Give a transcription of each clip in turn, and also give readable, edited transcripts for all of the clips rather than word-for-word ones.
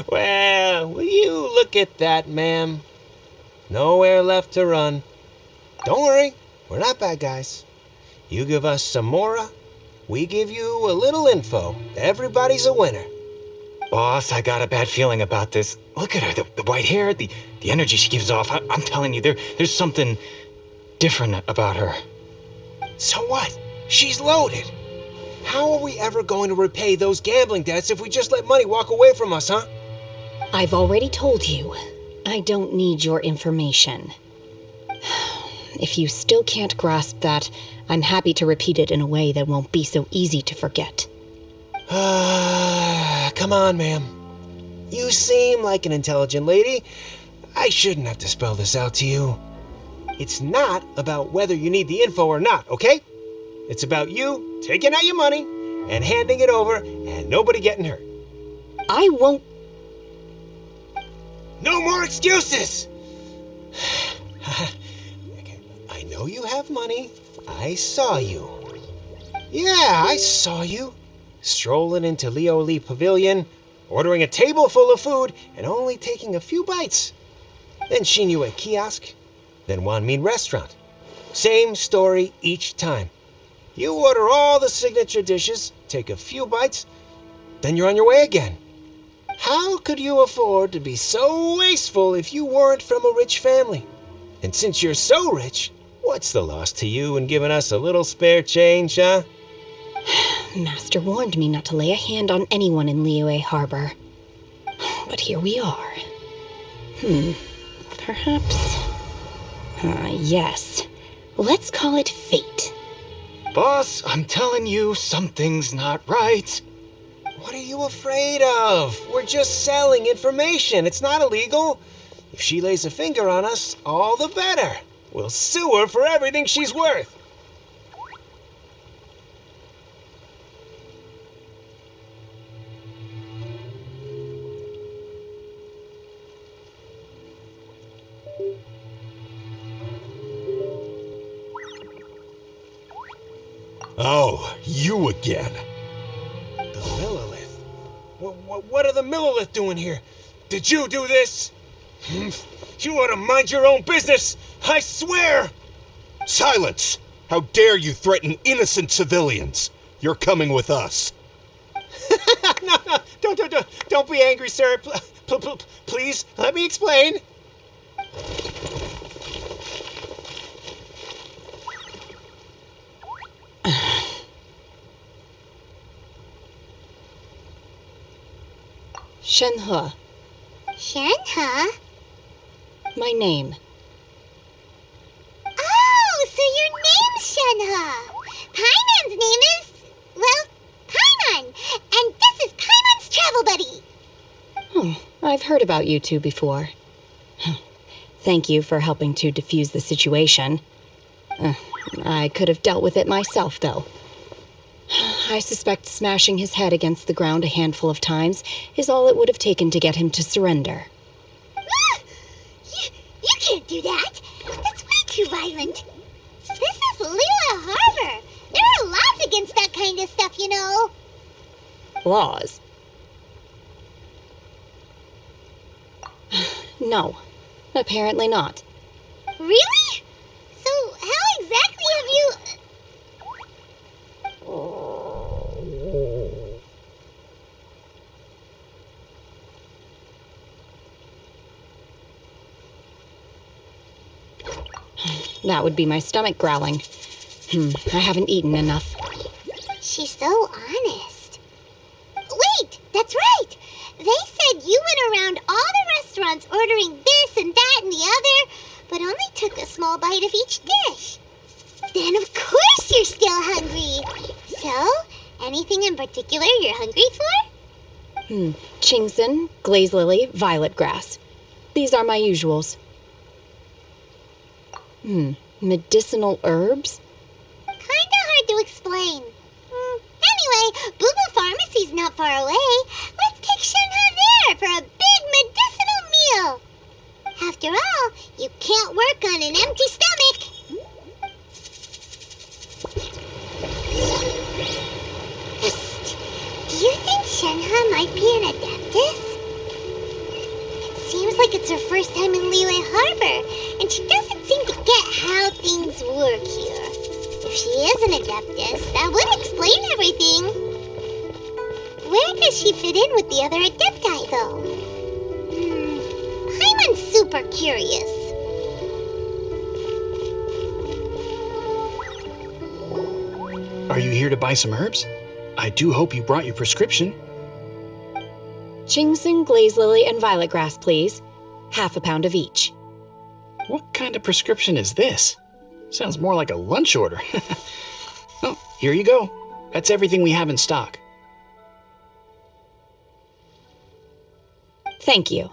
Well, will you look at that, ma'am? Nowhere left to run. Don't worry, we're not bad guys. You give us some mora, we give you a little info. Everybody's a winner. Boss, I got a bad feeling about this. Look at her, the white hair, the energy she gives off. I'm telling you, there's something different about her. So what? She's loaded. How are we ever going to repay those gambling debts if we just let money walk away from us, huh? I've already told you, I don't need your information. If you still can't grasp that, I'm happy to repeat it in a way that won't be so easy to forget. Come on, ma'am. You seem like an intelligent lady. I shouldn't have to spell this out to you. It's not about whether you need the info or not, okay? It's about you taking out your money and handing it over and nobody getting hurt. I won't. No more excuses! I know you have money. I saw you. Yeah, I saw you. Strolling into Leo Lee Pavilion, ordering a table full of food, and only taking a few bites. Then Shinyu at kiosk, then Wanmin restaurant. Same story each time. You order all the signature dishes, take a few bites, then you're on your way again. How could you afford to be so wasteful if you weren't from a rich family? And since you're so rich, what's the loss to you in giving us a little spare change, huh? Master warned me not to lay a hand on anyone in Liyue Harbor. But here we are. Perhaps... yes. Let's call it fate. Boss, I'm telling you, something's not right. What are you afraid of? We're just selling information. It's not illegal. If she lays a finger on us, all the better. We'll sue her for everything she's worth. Oh, you again. The Millilith. What are the Millilith doing here? Did you do this? You ought to mind your own business, I swear! Silence! How dare you threaten innocent civilians? You're coming with us. No, don't be angry, sir. Please, let me explain. Shenhe. Shenhe? My name. Oh, so your name's Shenhe. Paimon's name is, well, Paimon. And this is Paimon's travel buddy. I've heard about you two before. Thank you for helping to defuse the situation. I could have dealt with it myself, though. I suspect smashing his head against the ground a handful of times is all it would have taken to get him to surrender. You can't do that. That's way too violent. This is Liyue Harbor. There are laws against that kind of stuff, you know. Laws? No, apparently not. Really? So how exactly have you... That would be my stomach growling. I haven't eaten enough. She's so honest. Wait, that's right. They said you went around all the restaurants ordering this and that and the other, but only took a small bite of each dish. Then of course you're still hungry. So, anything in particular you're hungry for? Chingson, glaze lily, violet grass. These are my usuals. Medicinal herbs? Kinda hard to explain. Anyway, Boo Pharmacy's not far away. Let's take Shenhe there for a big medicinal meal. After all, you can't work on an empty stomach. Do you think Shenhe might be an Adeptus? It seems like it's her first time in Liyue Harbor, and she doesn't seem to get how things work here. If she is an Adeptus, that would explain everything. Where does she fit in with the other Adepti, though? Paimon's super curious. Are you here to buy some herbs? I do hope you brought your prescription. Chingsing, glaze lily, and violet grass, please. Half a pound of each. What kind of prescription is this? Sounds more like a lunch order. Oh, here you go. That's everything we have in stock. Thank you.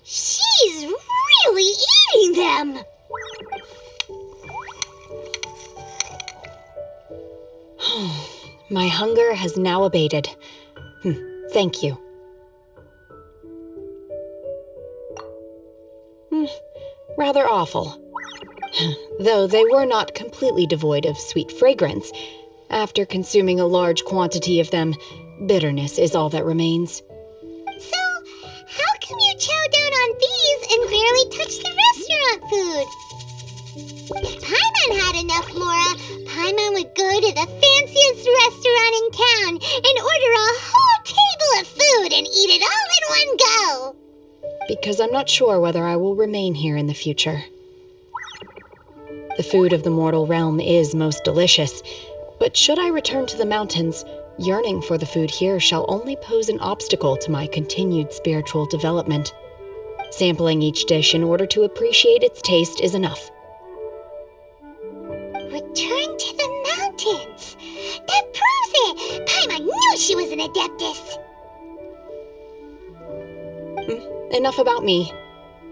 She's really eating them! My hunger has now abated. Thank you. Rather awful. Though they were not completely devoid of sweet fragrance. After consuming a large quantity of them, bitterness is all that remains. So, how come you chow down on these and barely touch the restaurant food? If Paimon had enough, Mora, Paimon would go to the fanciest restaurant in town and order a whole table of food and eat it all in one go. Because I'm not sure whether I will remain here in the future. The food of the mortal realm is most delicious, but should I return to the mountains, yearning for the food here shall only pose an obstacle to my continued spiritual development. Sampling each dish in order to appreciate its taste is enough. Return to the mountains! That proves it! Paimon knew she was an Adeptus! Enough about me.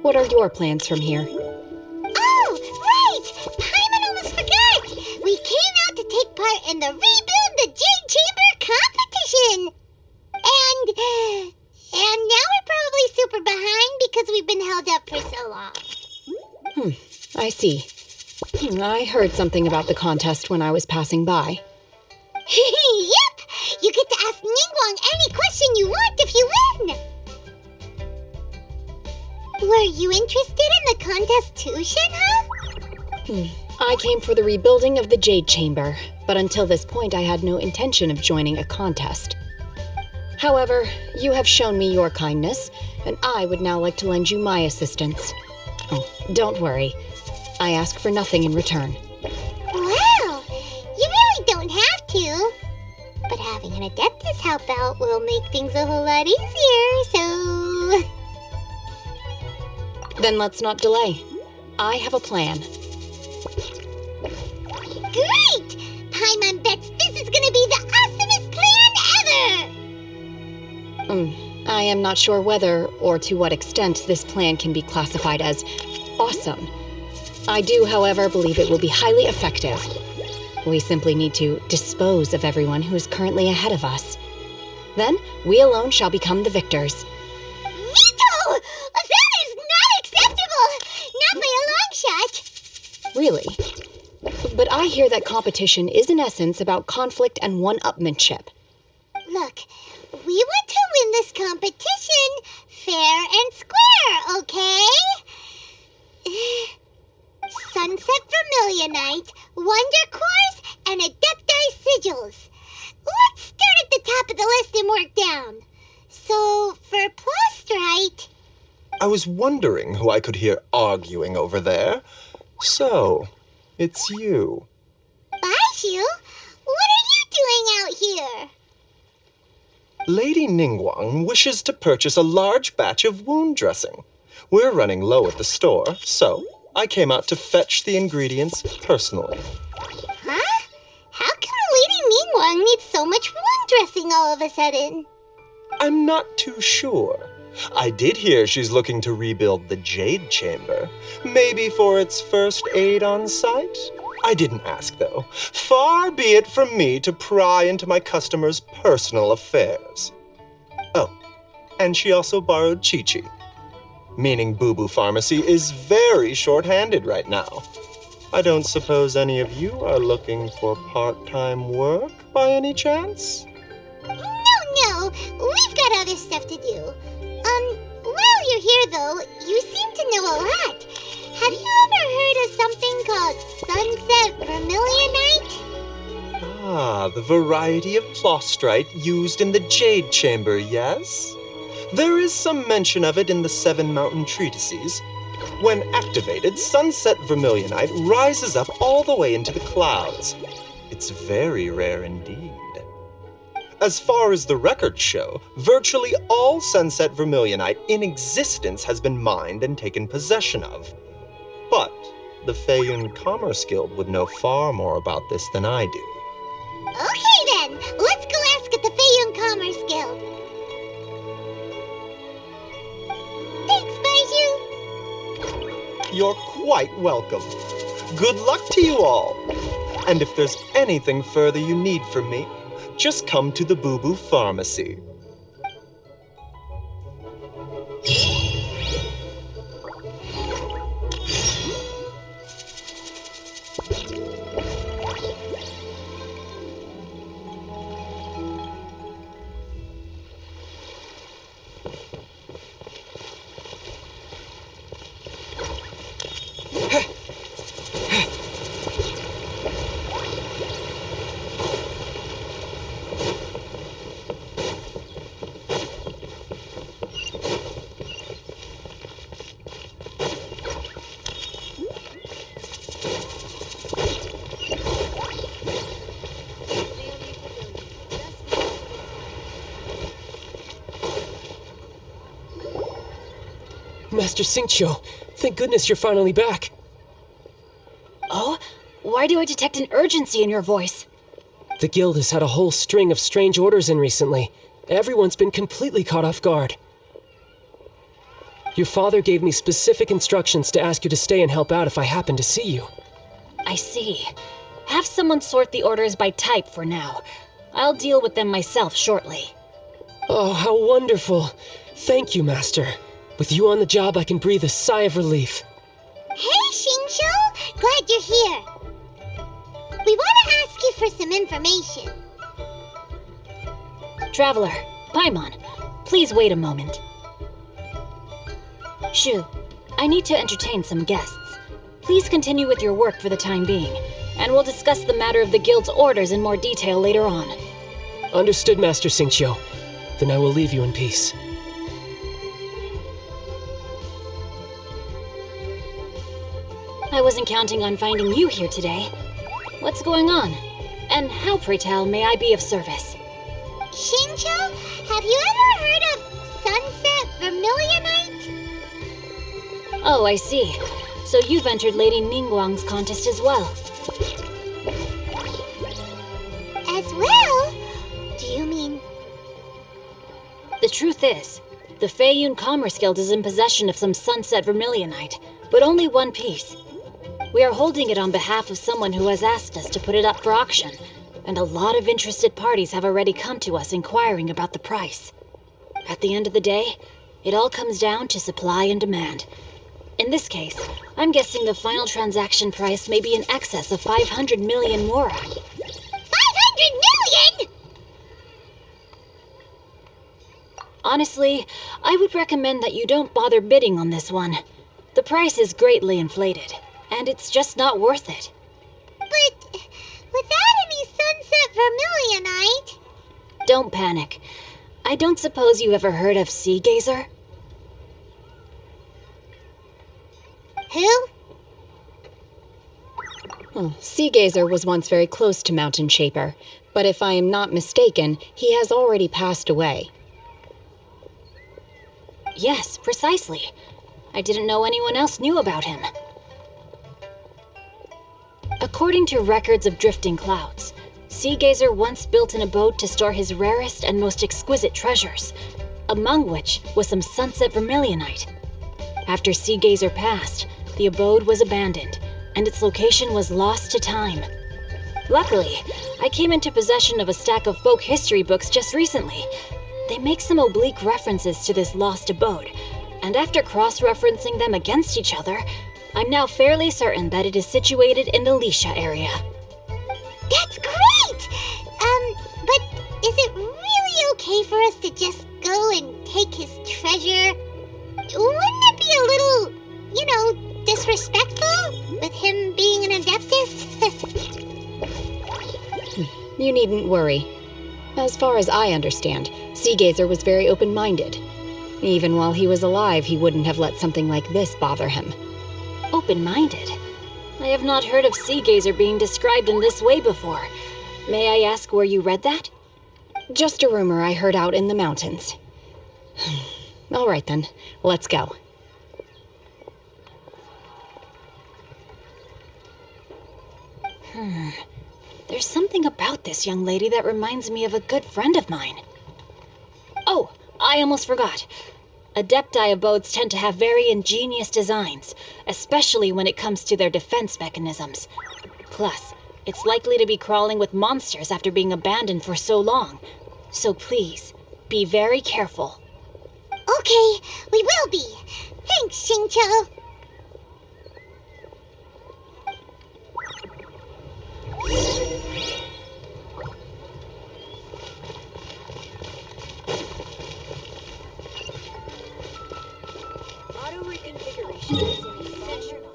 What are your plans from here? Oh, right! Paimon almost forgot! We came out to take part in the Rebuild the Jade Chamber competition! And now we're probably super behind because we've been held up for so long. I see. I heard something about the contest when I was passing by. Yep! You get to ask Ningguang any question you want if you win! Were you interested in the contest too, Shenhe? I came for the rebuilding of the Jade Chamber, but until this point I had no intention of joining a contest. However, you have shown me your kindness, and I would now like to lend you my assistance. Oh, don't worry. I ask for nothing in return. Wow! You really don't have to. But having an Adeptus help out will make things a whole lot easier, so... Then let's not delay. I have a plan. Great! Paimon bets this is gonna be the awesomest plan ever! I am not sure whether or to what extent this plan can be classified as awesome. I do, however, believe it will be highly effective. We simply need to dispose of everyone who is currently ahead of us. Then, we alone shall become the victors. Veto! That is not acceptable! Not by a long shot! Really? But I hear that competition is in essence about conflict and one-upmanship. Look, we want to win this competition fair and square, okay? Sunset Vermilionite, Wonder Cores, and Adepti Sigils. Let's start at the top of the list and work down. So, for Plastrite... I was wondering who I could hear arguing over there. So, it's you. Baishu? What are you doing out here? Lady Ningguang wishes to purchase a large batch of wound dressing. We're running low at the store, so I came out to fetch the ingredients personally. Huh? How come Lady Ningguang needs so much wound dressing all of a sudden? I'm not too sure. I did hear she's looking to rebuild the Jade Chamber. Maybe for its first aid on site? I didn't ask, though. Far be it from me to pry into my customers' personal affairs. Oh, and she also borrowed Chi-Chi. Meaning Boo Boo Pharmacy is very short-handed right now. I don't suppose any of you are looking for part-time work by any chance? No, we've got other stuff to do. While you're here though, you seem to know a lot. Have you ever heard of something called sunset vermilionite? Ah, the variety of plostrite used in the Jade Chamber, yes? There is some mention of it in the 7 mountain treatises. When activated, sunset vermilionite rises up all the way into the clouds. It's very rare indeed. As far as the records show, virtually all sunset vermilionite in existence has been mined and taken possession of. But the Feiyun Commerce Guild would know far more about this than I do. Okay then, let's go ask at the Feiyun Commerce Guild. Thanks, Baiju. You're quite welcome. Good luck to you all. And if there's anything further you need from me, just come to the Boo Boo Pharmacy. Master Xingqiu, thank goodness you're finally back. Oh? Why do I detect an urgency in your voice? The guild has had a whole string of strange orders in recently. Everyone's been completely caught off guard. Your father gave me specific instructions to ask you to stay and help out if I happen to see you. I see. Have someone sort the orders by type for now. I'll deal with them myself shortly. Oh, how wonderful. Thank you, Master. With you on the job, I can breathe a sigh of relief. Hey, Xingqiu! Glad you're here. We want to ask you for some information. Traveler, Paimon, please wait a moment. Shu, I need to entertain some guests. Please continue with your work for the time being, and we'll discuss the matter of the guild's orders in more detail later on. Understood, Master Xingqiu. Then I will leave you in peace. I wasn't counting on finding you here today. What's going on? And how, pray tell, may I be of service? Xingqiu, have you ever heard of sunset vermilionite? Oh, I see. So you've entered Lady Ningguang's contest as well. As well? Do you mean... The truth is, the Feiyun Commerce Guild is in possession of some sunset vermilionite, but only one piece. We are holding it on behalf of someone who has asked us to put it up for auction, and a lot of interested parties have already come to us inquiring about the price. At the end of the day, it all comes down to supply and demand. In this case, I'm guessing the final transaction price may be in excess of 500 million mora. 500 million?! Honestly, I would recommend that you don't bother bidding on this one. The price is greatly inflated, and it's just not worth it. But without any sunset vermilionite... Don't panic. I don't suppose you ever heard of Sea Gazer? Who? Well, Sea Gazer was once very close to Mountain Shaper, but if I am not mistaken, he has already passed away. Yes, precisely. I didn't know anyone else knew about him. According to records of drifting clouds, Sea Gazer once built an abode to store his rarest and most exquisite treasures, among which was some sunset vermilionite. After Sea Gazer passed, the abode was abandoned, and its location was lost to time. Luckily, I came into possession of a stack of folk history books just recently. They make some oblique references to this lost abode, and after cross-referencing them against each other, I'm now fairly certain that it is situated in the Lisha area. That's great! But is it really okay for us to just go and take his treasure? Wouldn't it be a little, disrespectful with him being an Adeptus? You needn't worry. As far as I understand, Seagazer was very open-minded. Even while he was alive, he wouldn't have let something like this bother him. Open-minded? I have not heard of Seagazer being described in this way before. May I ask where you read that? Just a rumor I heard out in the mountains. All right then, let's go. There's something about this young lady that reminds me of a good friend of mine. Oh, I almost forgot. Adepti abodes tend to have very ingenious designs, especially when it comes to their defense mechanisms. Plus, it's likely to be crawling with monsters after being abandoned for so long. So please, be very careful. Okay, we will be. Thanks, Xingqiu. Auto reconfiguration is an essential.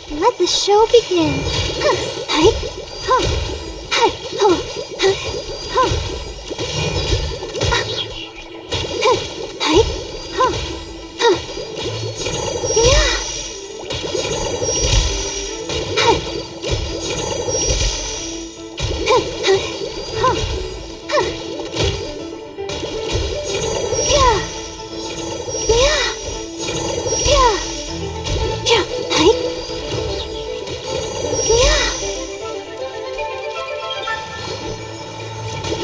Let the show begin. Hi. Huh. Hi. Ho. Huh. Huh. Hi. Huh. Huh. Yeah. Hi. Huh. Huh. Huh. Yeah. Yeah. Yeah. Yeah. Hi. Yeah.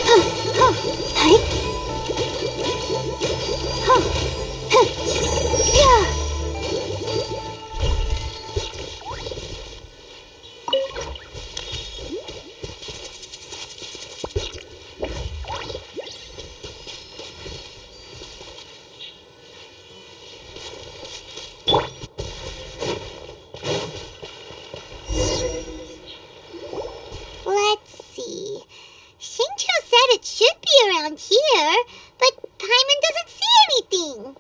Huh. Huh. Hi. Huh. Huh. Yeah. Let's see. Xingqiu said it should be around here, but Paimon doesn't see anything.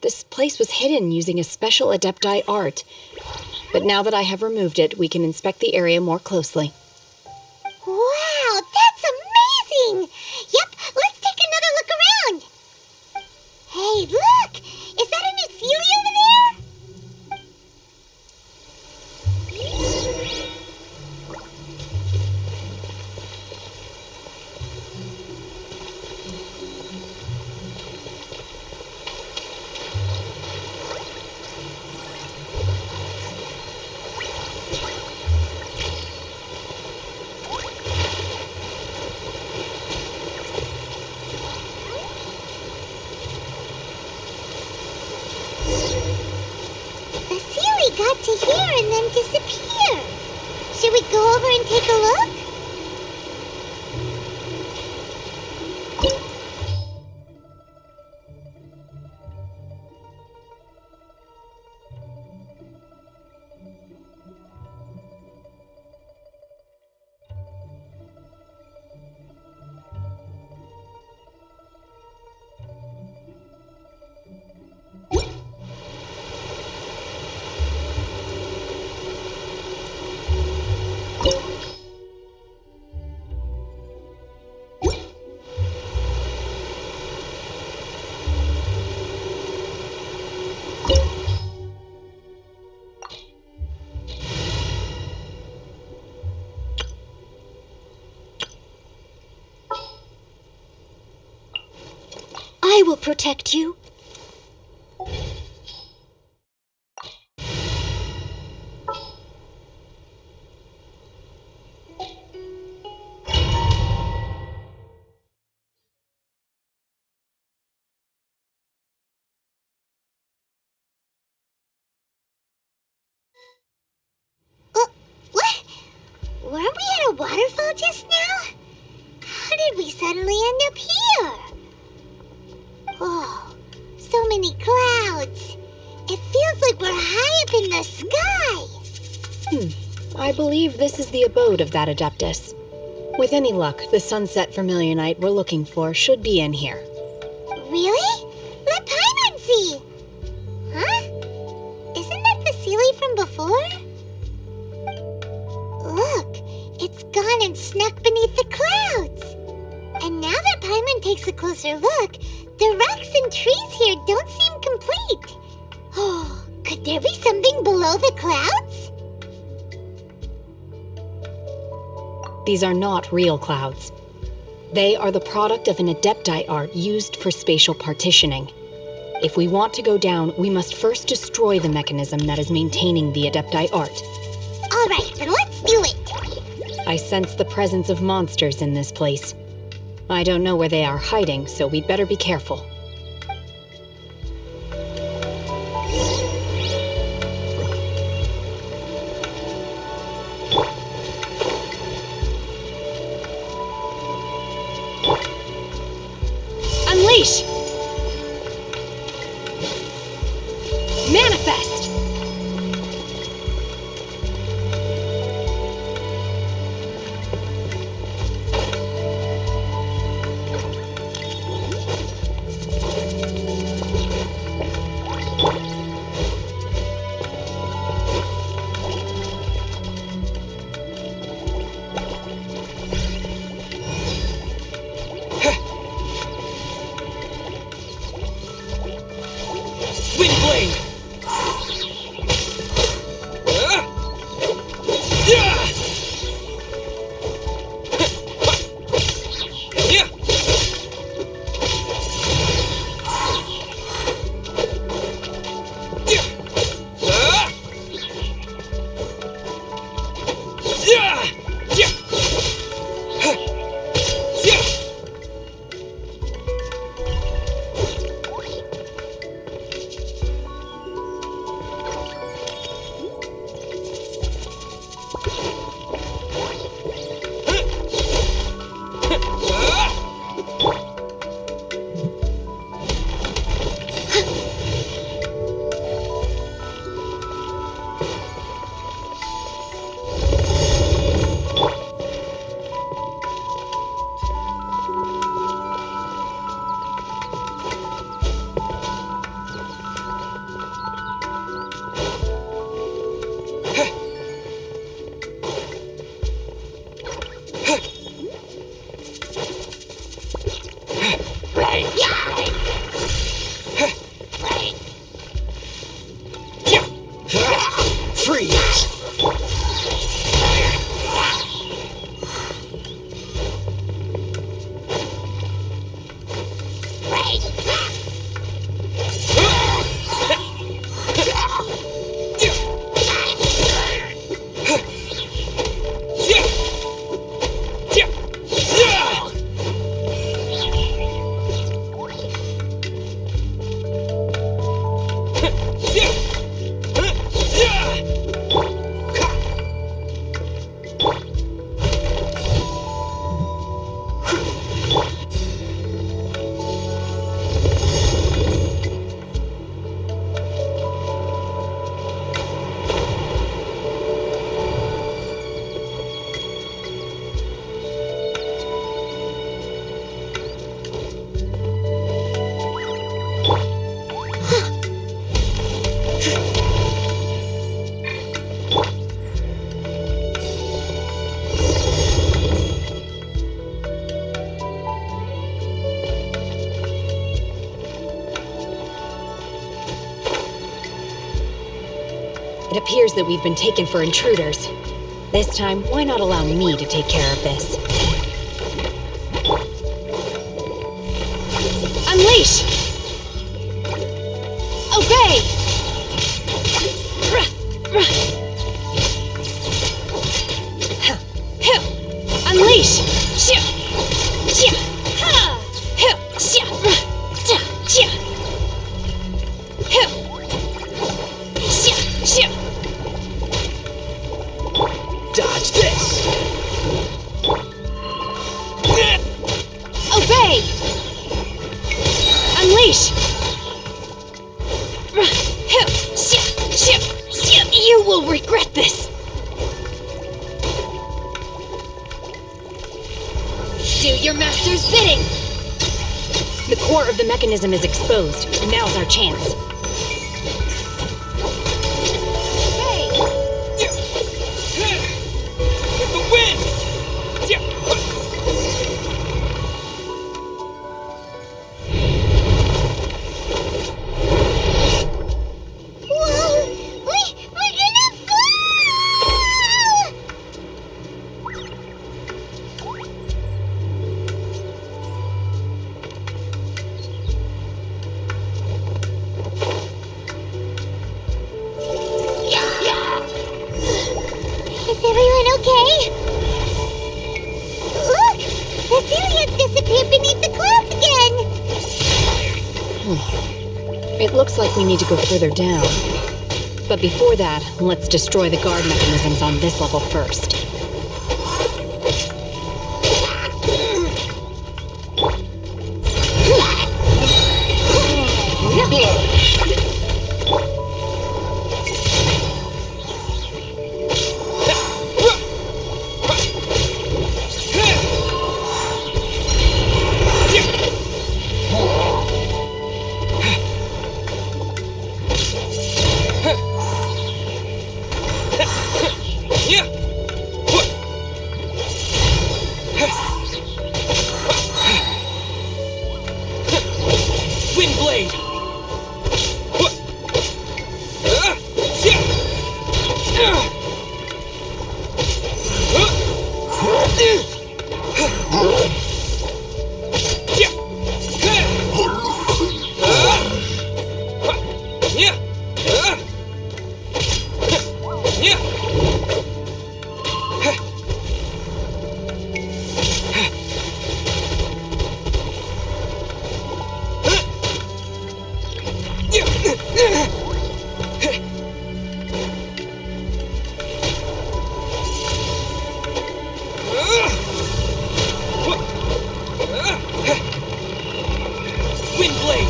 This place was hidden using a special Adepti art. But now that I have removed it, we can inspect the area more closely. Wow, that's amazing! Yep, let's take another look around. Hey, look! Is that a new Sealy over there? The Sealy got to here and then disappeared. Should we go over and take a look? will protect you. What? Weren't we at a waterfall just now? How did we suddenly end up here? Oh, so many clouds. It feels like we're high up in the sky. I believe this is the abode of that Adeptus. With any luck, the sunset vermilionite we're looking for should be in here. Really? Let Paimon see. Huh? Isn't that the Sealy from before? Look, it's gone and snuck beneath the clouds. And now that Paimon takes a closer look, the rocks and trees here don't seem complete. Oh, could there be something below the clouds? These are not real clouds. They are the product of an adeptite art used for spatial partitioning. If we want to go down, we must first destroy the mechanism that is maintaining the adeptite art. All right, then let's do it. I sense the presence of monsters in this place. I don't know where they are hiding, so we'd better be careful. Unleash! Manifest! Windblade! Freeze! It appears that we've been taken for intruders. This time, why not allow me to take care of this? Unleash! Obey! Unleash! Dodge this! Obey! Unleash! You will regret this! Do your master's bidding! The core of the mechanism is exposed. Now's our chance. Hey! With the wind! Whoa! We're gonna Is everyone okay? Look! The Celia's disappeared beneath the clouds again! It looks like we need to go further down. But before that, let's destroy the guard mechanisms on this level first. Wind blade! Wind blade!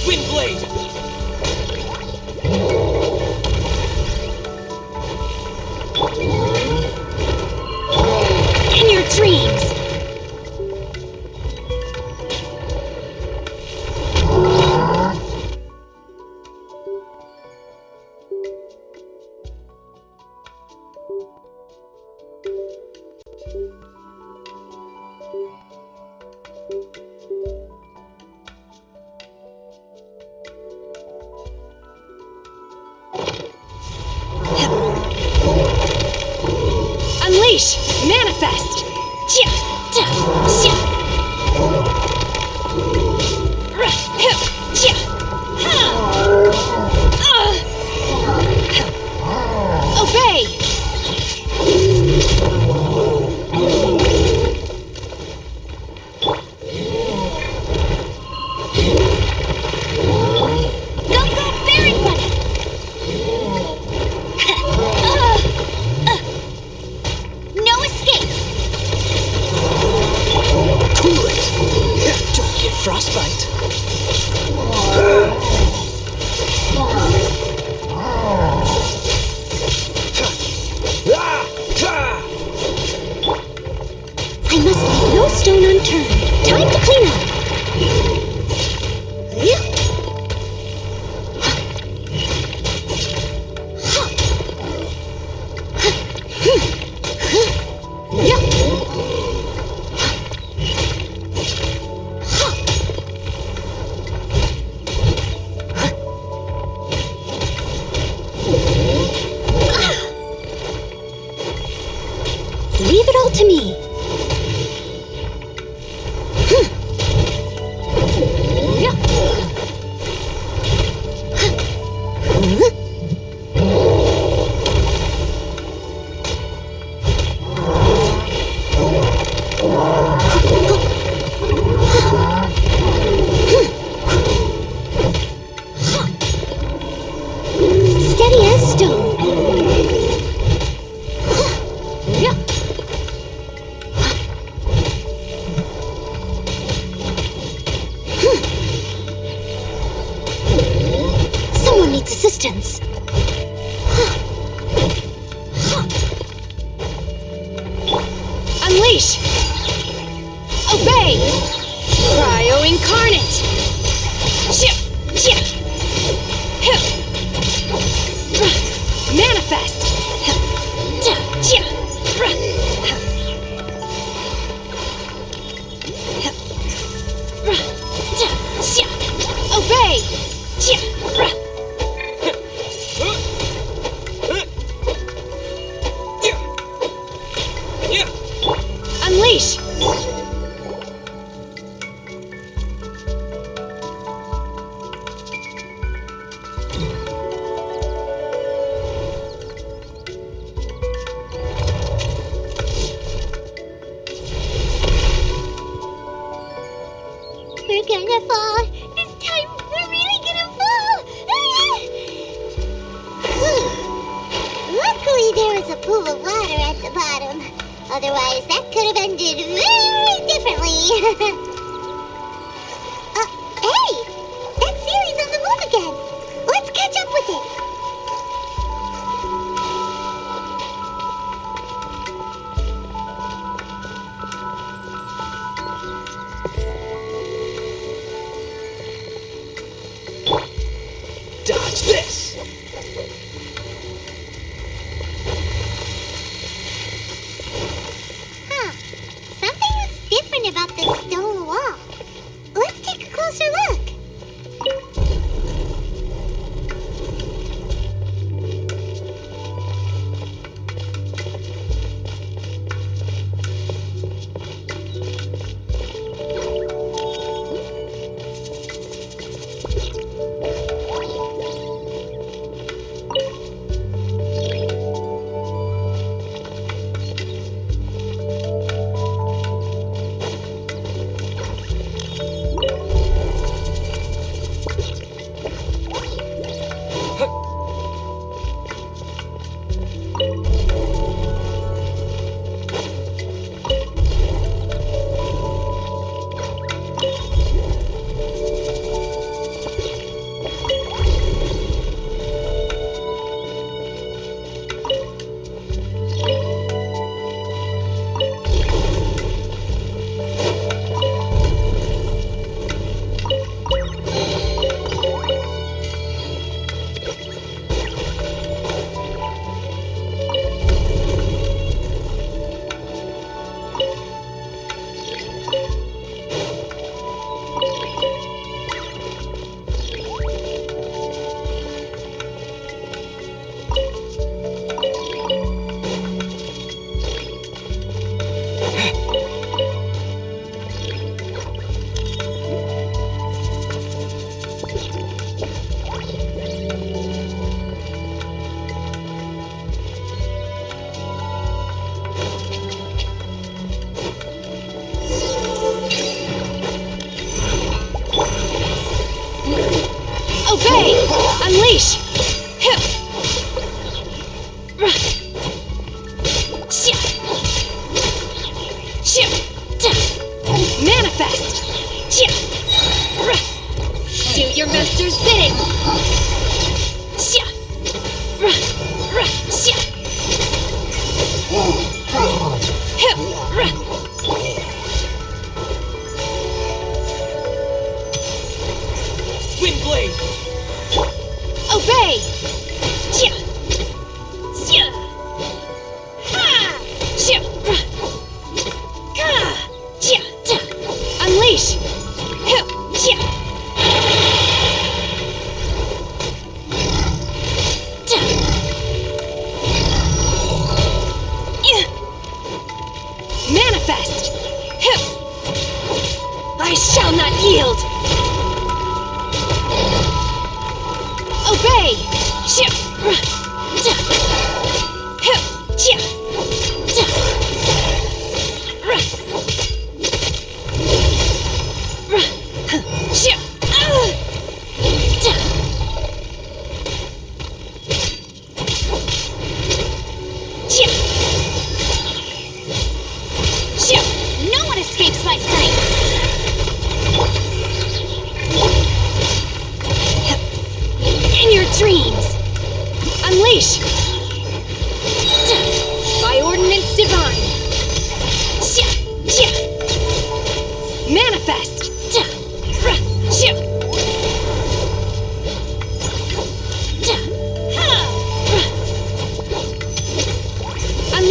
Wind blade! In your dreams! Unleash! Manifest! Obey! Go, fairy buddy! No escape! Cool it! Don't get frostbite! I must leave no stone unturned. Time to clean up. Leave it all to me. Steady as stone. Someone needs assistance. Unleash! Obey! Cryo incarnate! Manifest! Obey! Unleash! We're gonna fall. This time, we're really gonna fall. Luckily, there was a pool of water at the bottom. Otherwise, that could have ended very differently. Hey! That series on the move again. Let's catch up with it. Dodge this! Huh. Something looks different about this stone wall. Let's take a closer look.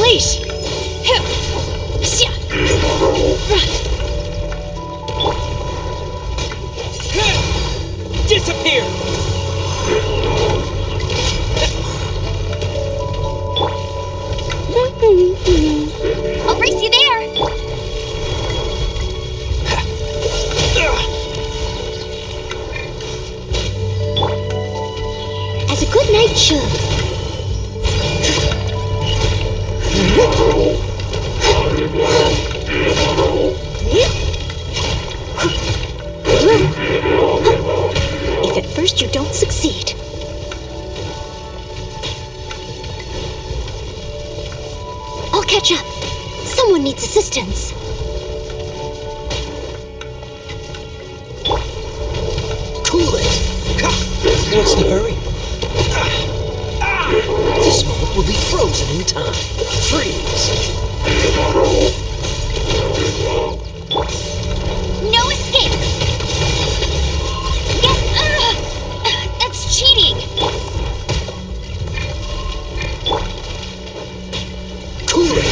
Unleash! Disappear! I'll race you there! As a good knight should. If at first you don't succeed. I'll catch up. Someone needs assistance. Cool it! What's the hurry? This moment will be frozen in time. Freeze! No escape! That's cheating! Cool it!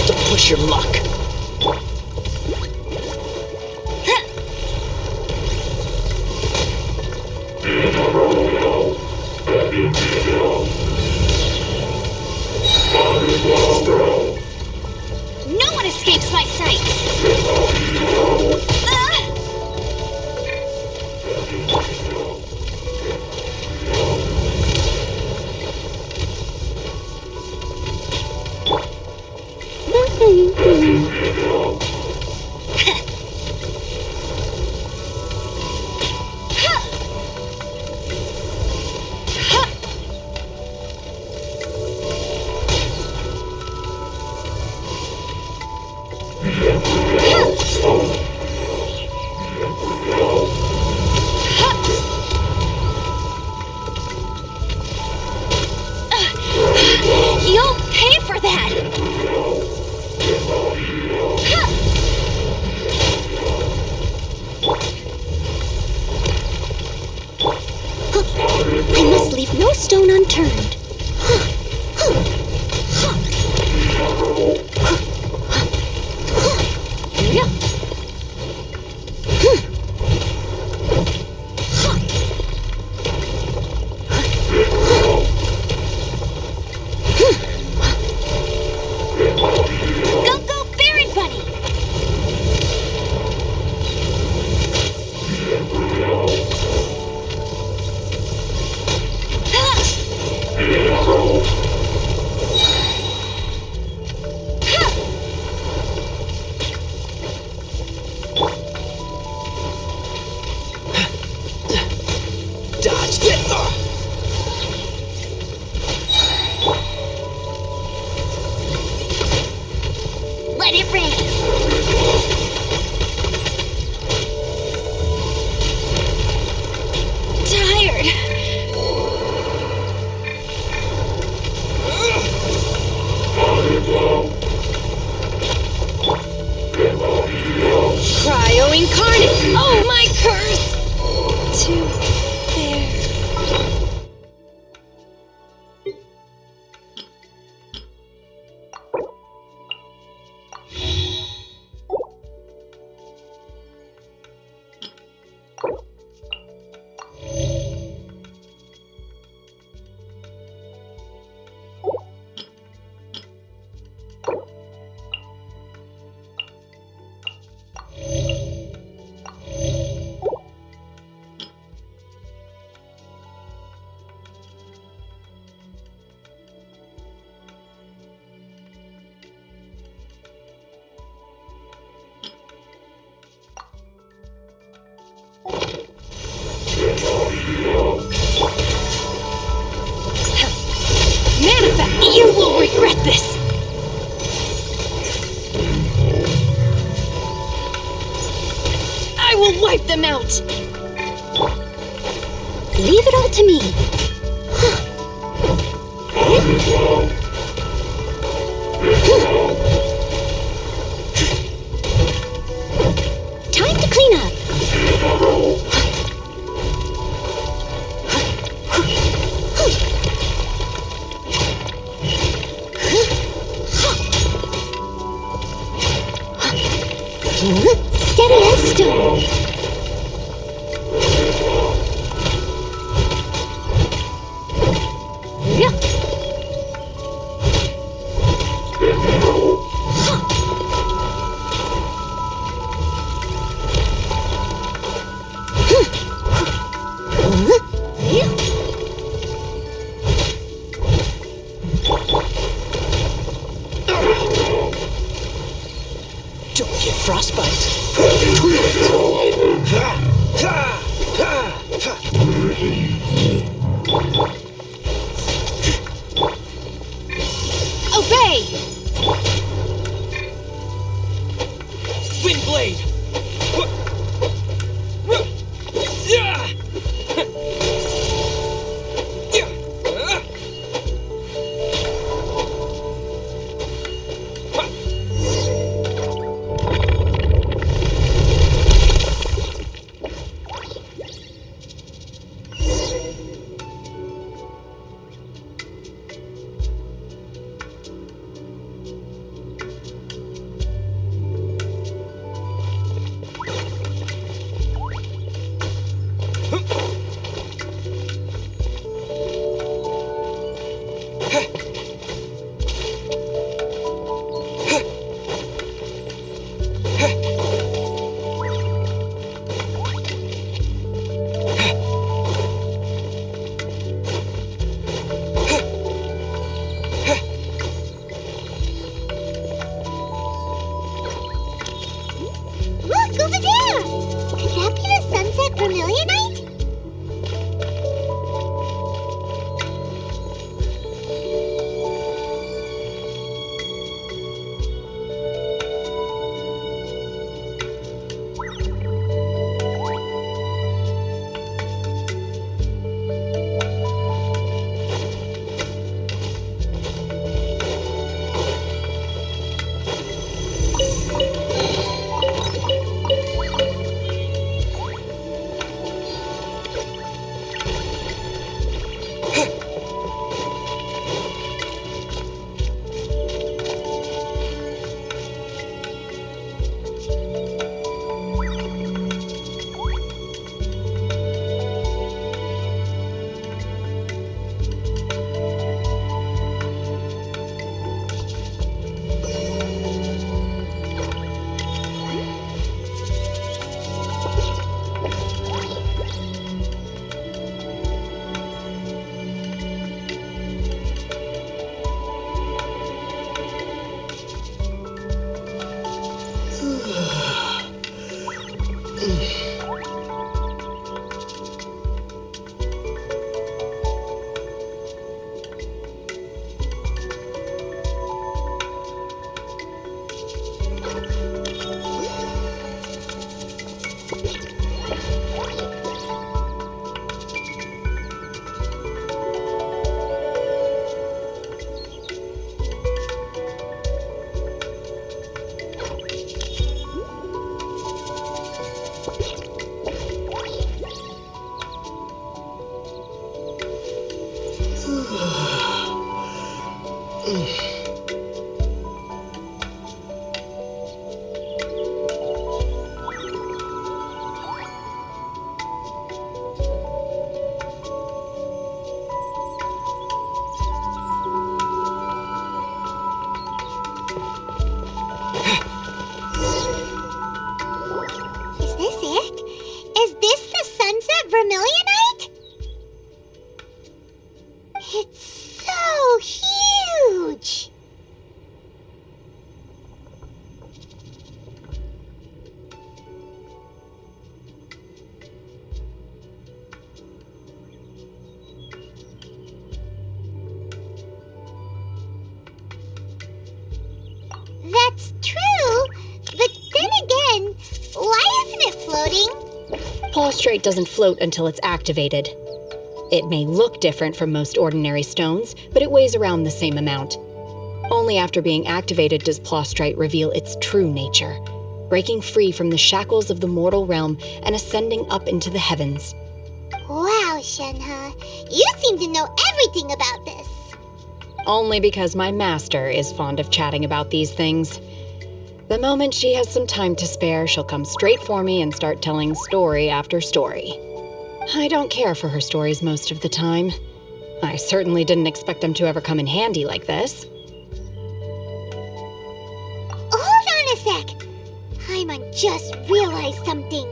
Don't push your luck. No one escapes my sight! You'll pay for that! I must leave no stone unturned. Go, go, Baron Bunny! Dodged it! Let it rain! Tired. Cryo incarnate! Oh, my curse! To there. Manifest! You will regret this! I will wipe them out! Leave it all to me. Time to clean up. Look, over there! Could that be the sunset vermilionite? Is this it? Is this the sunset vermilionite? It's so huge! That's true, but then again, why isn't it floating? Prostrate doesn't float until it's activated. It may look different from most ordinary stones, but it weighs around the same amount. Only after being activated does Prostrate reveal its true nature, breaking free from the shackles of the mortal realm and ascending up into the heavens. Wow, Shenhe, you seem to know everything about this. Only because my master is fond of chatting about these things. The moment she has some time to spare, she'll come straight for me and start telling story after story. I don't care for her stories most of the time. I certainly didn't expect them to ever come in handy like this. Hold on a sec. Paimon just realized something.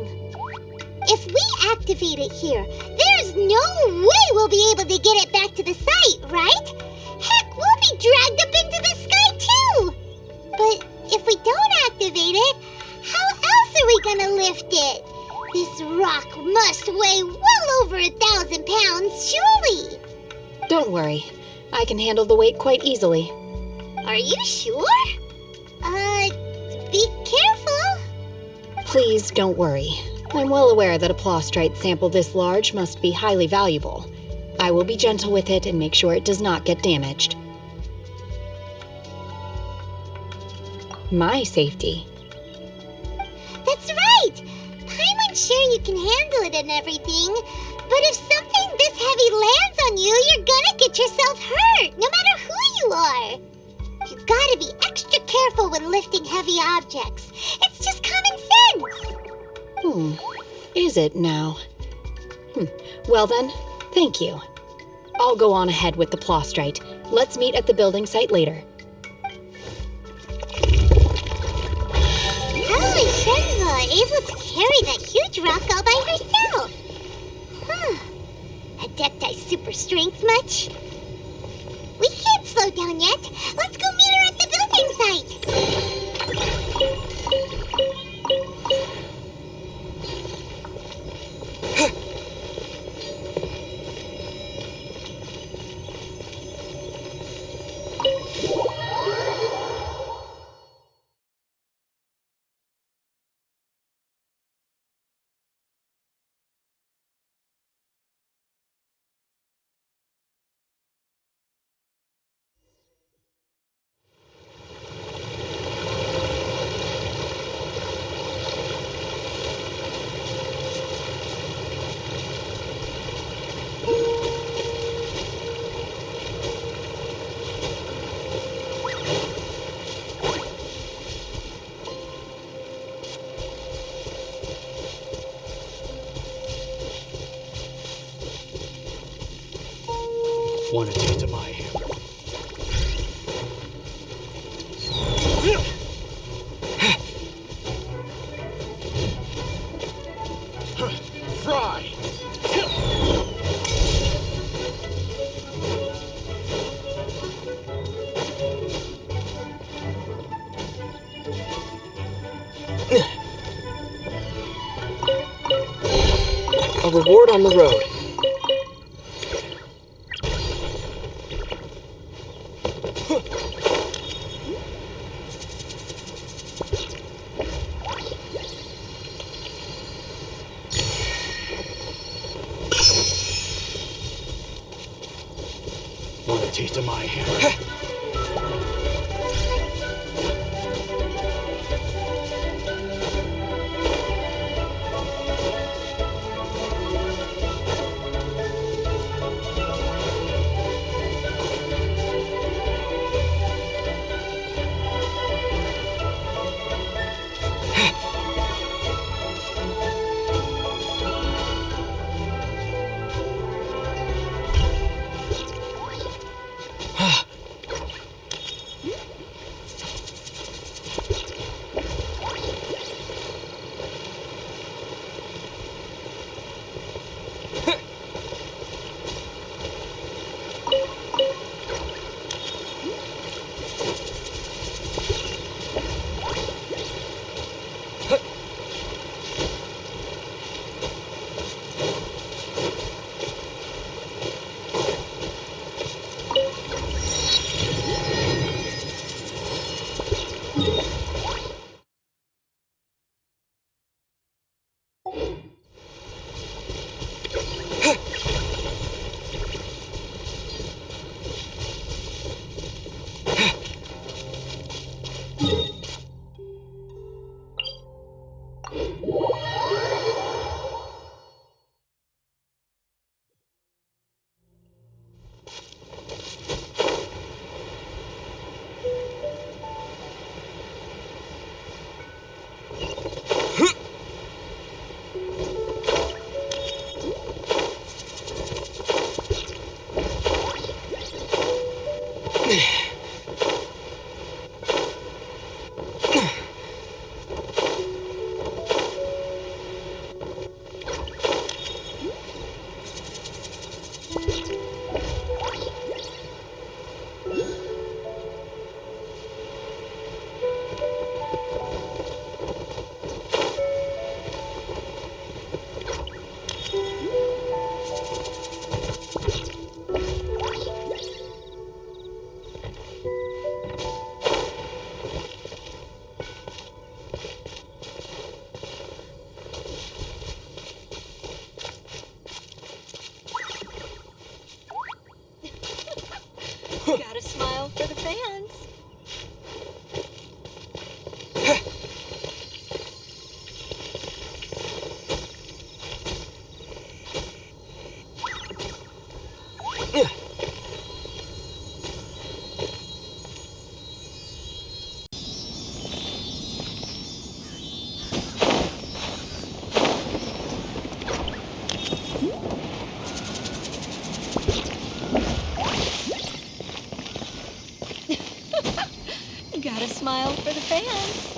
If we activate it here, there's no way we'll be able to get it back to the site, right? Heck, we'll be dragged up into the sky too! But if we don't activate it, how else are we gonna lift it? This rock must weigh well over 1,000 pounds, surely! Don't worry. I can handle the weight quite easily. Are you sure? Be careful. Please don't worry. I'm well aware that a Prostrate sample this large must be highly valuable. I will be gentle with it and make sure it does not get damaged. My safety. That's right! Paimon's sure you can handle it and everything, but if something this heavy lands on you, you're gonna get yourself hurt, no matter who you are. You gotta be extra careful when lifting heavy objects. It's just common sense. Is it now? Well then, thank you. I'll go on ahead with the Plostrite. Let's meet at the building site later. How is Shenva able to carry that huge rock all by herself? Huh. Adepti super strength much? We can't slow down yet. Let's go meet her at the building site. Want a taste of my hammer? Fry! A reward on the road. Want a taste of my hammer? Gotta smile for the fans. smile for the fans.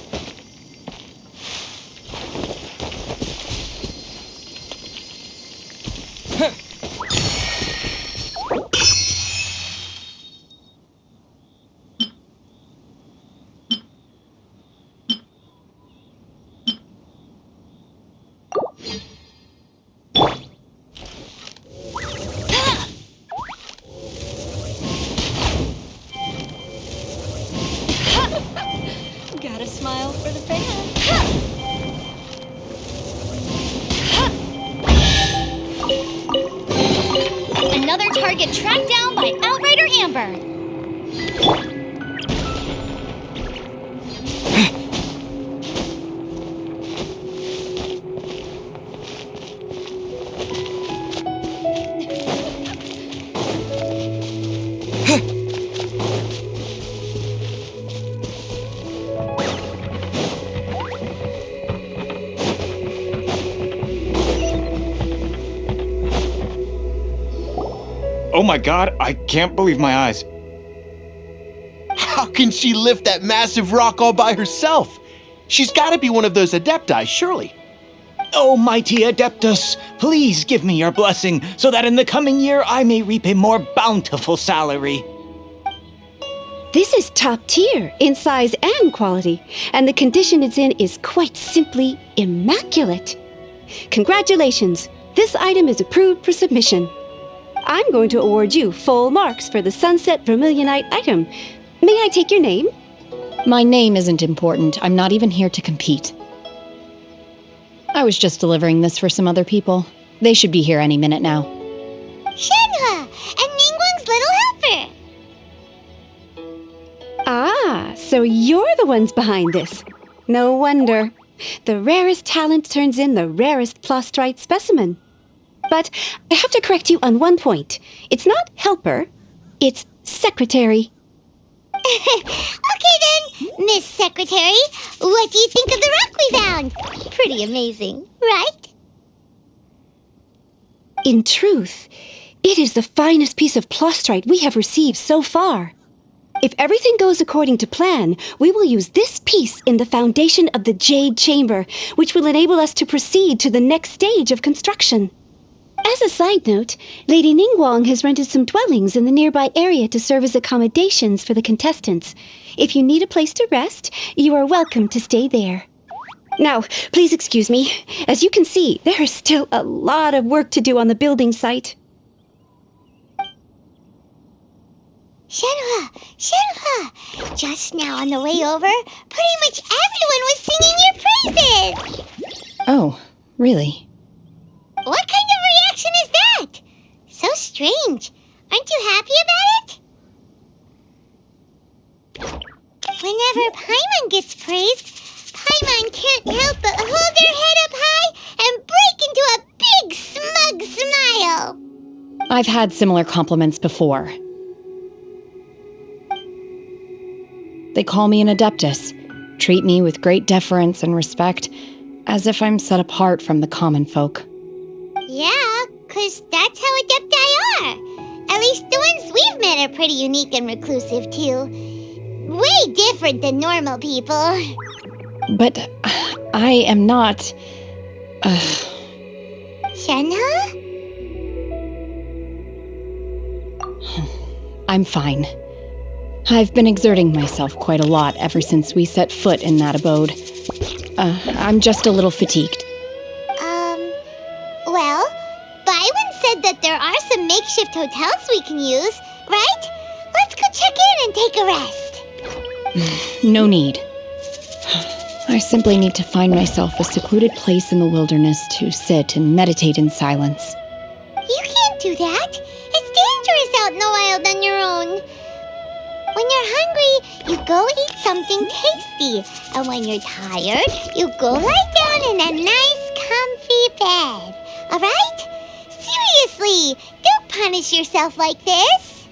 Gotta smile for the fans. Another target tracked down by Outrider Amber. Oh my god, I can't believe my eyes. How can she lift that massive rock all by herself? She's got to be one of those Adepti, surely. Oh, mighty Adeptus, please give me your blessing so that in the coming year I may reap a more bountiful salary. This is top tier in size and quality, and the condition it's in is quite simply immaculate. Congratulations, this item is approved for submission. I'm going to award you full marks for the Sunset Vermilionite item. May I take your name? My name isn't important. I'm not even here to compete. I was just delivering this for some other people. They should be here any minute now. Shenhua and Ningguang's little helper. Ah, so you're the ones behind this. No wonder. The rarest talent turns in the rarest Plostrite specimen. But I have to correct you on one point. It's not helper, it's secretary. Okay then, Miss Secretary, what do you think of the rock we found? Pretty amazing, right? In truth, it is the finest piece of Plostrite we have received so far. If everything goes according to plan, we will use this piece in the foundation of the Jade Chamber, which will enable us to proceed to the next stage of construction. As a side note, Lady Ningguang has rented some dwellings in the nearby area to serve as accommodations for the contestants. If you need a place to rest, you are welcome to stay there. Now, please excuse me. As you can see, there is still a lot of work to do on the building site. Shenhua! Just now on the way over, pretty much everyone was singing your praises! Oh, really? What kind of reaction is that? So strange. Aren't you happy about it? Whenever Paimon gets praised, Paimon can't help but hold their head up high and break into a big smug smile. I've had similar compliments before. They call me an Adeptus, treat me with great deference and respect, as if I'm set apart from the common folk. Yeah, 'cause that's how Adepti are. At least the ones we've met are pretty unique and reclusive, too. Way different than normal people. But I am not... Shenhua? I'm fine. I've been exerting myself quite a lot ever since we set foot in that abode. I'm just a little fatigued. Well, Byron said that there are some makeshift hotels we can use, right? Let's go check in and take a rest. No need. I simply need to find myself a secluded place in the wilderness to sit and meditate in silence. You can't do that. It's dangerous out in the wild on your own. When you're hungry, you go eat something tasty. And when you're tired, you go lie down in a nice, comfy bed. All right? Seriously, don't punish yourself like this.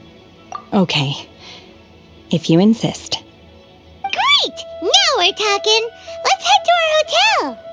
Okay, if you insist. Great! Now we're talking. Let's head to our hotel.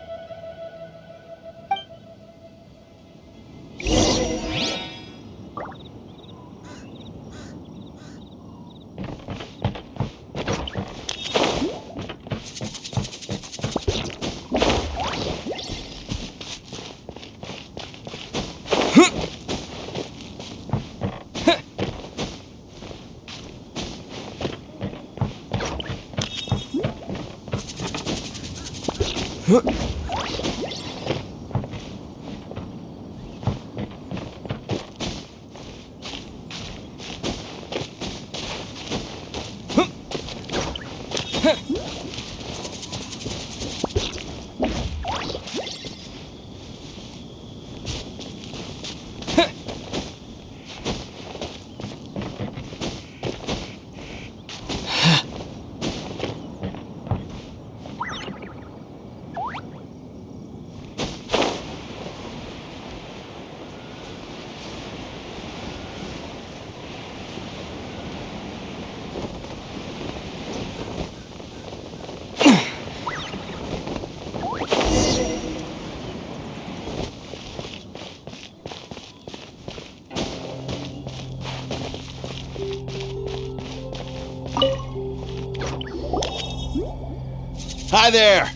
Hi there!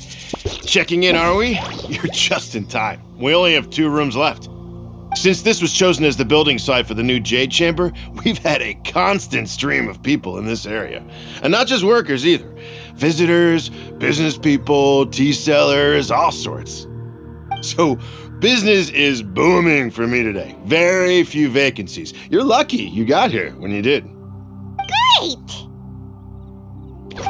Checking in, are we? You're just in time. We only have 2 rooms left. Since this was chosen as the building site for the new Jade Chamber, we've had a constant stream of people in this area. And not just workers either. Visitors, business people, tea sellers, all sorts. So, business is booming for me today. Very few vacancies. You're lucky you got here when you did. Great!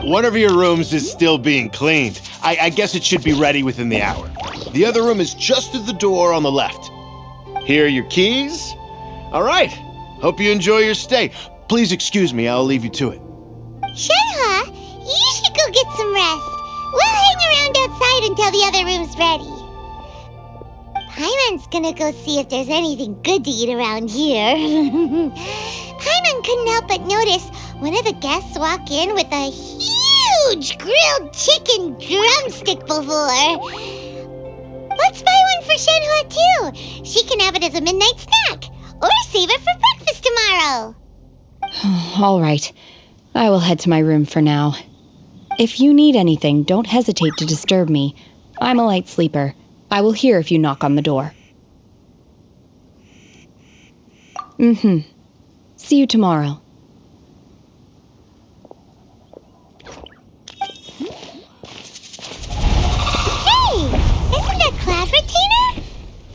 One of your rooms is still being cleaned. I guess it should be ready within the hour. The other room is just through the door on the left. Here are your keys. All right. Hope you enjoy your stay. Please excuse me, I'll leave you to it. Shenhe, you should go get some rest. We'll hang around outside until the other room's ready. Paimon's gonna go see if there's anything good to eat around here. Paimon couldn't help but notice one of the guests walk in with a huge grilled chicken drumstick before. Let's buy one for Shenhe too. She can have it as a midnight snack, or save it for breakfast tomorrow. All right. I will head to my room for now. If you need anything, don't hesitate to disturb me. I'm a light sleeper. I will hear if you knock on the door. See you tomorrow. Hey, isn't that Cloud Retainer?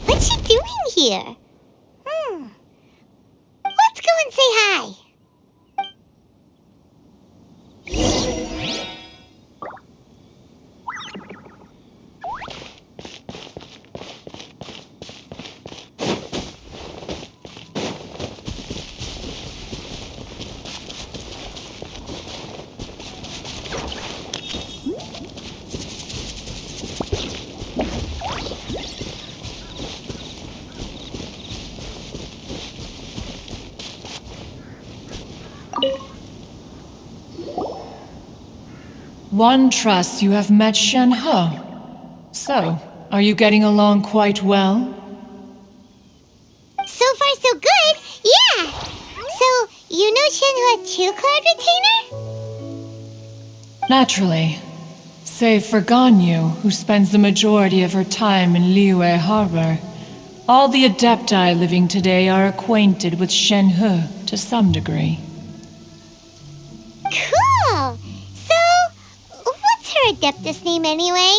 What's she doing here? Let's go and say hi. One trusts you have met Shenhe. So, are you getting along quite well? So far, so good. Yeah. So, you know Shenhe too, Cloud Retainer? Naturally. Save for Ganyu, who spends the majority of her time in Liyue Harbor. All the Adepti living today are acquainted with Shenhe to some degree. Cool. So, what's her Adeptus name anyway?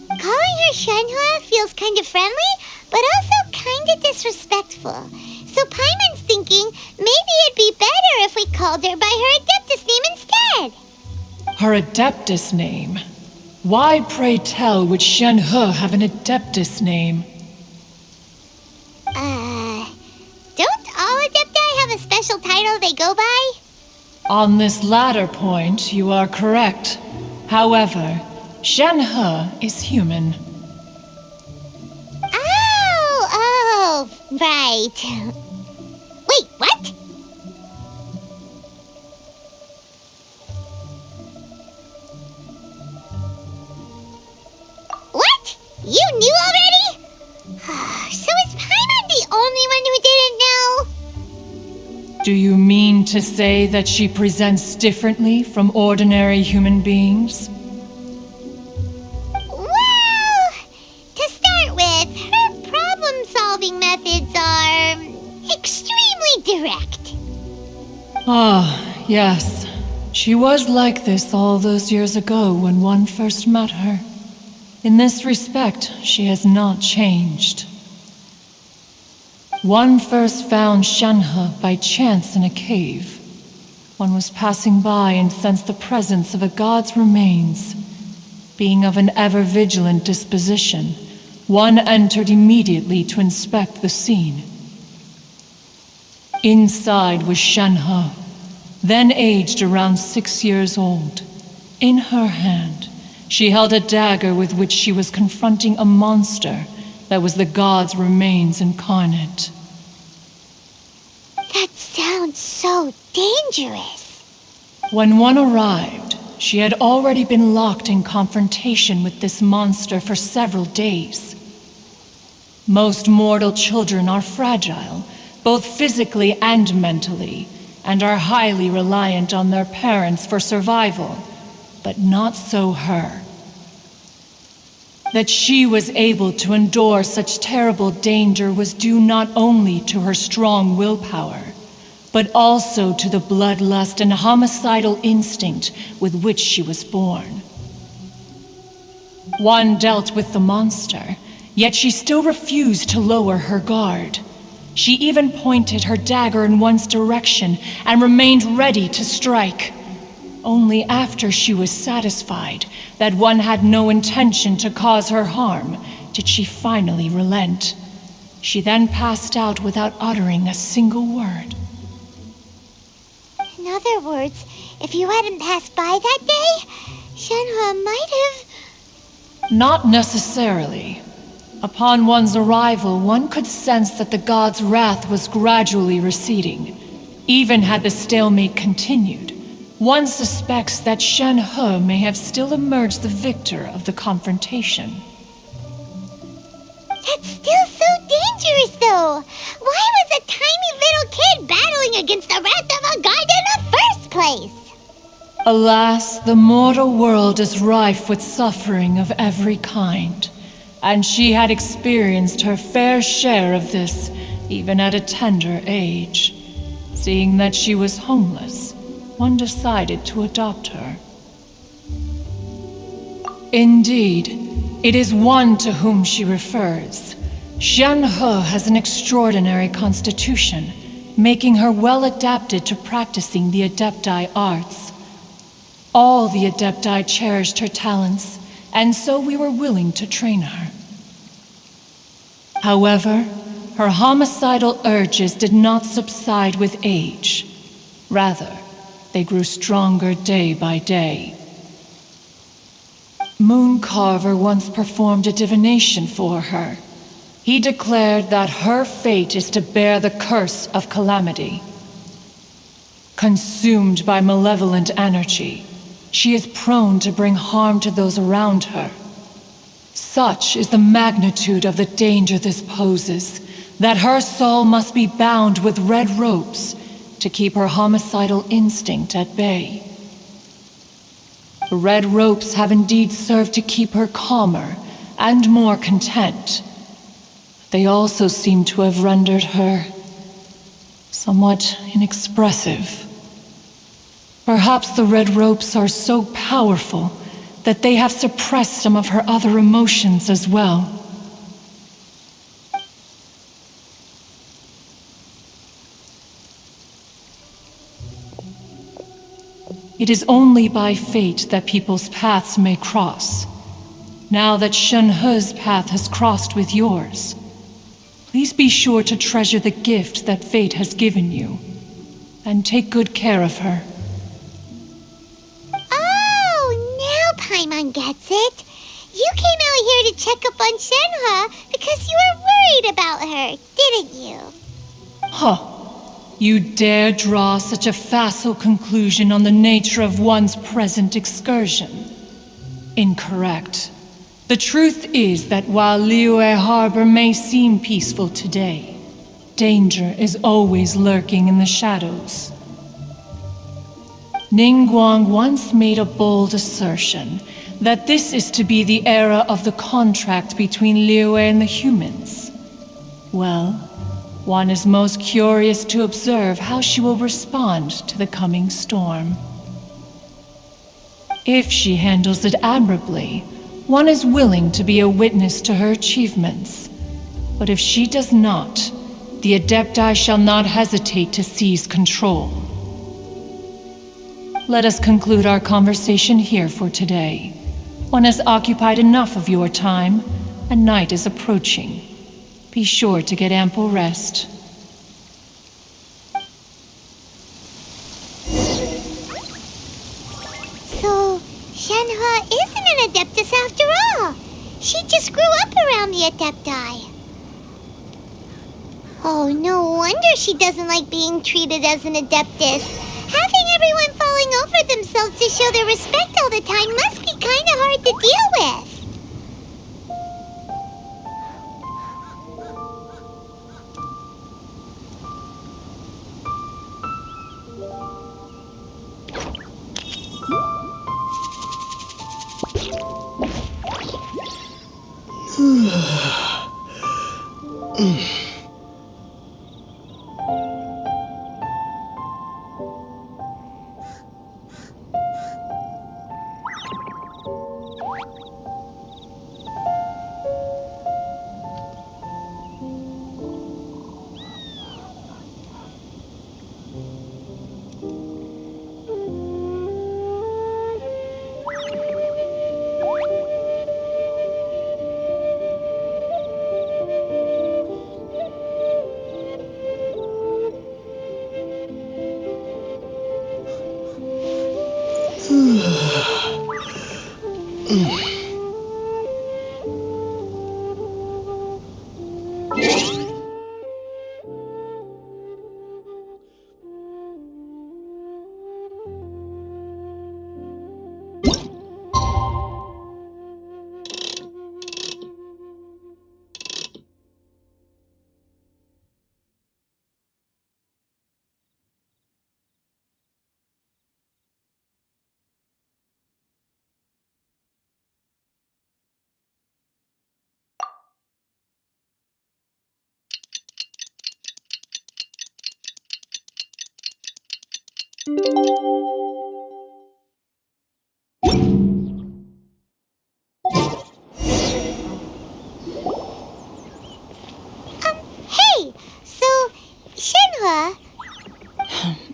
Calling her Shenhe feels kind of friendly, but also kind of disrespectful. So Paimon's thinking maybe it'd be better if we called her by her Adeptus name instead. Her Adeptus name? Why, pray tell, would Shenhe have an Adeptus name? Don't all Adepti have a special title they go by? On this latter point, you are correct. However, Shenhe is human. Oh, right. Wait, what? What? You knew already? So is Paimon the only one who didn't know? Do you mean to say that she presents differently from ordinary human beings? Well, to start with, her problem-solving methods are extremely direct. Ah, yes. She was like this all those years ago when one first met her. In this respect, she has not changed. One first found Shenhe by chance in a cave. One was passing by and sensed the presence of a god's remains. Being of an ever-vigilant disposition, one entered immediately to inspect the scene. Inside was Shenhe, then aged around 6 years old. In her hand, she held a dagger with which she was confronting a monster that was the god's remains incarnate. That sounds so dangerous. When one arrived, she had already been locked in confrontation with this monster for several days. Most mortal children are fragile, both physically and mentally, and are highly reliant on their parents for survival, but not so her. That she was able to endure such terrible danger was due not only to her strong willpower, but also to the bloodlust and homicidal instinct with which she was born. One dealt with the monster, yet she still refused to lower her guard. She even pointed her dagger in one's direction and remained ready to strike. Only after she was satisfied that one had no intention to cause her harm did she finally relent. She then passed out without uttering a single word. In other words, if you hadn't passed by that day, Shenhe might have... Not necessarily. Upon one's arrival, one could sense that the god's wrath was gradually receding. Even had the stalemate continued, one suspects that Shenhe may have still emerged the victor of the confrontation. That's still so dangerous, though. Why was a tiny little kid battling against the wrath of a god in the first place? Alas, the mortal world is rife with suffering of every kind. And she had experienced her fair share of this, even at a tender age. Seeing that she was homeless, one decided to adopt her. Indeed, it is one to whom she refers. Shenhe has an extraordinary constitution, making her well adapted to practicing the Adepti arts. All the Adepti cherished her talents, and so we were willing to train her. However, her homicidal urges did not subside with age. Rather, they grew stronger day by day. Mooncarver once performed a divination for her. He declared that her fate is to bear the curse of calamity. Consumed by malevolent energy, she is prone to bring harm to those around her. Such is the magnitude of the danger this poses, that her soul must be bound with red ropes to keep her homicidal instinct at bay. The red ropes have indeed served to keep her calmer and more content. They also seem to have rendered her somewhat inexpressive. Perhaps the red ropes are so powerful that they have suppressed some of her other emotions as well. It is only by fate that people's paths may cross. Now that Shenhe's path has crossed with yours, please be sure to treasure the gift that fate has given you, and take good care of her. Oh, now Paimon gets it. You came out here to check up on Shenhe because you were worried about her, didn't you? Huh. You dare draw such a facile conclusion on the nature of one's present excursion? Incorrect. The truth is that while Liyue Harbor may seem peaceful today, danger is always lurking in the shadows. Ningguang once made a bold assertion that this is to be the era of the contract between Liyue and the humans. Well, one is most curious to observe how she will respond to the coming storm. If she handles it admirably, One is willing to be a witness to her achievements. But if she does not, the Adepti shall not hesitate to seize control. Let us conclude our conversation here for today. One has occupied enough of your time, and night is approaching. Be sure to get ample rest. So, Shenhua isn't an Adeptus after all. She just grew up around the Adepti. Oh, no wonder she doesn't like being treated as an Adeptus. Having everyone falling over themselves to show their respect all the time must be kinda hard to deal with. Hey! So, Shenhua...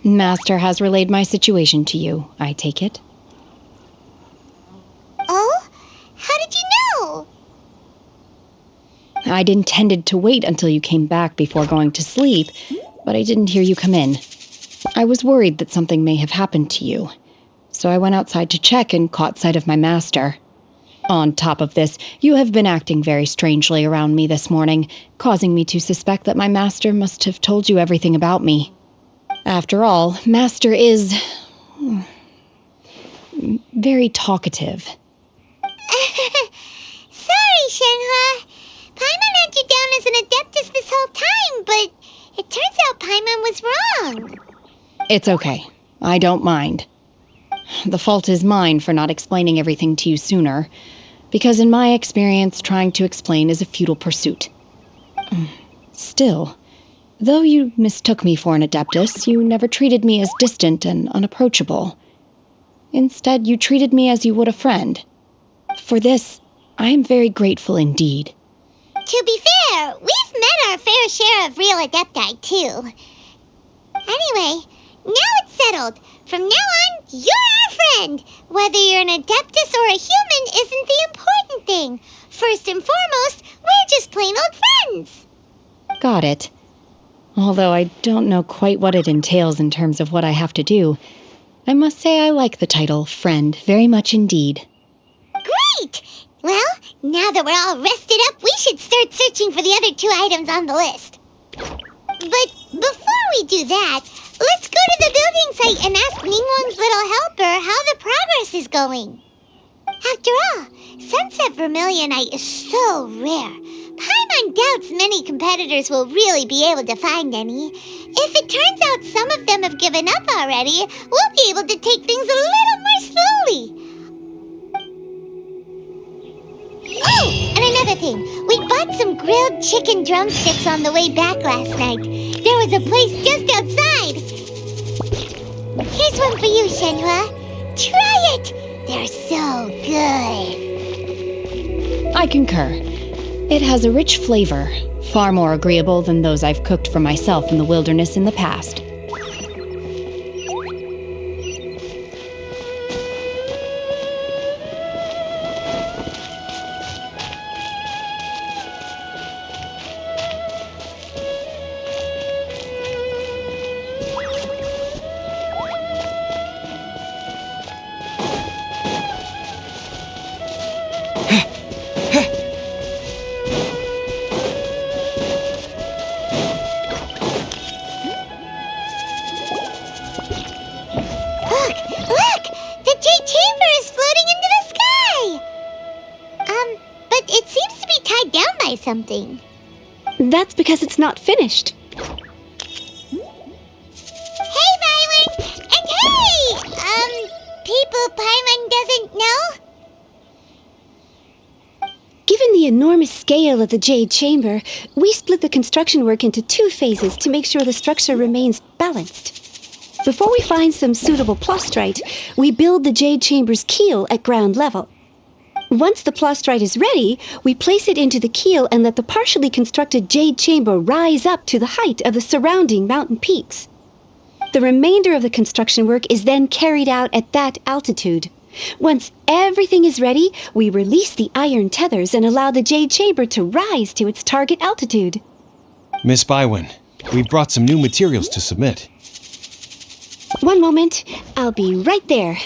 Master has relayed my situation to you, I take it. Oh? How did you know? I'd intended to wait until you came back before going to sleep, but I didn't hear you come in. I was worried that something may have happened to you, so I went outside to check and caught sight of my master. On top of this, you have been acting very strangely around me this morning, causing me to suspect that my master must have told you everything about me. After all, Master is... very talkative. Sorry, Shenhua. Paimon had you down as an Adeptus this whole time, but it turns out Paimon was wrong. It's okay. I don't mind. The fault is mine for not explaining everything to you sooner, because in my experience, trying to explain is a futile pursuit. Still, though you mistook me for an Adeptus, you never treated me as distant and unapproachable. Instead, you treated me as you would a friend. For this, I am very grateful indeed. To be fair, we've met our fair share of real Adepti, too. Anyway, now it's settled. From now on, you're our friend. Whether you're an Adeptus or a human isn't the important thing. First and foremost, we're just plain old friends. Got it. Although I don't know quite what it entails in terms of what I have to do, I must say I like the title friend very much indeed. Great! Well, now that we're all rested up, we should start searching for the other 2 items on the list. But before we do that, let's go to the building site and ask Ningguang's little helper how the progress is going. After all, Sunset Vermilionite is so rare. Paimon doubts many competitors will really be able to find any. If it turns out some of them have given up already, we'll be able to take things a little more slowly. Oh, and another thing. We bought some grilled chicken drumsticks on the way back last night. There was a place just outside. Here's one for you, Shenhua. Try it. They're so good. I concur. It has a rich flavor, far more agreeable than those I've cooked for myself in the wilderness in the past. Look! The Jade Chamber is floating into the sky! But it seems to be tied down by something. That's because it's not finished. Hey, Byron! And hey! People Paimon doesn't know? Given the enormous scale of the Jade Chamber, we split the construction work into 2 phases to make sure the structure remains balanced. Before we find some suitable plastrite, we build the Jade Chamber's keel at ground level. Once the plastrite is ready, we place it into the keel and let the partially constructed Jade Chamber rise up to the height of the surrounding mountain peaks. The remainder of the construction work is then carried out at that altitude. Once everything is ready, we release the iron tethers and allow the Jade Chamber to rise to its target altitude. Miss Bywin, we've brought some new materials to submit. One moment, I'll be right there.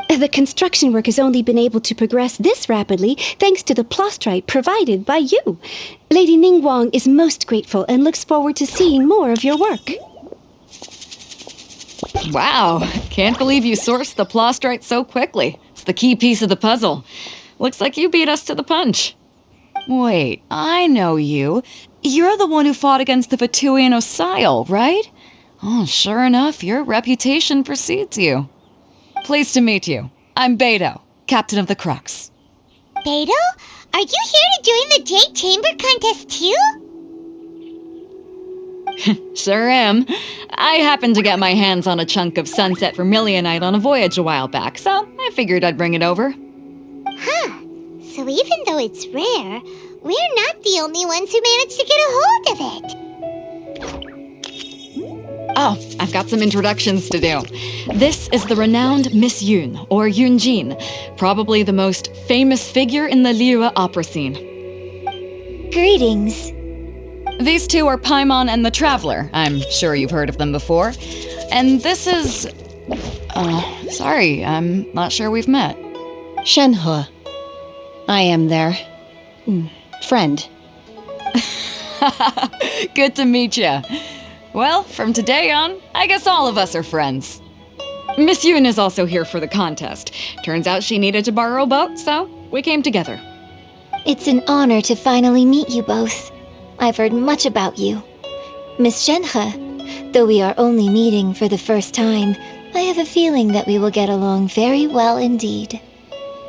The construction work has only been able to progress this rapidly thanks to the plastrite provided by you. Lady Ningguang is most grateful and looks forward to seeing more of your work. Wow, can't believe you sourced the plastrite so quickly. It's the key piece of the puzzle. Looks like you beat us to the punch. Wait, I know you. You're the one who fought against the Vatuian Osile, right? Oh, sure enough, your reputation precedes you. Pleased to meet you. I'm Beto, captain of the Crux. Beto? Are you here to join the Jade Chamber contest too? Sure am. I happened to get my hands on a chunk of sunset vermilionite on a voyage a while back, so I figured I'd bring it over. Huh. So even though it's rare, we're not the only ones who managed to get a hold of it. Oh, I've got some introductions to do. This is the renowned Miss Yun, or Yunjin, probably the most famous figure in the Liyue opera scene. Greetings. These two are Paimon and the Traveler. I'm sure you've heard of them before. And this is... sorry, I'm not sure we've met. Shenhe. I am their friend. Good to meet you. Well, from today on, I guess all of us are friends. Miss Yun is also here for the contest. Turns out she needed to borrow a boat, so we came together. It's an honor to finally meet you both. I've heard much about you. Miss Shenhe, though we are only meeting for the first time, I have a feeling that we will get along very well indeed.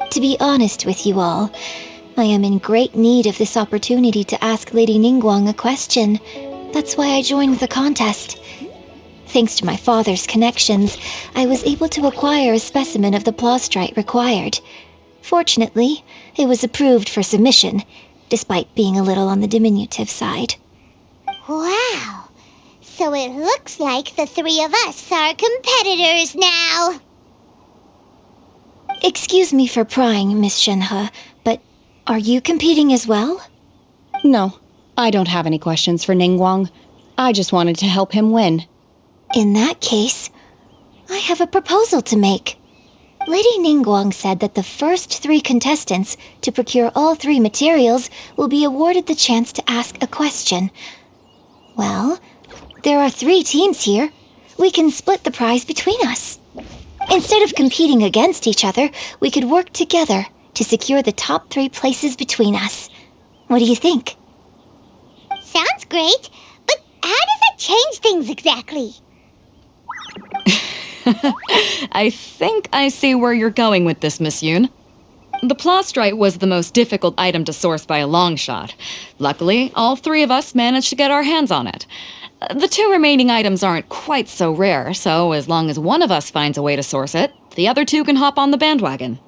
To be honest with you all, I am in great need of this opportunity to ask Lady Ningguang a question. That's why I joined the contest. Thanks to my father's connections, I was able to acquire a specimen of the plastrite required. Fortunately, it was approved for submission, despite being a little on the diminutive side. Wow. So it looks like the 3 of us are competitors now. Excuse me for prying, Miss Shenhe, but are you competing as well? No, I don't have any questions for Ningguang. I just wanted to help him win. In that case, I have a proposal to make. Lady Ningguang said that the first 3 contestants to procure all 3 materials will be awarded the chance to ask a question. Well, there are 3 teams here. We can split the prize between us. Instead of competing against each other, we could work together to secure the top 3 places between us. What do you think? Sounds great, but how does that change things exactly? I think I see where you're going with this, Miss Yun. The plastrite was the most difficult item to source by a long shot. Luckily, all 3 of us managed to get our hands on it. The 2 remaining items aren't quite so rare, so as long as one of us finds a way to source it, the other 2 can hop on the bandwagon.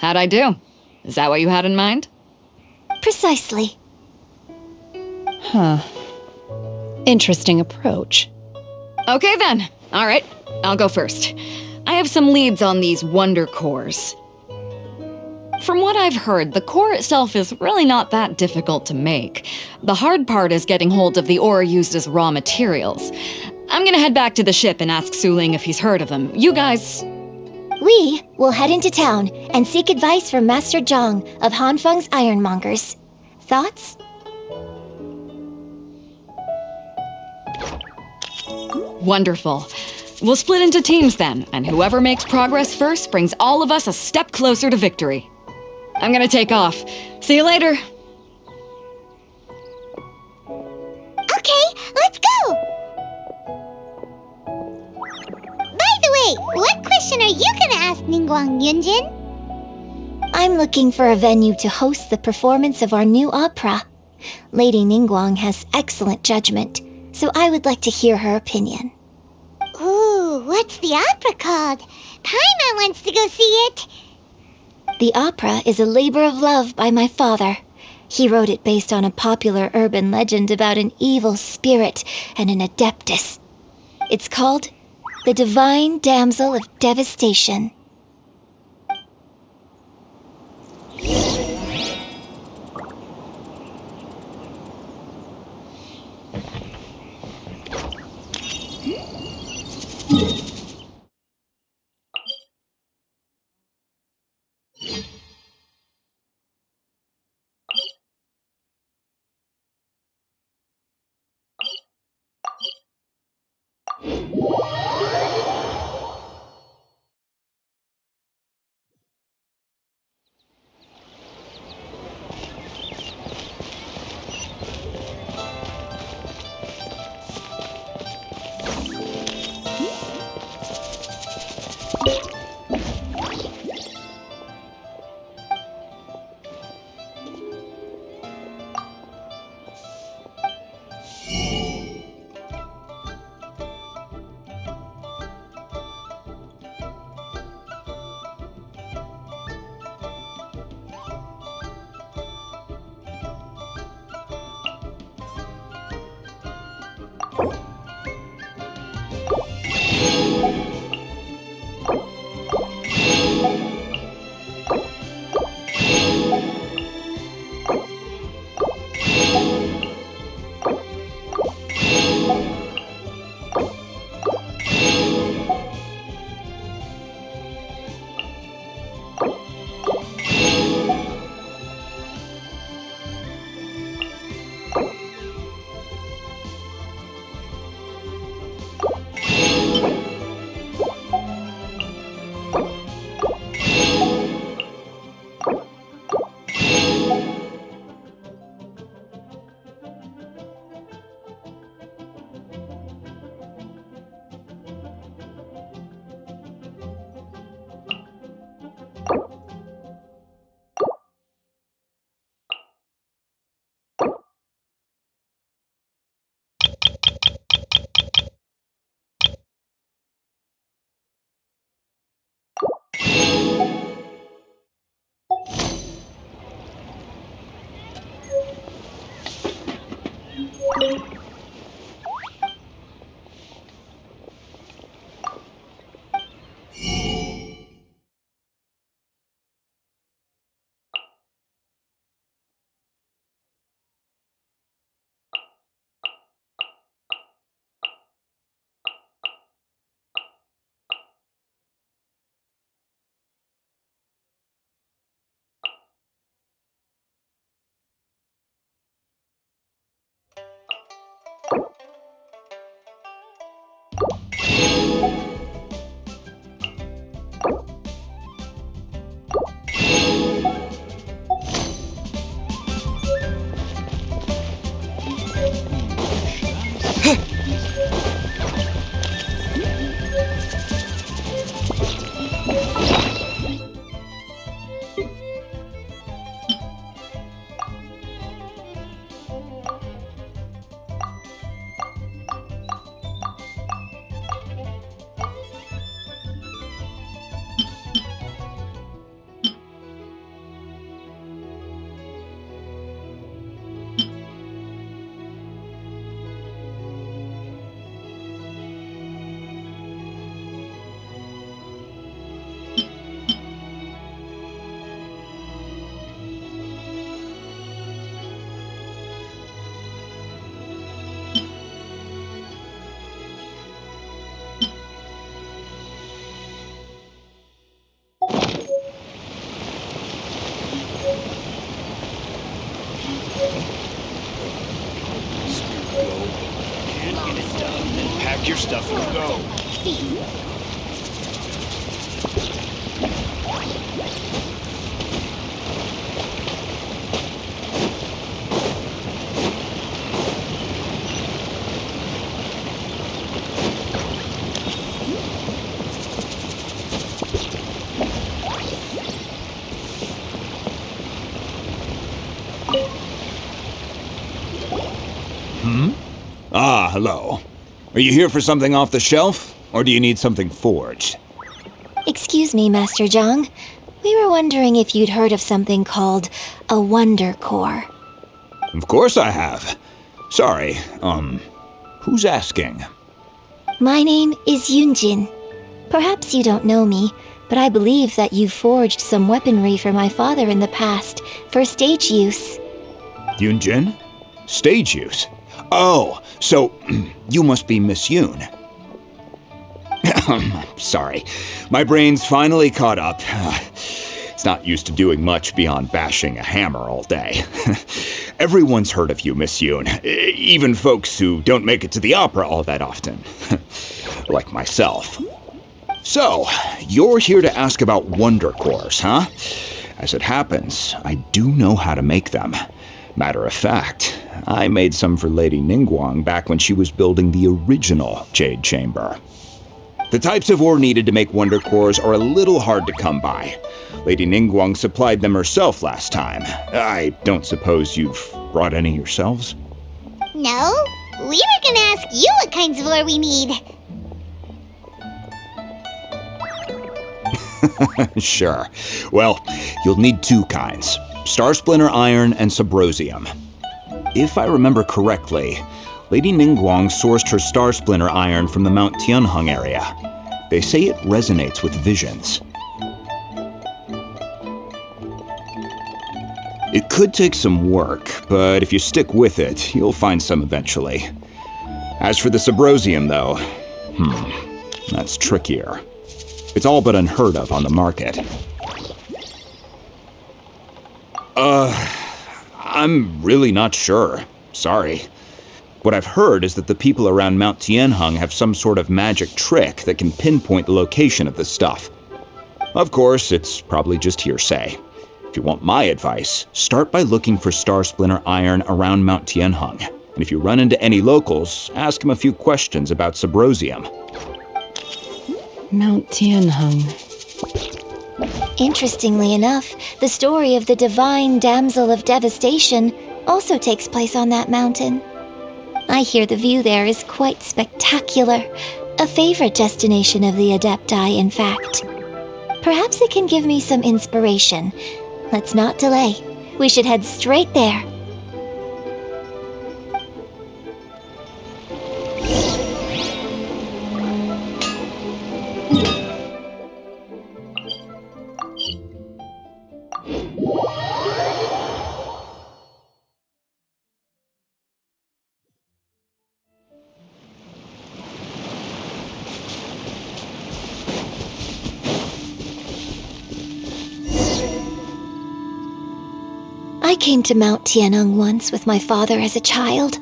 How'd I do? Is that what you had in mind? Precisely. Huh. Interesting approach. Okay then. All right, I'll go first. I have some leads on these wonder cores. From what I've heard, the core itself is really not that difficult to make. The hard part is getting hold of the ore used as raw materials. I'm gonna head back to the ship and ask Suling if he's heard of them. You guys... We will head into town and seek advice from Master Zhang of Hanfeng's Ironmongers. Thoughts? Wonderful. We'll split into teams then, and whoever makes progress first brings all of us a step closer to victory. I'm gonna take off. See you later. Okay, let's go! By the way, what question are you gonna ask Ningguang Yunjin? I'm looking for a venue to host the performance of our new opera. Lady Ningguang has excellent judgment, so I would like to hear her opinion. Ooh, what's the opera called? Paimon wants to go see it. The opera is a labor of love by my father. He wrote it based on a popular urban legend about an evil spirit and an adeptus. It's called The Divine Damsel of Devastation. Get it done, then pack your stuff and go. Ah, hello. Are you here for something off the shelf, or do you need something forged? Excuse me, Master Zhang. We were wondering if you'd heard of something called a Wonder Core. Of course I have. Sorry, who's asking? My name is Yunjin. Perhaps you don't know me, but I believe that you forged some weaponry for my father in the past, for stage use. Yunjin? Stage use? Oh, so you must be Miss Yoon. Sorry, my brain's finally caught up. It's not used to doing much beyond bashing a hammer all day. Everyone's heard of you, Miss Yoon, even folks who don't make it to the opera all that often. Like myself. So, you're here to ask about Wonder Cores, huh? As it happens, I do know how to make them. Matter of fact, I made some for Lady Ningguang back when she was building the original Jade Chamber. The types of ore needed to make Wonder Cores are a little hard to come by. Lady Ningguang supplied them herself last time. I don't suppose you've brought any yourselves? No, we were gonna ask you what kinds of ore we need. Sure. Well, you'll need two kinds. Star Splinter Iron and Subrosium. If I remember correctly, Lady Ningguang sourced her Star Splinter Iron from the Mount Tianheng area. They say it resonates with visions. It could take some work, but if you stick with it, you'll find some eventually. As for the Subrosium, though, that's trickier. It's all but unheard of on the market. I'm really not sure. Sorry. What I've heard is that the people around Mount Tianheng have some sort of magic trick that can pinpoint the location of the stuff. Of course, it's probably just hearsay. If you want my advice, start by looking for Star Splinter Iron around Mount Tianheng. And if you run into any locals, ask them a few questions about Subrosium. Mount Tianheng. Interestingly enough, the story of the divine damsel of devastation also takes place on that mountain. I hear the view there is quite spectacular, a favorite destination of the Adepti, in fact. Perhaps it can give me some inspiration. Let's not delay. We should head straight there. I came to Mount Tianheng once with my father as a child.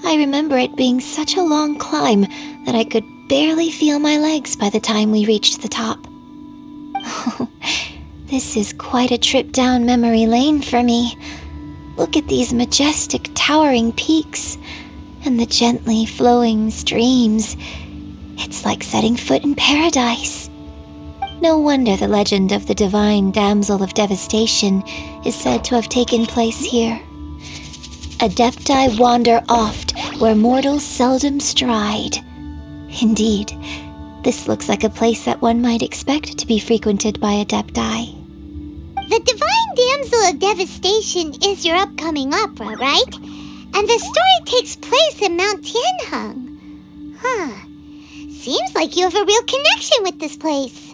I remember it being such a long climb that I could barely feel my legs by the time we reached the top. This is quite a trip down memory lane for me. Look at these majestic towering peaks and the gently flowing streams. It's like setting foot in paradise. No wonder the legend of the divine damsel of devastation is said to have taken place here. Adepti wander oft where mortals seldom stride. Indeed, this looks like a place that one might expect to be frequented by Adepti. The Divine Damsel of Devastation is your upcoming opera, right? And the story takes place in Mount Tianheng. Huh. Seems like you have a real connection with this place.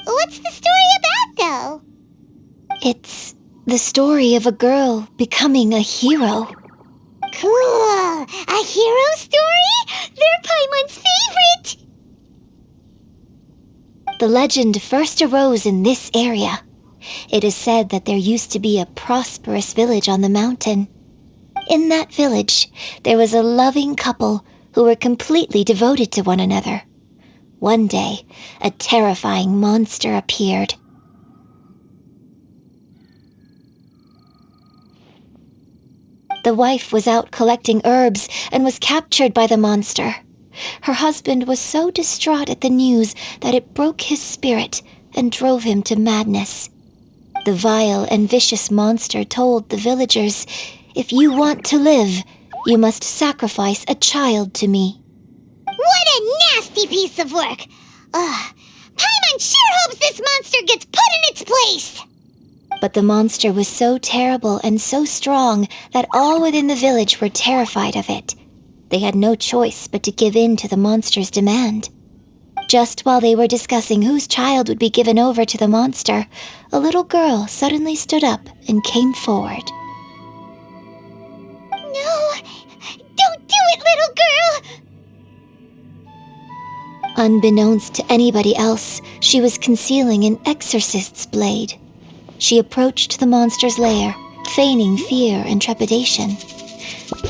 What's the story about, though? It's the story of a girl becoming a hero. Cool! A hero story? They're Paimon's favorite! The legend first arose in this area. It is said that there used to be a prosperous village on the mountain. In that village, there was a loving couple who were completely devoted to one another. One day, a terrifying monster appeared. The wife was out collecting herbs and was captured by the monster. Her husband was so distraught at the news that it broke his spirit and drove him to madness. The vile and vicious monster told the villagers, "If you want to live, you must sacrifice a child to me." What a nasty piece of work! Paimon sure hopes this monster gets put in its place! But the monster was so terrible and so strong that all within the village were terrified of it. They had no choice but to give in to the monster's demand. Just while they were discussing whose child would be given over to the monster, a little girl suddenly stood up and came forward. No! Don't do it, little girl! Unbeknownst to anybody else, she was concealing an exorcist's blade. She approached the monster's lair, feigning fear and trepidation.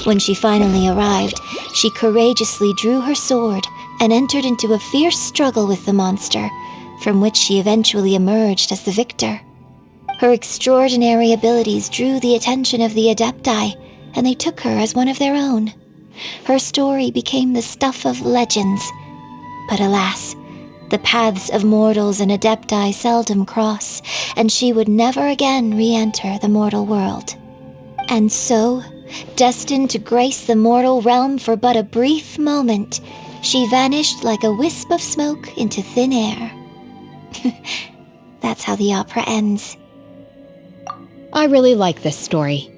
When she finally arrived, she courageously drew her sword and entered into a fierce struggle with the monster, from which she eventually emerged as the victor. Her extraordinary abilities drew the attention of the Adepti, and they took her as one of their own. Her story became the stuff of legends. But alas, the paths of mortals and Adepti seldom cross, and she would never again re-enter the mortal world. And so, destined to grace the mortal realm for but a brief moment, she vanished like a wisp of smoke into thin air. That's how the opera ends. I really like this story.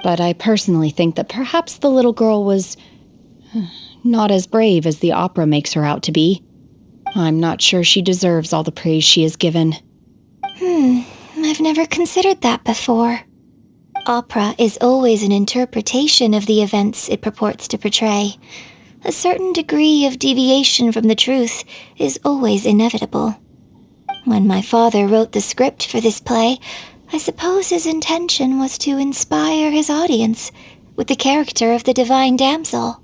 But I personally think that perhaps the little girl was not as brave as the opera makes her out to be. I'm not sure she deserves all the praise she is given. I've never considered that before. Opera is always an interpretation of the events it purports to portray. A certain degree of deviation from the truth is always inevitable. When my father wrote the script for this play, I suppose his intention was to inspire his audience with the character of the divine damsel.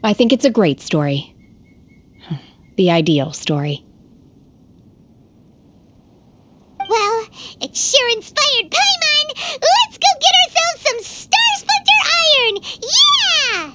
I think it's a great story. The ideal story. Well, it sure inspired Paimon! Let's go get ourselves some Star Splinter Iron! Yeah!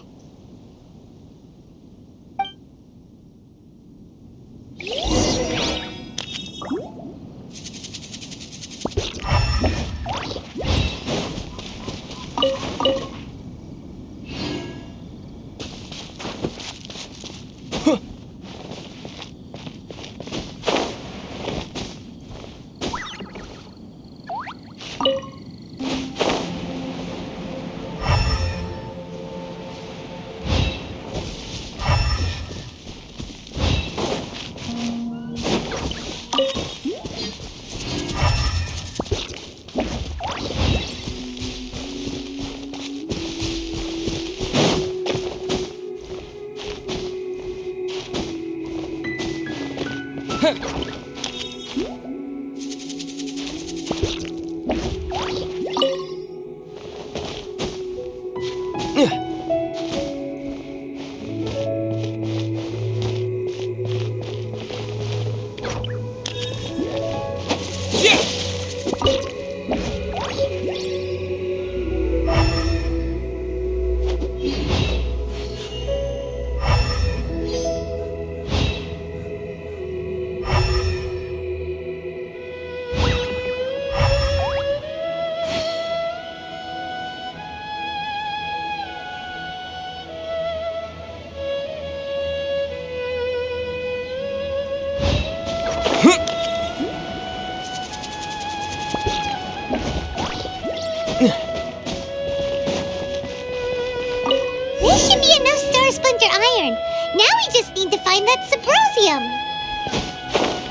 This should be enough Star Splinter Iron. Now we just need to find that Symposium.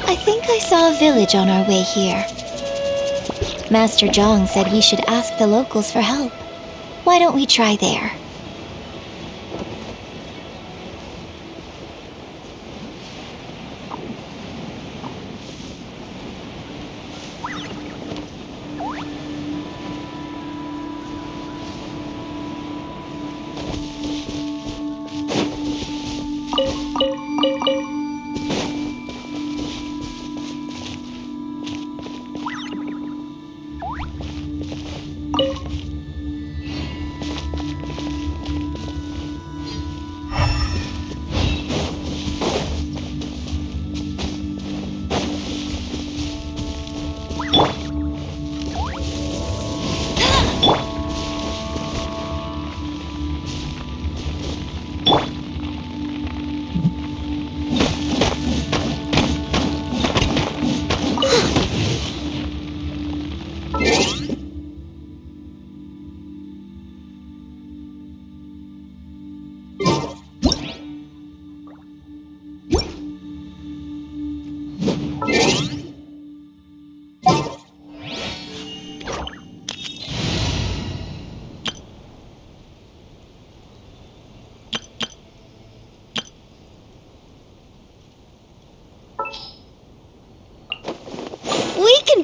I think I saw a village on our way here. Master Zhang said we should ask the locals for help. Why don't we try there?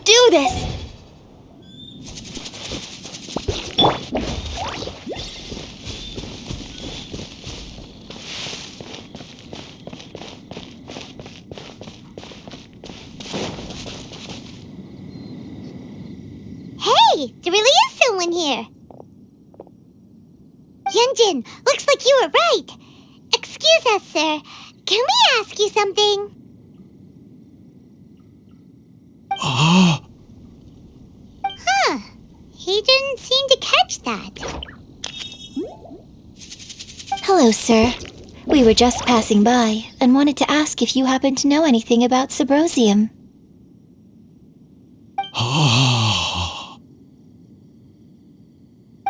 do this! Hey, there really is someone here. Yunjin, looks like you were right. Excuse us, sir. Can we ask you something? Huh. He didn't seem to catch that. Hello, sir. We were just passing by and wanted to ask if you happen to know anything about Subrosium.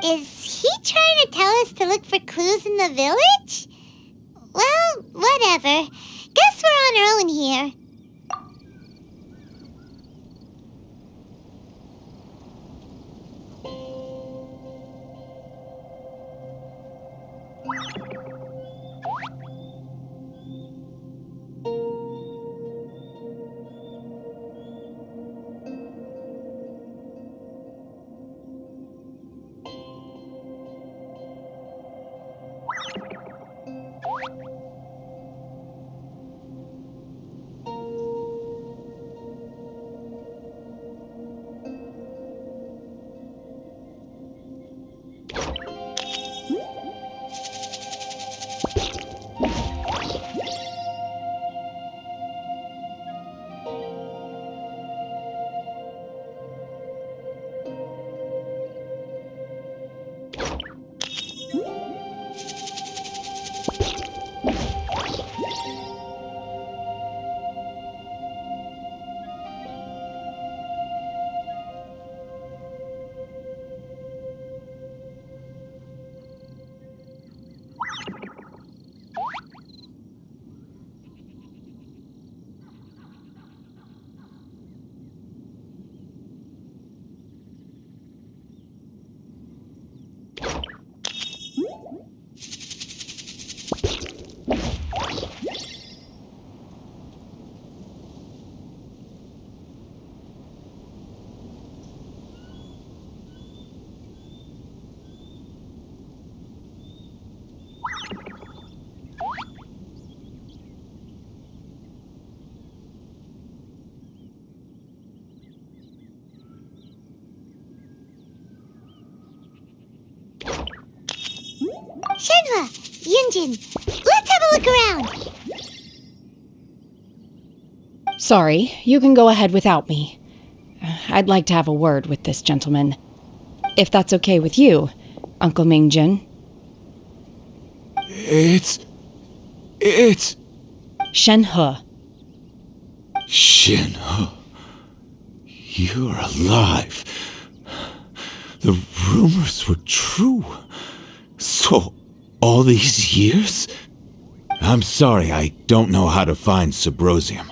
Is he trying to tell us to look for clues in the village? Well, whatever. Guess we're on our own here. Shenhua, Yunjin, let's have a look around. Sorry, you can go ahead without me. I'd like to have a word with this gentleman. If that's okay with you, Uncle Mingjin. It's... Shenhe. Shenhe. You're alive. The rumors were true. So, all these years? I'm sorry, I don't know how to find Subrosium,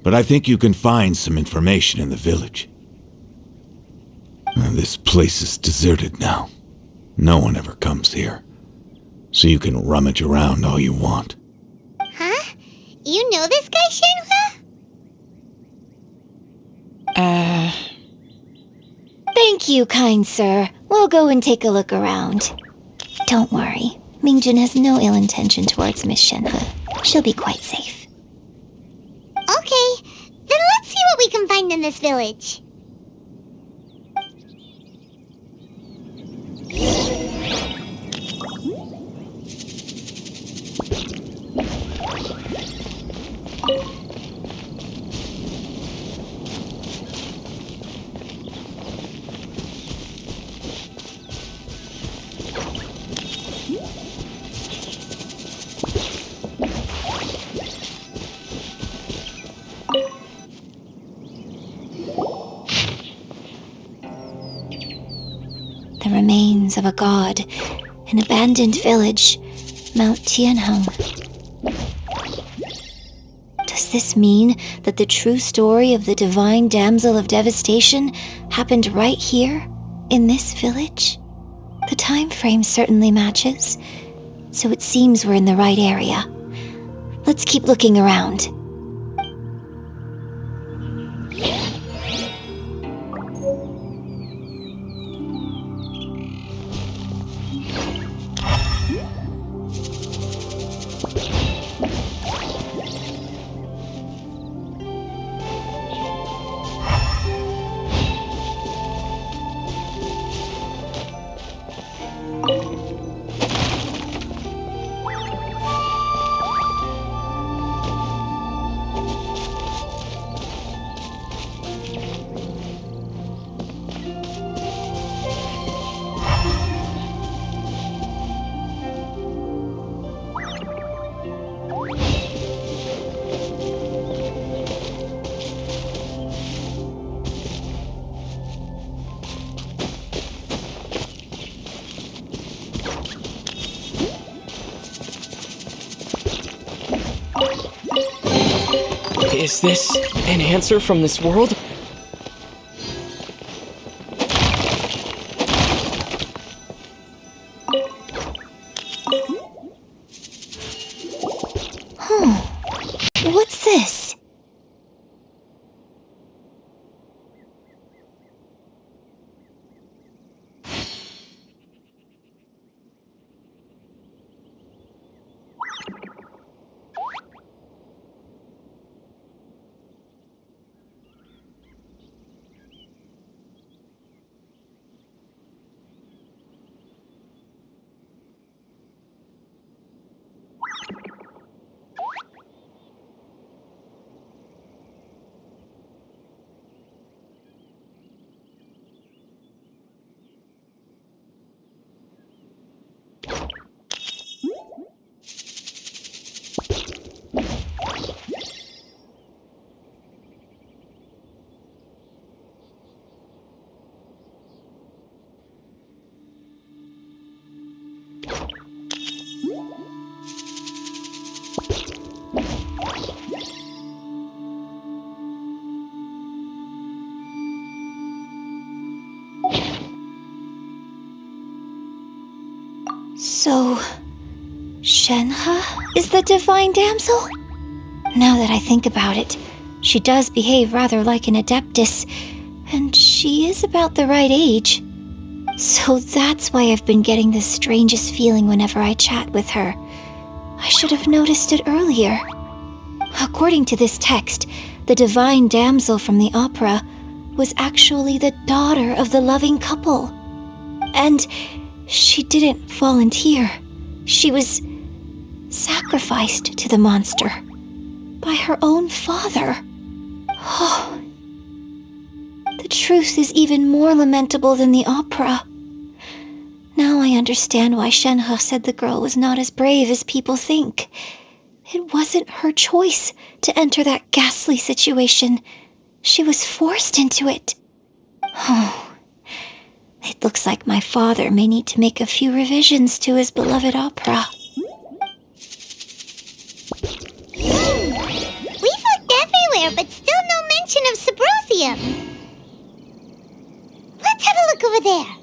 but I think you can find some information in the village. This place is deserted now. No one ever comes here, so you can rummage around all you want. Huh? You know this guy, Shenhua? Thank you, kind sir. We'll go and take a look around. Don't worry. Mingjin has no ill intention towards Miss Shenhe. She'll be quite safe. Okay, then let's see what we can find in this village. The remains of a god, an abandoned village, Mount Tianheng. Does this mean that the true story of the divine damsel of devastation happened right here, in this village? The time frame certainly matches, so it seems we're in the right area. Let's keep looking around. Is this an answer from this world? What's this? So, Shenhe is the divine damsel? Now that I think about it, she does behave rather like an adeptus, and she is about the right age. So that's why I've been getting the strangest feeling whenever I chat with her. I should have noticed it earlier. According to this text, the divine damsel from the opera was actually the daughter of the loving couple. And she didn't volunteer. She was sacrificed to the monster by her own father. Oh, the truth is even more lamentable than the opera. Now I understand why Shenhe said the girl was not as brave as people think. It wasn't her choice to enter that ghastly situation. She was forced into it. Oh, it looks like my father may need to make a few revisions to his beloved opera. We've looked everywhere, but still no mention of Sabrosium. Let's have a look over there.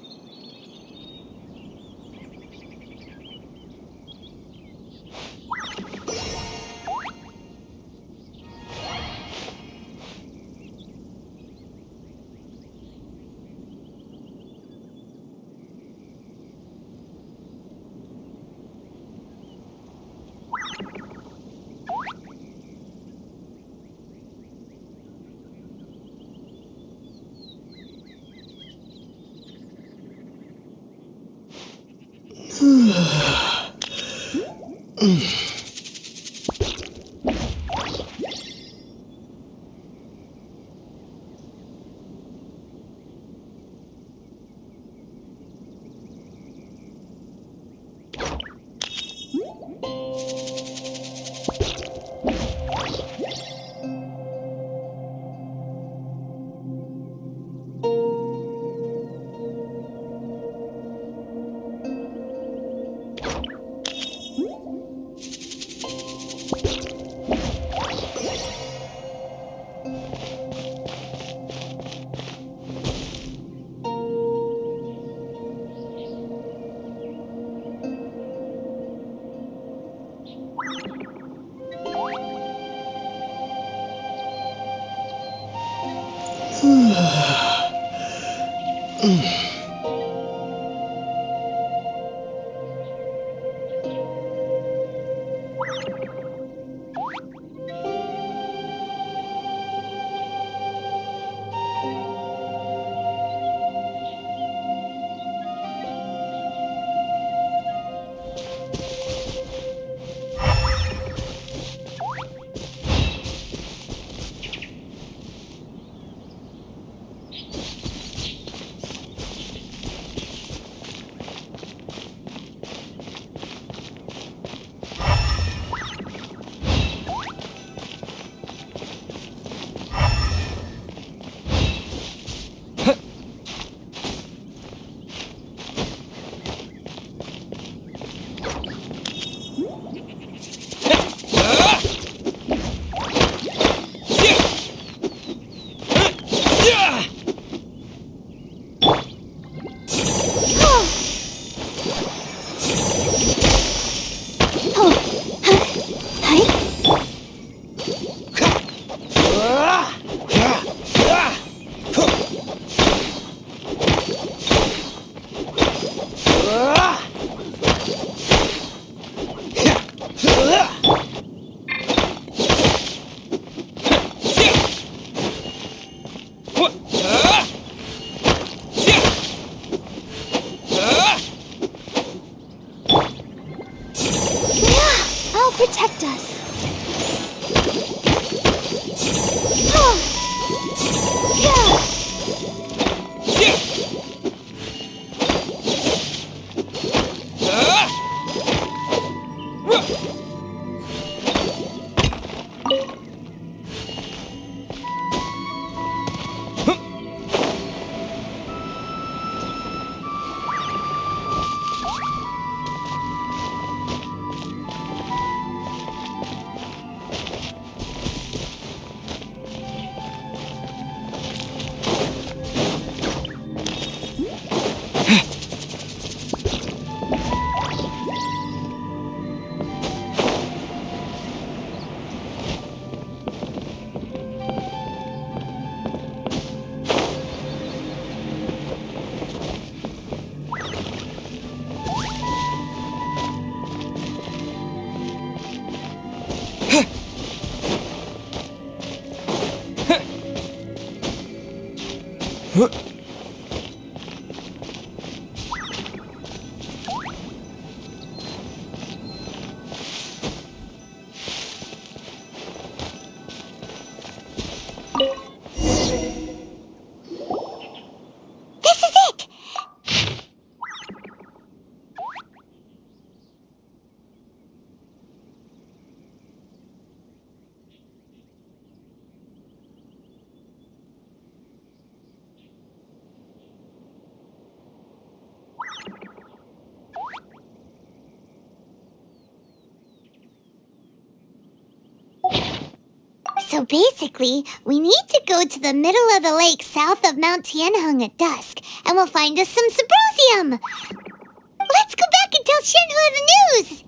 protect us. Oh. Yeah. So basically, we need to go to the middle of the lake south of Mount Tianheng at dusk, and we'll find us some Symposium! Let's go back and tell Shenhua the news!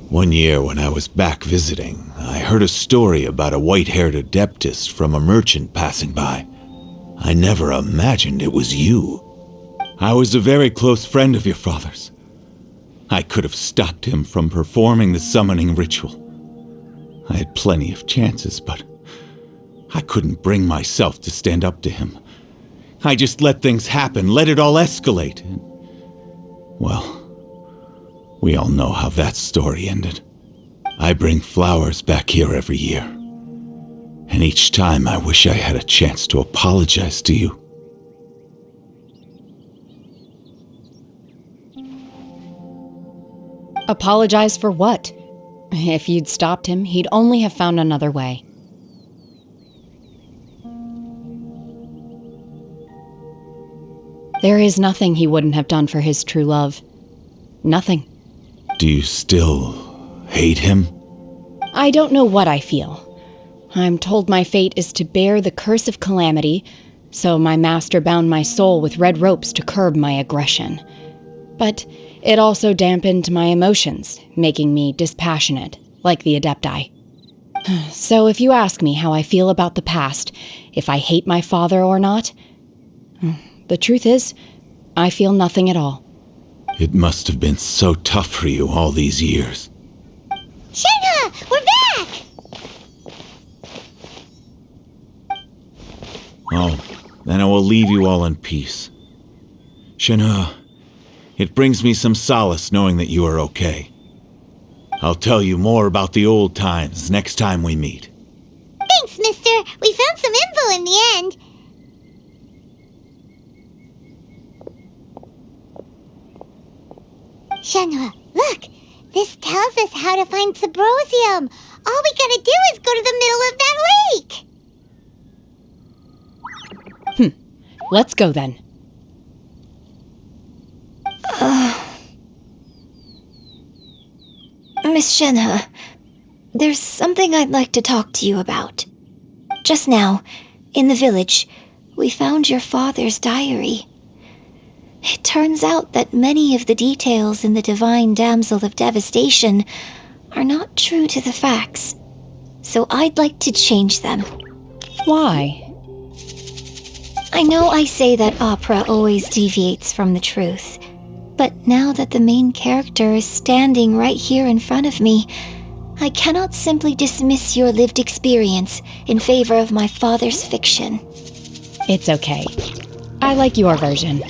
One year when I was back visiting, I heard a story about a white-haired adeptus from a merchant passing by. I never imagined it was you. I was a very close friend of your father's. I could have stopped him from performing the summoning ritual. I had plenty of chances, but I couldn't bring myself to stand up to him. I just let things happen, let it all escalate. And, well, we all know how that story ended. I bring flowers back here every year. And each time I wish I had a chance to apologize to you. Apologize for what? If you'd stopped him, he'd only have found another way. There is nothing he wouldn't have done for his true love. Nothing. Do you still hate him? I don't know what I feel. I'm told my fate is to bear the curse of calamity, so my master bound my soul with red ropes to curb my aggression. But it also dampened my emotions, making me dispassionate, like the Adepti. So if you ask me how I feel about the past, if I hate my father or not, the truth is, I feel nothing at all. It must have been so tough for you all these years. Shenhua, we're back! Oh, then I will leave you all in peace. Shenhua, it brings me some solace knowing that you are okay. I'll tell you more about the old times next time we meet. Thanks, mister. We found some info in the end. Shenhua, look! This tells us how to find Symposium. All we gotta do is go to the middle of that lake! Let's go then. Miss Shenhua, there's something I'd like to talk to you about. Just now, in the village, we found your father's diary. It turns out that many of the details in the Divine Damsel of Devastation are not true to the facts, so I'd like to change them. Why? I know I say that opera always deviates from the truth, But now that the main character is standing right here in front of me, I cannot simply dismiss your lived experience in favor of my father's fiction. It's okay. I like your version.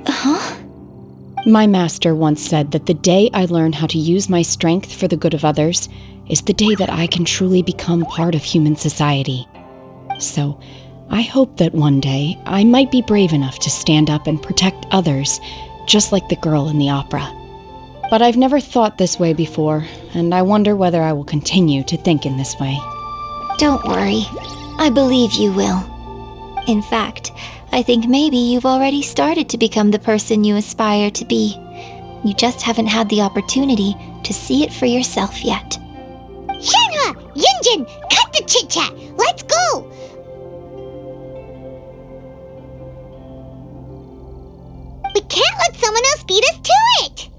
Huh? My master once said that the day I learn how to use my strength for the good of others is the day that I can truly become part of human society. So, I hope that one day I might be brave enough to stand up and protect others, just like the girl in the opera. But I've never thought this way before, and I wonder whether I will continue to think in this way. Don't worry. I believe you will. In fact, I think maybe you've already started to become the person you aspire to be. You just haven't had the opportunity to see it for yourself yet. Shenhe! Yunjin! Cut the chit-chat! Let's go! We can't let someone else beat us to it!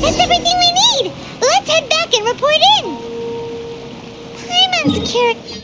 That's everything we need! Let's head back and report in! Paimon's character...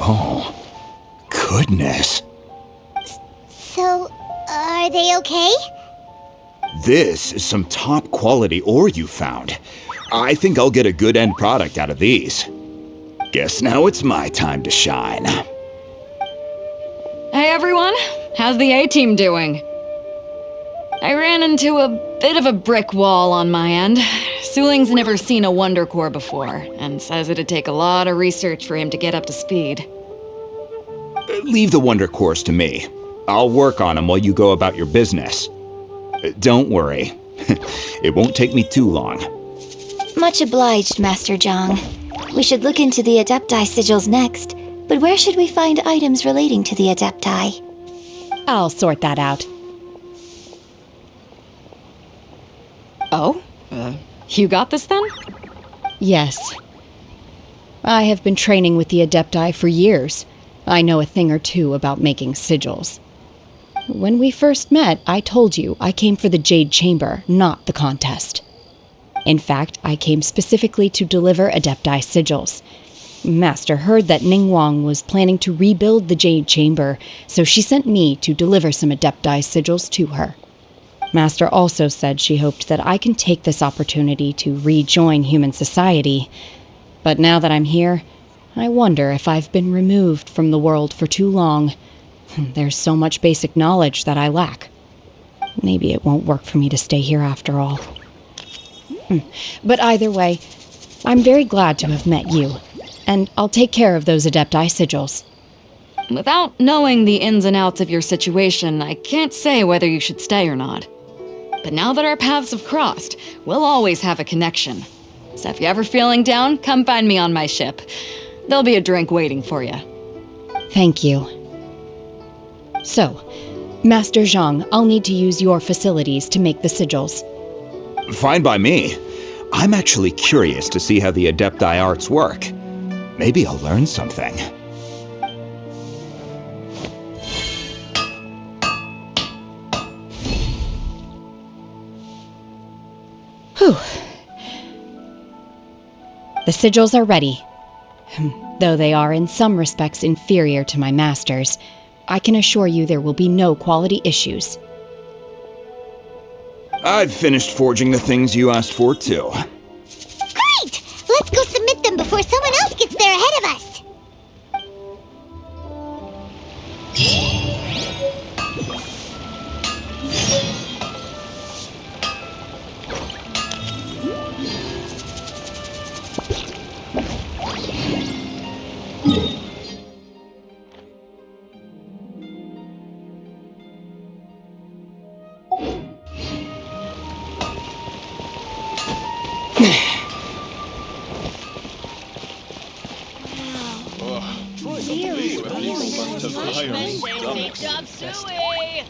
Oh, goodness. So, are they okay? This is some top quality ore you found. I think I'll get a good end product out of these. Guess now it's my time to shine. Hey everyone, how's the A-team doing? I ran into a bit of a brick wall on my end. Suling's never seen a Wonder Core before, and says it'd take a lot of research for him to get up to speed. Leave the Wonder Cores to me. I'll work on them while you go about your business. Don't worry. It won't take me too long. Much obliged, Master Zhang. We should look into the Adepti sigils next, but where should we find items relating to the Adepti? I'll sort that out. Oh? You got this then? Yes. I have been training with the Adepti for years. I know a thing or two about making sigils. When we first met, I told you I came for the Jade Chamber, not the contest. In fact, I came specifically to deliver Adepti sigils. Master heard that Ningguang was planning to rebuild the Jade Chamber, so she sent me to deliver some Adepti sigils to her. Master also said she hoped that I can take this opportunity to rejoin human society. But now that I'm here, I wonder if I've been removed from the world for too long. There's so much basic knowledge that I lack. Maybe it won't work for me to stay here after all. But either way, I'm very glad to have met you, and I'll take care of those Adepti sigils. Without knowing the ins and outs of your situation, I can't say whether you should stay or not. But now that our paths have crossed, we'll always have a connection. So if you're ever feeling down, come find me on my ship. There'll be a drink waiting for you. Thank you. So, Master Zhang, I'll need to use your facilities to make the sigils. Fine by me. I'm actually curious to see how the Adepti arts work. Maybe I'll learn something. Whew. The sigils are ready. Though they are in some respects inferior to my master's, I can assure you there will be no quality issues. I've finished forging the things you asked for, too. Great! Let's go submit them before someone else gets there ahead of us! Great job, Suey!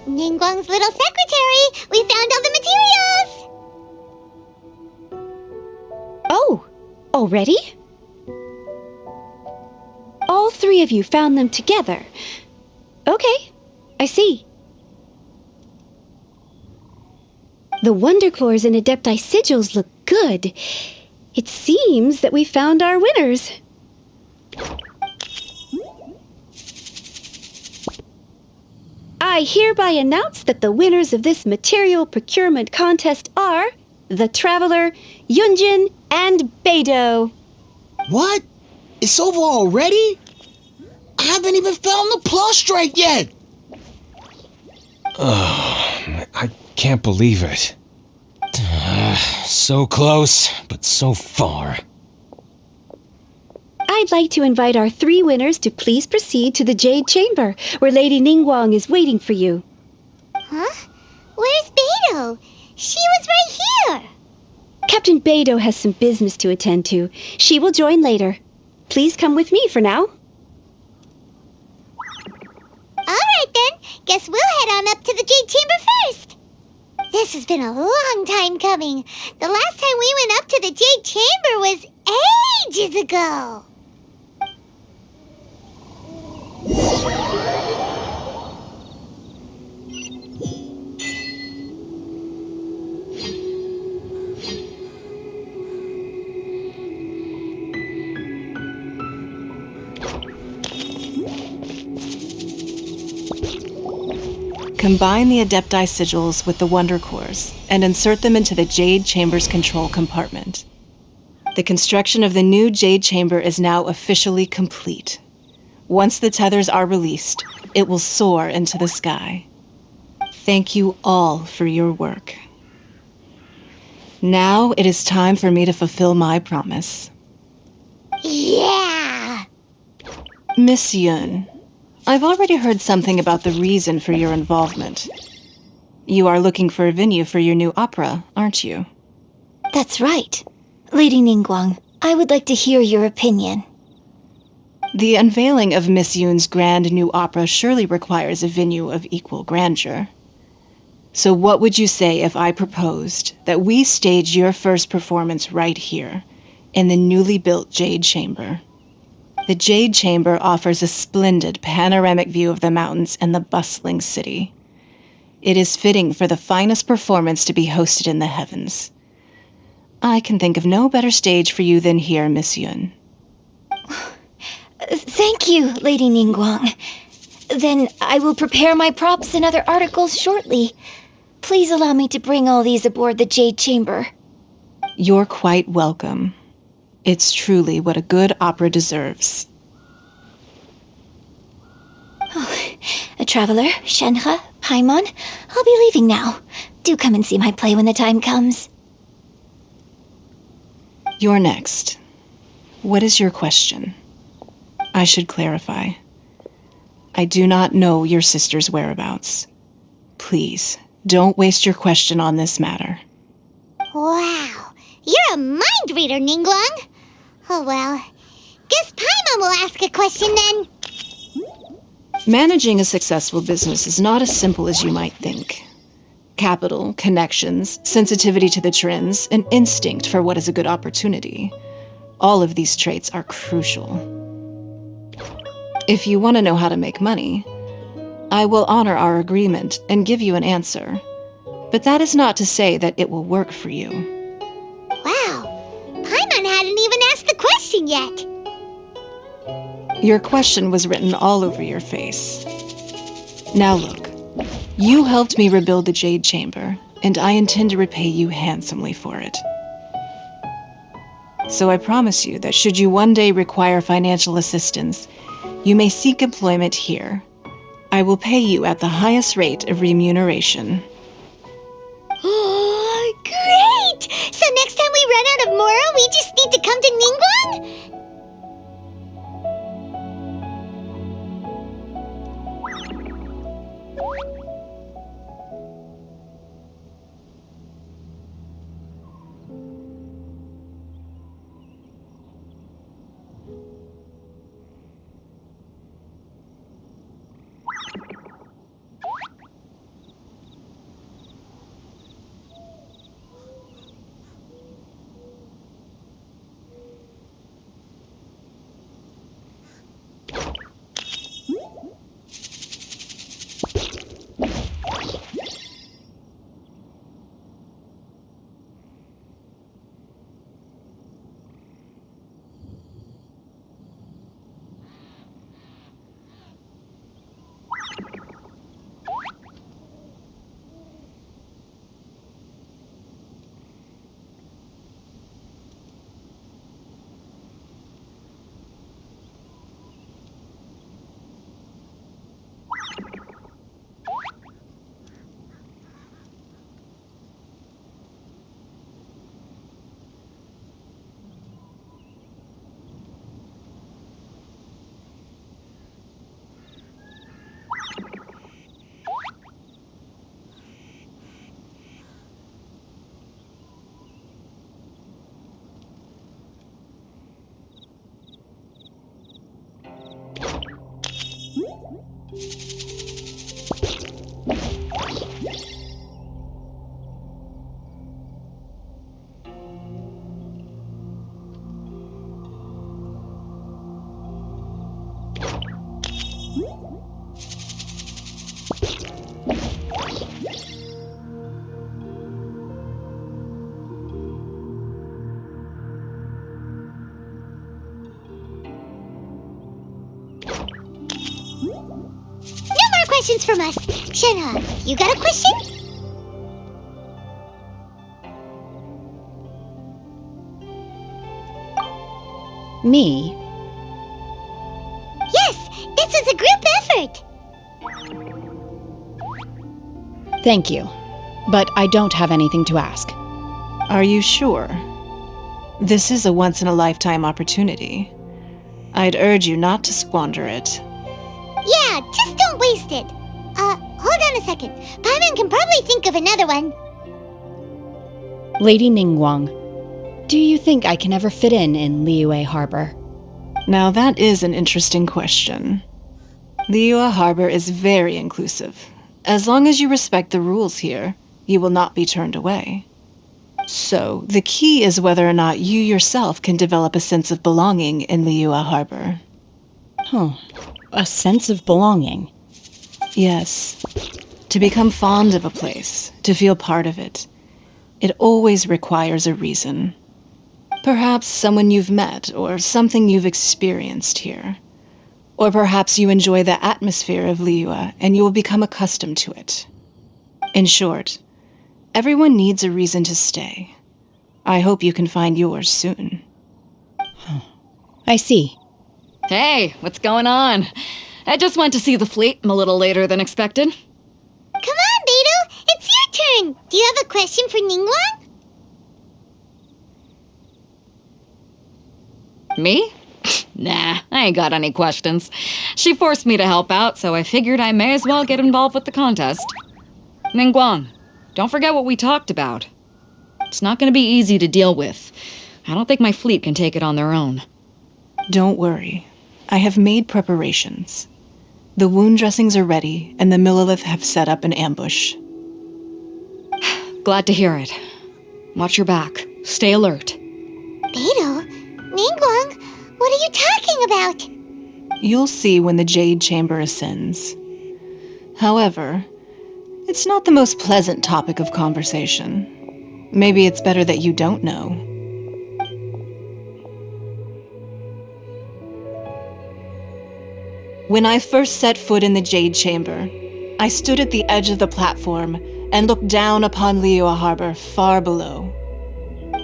Ningguang's little secretary! We found all the materials! Oh, already? All three of you found them together. Okay, I see. The Wonderclaws and Adepti sigils look good. It seems that we found our winners. I hereby announce that the winners of this material procurement contest are the Traveler, Yunjin, and Beidou. What? It's over already? I haven't even found the Plustrate yet! Oh, I can't believe it. So close, but so far. I'd like to invite our three winners to please proceed to the Jade Chamber, where Lady Ningguang is waiting for you. Huh? Where's Beidou? She was right here! Captain Beidou has some business to attend to. She will join later. Please come with me for now. Alright then, guess we'll head on up to the Jade Chamber first. This has been a long time coming. The last time we went up to the Jade Chamber was ages ago. Combine the Adepti sigils with the Wonder Cores and insert them into the Jade Chamber's control compartment. The construction of the new Jade Chamber is now officially complete. Once the tethers are released, it will soar into the sky. Thank you all for your work. Now it is time for me to fulfill my promise. Yeah! Miss Yun, I've already heard something about the reason for your involvement. You are looking for a venue for your new opera, aren't you? That's right. Lady Ningguang, I would like to hear your opinion. The unveiling of Miss Yun's grand new opera surely requires a venue of equal grandeur. So what would you say if I proposed that we stage your first performance right here, in the newly built Jade Chamber? The Jade Chamber offers a splendid panoramic view of the mountains and the bustling city. It is fitting for the finest performance to be hosted in the heavens. I can think of no better stage for you than here, Miss Yun. Thank you, Lady Ningguang. Then I will prepare my props and other articles shortly. Please allow me to bring all these aboard the Jade Chamber. You're quite welcome. It's truly what a good opera deserves. A traveler, Shenhe, Paimon, I'll be leaving now. Do come and see my play when the time comes. You're next. What is your question? I should clarify. I do not know your sister's whereabouts. Please, don't waste your question on this matter. Wow, you're a mind reader, Ningguang. Oh well, guess Paimon will ask a question then. Managing a successful business is not as simple as you might think. Capital, connections, sensitivity to the trends, and instinct for what is a good opportunity. All of these traits are crucial. If you want to know how to make money, I will honor our agreement and give you an answer. But that is not to say that it will work for you. Wow, Paimon hadn't even asked the question yet. Your question was written all over your face. Now look, you helped me rebuild the Jade Chamber, and I intend to repay you handsomely for it. So I promise you that should you one day require financial assistance, you may seek employment here. I will pay you at the highest rate of remuneration. Oh, great! So next time we run out of Mora, we just need to come to Ningguang? Questions from us. Shenhe, you got a question? Me? Yes, this is a group effort. Thank you, but I don't have anything to ask. Are you sure? This is a once-in-a-lifetime opportunity. I'd urge you not to squander it. Yeah, just don't waste it. Hold on a second. Paimon can probably think of another one. Lady Ningguang, do you think I can ever fit in Liyue Harbor? Now that is an interesting question. Liyue Harbor is very inclusive. As long as you respect the rules here, you will not be turned away. So, the key is whether or not you yourself can develop a sense of belonging in Liyue Harbor. Huh. A sense of belonging? Yes. To become fond of a place, to feel part of it, it always requires a reason. Perhaps someone you've met, or something you've experienced here. Or perhaps you enjoy the atmosphere of Liyue, and you will become accustomed to it. In short, everyone needs a reason to stay. I hope you can find yours soon. I see. Hey, what's going on? I just went to see the fleet. I'm a little later than expected. Come on, Beidou! It's your turn! Do you have a question for Ningguang? Me? Nah, I ain't got any questions. She forced me to help out, so I figured I may as well get involved with the contest. Ningguang, don't forget what we talked about. It's not going to be easy to deal with. I don't think my fleet can take it on their own. Don't worry. I have made preparations. The wound dressings are ready, and the Millelith have set up an ambush. Glad to hear it. Watch your back. Stay alert. Beidou, Ningguang you talking about? You'll see when the Jade Chamber ascends. However, it's not the most pleasant topic of conversation. Maybe it's better that you don't know. When I first set foot in the Jade Chamber, I stood at the edge of the platform and looked down upon Liyue Harbor far below.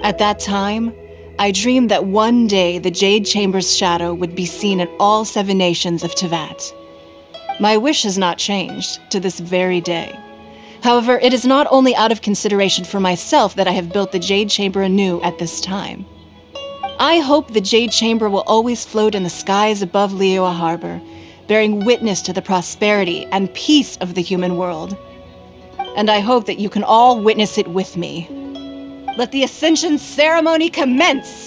At that time, I dreamed that one day the Jade Chamber's shadow would be seen in all 7 nations of Tevat. My wish has not changed to this very day. However, it is not only out of consideration for myself that I have built the Jade Chamber anew at this time. I hope the Jade Chamber will always float in the skies above Liyue Harbor, bearing witness to the prosperity and peace of the human world. And I hope that you can all witness it with me. Let the Ascension ceremony commence!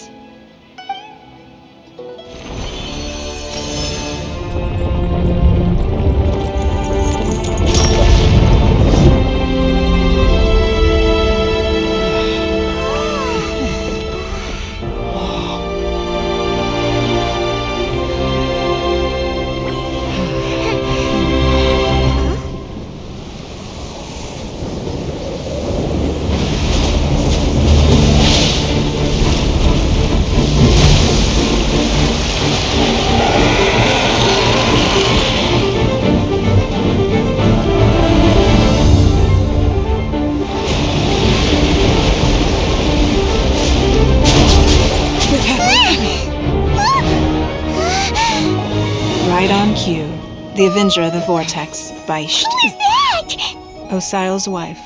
Right on cue. The Avenger of the Vortex, Beisht. Who is that? Osial's wife.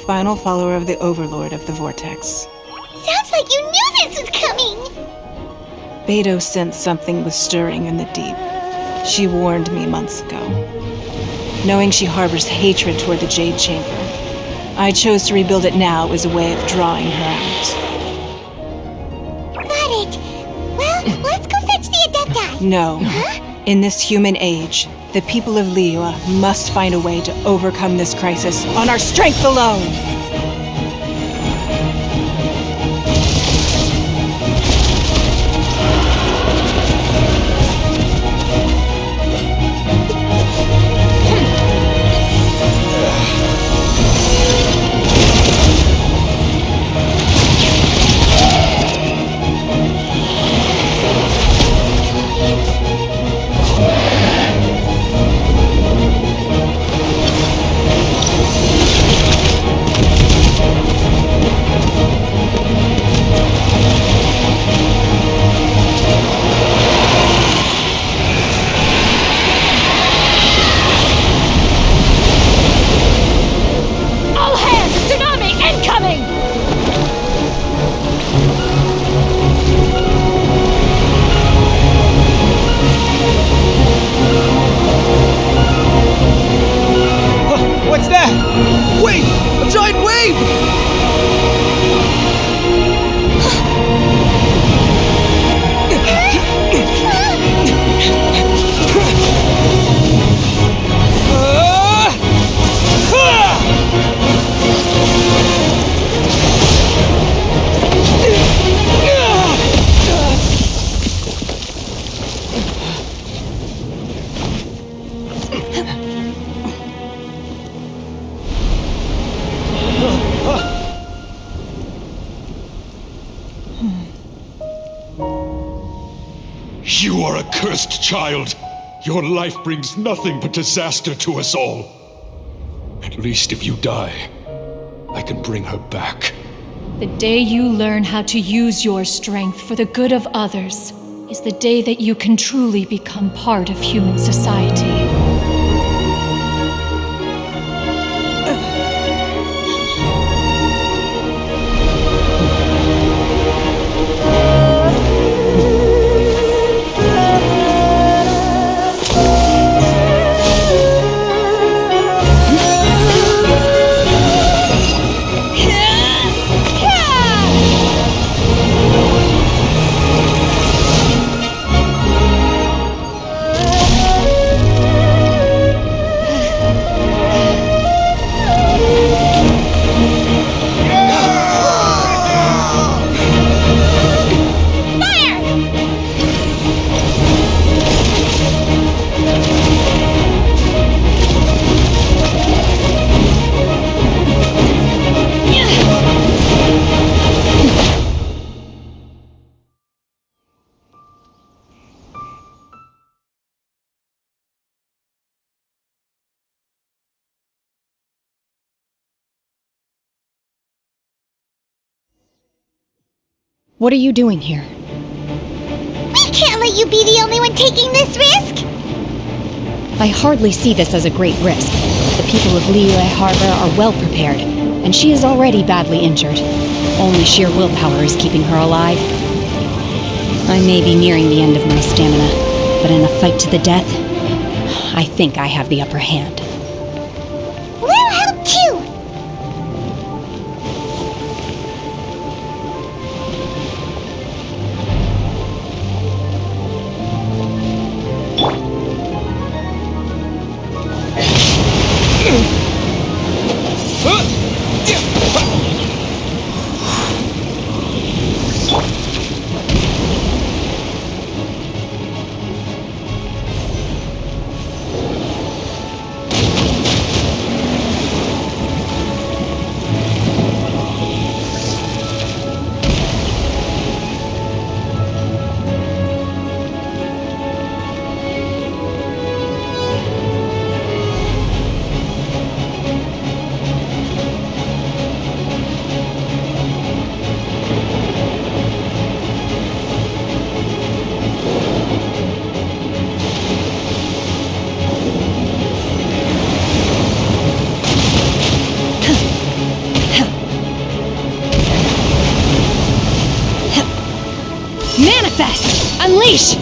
Final follower of the Overlord of the Vortex. Sounds like you knew this was coming. Beidou sensed something was stirring in the deep. She warned me months ago. Knowing she harbors hatred toward the Jade Chamber, I chose to rebuild it now as a way of drawing her out. Got it. Well, let's go fetch the Adepti. No. Huh? In this human age, the people of Liyue must find a way to overcome this crisis on our strength alone! What's that? Wait! A giant wave! You are a cursed child. Your life brings nothing but disaster to us all. At least if you die, I can bring her back. The day you learn how to use your strength for the good of others is the day that you can truly become part of human society. What are you doing here? We can't let you be the only one taking this risk! I hardly see this as a great risk. The people of Liyue Harbor are well prepared, and she is already badly injured. Only sheer willpower is keeping her alive. I may be nearing the end of my stamina, but in a fight to the death, I think I have the upper hand. We'll help too! Manifest! Unleash!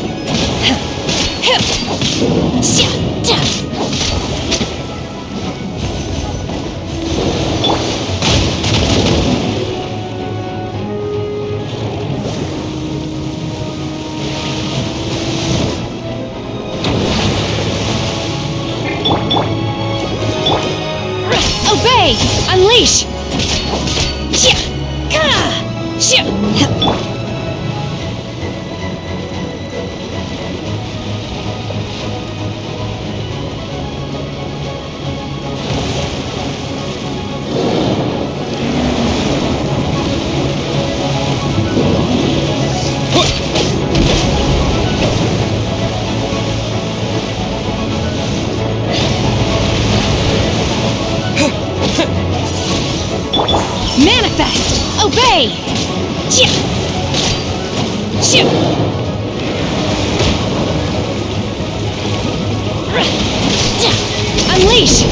Obey! Unleash! Manifest! Obey! Unleash!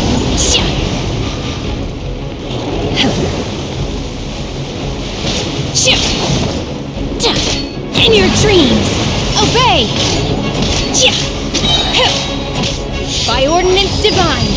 In your dreams! Obey! By ordinance divine!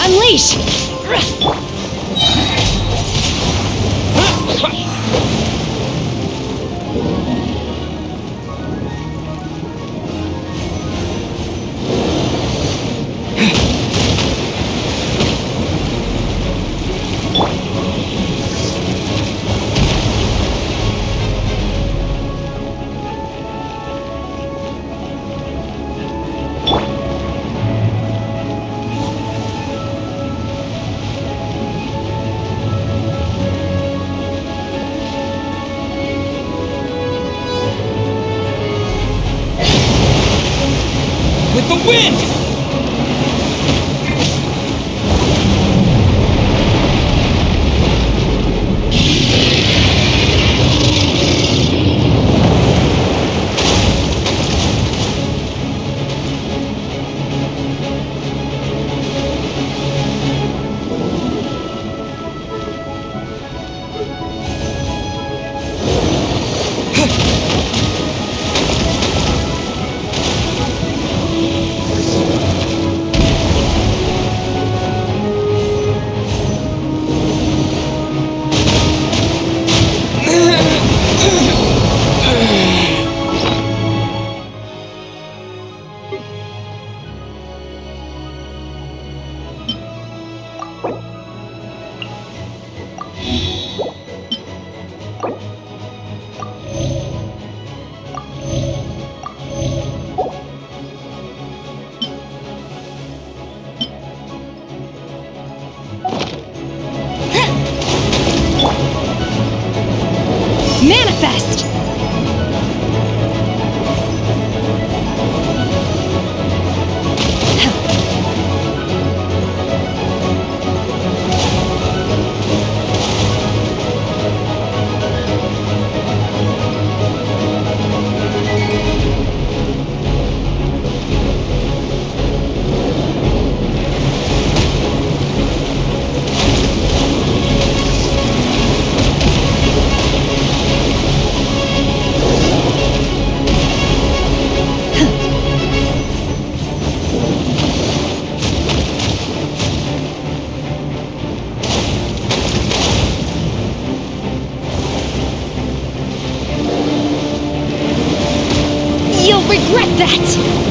Unleash! With the wind! Manifest! You'll regret that!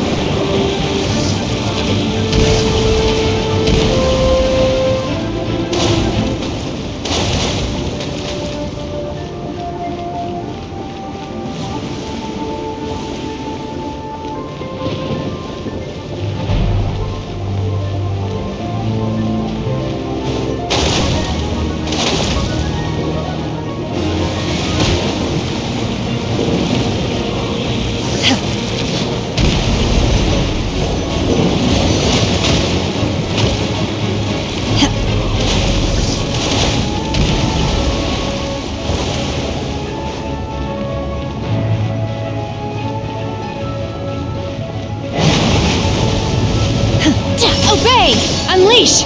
Obey! Unleash!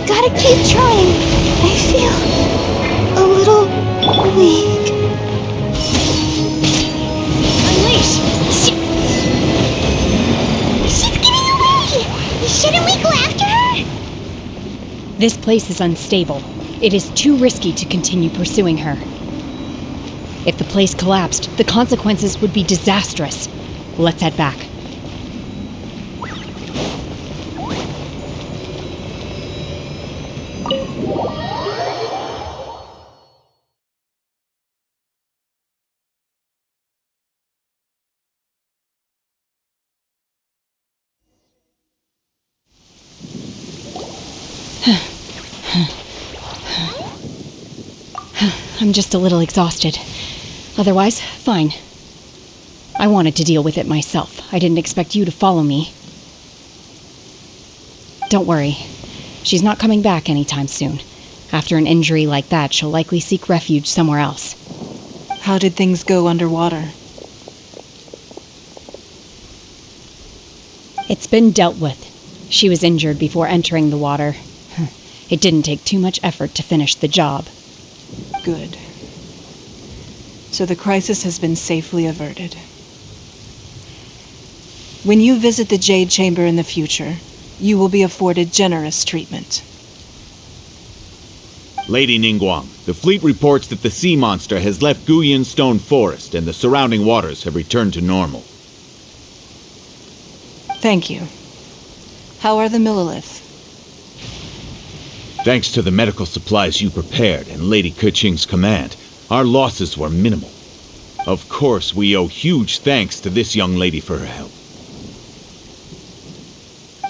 Gotta keep trying. I feel a little weak. Unleash! She's getting away! Shouldn't we go after her? This place is unstable. It is too risky to continue pursuing her. If the place collapsed, the consequences would be disastrous. Let's head back. I'm just a little exhausted. Otherwise, fine. I wanted to deal with it myself. I didn't expect you to follow me. Don't worry. She's not coming back anytime soon. After an injury like that, she'll likely seek refuge somewhere else. How did things go underwater? It's been dealt with. She was injured before entering the water. It didn't take too much effort to finish the job. Good. So the crisis has been safely averted. When you visit the Jade Chamber in the future, you will be afforded generous treatment. Lady Ningguang, the fleet reports that the sea monster has left Guyan Stone Forest and the surrounding waters have returned to normal. Thank you. How are the Millilith? Thanks to the medical supplies you prepared and Lady Keqing's command, our losses were minimal. Of course, we owe huge thanks to this young lady for her help.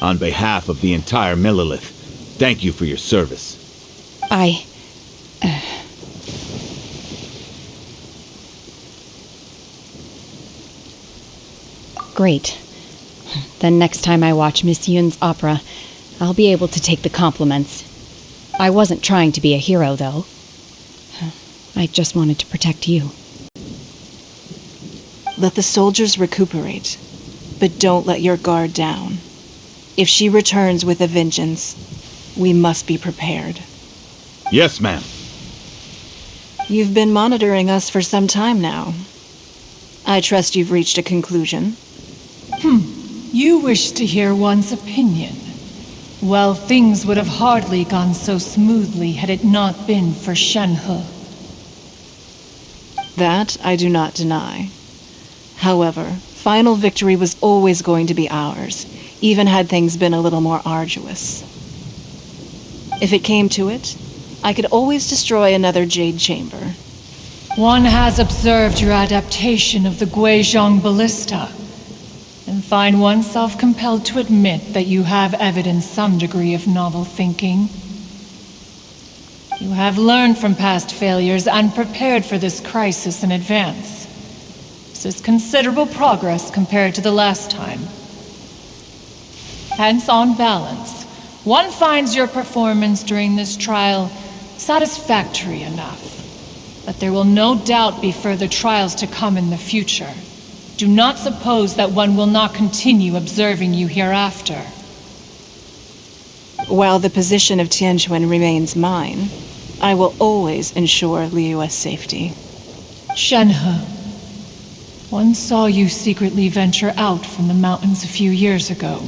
On behalf of the entire Millilith, thank you for your service. Great. Then next time I watch Miss Yun's opera, I'll be able to take the compliments. I wasn't trying to be a hero, though. I just wanted to protect you. Let the soldiers recuperate, but don't let your guard down. If she returns with a vengeance, we must be prepared. Yes, ma'am. You've been monitoring us for some time now. I trust you've reached a conclusion. You wish to hear one's opinion. Well, things would have hardly gone so smoothly had it not been for Shenhe. That I do not deny. However, final victory was always going to be ours, even had things been a little more arduous. If it came to it, I could always destroy another Jade Chamber. One has observed your adaptation of the Guizhong Ballista, and find oneself compelled to admit that you have evidenced some degree of novel thinking. You have learned from past failures and prepared for this crisis in advance. This is considerable progress compared to the last time. Hence, on balance, one finds your performance during this trial satisfactory enough. But there will no doubt be further trials to come in the future. Do not suppose that one will not continue observing you hereafter. While the position of Tianquan remains mine, I will always ensure Liyue's safety. Shenhe, one saw you secretly venture out from the mountains a few years ago,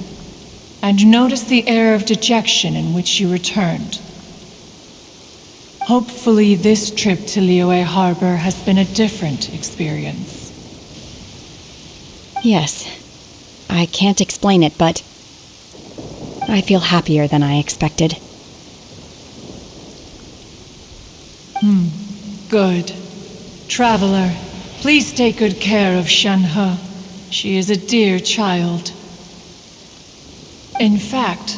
and noticed the air of dejection in which you returned. Hopefully this trip to Liyue Harbor has been a different experience. Yes. I can't explain it, but I feel happier than I expected. Good. Traveler, please take good care of Shenhe. She is a dear child. In fact,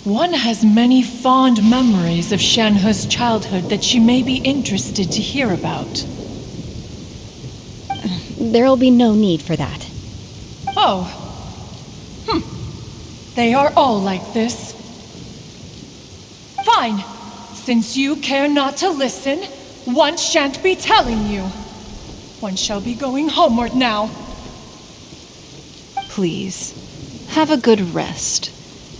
one has many fond memories of Shenhe's childhood that she may be interested to hear about. There'll be no need for that. Oh. They are all like this. Fine. Since you care not to listen, one shan't be telling you. One shall be going homeward now. Please, have a good rest.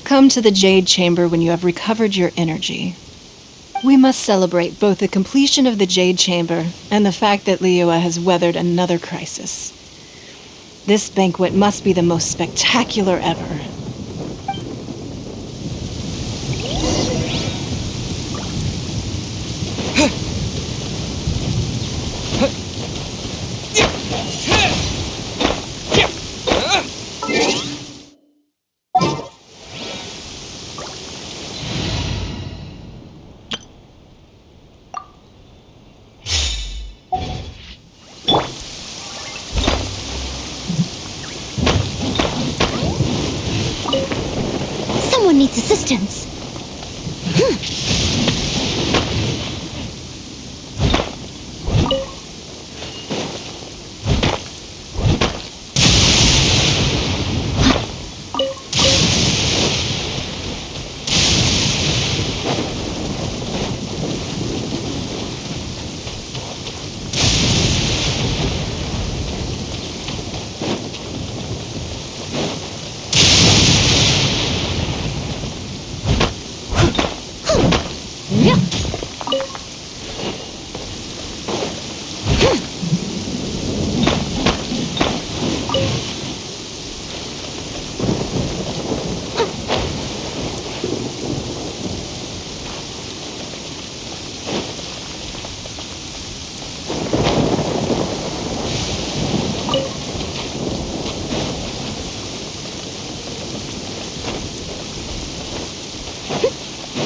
Come to the Jade Chamber when you have recovered your energy. We must celebrate both the completion of the Jade Chamber and the fact that Liyue has weathered another crisis. This banquet must be the most spectacular ever. Someone needs assistance.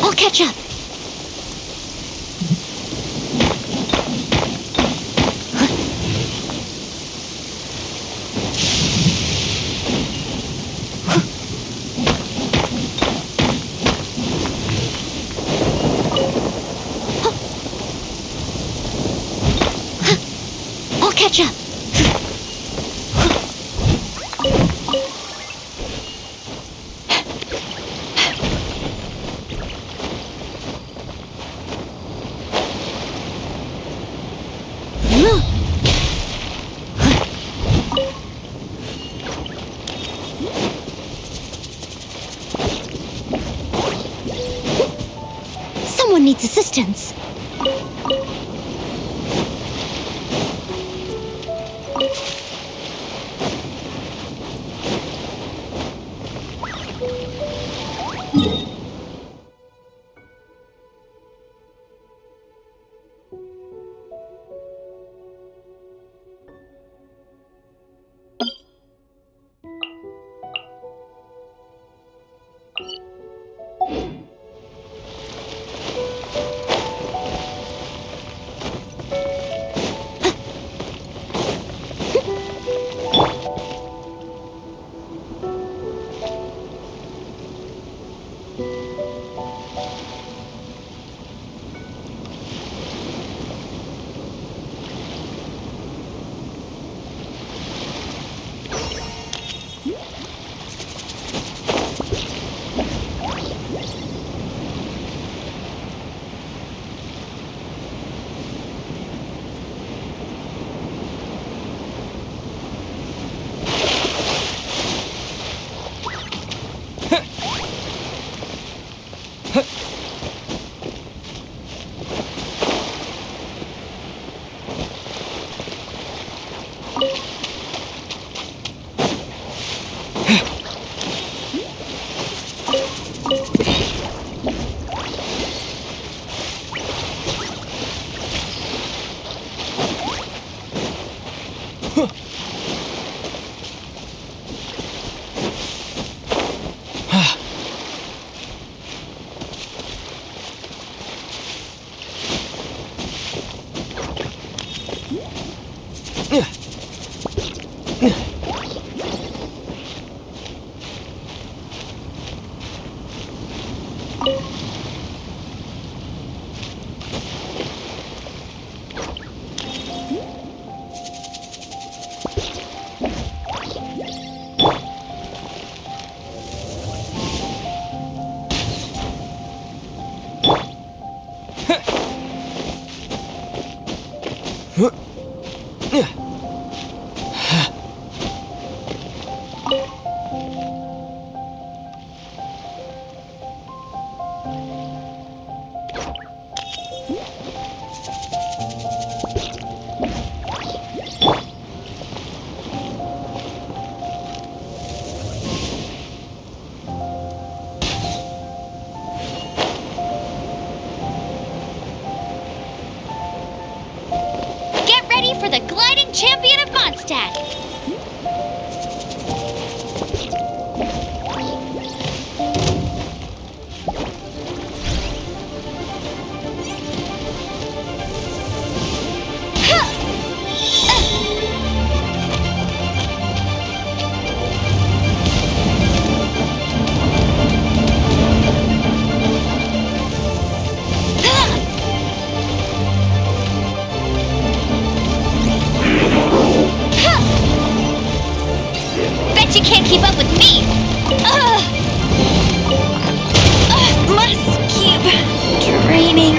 I'll catch up. I'll catch up. Someone needs assistance. Get ready for the gliding champion of Mondstadt. Bet you can't keep up with me! Must keep draining.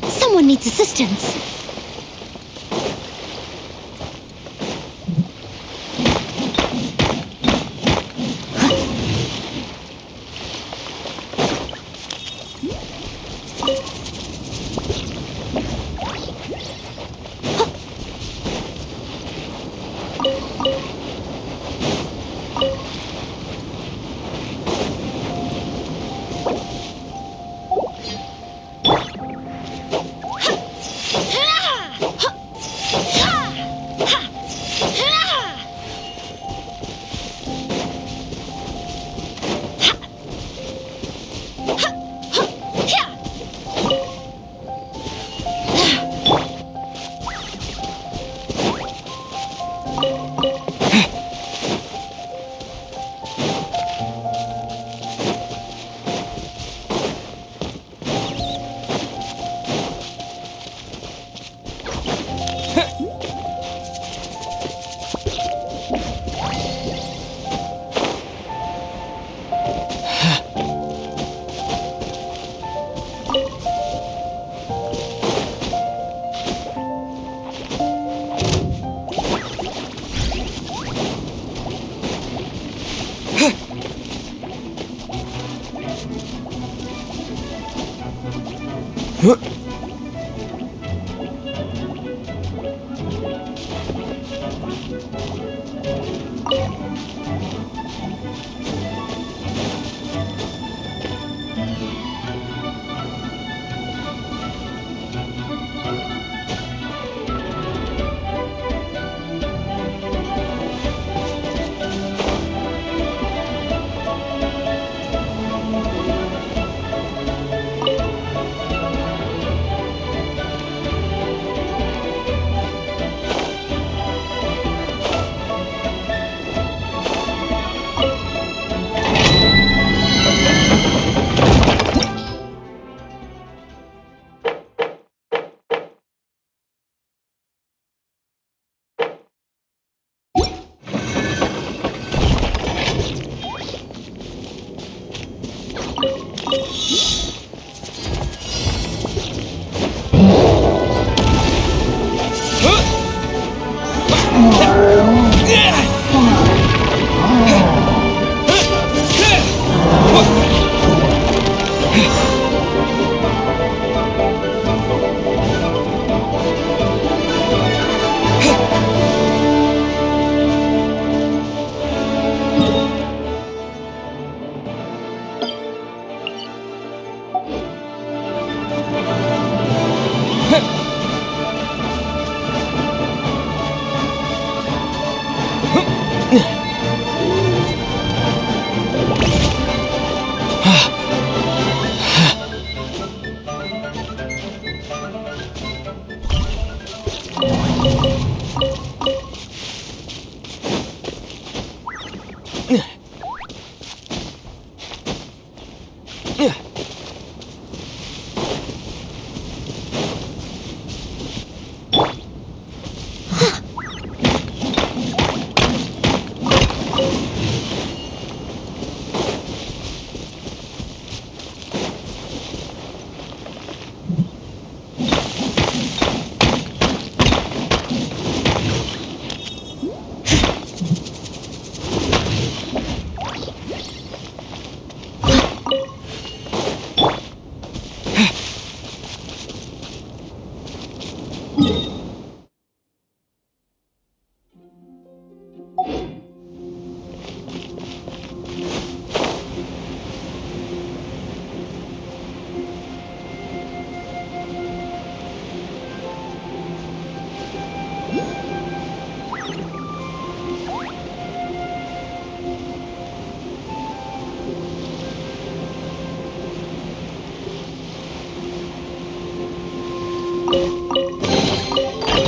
Someone needs assistance.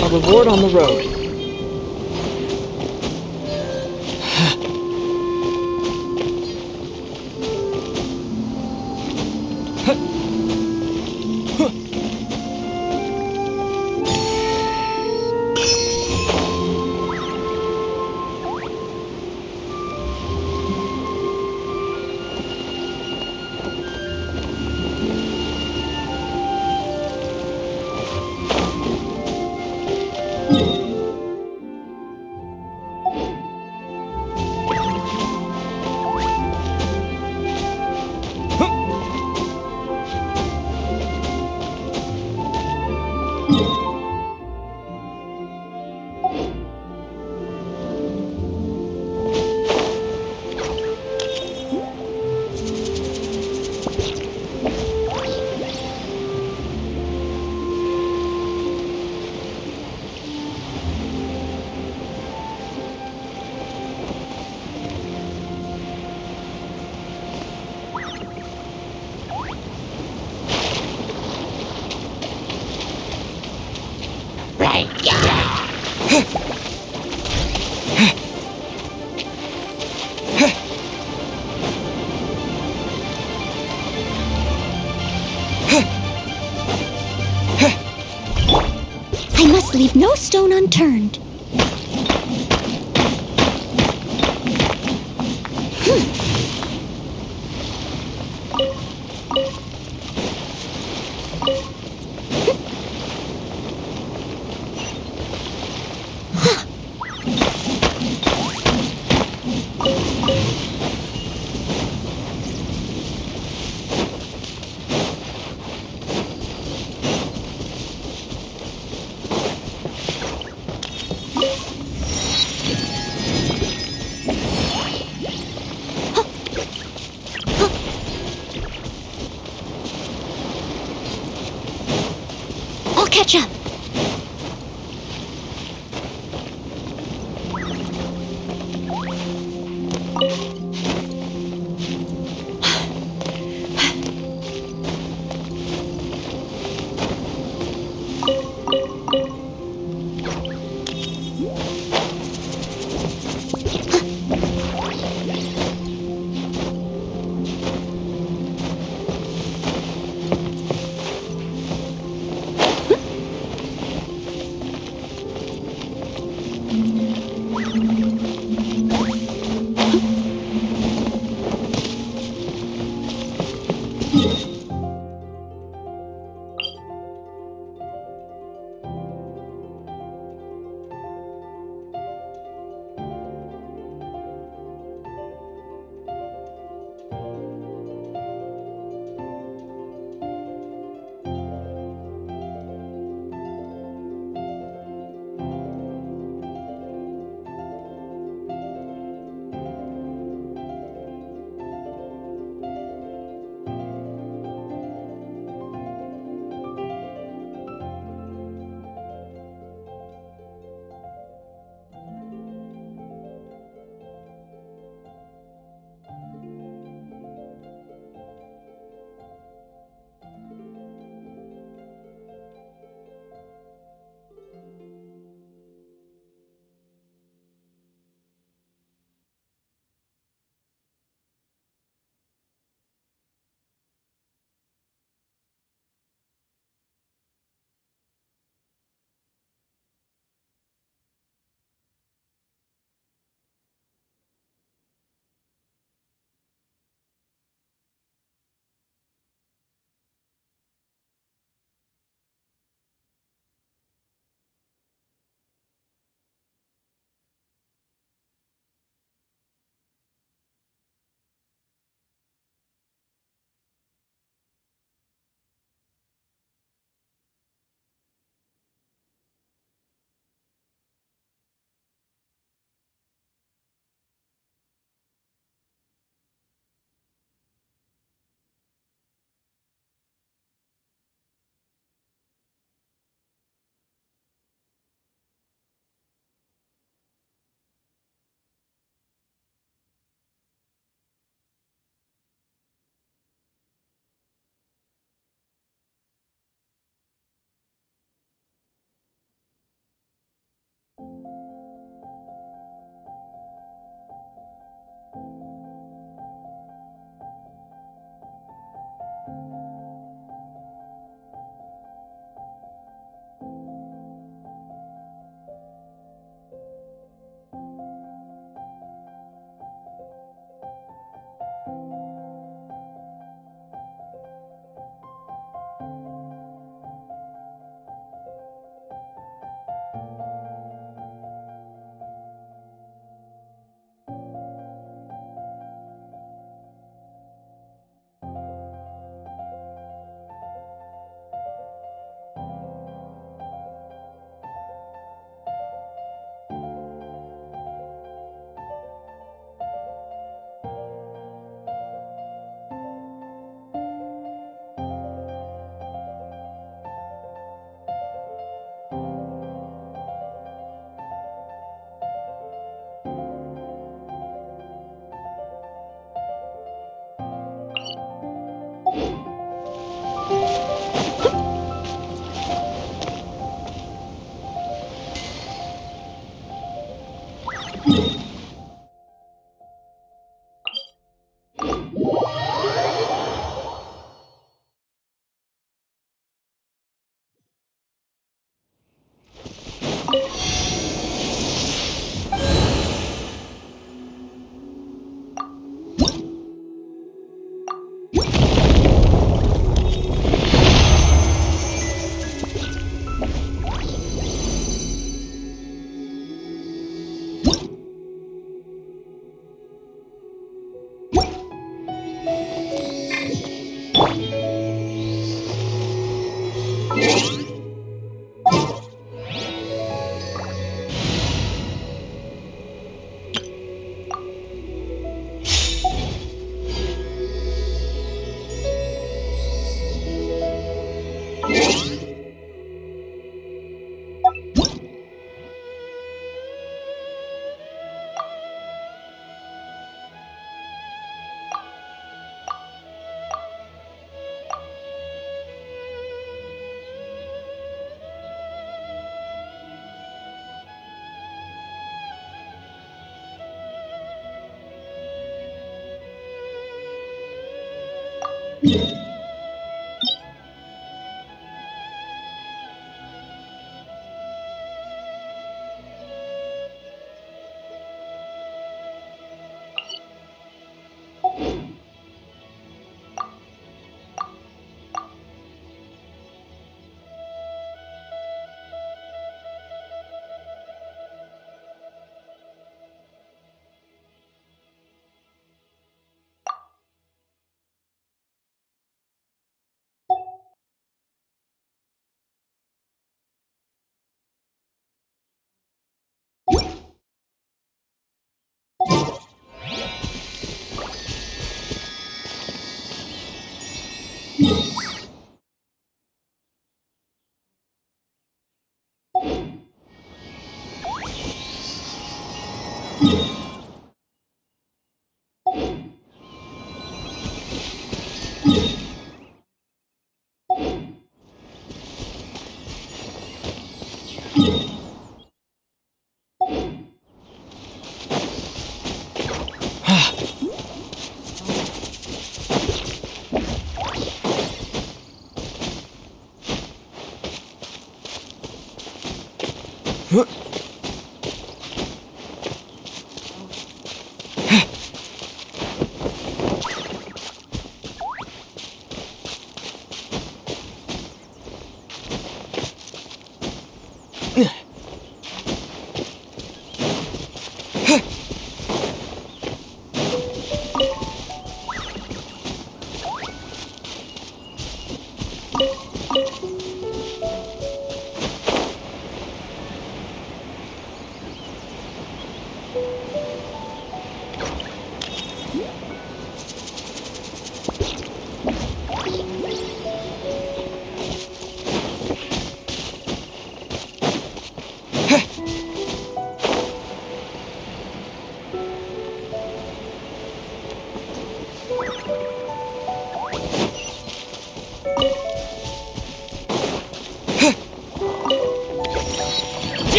A reward on the road. I must leave no stone unturned. catch up.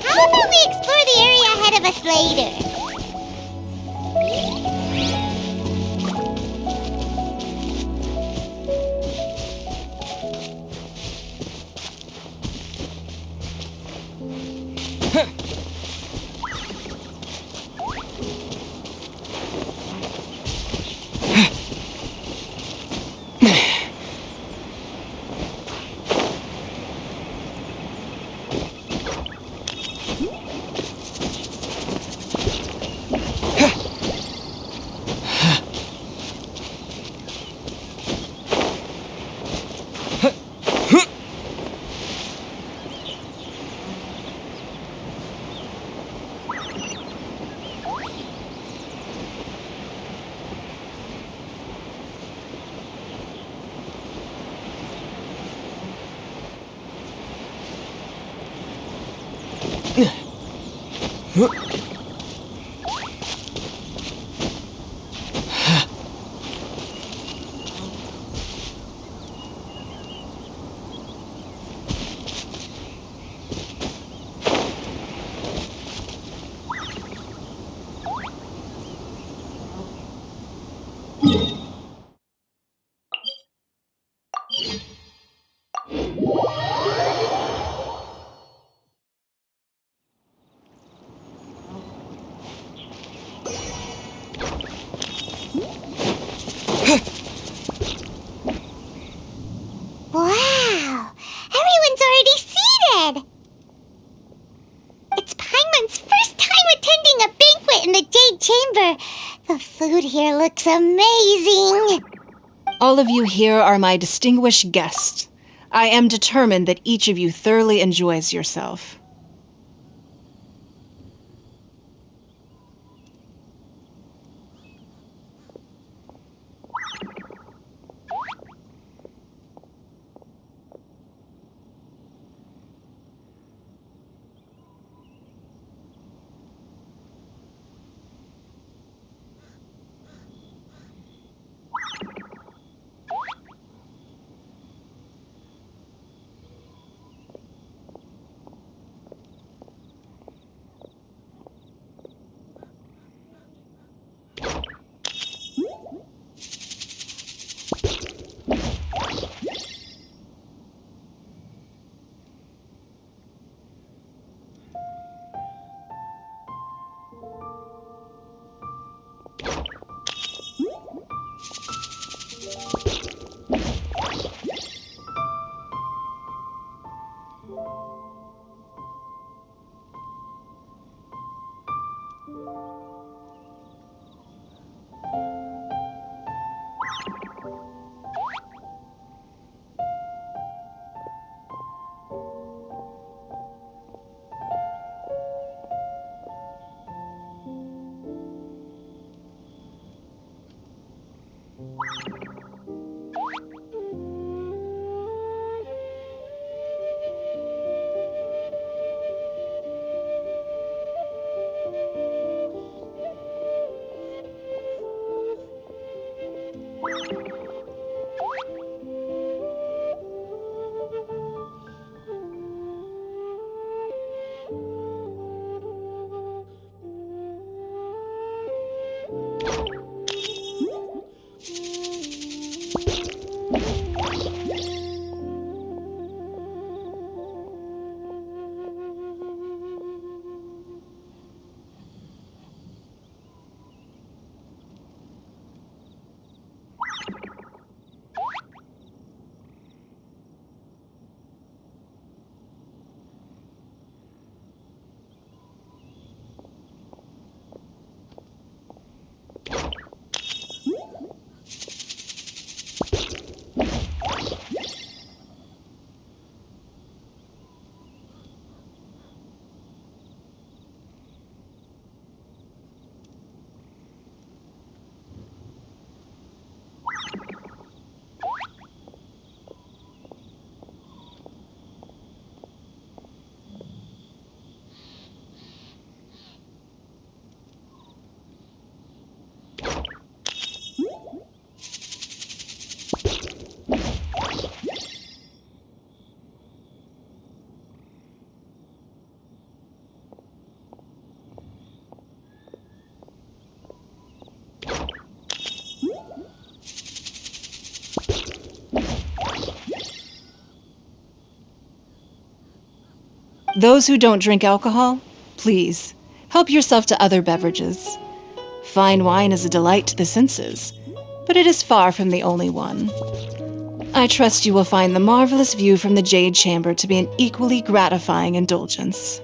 How about we explore the area ahead of us later? Wow! Everyone's already seated! It's Paimon's first time attending a banquet in the Jade Chamber. The food here looks amazing. All of you here are my distinguished guests. I am determined that each of you thoroughly enjoys yourself. Those who don't drink alcohol, please, help yourself to other beverages. Fine wine is a delight to the senses, but it is far from the only one. I trust you will find the marvelous view from the Jade Chamber to be an equally gratifying indulgence.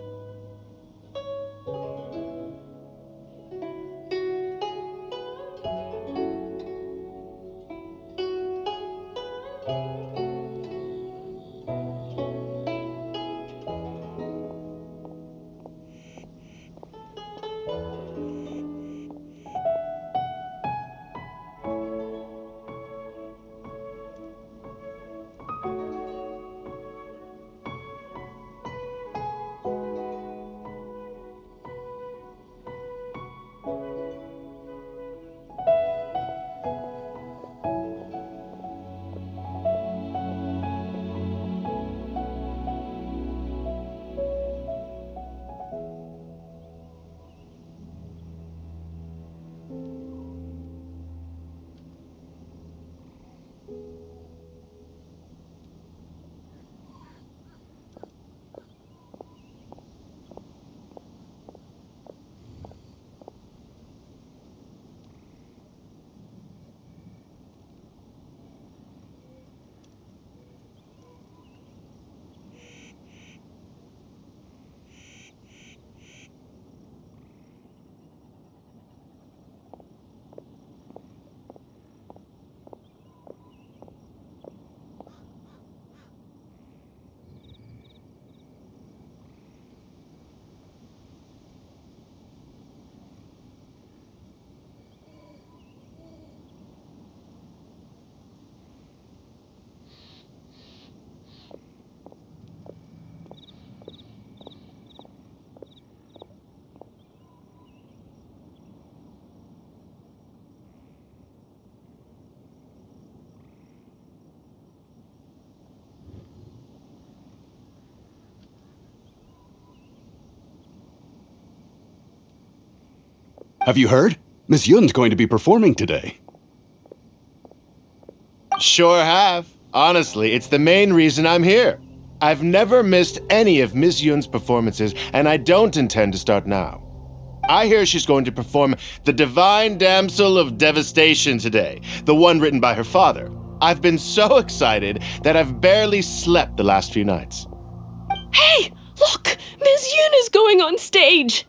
Have you heard? Miss Yun's going to be performing today. Sure have. Honestly, it's the main reason I'm here. I've never missed any of Miss Yun's performances, and I don't intend to start now. I hear she's going to perform The Divine Damsel of Devastation today, the one written by her father. I've been so excited that I've barely slept the last few nights. Hey, look! Miss Yun is going on stage!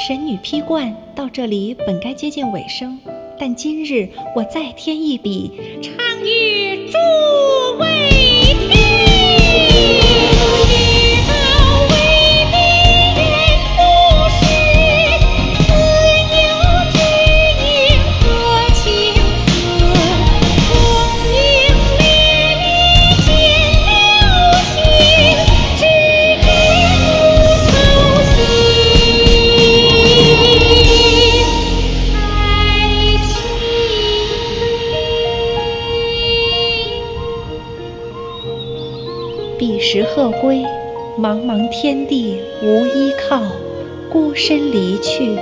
神女披冠到这里本该接近尾声，但今日我再添一笔，唱与诸位彼时鹤归，茫茫天地无依靠，孤身离去。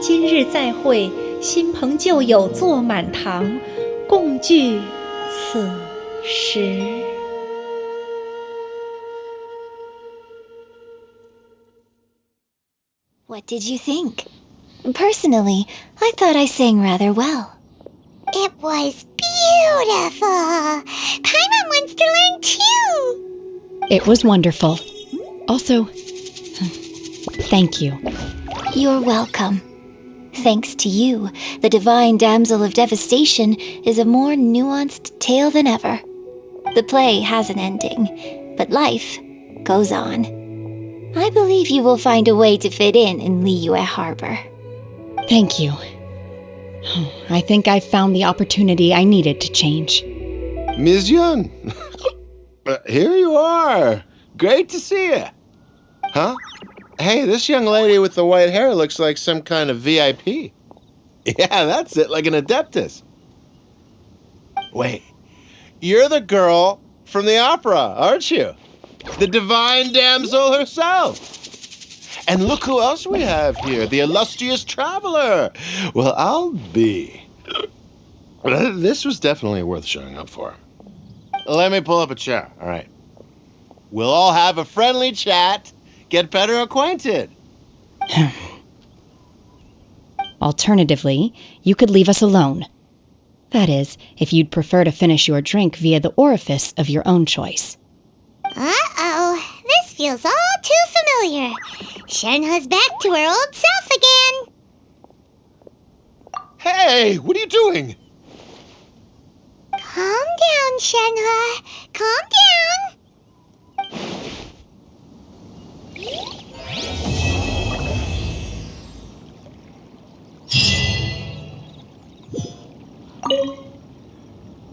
今日再会，新朋旧友坐满堂，共聚此时。What did you think? Personally, I thought I sang rather well. It was beautiful. Paimon wants to learn too. It was wonderful. Also, thank you. You're welcome. Thanks to you, the Divine Damsel of Devastation is a more nuanced tale than ever. The play has an ending, but life goes on. I believe you will find a way to fit in Liyue Harbor. Thank you. I think I've found the opportunity I needed to change. Ms. Yun, here you are. Great to see you. Huh? Hey, this young lady with the white hair looks like some kind of VIP. Yeah, that's it, like an Adeptus. Wait, you're the girl from the opera, aren't you? The Divine Damsel herself. And look who else we have here, the illustrious traveler. Well, I'll be. This was definitely worth showing up for. Let me pull up a chair, all right. We'll all have a friendly chat, get better acquainted. Alternatively, you could leave us alone. That is, if you'd prefer to finish your drink via the orifice of your own choice. Uh-oh, this feels all too familiar. Shenhe's back to her old self again. Hey, what are you doing? Calm down, Shenhe. Calm down.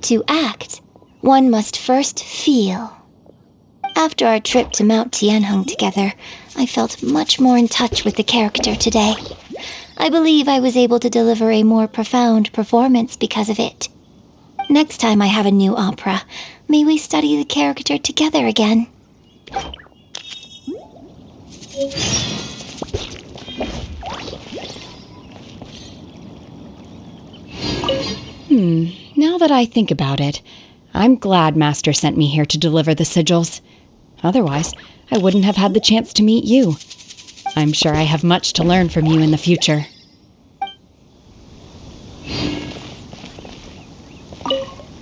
To act, one must first feel. After our trip to Mount Tianheng together, I felt much more in touch with the character today. I believe I was able to deliver a more profound performance because of it. Next time I have a new opera, may we study the character together again. Now that I think about it, I'm glad Master sent me here to deliver the sigils. Otherwise, I wouldn't have had the chance to meet you. I'm sure I have much to learn from you in the future.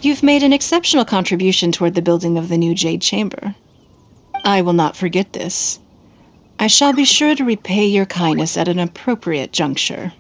You've made an exceptional contribution toward the building of the new Jade Chamber. I will not forget this. I shall be sure to repay your kindness at an appropriate juncture.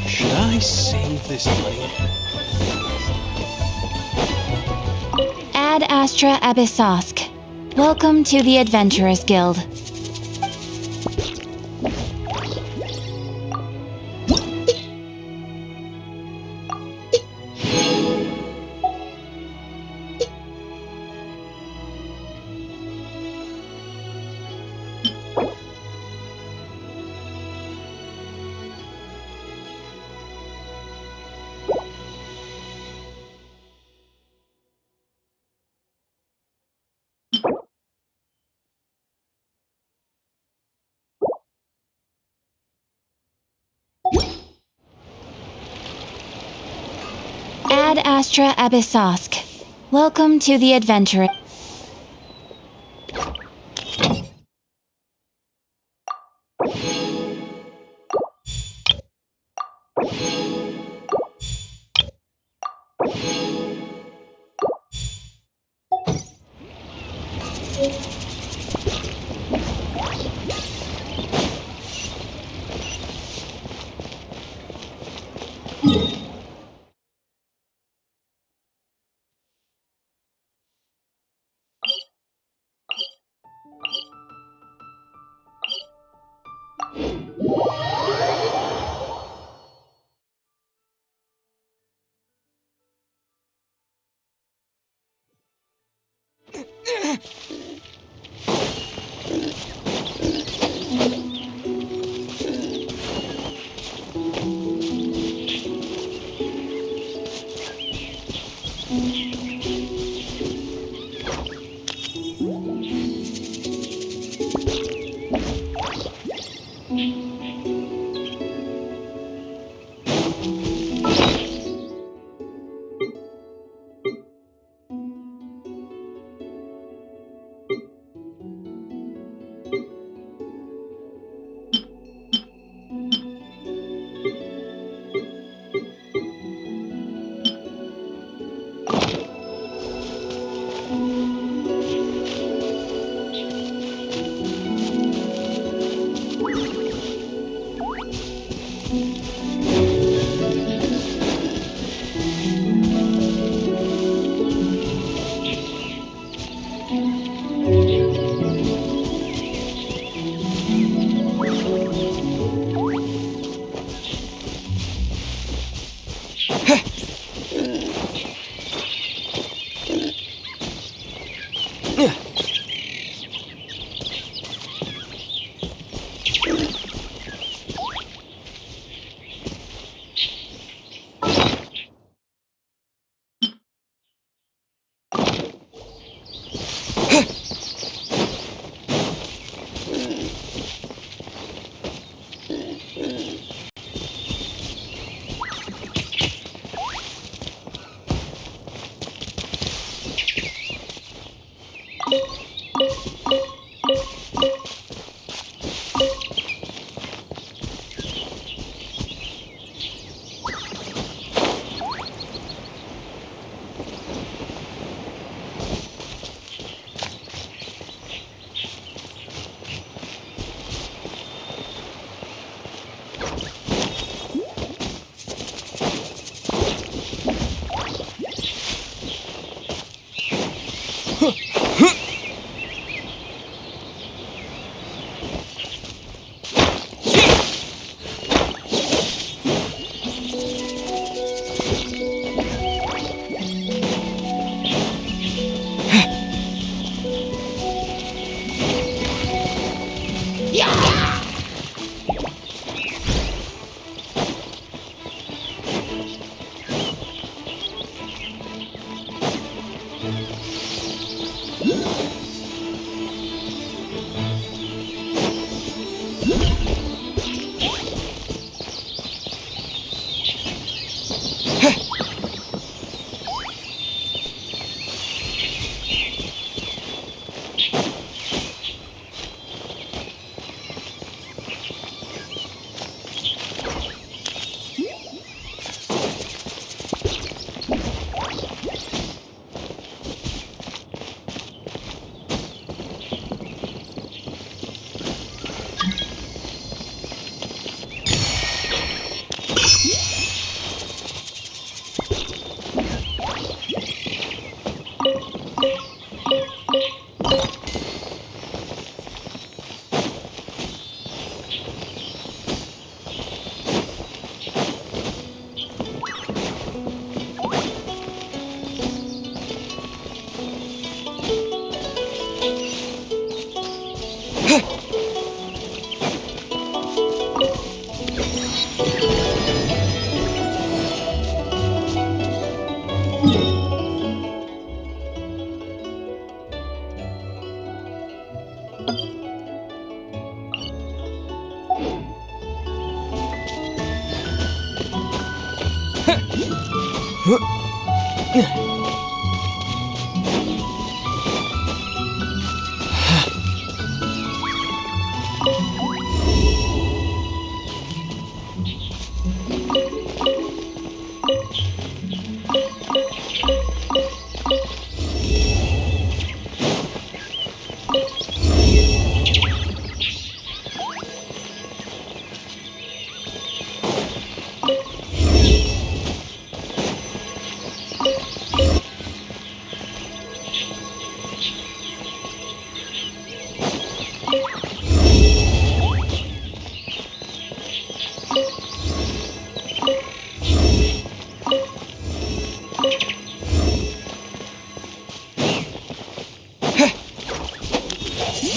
Should I save this money? Ad Astra Abyssosk. Welcome to the Adventurers Guild. Ad Astra Abyssosk. Welcome to the Adventurers.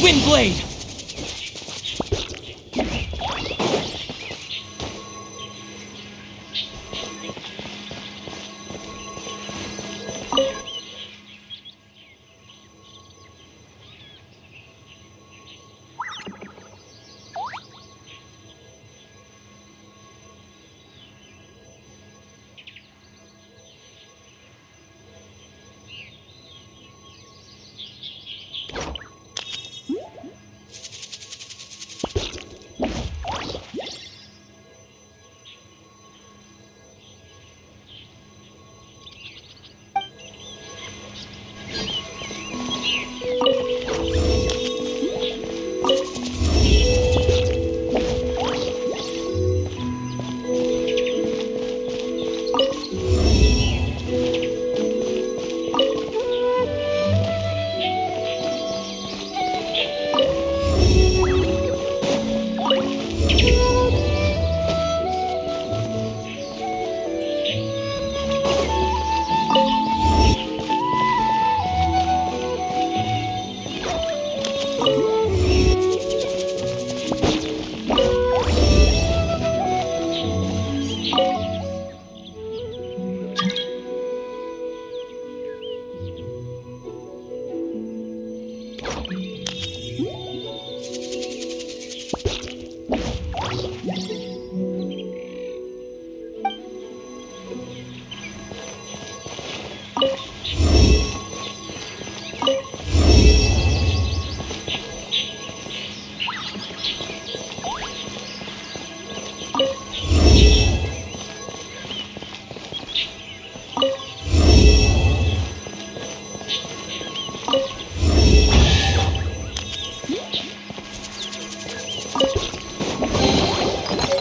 Windblade!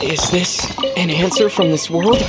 Is this an answer from this world?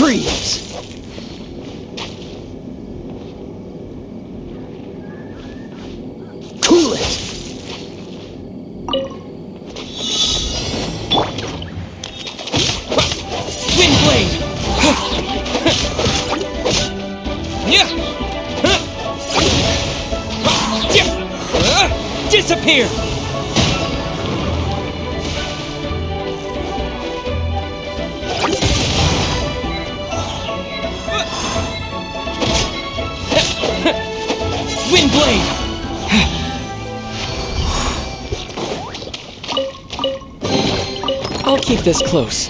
Freeze! Cool it! Wind blade! Disappear! Wind blade! I'll keep this close.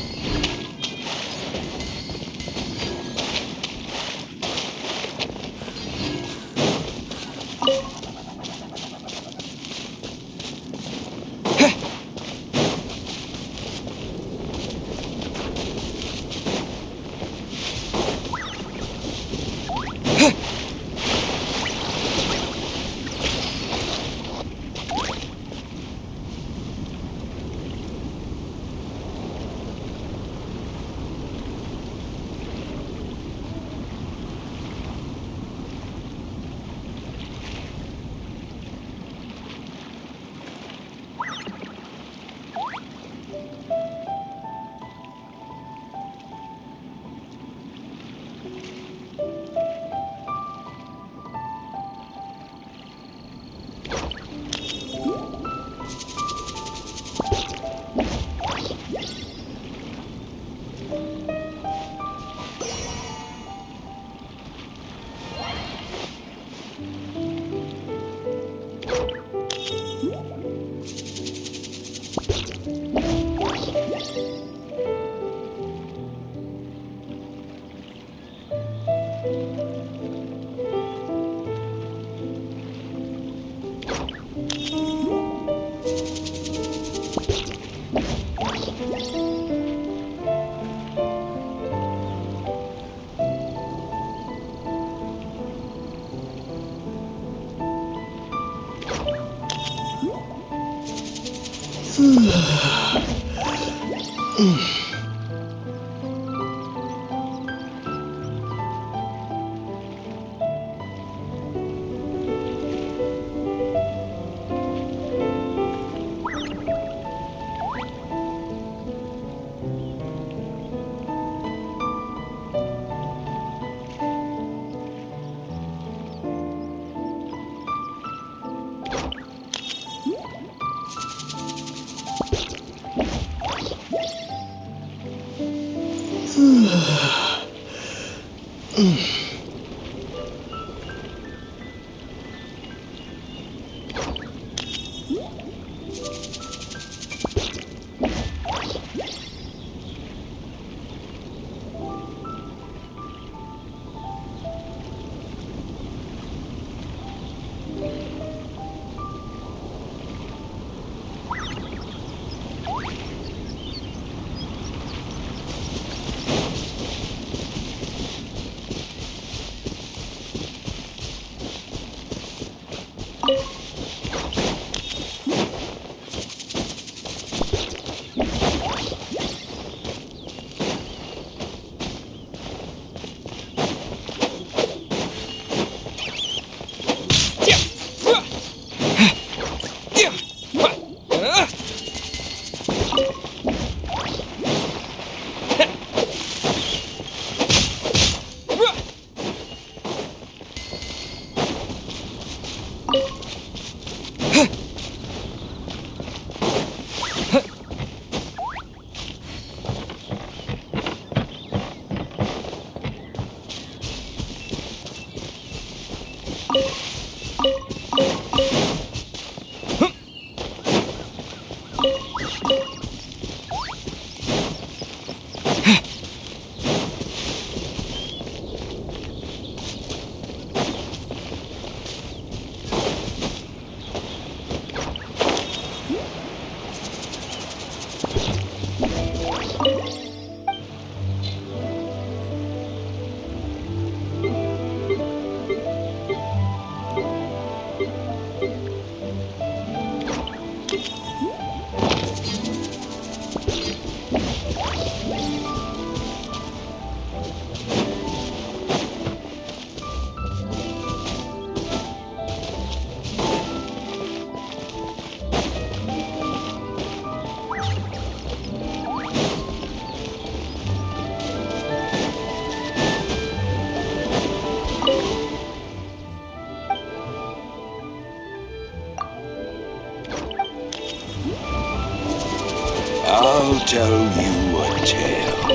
I'll tell you a tale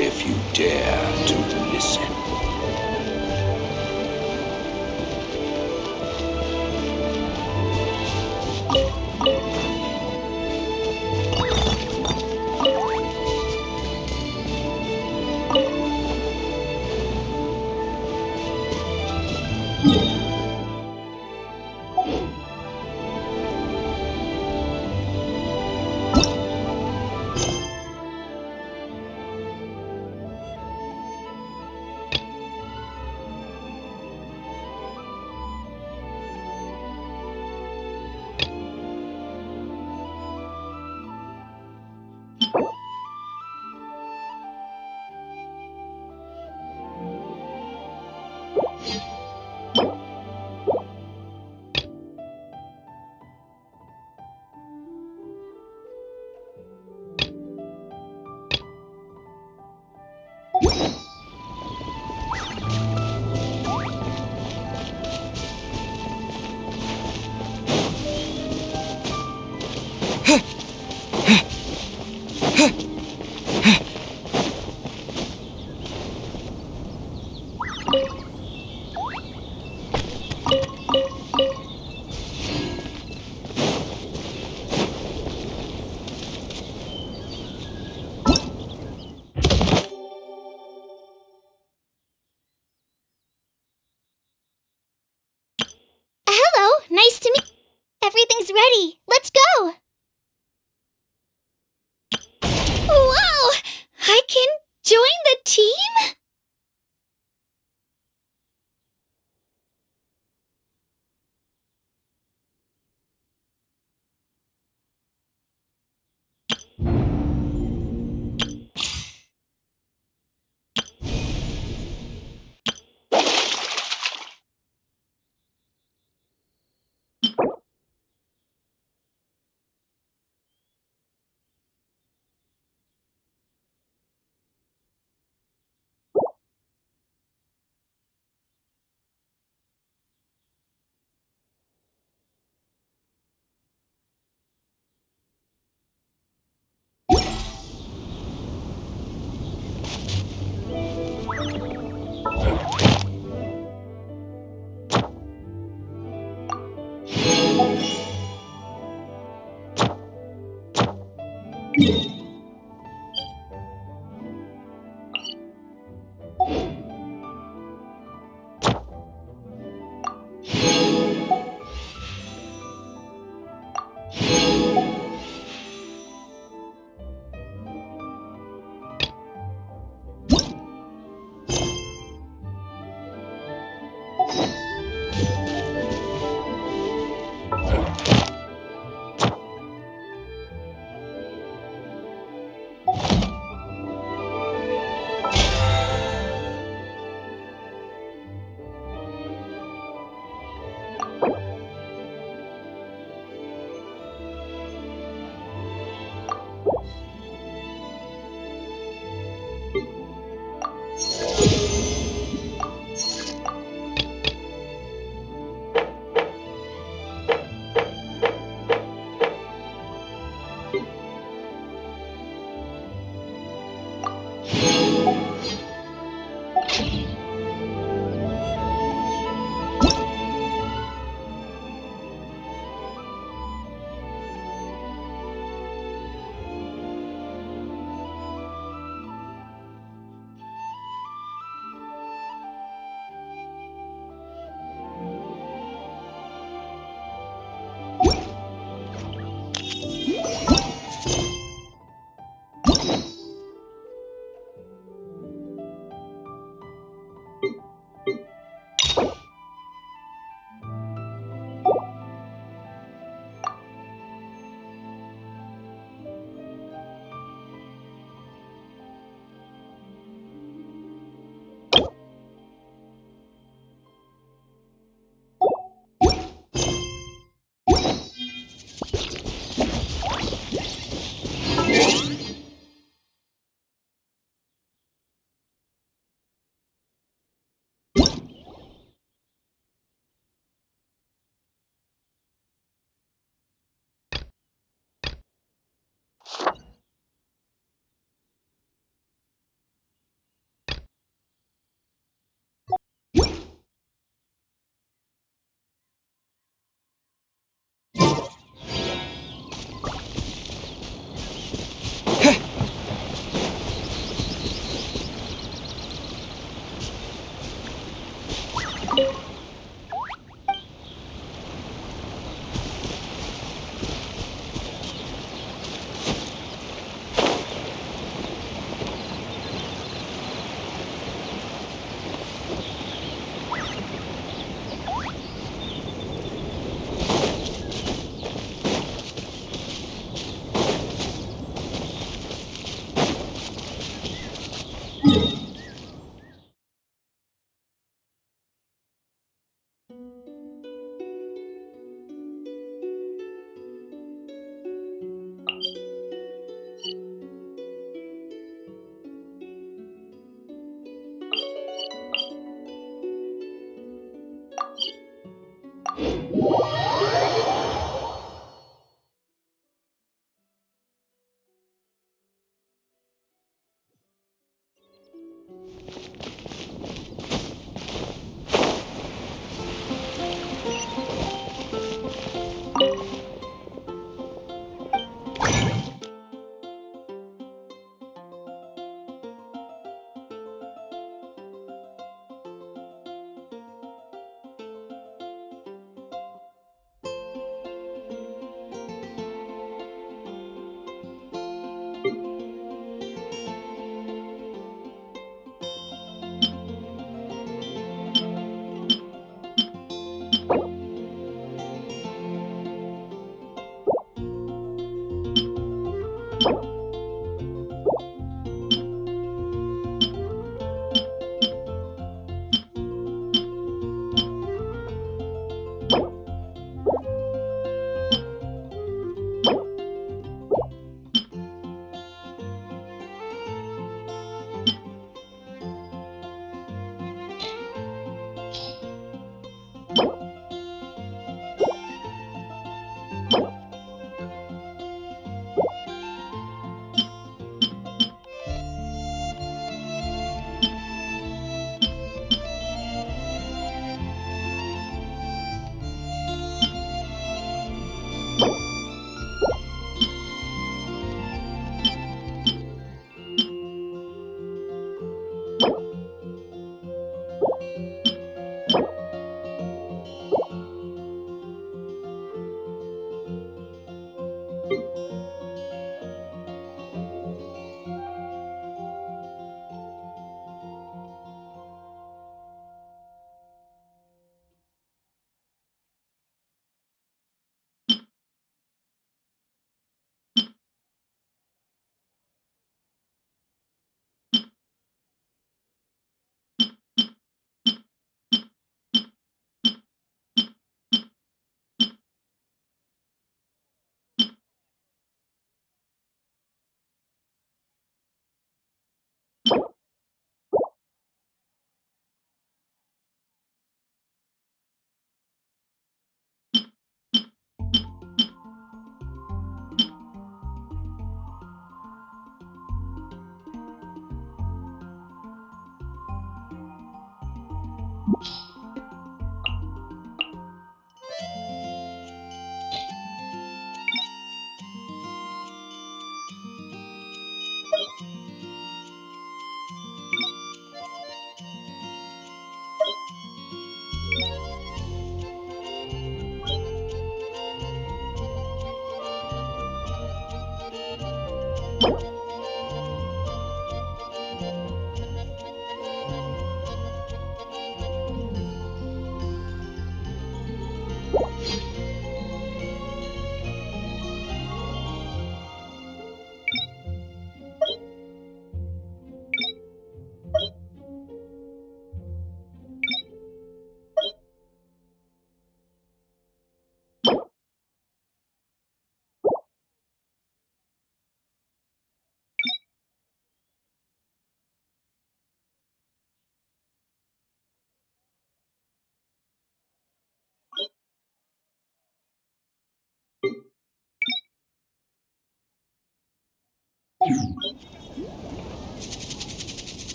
if you dare to listen. Hello, nice to meet. Everything's ready. Let's go. Whoa! I can join the team?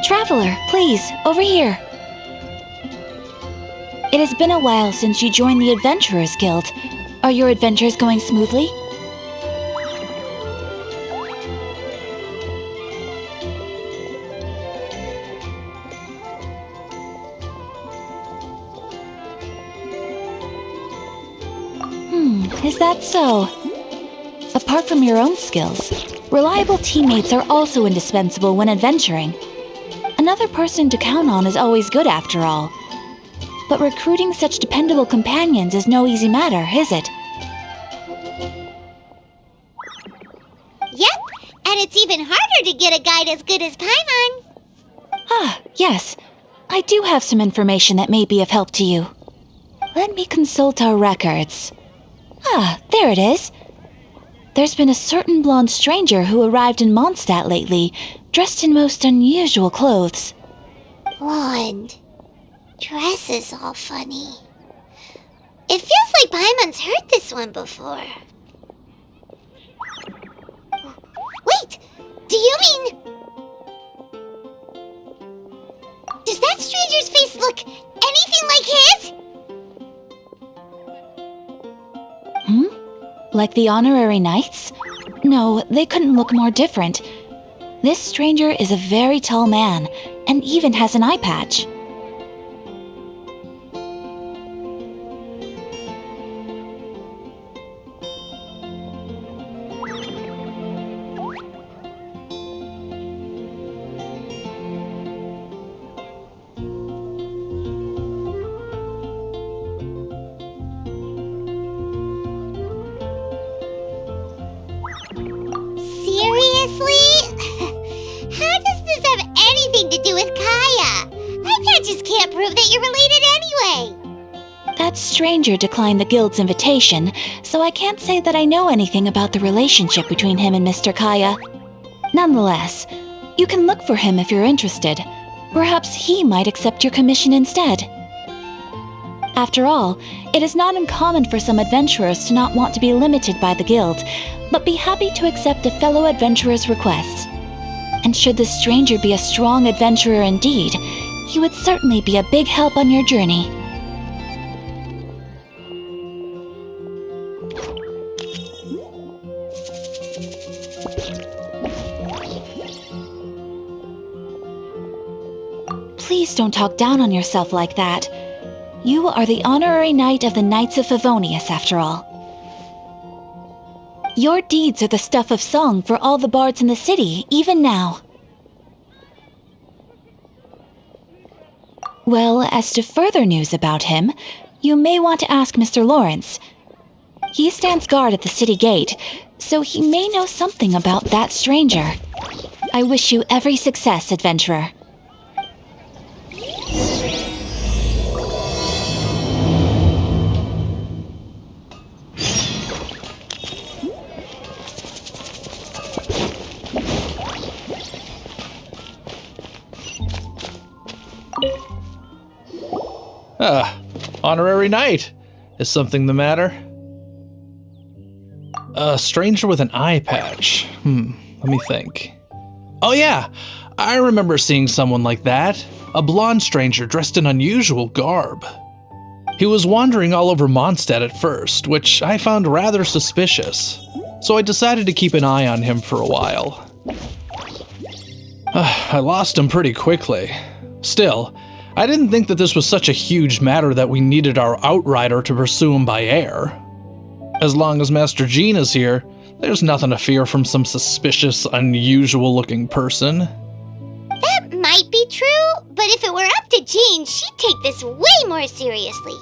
Traveler, please, over here. It has been a while since you joined the Adventurers Guild. Are your adventures going smoothly? Is that so? Apart from your own skills, reliable teammates are also indispensable when adventuring. Another person to count on is always good after all. But recruiting such dependable companions is no easy matter, is it? Yep, and it's even harder to get a guide as good as Paimon. Ah, yes. I do have some information that may be of help to you. Let me consult our records. Ah, there it is. There's been a certain blonde stranger who arrived in Mondstadt lately, dressed in most unusual clothes. Blonde. Dresses all funny. It feels like Paimon's heard this one before. Wait! Do you mean... Does that stranger's face look anything like his? Like the honorary knights? No, they couldn't look more different. This stranger is a very tall man, and even has an eye patch. Seriously? How does this have anything to do with Kaya? Eye patches can't prove that you're related anyway. That stranger declined the guild's invitation, so I can't say that I know anything about the relationship between him and Mr. Kaya. Nonetheless, you can look for him if you're interested. Perhaps he might accept your commission instead. After all, it is not uncommon for some adventurers to not want to be limited by the guild, but be happy to accept a fellow adventurer's requests. And should the stranger be a strong adventurer indeed, he would certainly be a big help on your journey. Please don't talk down on yourself like that. You are the honorary knight of the Knights of Favonius, after all. Your deeds are the stuff of song for all the bards in the city, even now. Well, as to further news about him, you may want to ask Mr. Lawrence. He stands guard at the city gate, so he may know something about that stranger. I wish you every success, adventurer. Honorary knight. Is something the matter? A stranger with an eye patch. Let me think. Oh yeah, I remember seeing someone like that. A blonde stranger dressed in unusual garb. He was wandering all over Mondstadt at first, which I found rather suspicious. So I decided to keep an eye on him for a while. I lost him pretty quickly. Still, I didn't think that this was such a huge matter that we needed our outrider to pursue him by air. As long as Master Jean is here, there's nothing to fear from some suspicious, unusual-looking person. That might be true, but if it were up to Jean, she'd take this way more seriously.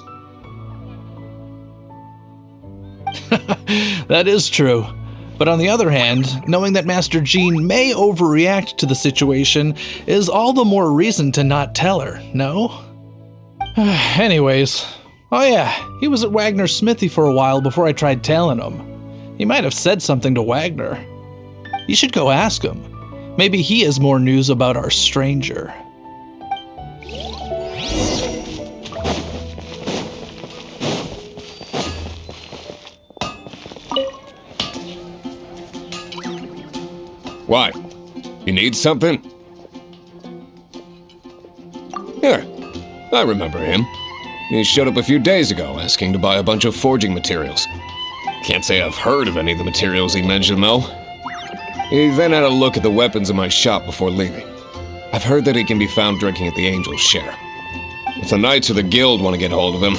That is true. But on the other hand, knowing that Master Jean may overreact to the situation is all the more reason to not tell her, no? Anyways, oh yeah, he was at Wagner's smithy for a while before I tried tailing him. He might have said something to Wagner. You should go ask him. Maybe he has more news about our stranger. Why? You need something? Here, I remember him. He showed up a few days ago asking to buy a bunch of forging materials. Can't say I've heard of any of the materials he mentioned, though. He then had a look at the weapons in my shop before leaving. I've heard that he can be found drinking at the Angel's Share. If the Knights of the Guild want to get hold of him,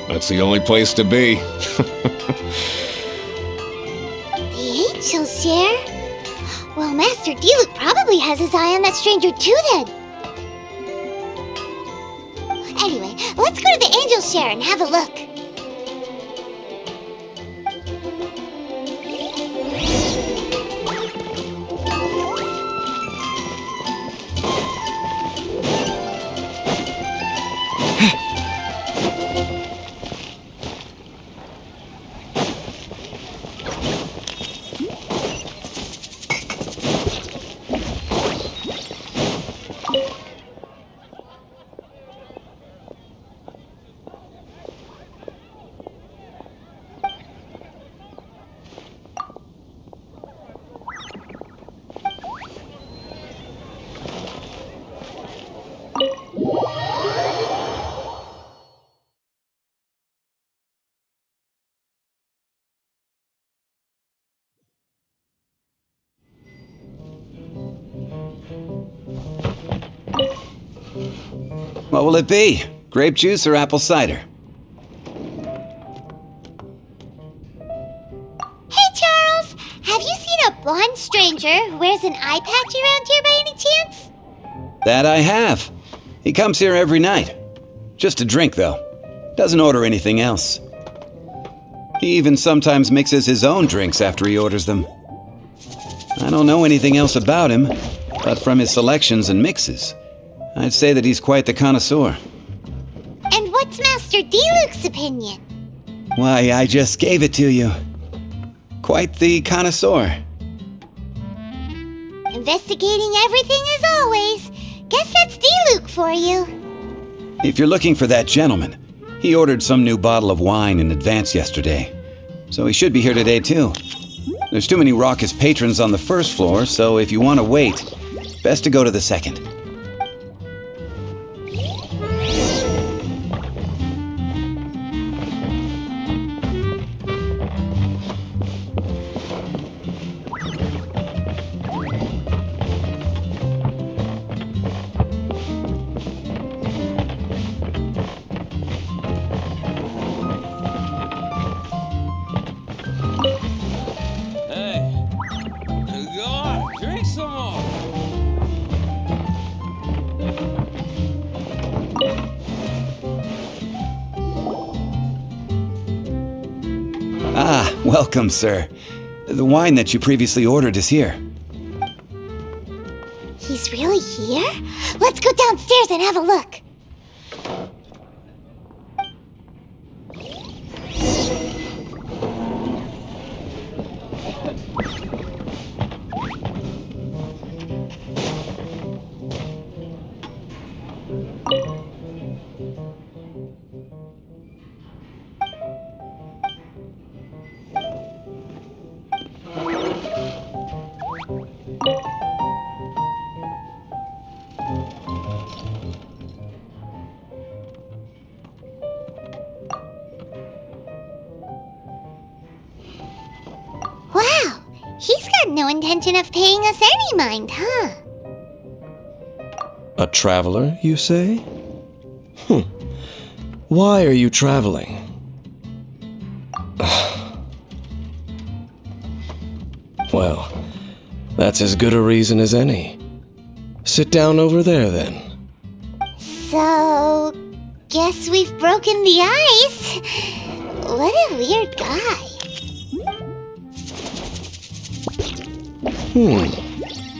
that's the only place to be. The Angel's Share? Well, Master Diluc probably has his eye on that stranger too, then. Anyway, let's go to the Angel's Share and have a look. What will it be? Grape juice or apple cider? Hey, Charles! Have you seen a blonde stranger who wears an eye patch around here by any chance? That I have. He comes here every night. Just to drink, though. Doesn't order anything else. He even sometimes mixes his own drinks after he orders them. I don't know anything else about him, but from his selections and mixes, I'd say that he's quite the connoisseur. And what's Master Diluc's opinion? Why, I just gave it to you. Quite the connoisseur. Investigating everything as always. Guess that's Diluc for you. If you're looking for that gentleman, he ordered some new bottle of wine in advance yesterday, so he should be here today too. There's too many raucous patrons on the first floor, so if you want to wait, best to go to the second. Ah, welcome, sir. The wine that you previously ordered is here. He's really here? Let's go downstairs and have a look. He's got no intention of paying us any mind, huh? A traveler, you say? Why are you traveling? Well, that's as good a reason as any. Sit down over there, then. So, guess we've broken the ice. What a weird guy.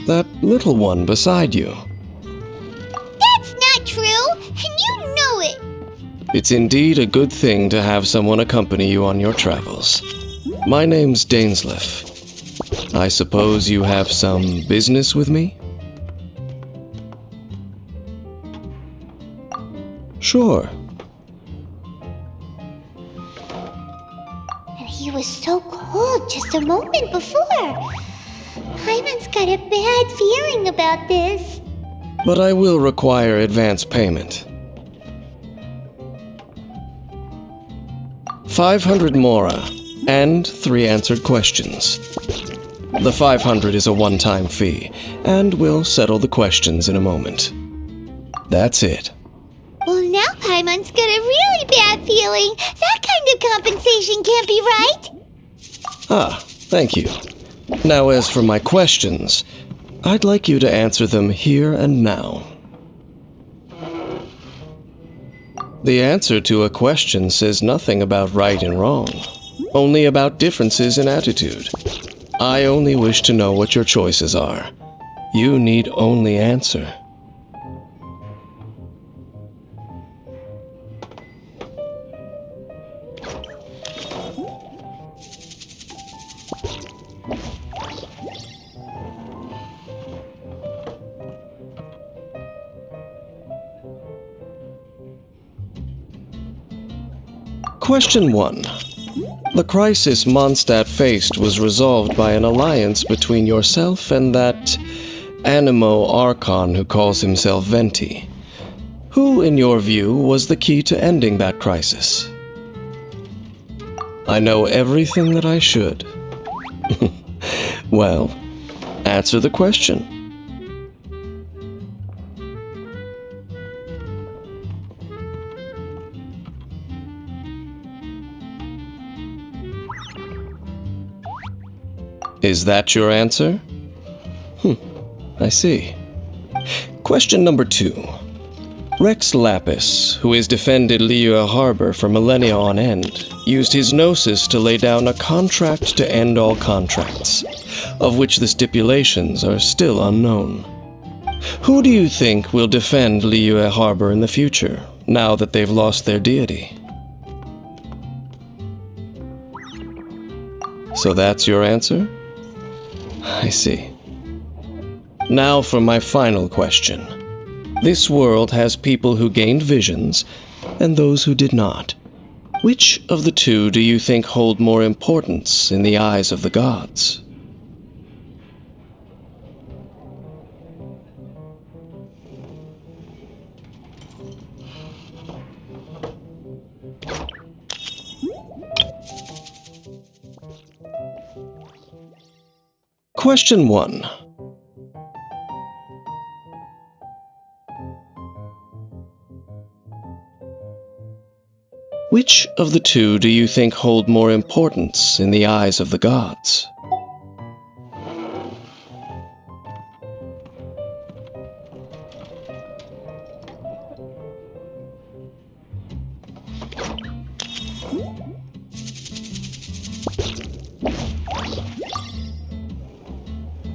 That little one beside you. That's not true, and you know it. It's indeed a good thing to have someone accompany you on your travels. My name's Dainsleif. I suppose you have some business with me? Sure. And he was so cold just a moment before. Paimon's got a bad feeling about this. But I will require advance payment. 500 mora and 3 answered questions. The 500 is a one-time fee, and we'll settle the questions in a moment. That's it. Well, now Paimon's got a really bad feeling. That kind of compensation can't be right. Ah, thank you. Now, as for my questions, I'd like you to answer them here and now. The answer to a question says nothing about right and wrong, only about differences in attitude. I only wish to know what your choices are. You need only answer. Question 1. The crisis Mondstadt faced was resolved by an alliance between yourself and that Animo Archon who calls himself Venti. Who, in your view, was the key to ending that crisis? I know everything that I should. Well, answer the question. Is that your answer? I see. Question number 2. Rex Lapis, who has defended Liyue Harbor for millennia on end, used his gnosis to lay down a contract to end all contracts, of which the stipulations are still unknown. Who do you think will defend Liyue Harbor in the future, now that they've lost their deity? So that's your answer? I see. Now for my final question. This world has people who gained visions, and those who did not. Which of the two do you think hold more importance in the eyes of the gods? Question 1. Which of the two do you think hold more importance in the eyes of the gods?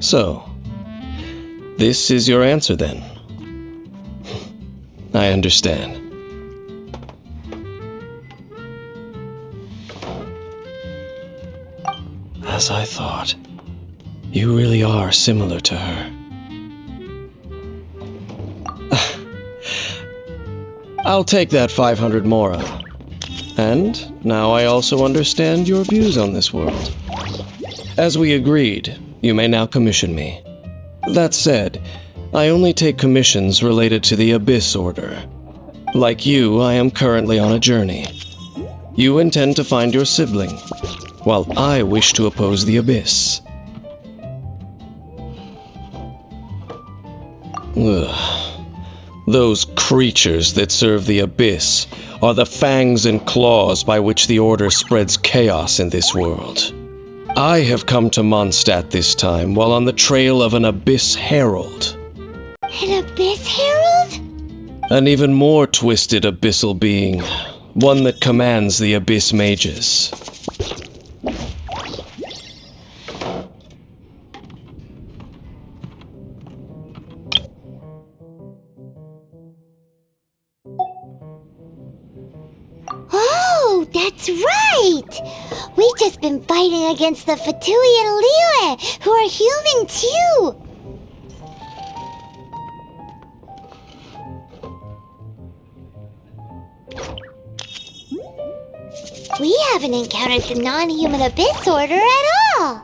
So, this is your answer then. I understand. As I thought, you really are similar to her. I'll take that 500 mora. And now I also understand your views on this world. As we agreed, you may now commission me. That said, I only take commissions related to the Abyss Order. Like you, I am currently on a journey. You intend to find your sibling, while I wish to oppose the Abyss. Ugh. Those creatures that serve the Abyss are the fangs and claws by which the Order spreads chaos in this world. I have come to Mondstadt this time while on the trail of an Abyss Herald. An Abyss Herald? An even more twisted abyssal being, one that commands the Abyss Mages. Oh, that's right! We've just been fighting against the Fatui and Liyue, who are human too! We haven't encountered the non-human Abyss Order at all!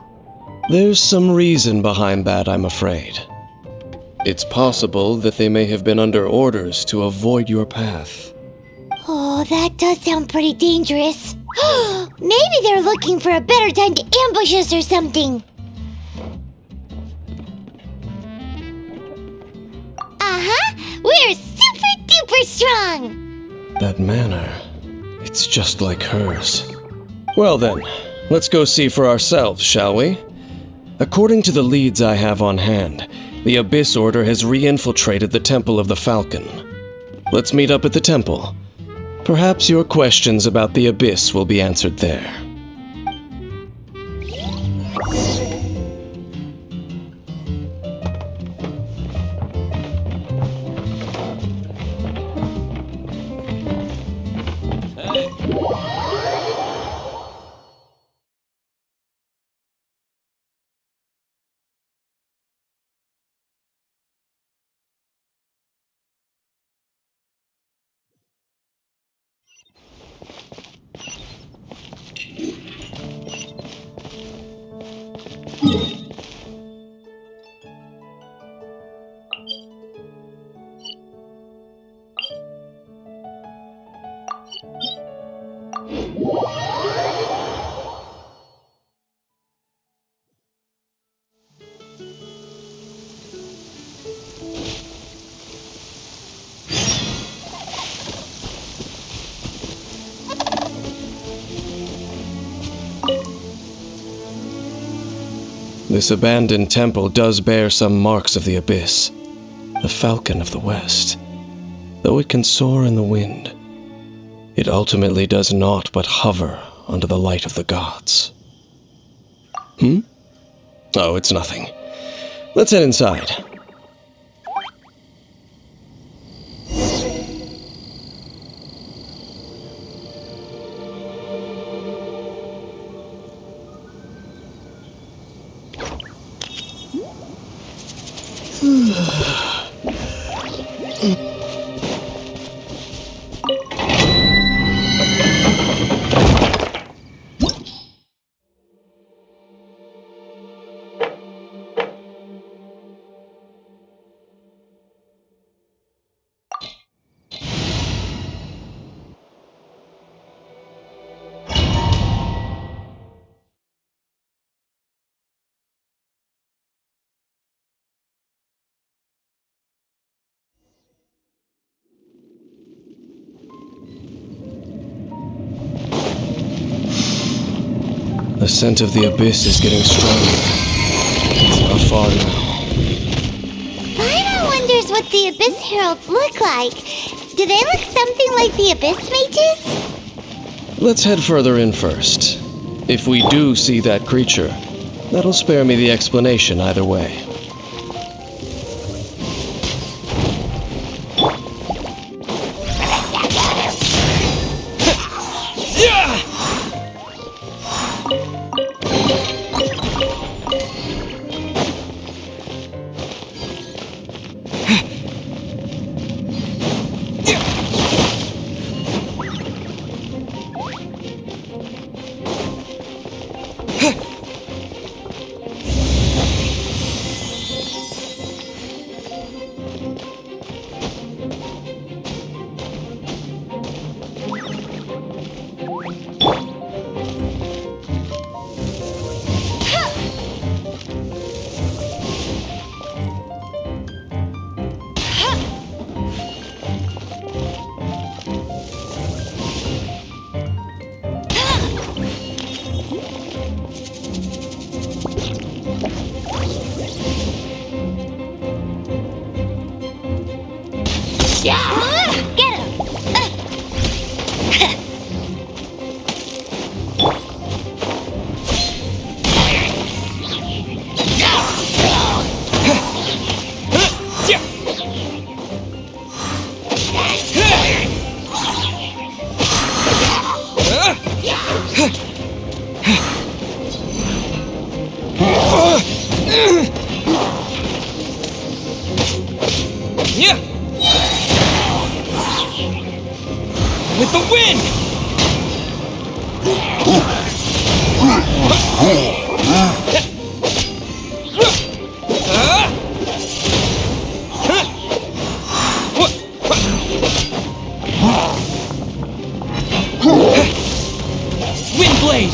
There's some reason behind that, I'm afraid. It's possible that they may have been under orders to avoid your path. Oh, that does sound pretty dangerous. Maybe they're looking for a better time to ambush us or something. Uh-huh, we're super duper strong! That manner, it's just like hers. Well then, let's go see for ourselves, shall we? According to the leads I have on hand, the Abyss Order has re-infiltrated the Temple of the Falcon. Let's meet up at the temple. Perhaps your questions about the Abyss will be answered there. This abandoned temple does bear some marks of the Abyss, the Falcon of the West. Though it can soar in the wind, it ultimately does naught but hover under the light of the gods. Oh, it's nothing. Let's head inside. The scent of the Abyss is getting stronger. It's not far now. Paimon wonders what the Abyss Heralds look like. Do they look something like the Abyss Mages? Let's head further in first. If we do see that creature, that'll spare me the explanation either way. Get him! With the wind! Wind blade!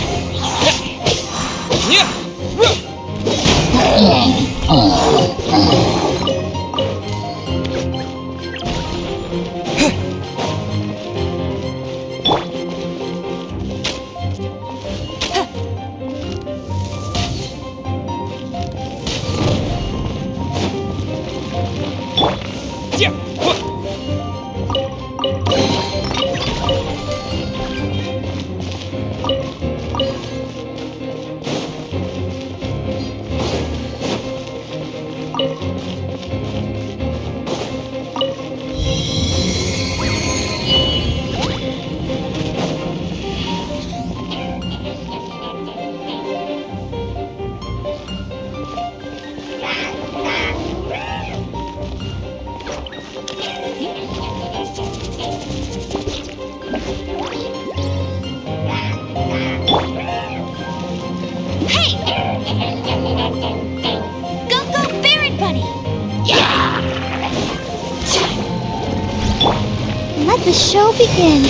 Let the show begin.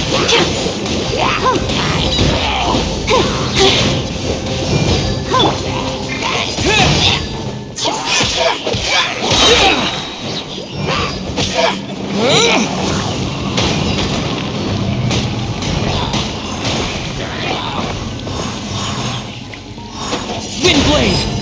Wind blade!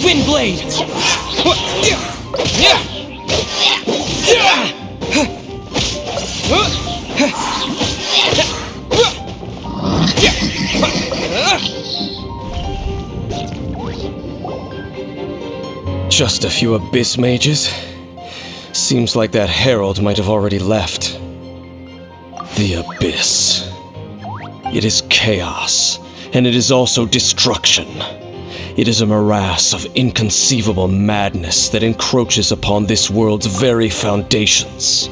Wind Blade! Just a few Abyss mages? Seems like that herald might have already left. The Abyss. It is chaos, and it is also destruction. It is a morass of inconceivable madness that encroaches upon this world's very foundations.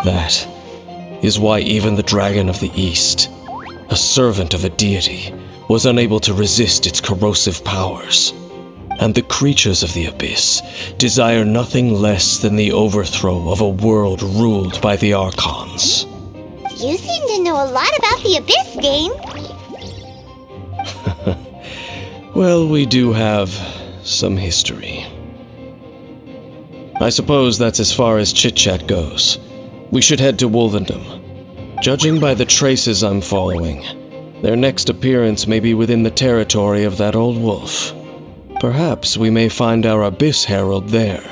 That is why even the Dragon of the East, a servant of a deity, was unable to resist its corrosive powers. And the creatures of the Abyss desire nothing less than the overthrow of a world ruled by the Archons. You seem to know a lot about the Abyss, Dame. Well, we do have some history. I suppose that's as far as chit-chat goes. We should head to Wolvendom. Judging by the traces I'm following, their next appearance may be within the territory of that old wolf. Perhaps we may find our Abyss Herald there.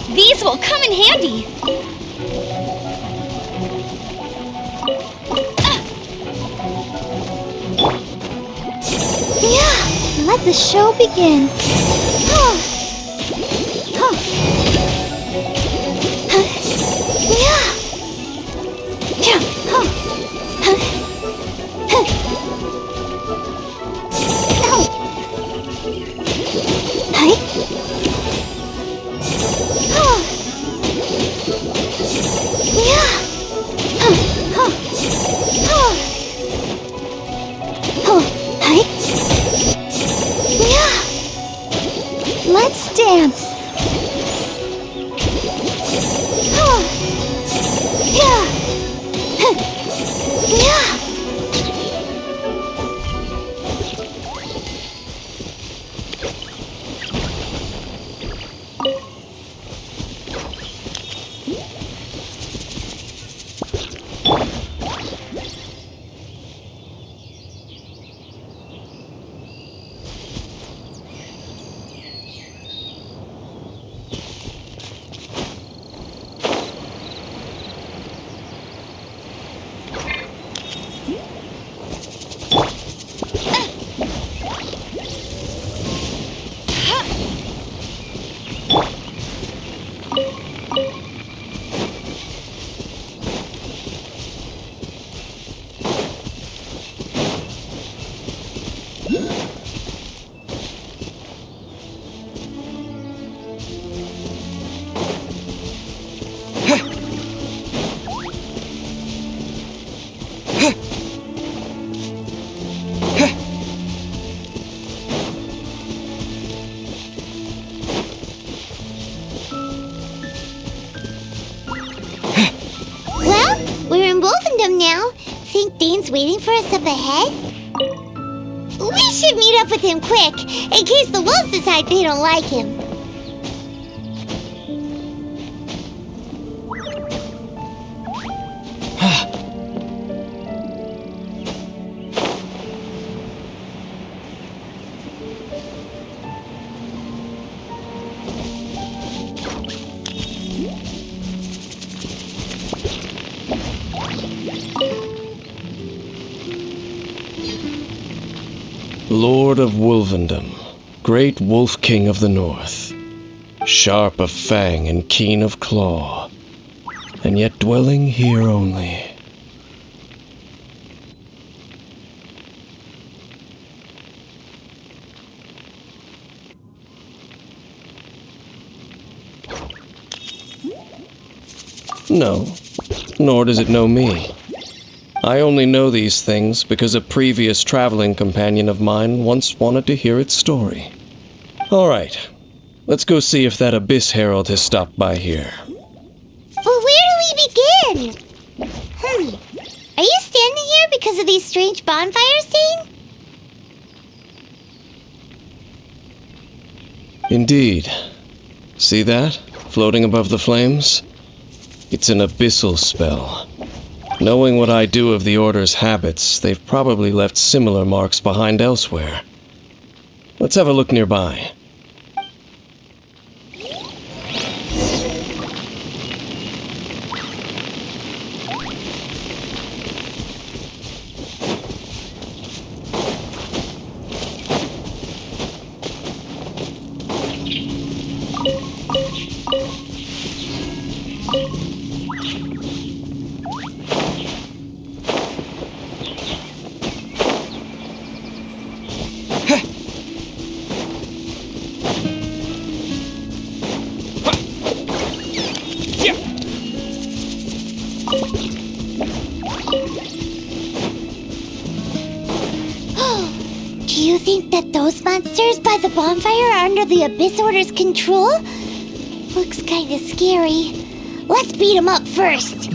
These will come in handy. Yeah, let the show begin. Let's dance. Well, we're in Wolfendom now. Think Dane's waiting for us up ahead? We should meet up with him quick, in case the wolves decide they don't like him. Lord of Wolvendom, great Wolf King of the North, sharp of fang and keen of claw, and yet dwelling here only. No, nor does it know me. I only know these things because a previous traveling companion of mine once wanted to hear its story. All right, let's go see if that Abyss Herald has stopped by here. But where do we begin? Are you standing here because of these strange bonfires, Dane? Indeed. See that, floating above the flames? It's an abyssal spell. Knowing what I do of the Order's habits, they've probably left similar marks behind elsewhere. Let's have a look nearby. monsters by the bonfire are under the Abyss Order's control? Looks kinda scary. Let's beat them up first.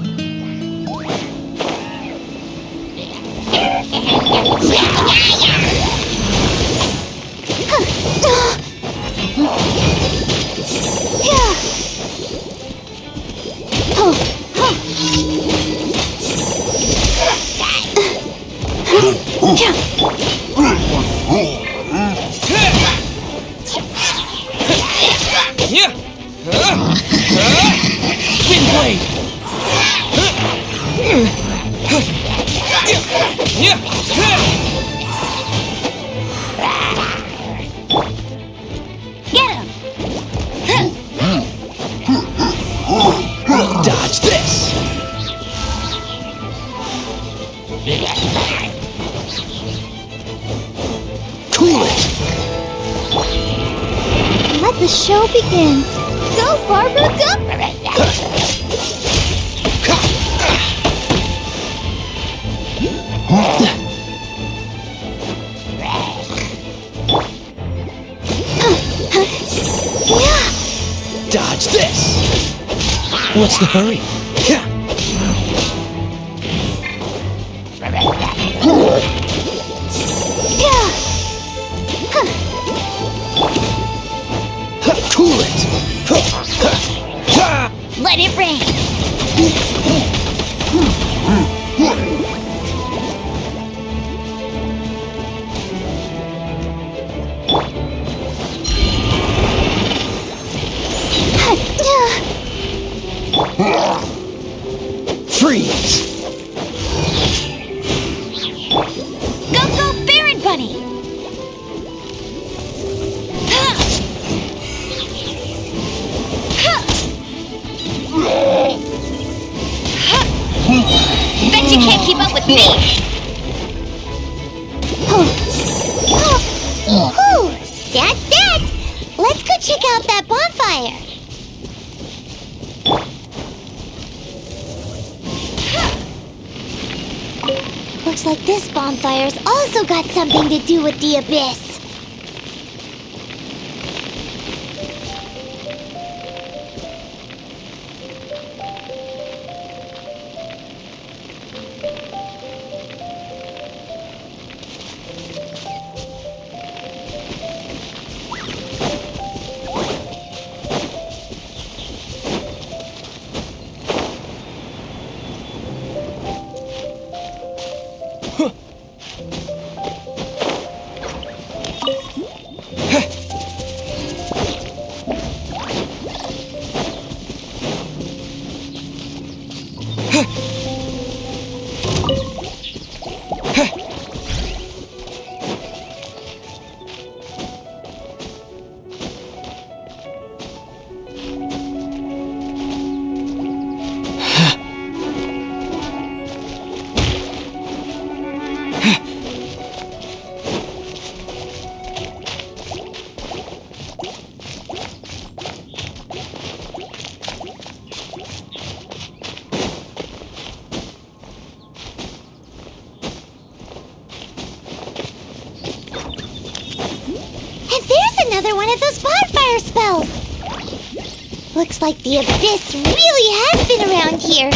Dodge this! Cool it! Let the show begin. Go, Barbara, go! Dodge this! What's the hurry? Cool it! Let it rain! Freeze! Go, Baron Bunny! Bet you can't keep up with me! Whew, that's that! Let's go check out that bonfire! Looks like this bonfire's also got something to do with the Abyss. Another one of those bonfire spells! Looks like the Abyss really has been around here.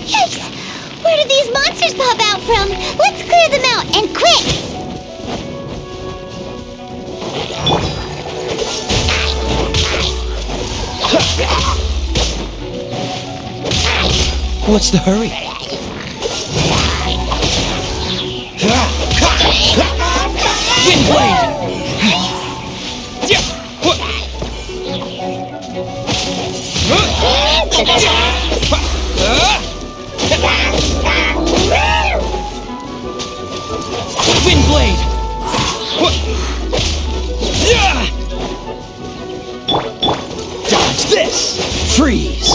Yikes! Where do these monsters pop out from? Let's clear them out, and quick! What's the hurry? Wind blade! Wind blade! Dodge this! Freeze!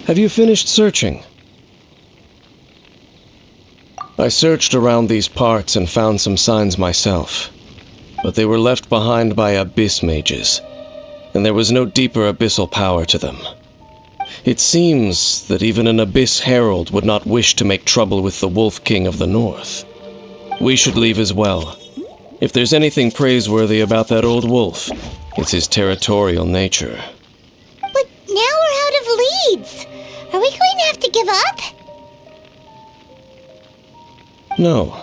Have you finished searching? I searched around these parts and found some signs myself, but they were left behind by abyss mages, and there was no deeper abyssal power to them. It seems that even an abyss herald would not wish to make trouble with the Wolf King of the North. We should leave as well. If there's anything praiseworthy about that old wolf, it's his territorial nature. But now we're out of leads. Are we going to have to give up? No.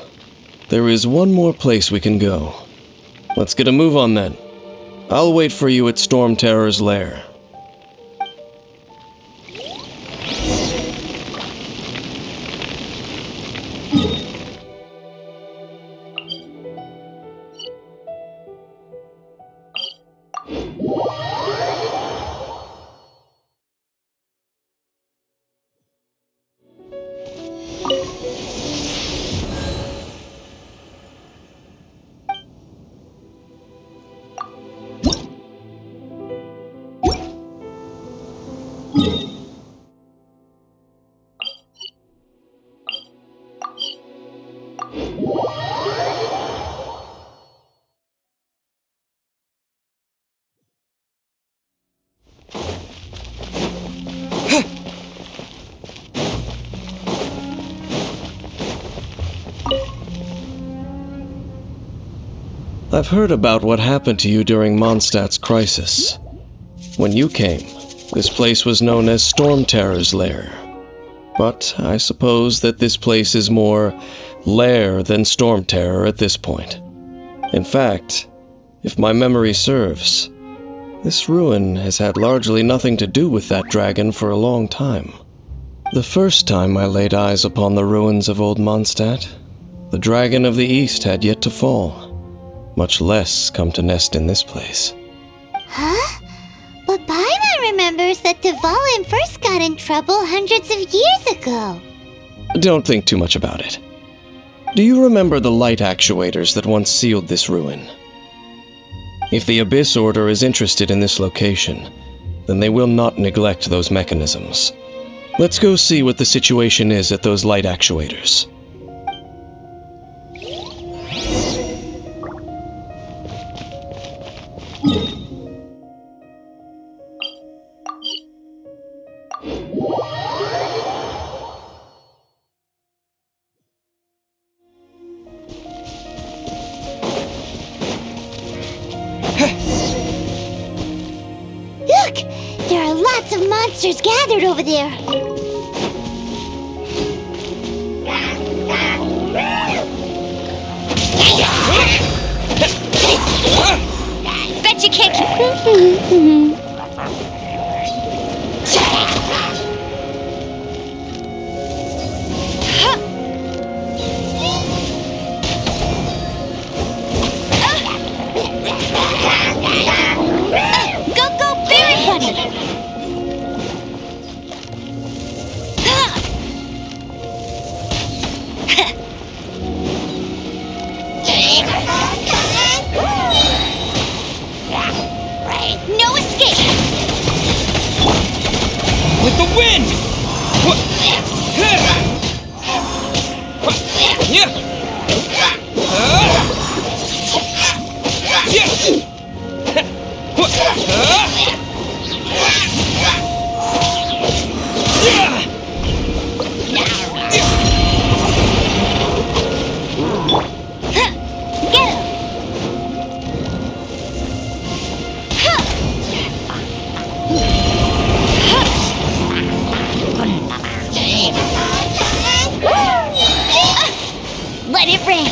There is one more place we can go. Let's get a move on then. I'll wait for you at Storm Terror's lair. I've heard about what happened to you during Mondstadt's crisis. When you came, this place was known as Storm Terror's lair. But I suppose that this place is more lair than Storm Terror at this point. In fact, if my memory serves, this ruin has had largely nothing to do with that dragon for a long time. The first time I laid eyes upon the ruins of old Mondstadt, the dragon of the East had yet to fall, much less come to nest in this place. Huh? But Paimon remembers that Dvalin first got in trouble hundreds of years ago. Don't think too much about it. Do you remember the light actuators that once sealed this ruin? If the Abyss Order is interested in this location, then they will not neglect those mechanisms. Let's go see what the situation is at those light actuators. Look! There are lots of monsters gathered over there. Bet you can't. Go, Berry Bunny! No escape! With the wind! Let it rain!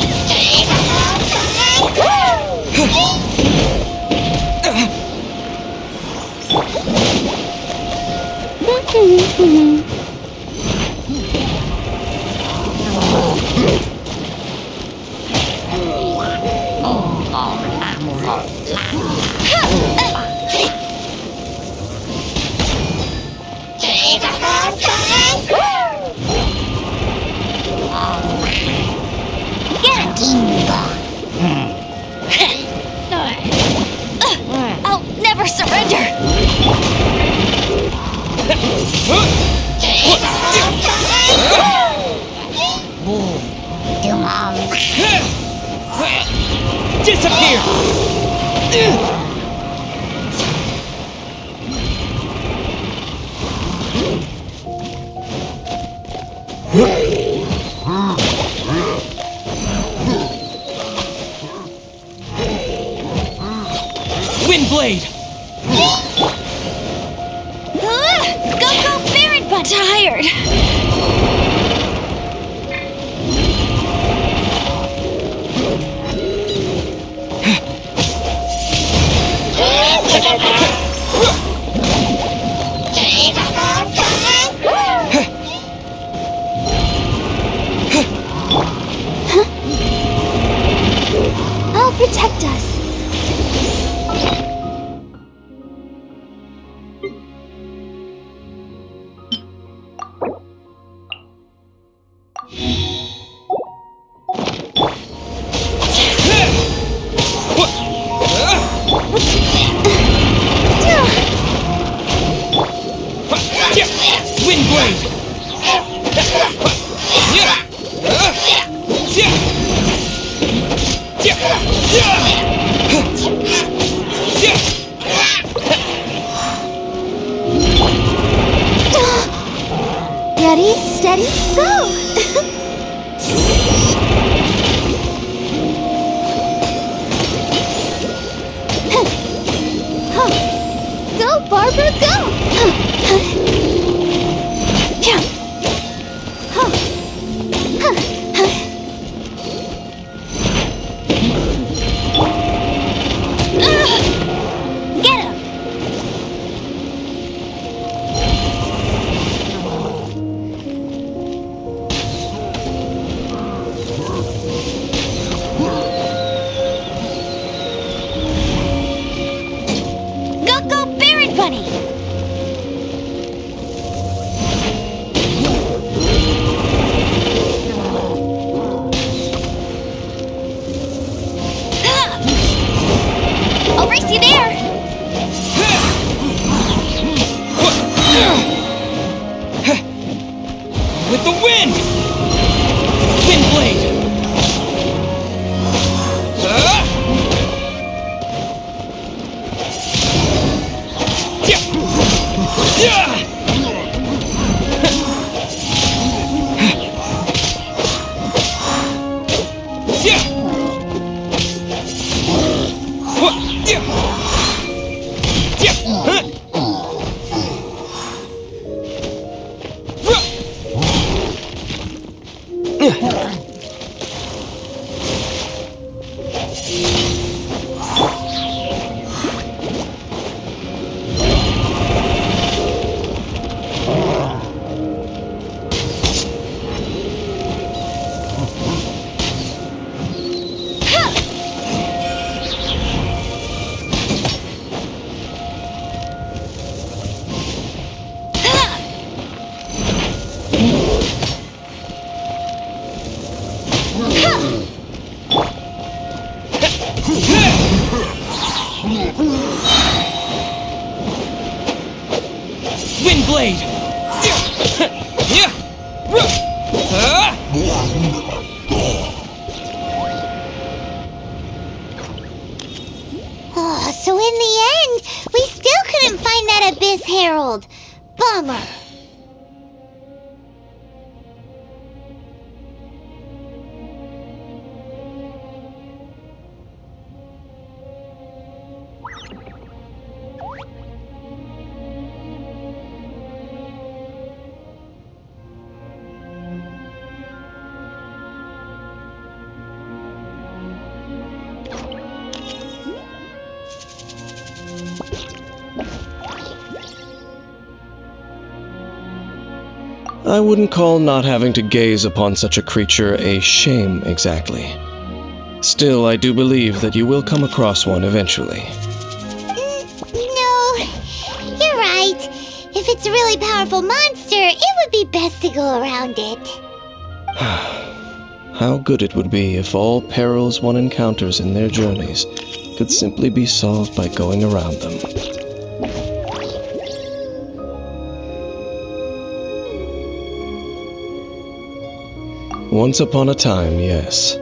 I'll never surrender! blade! Go, Ferret Butt! Tired. I'll protect us. Wind blade! Ready, steady, go! Go, Barbara, go! Get him! Go, Ferret Bunny! I'll race you there! With the wind! Wind blade! Wind blade! Oh, so in the end, we still couldn't find that Abyss Herald. Bummer. I wouldn't call not having to gaze upon such a creature a shame exactly. Still, I do believe that you will come across one eventually. No, you're right. If it's a really powerful monster, it would be best to go around it. How good it would be if all perils one encounters in their journeys could simply be solved by going around them. Once upon a time, yes.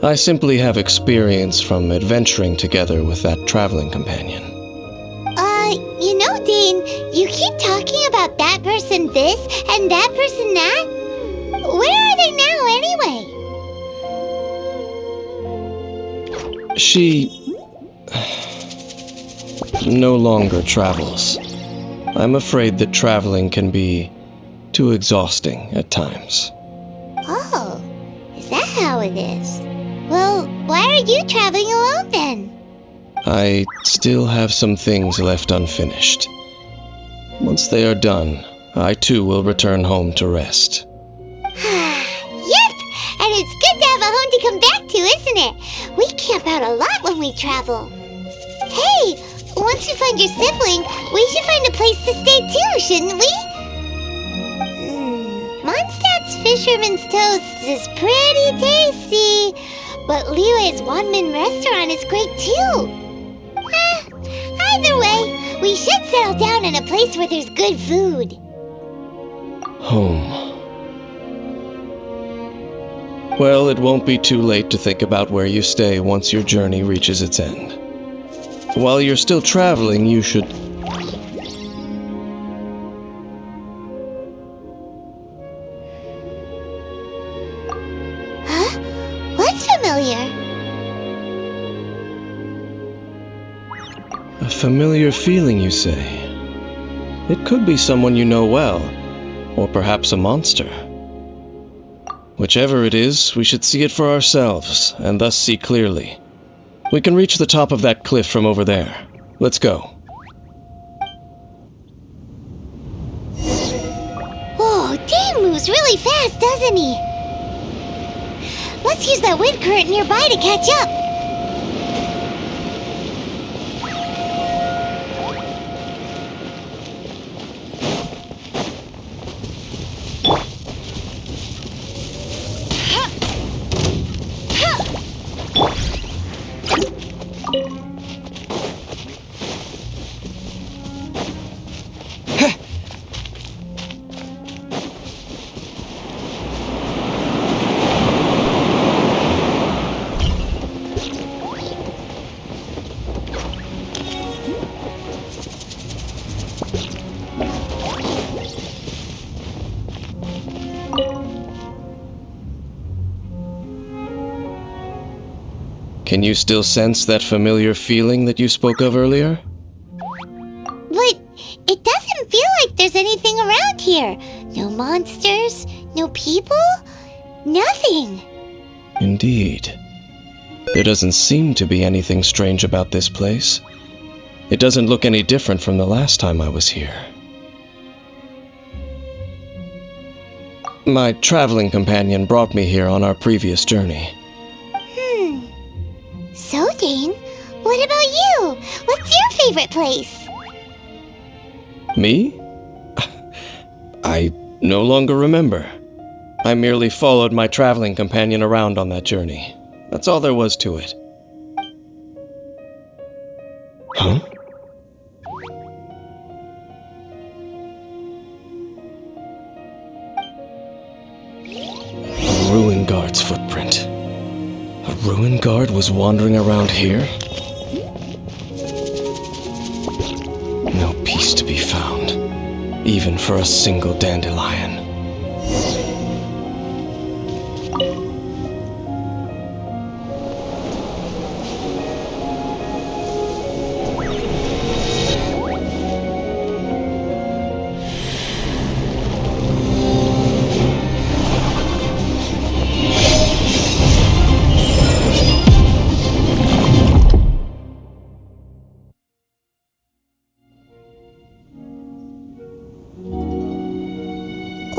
I simply have experience from adventuring together with that traveling companion. You know, Dane, you keep talking about that person this and that person that. Where are they now, anyway? She... no longer travels. I'm afraid that traveling can be too exhausting at times. Oh, is that how it is? Well, why are you traveling alone then? I still have some things left unfinished. Once they are done, I too will return home to rest. Yep, and it's good to have a home to come back to, isn't it? We camp out a lot when we travel. Hey, once we find your sibling, we should find a place to stay too, shouldn't we? Mondstadt's Fisherman's Toast is pretty tasty, but Liyue's Wanmin restaurant is great too. Either way, we should settle down in a place where there's good food. Home. Well, it won't be too late to think about where you stay once your journey reaches its end. While you're still traveling, you should... Huh? What's familiar? A familiar feeling, you say? It could be someone you know well, or perhaps a monster. Whichever it is, we should see it for ourselves, and thus see clearly. We can reach the top of that cliff from over there. Let's go. Whoa, Dane moves really fast, doesn't he? Let's use that wind current nearby to catch up. Can you still sense that familiar feeling that you spoke of earlier? But it doesn't feel like there's anything around here. No monsters, no people, nothing. Indeed. There doesn't seem to be anything strange about this place. It doesn't look any different from the last time I was here. My traveling companion brought me here on our previous journey. So, Dane, what about you? What's your favorite place? Me? I no longer remember. I merely followed my traveling companion around on that journey. That's all there was to it. Huh? A ruin guard's footprint. A ruin guard was wandering around here? No peace to be found, even for a single dandelion.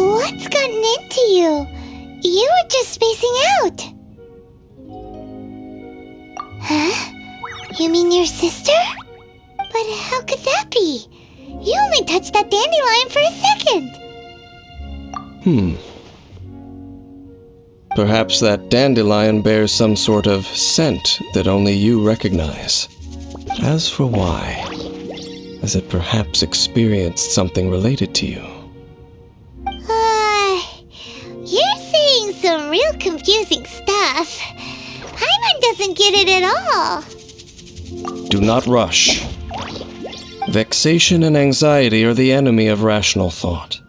What's gotten into you? You were just spacing out. Huh? You mean your sister? But how could that be? You only touched that dandelion for a second. Perhaps that dandelion bears some sort of scent that only you recognize. As for why, has it perhaps experienced something related to you? You're saying some real confusing stuff. Paimon doesn't get it at all. Do not rush. Vexation and anxiety are the enemy of rational thought.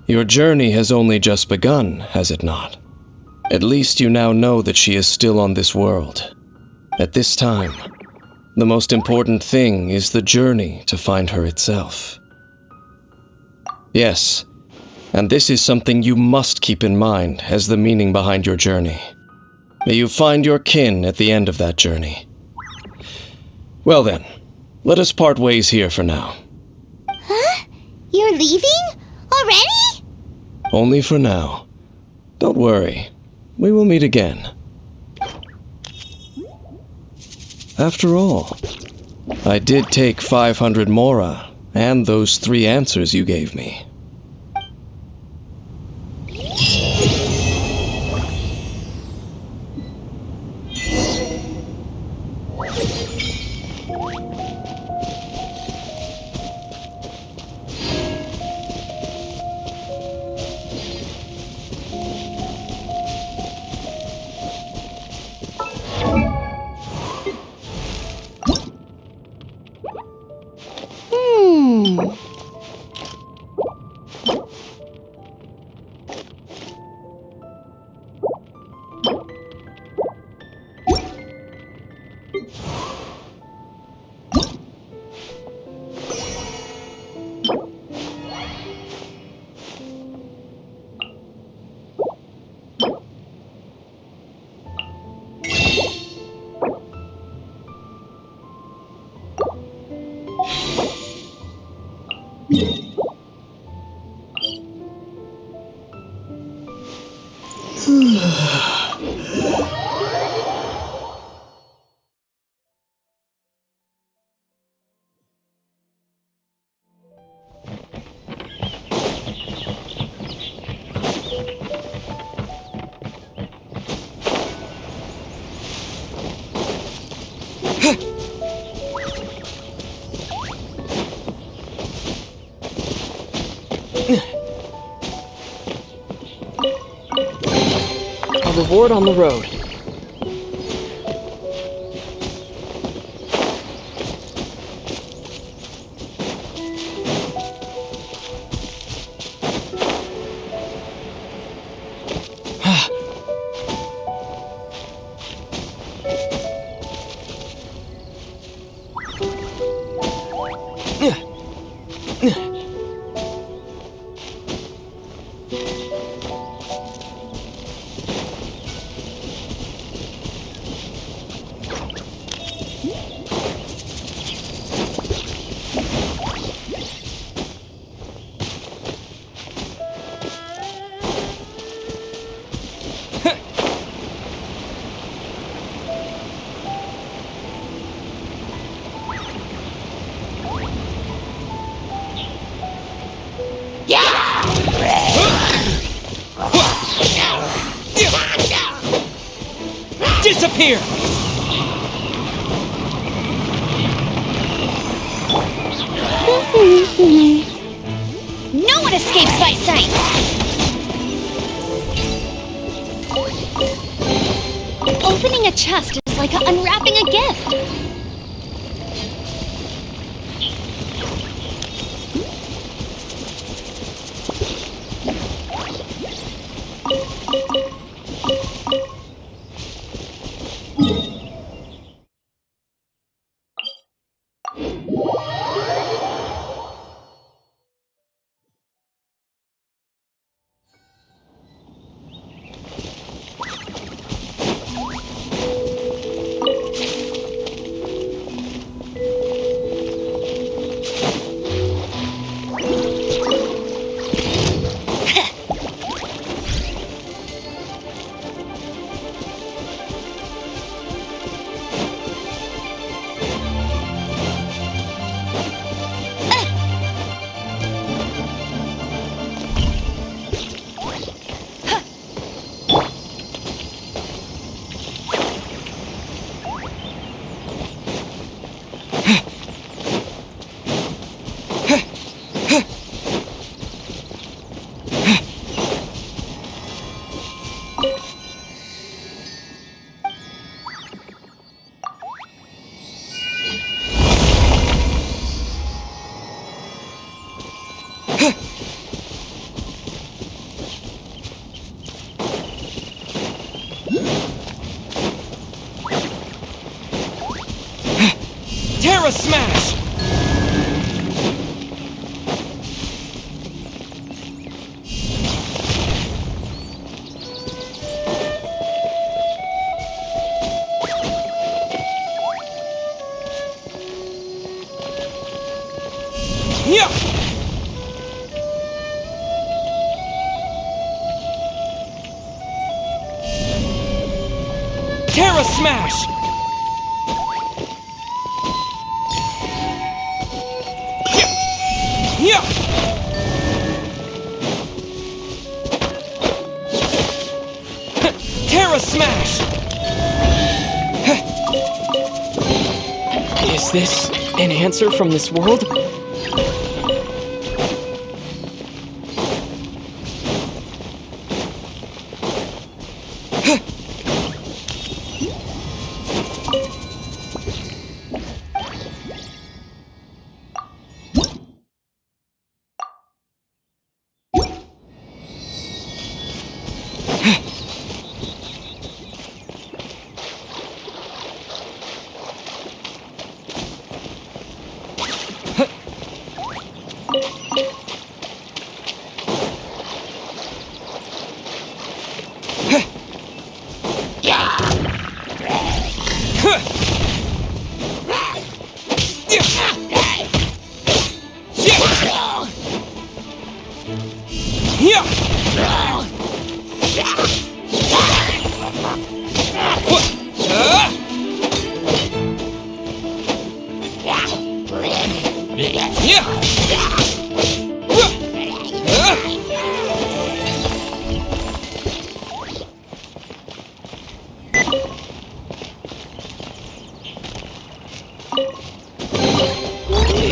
Your journey has only just begun, has it not? At least you now know that she is still on this world. At this time, The most important thing is the journey to find her itself. Yes, and this is something you must keep in mind as the meaning behind your journey. May you find your kin at the end of that journey. Well then, let us part ways here for now. Huh? You're leaving? Already? Only for now. Don't worry, we will meet again. After all, I did take 500 mora and those 3 answers you gave me. A reward on the road. Disappear! No one escapes my sight! Opening a chest is like unwrapping a gift. Terra Smash! Yeah! Terra Smash! Is this an answer from this world?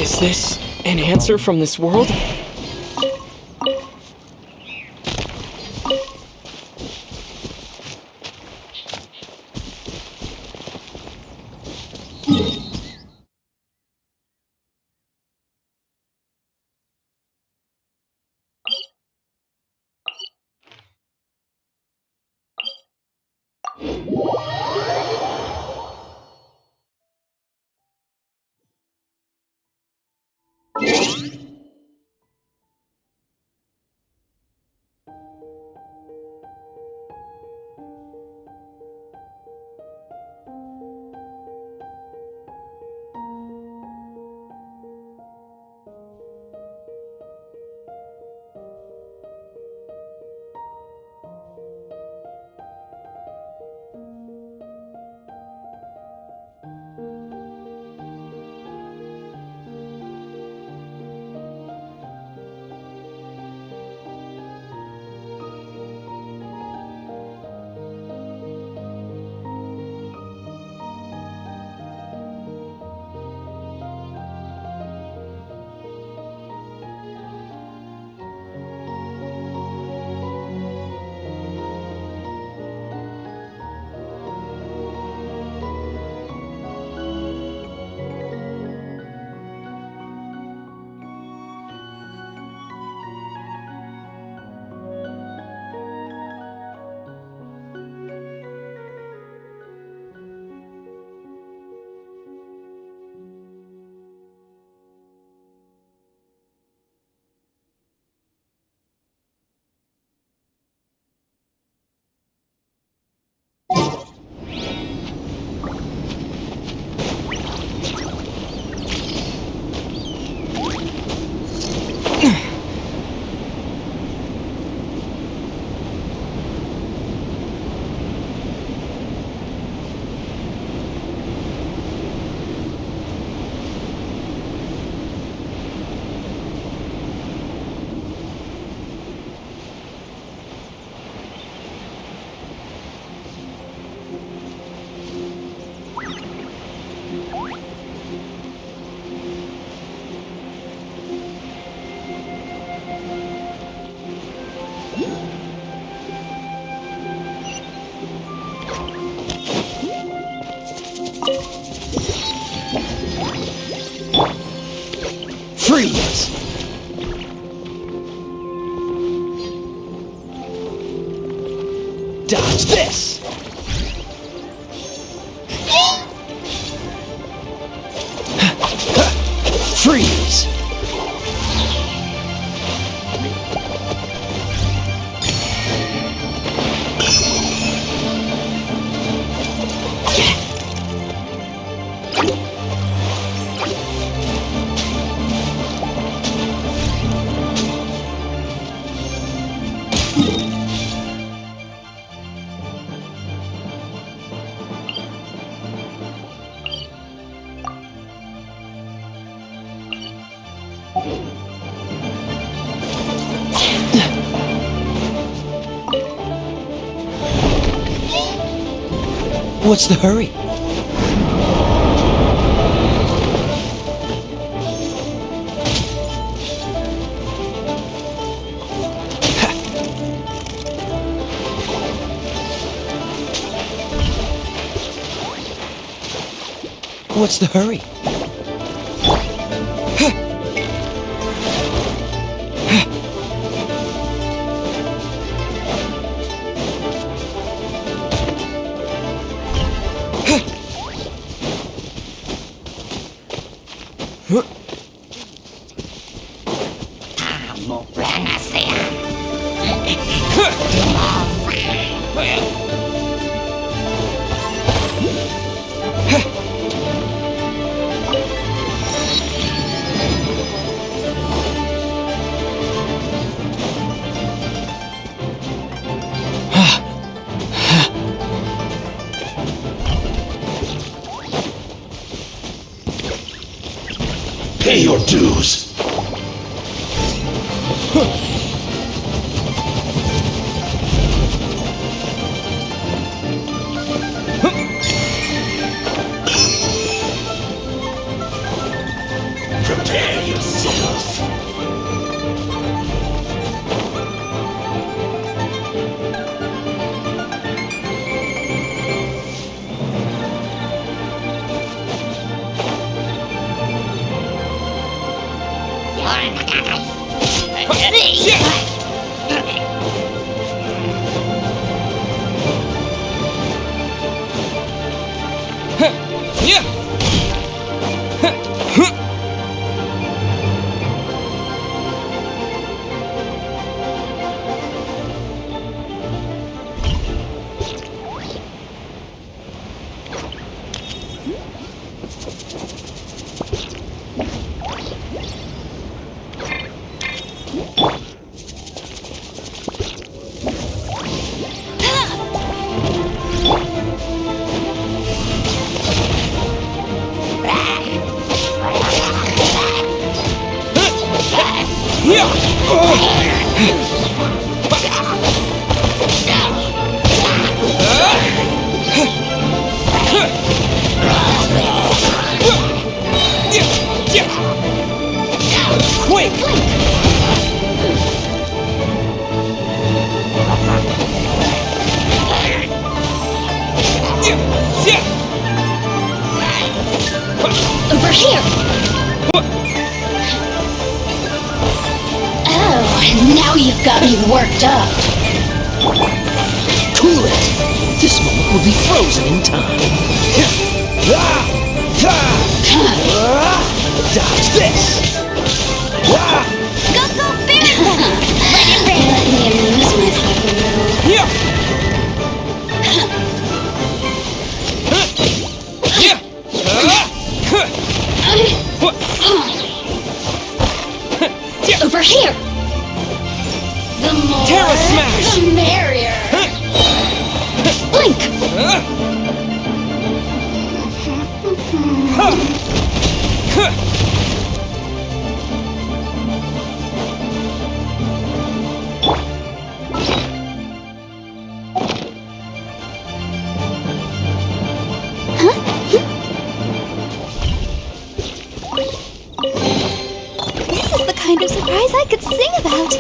Is this an answer from this world? Freeze! Dodge this! Freeze! What's the hurry? What's the hurry? Pay your dues. Prepare yourself. Quick! Over here! Oh, now you've got me worked up. Cool it! This moment will be frozen in time. Dodge this! Go, Barrett! Let me amuse myself a little. Over here! The more, Terra Smash! the merrier! Blink! This is the kind of surprise I could sing about.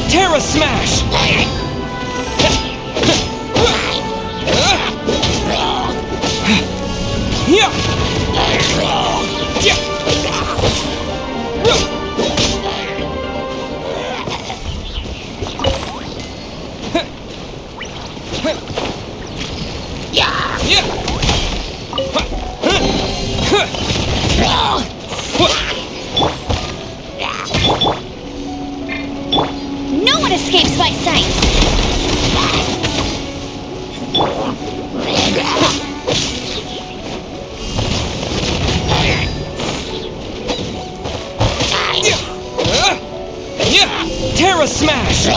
Terra Smash! No one escapes my sight! Terra Smash!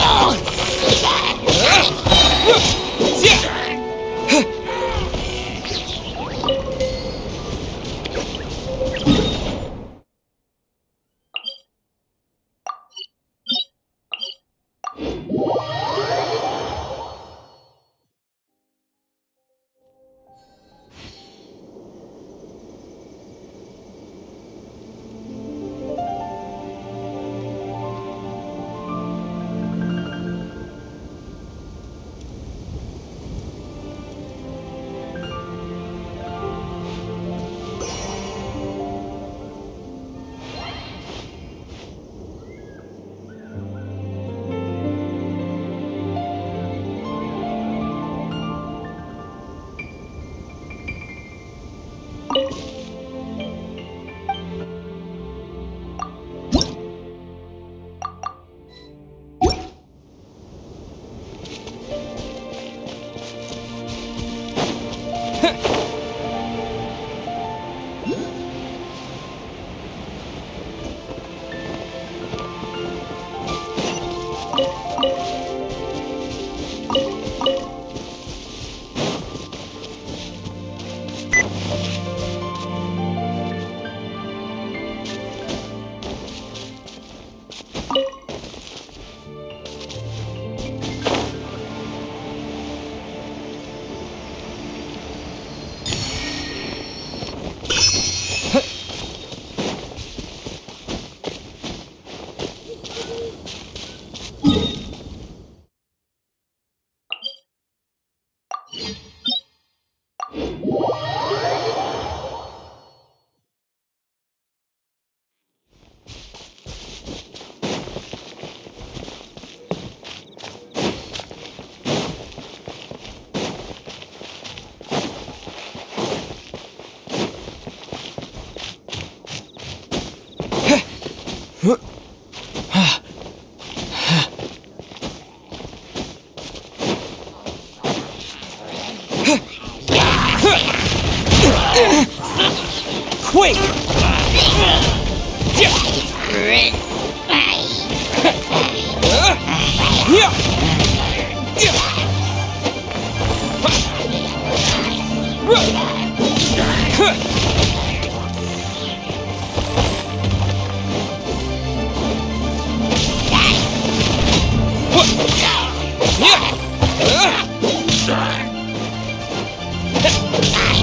Quake!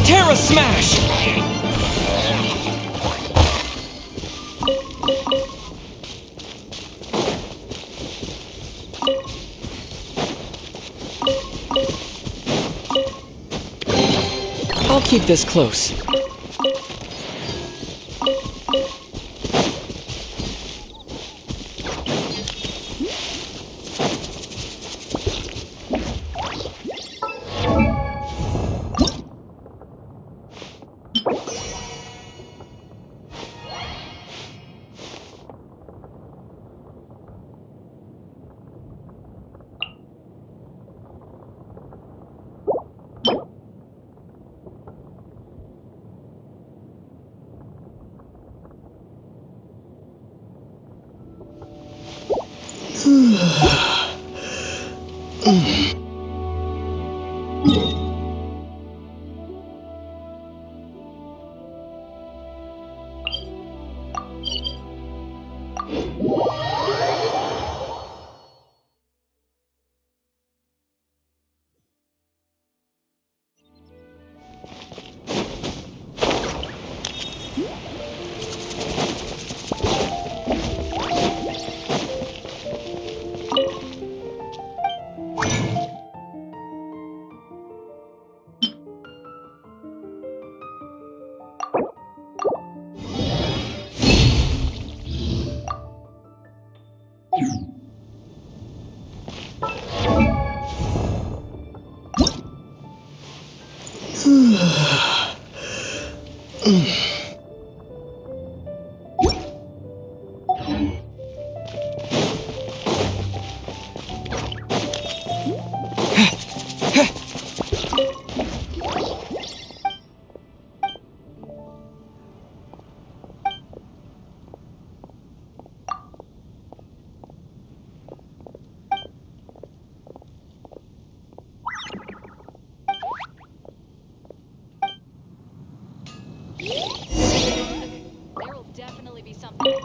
Terra Smash! I'll keep this close.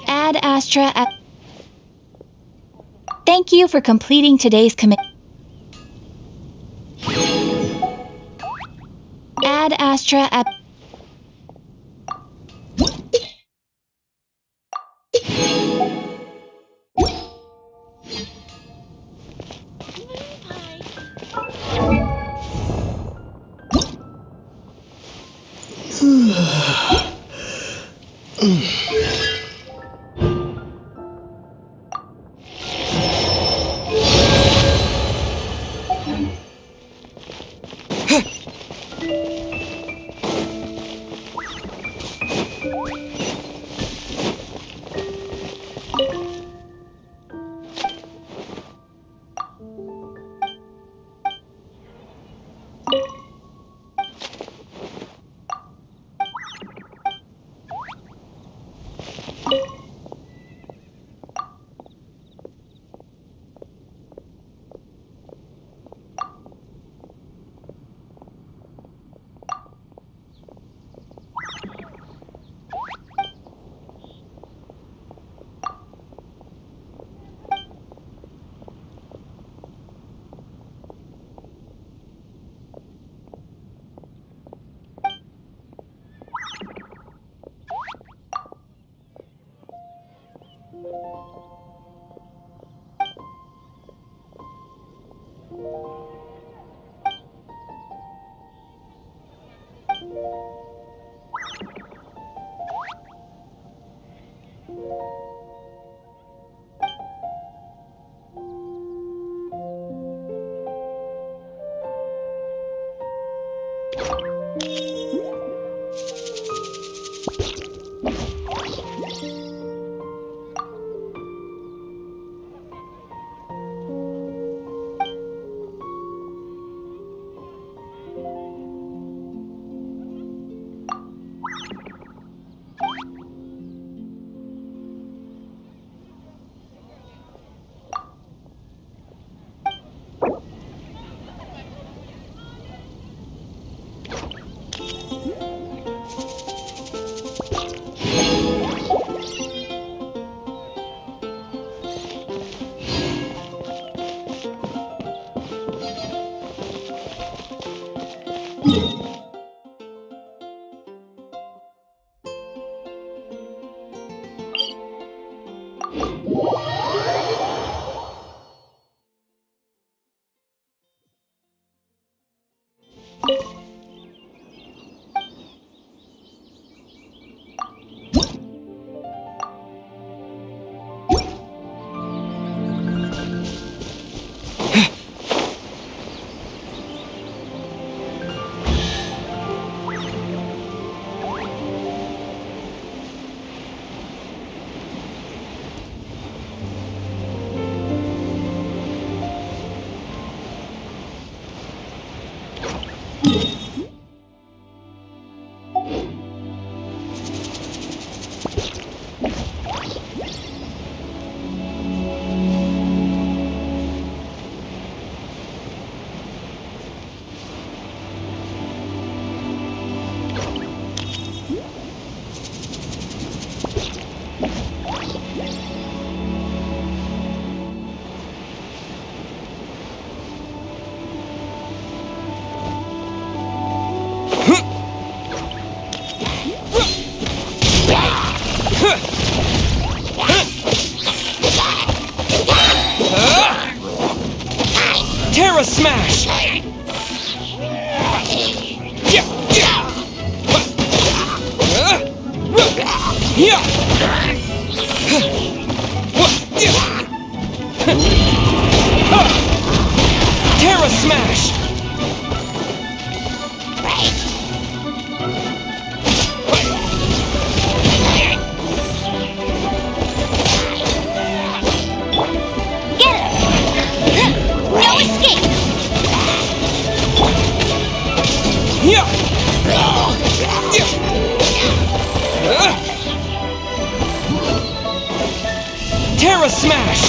Ad Astra. Thank you for completing today's commitment. Ad Astra. Smash! Terra Smash! No escape! Terra Smash!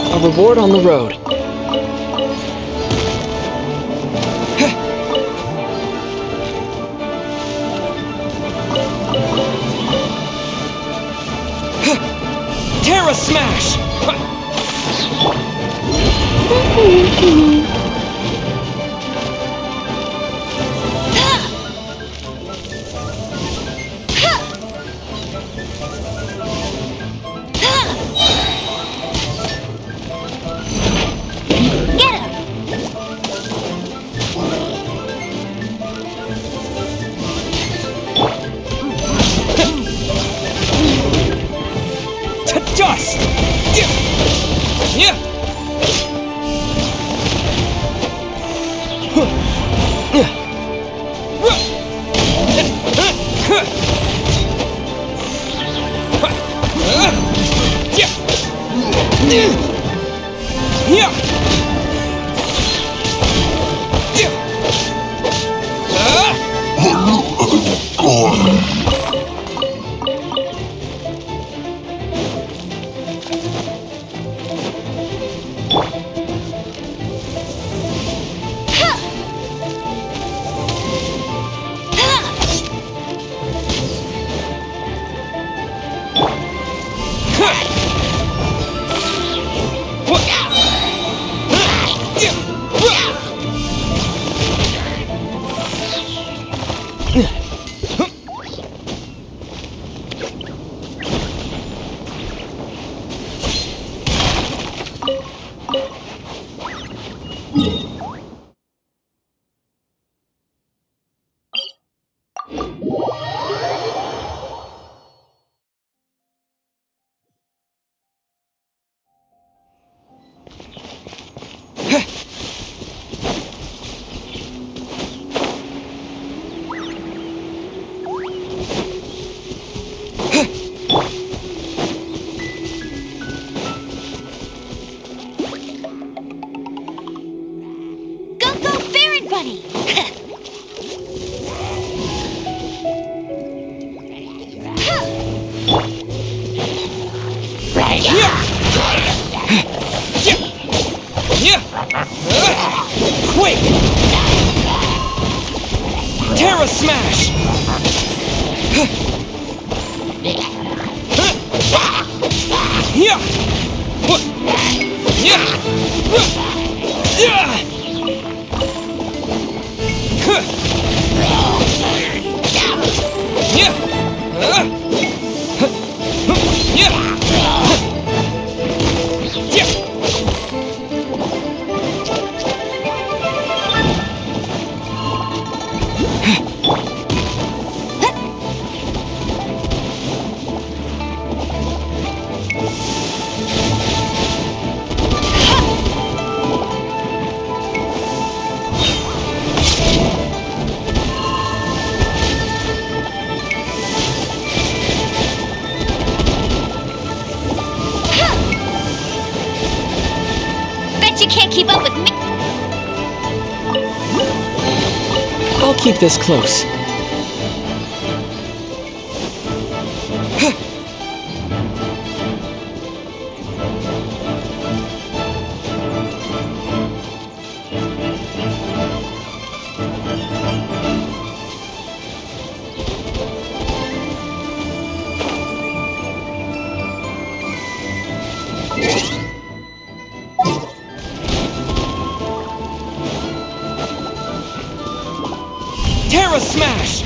A reward on the road. Terra Smash! To dust! Quick! Terra Smash! Bet you can't keep up with me. I'll keep this close. Terra Smash!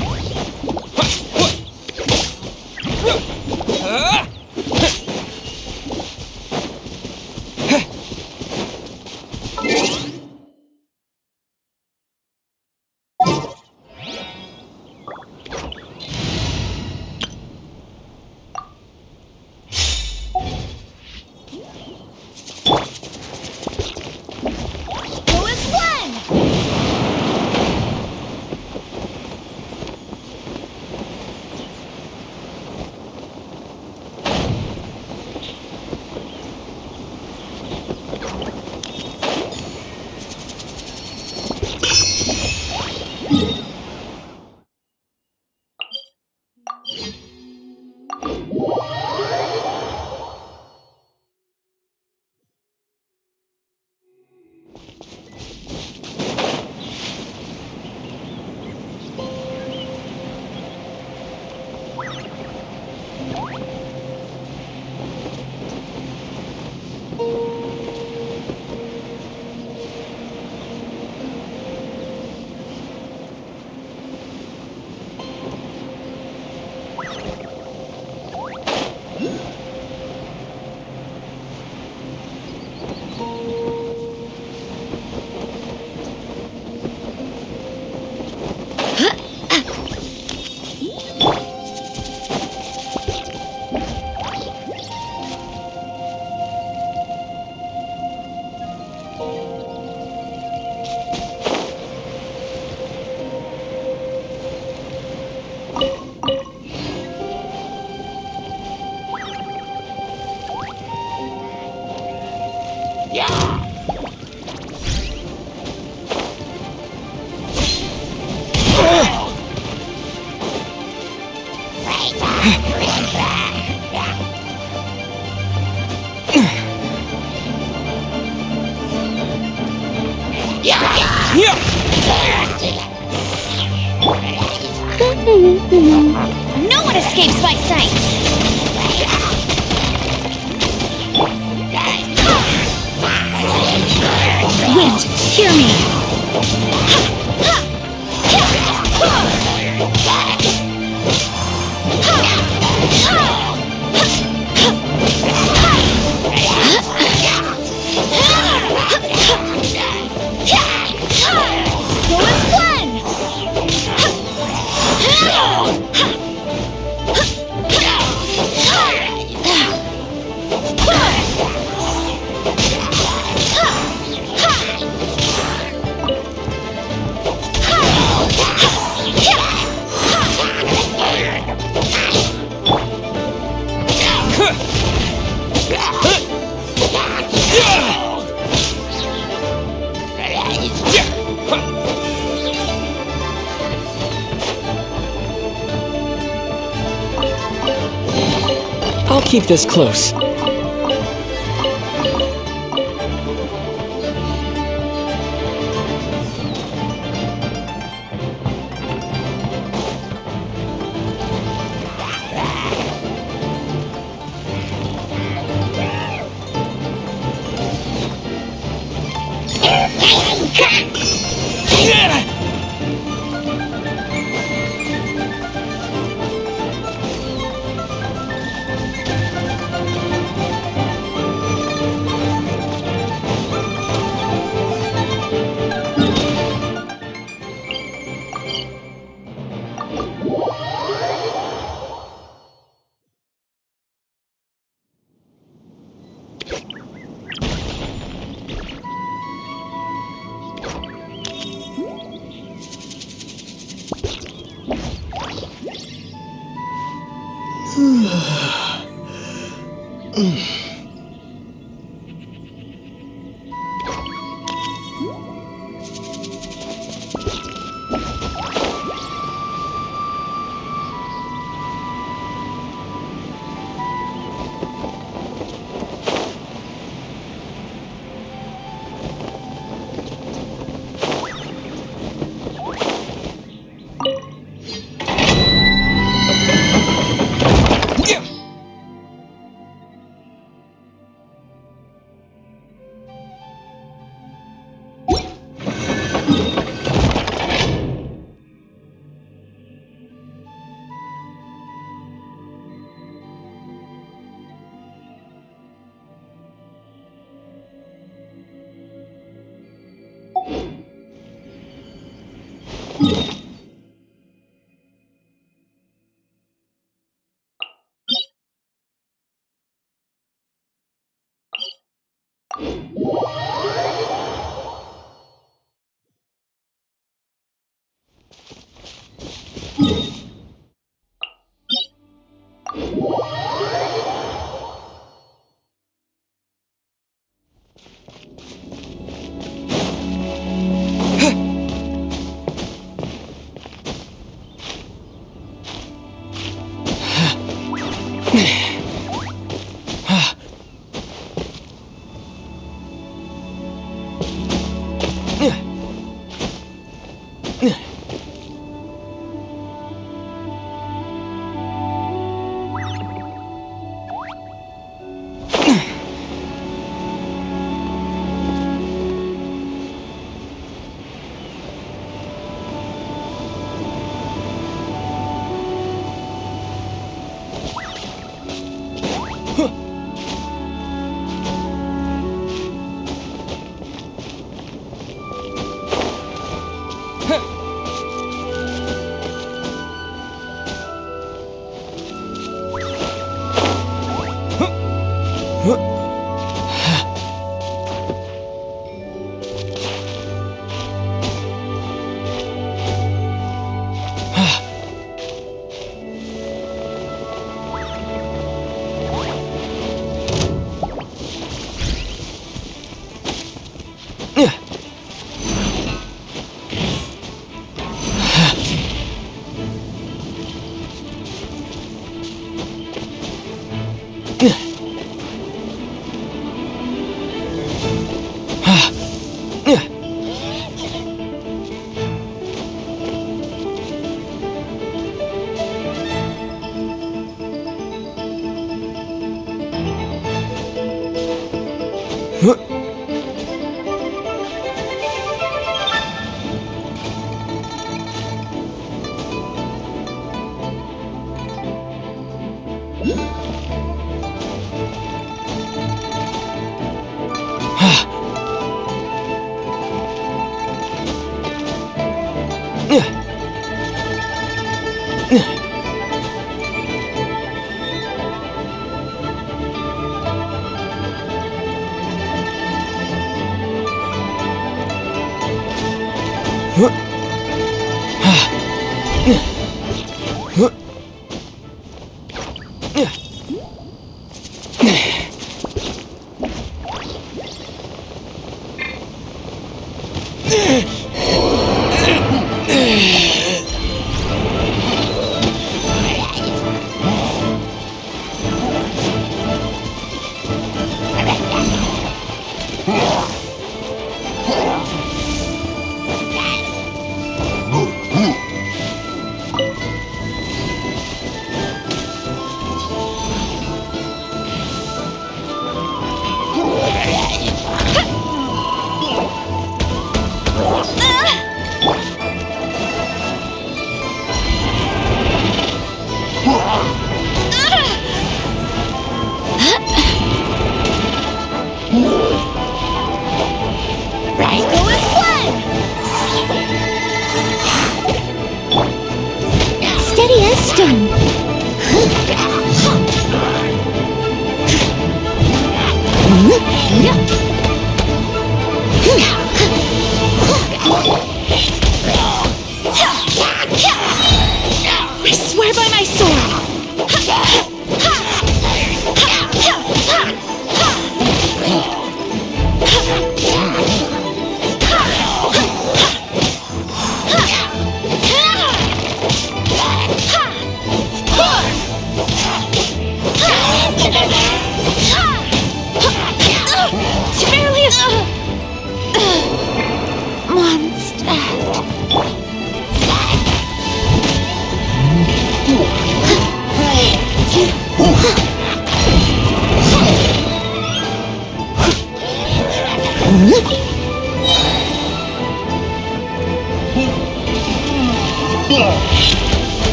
No one escapes my sight! Wind, hear me! Go as one! I'll keep this close. Steady as stone. I swear by my sword!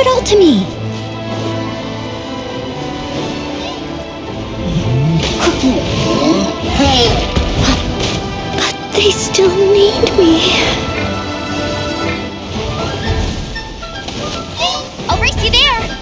all to me. But they still need me. I'll race you there.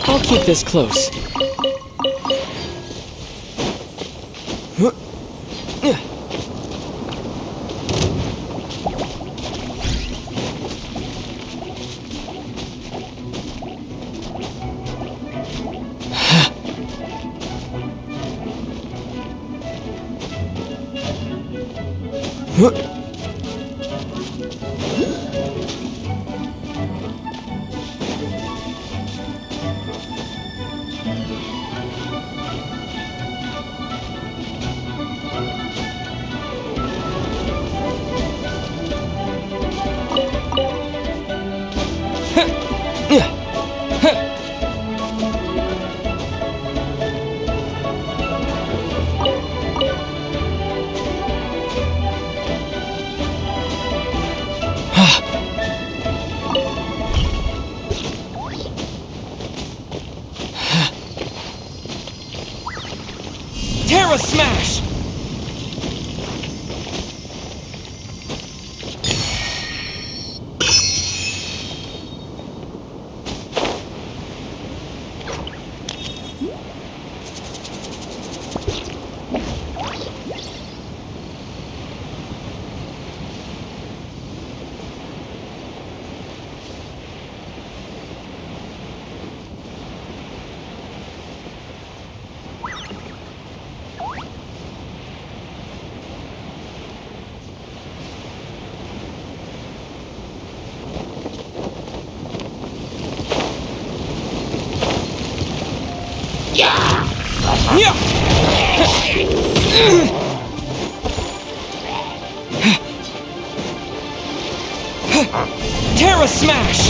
I'll keep this close. Terra Smash! Terra Smash!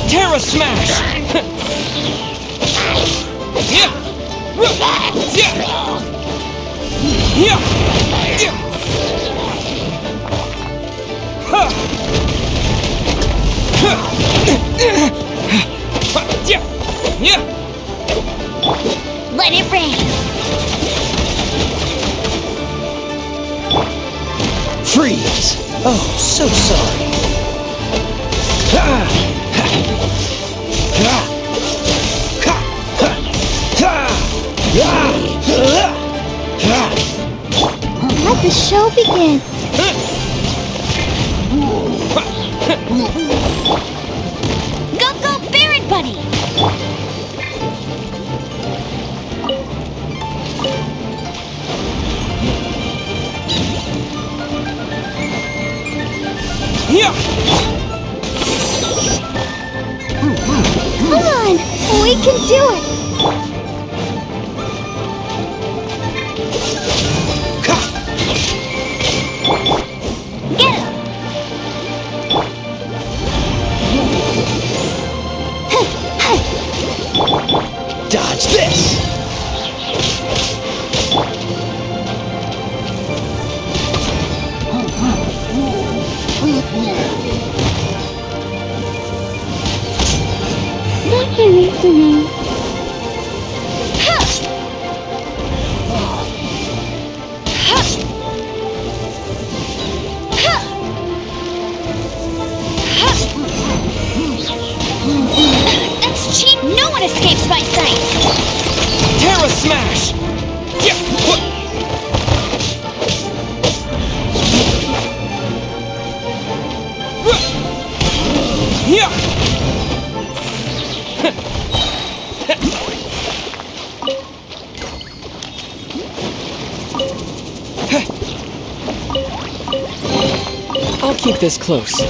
Terra Smash! Let it rain. Freeze! Oh, so sorry. Let the show begin. Go, Baron Bunny! Come on, we can do it. Get him! Dodge this! That's cheap! No one escapes my sight! Terra Smash! I'll keep this close.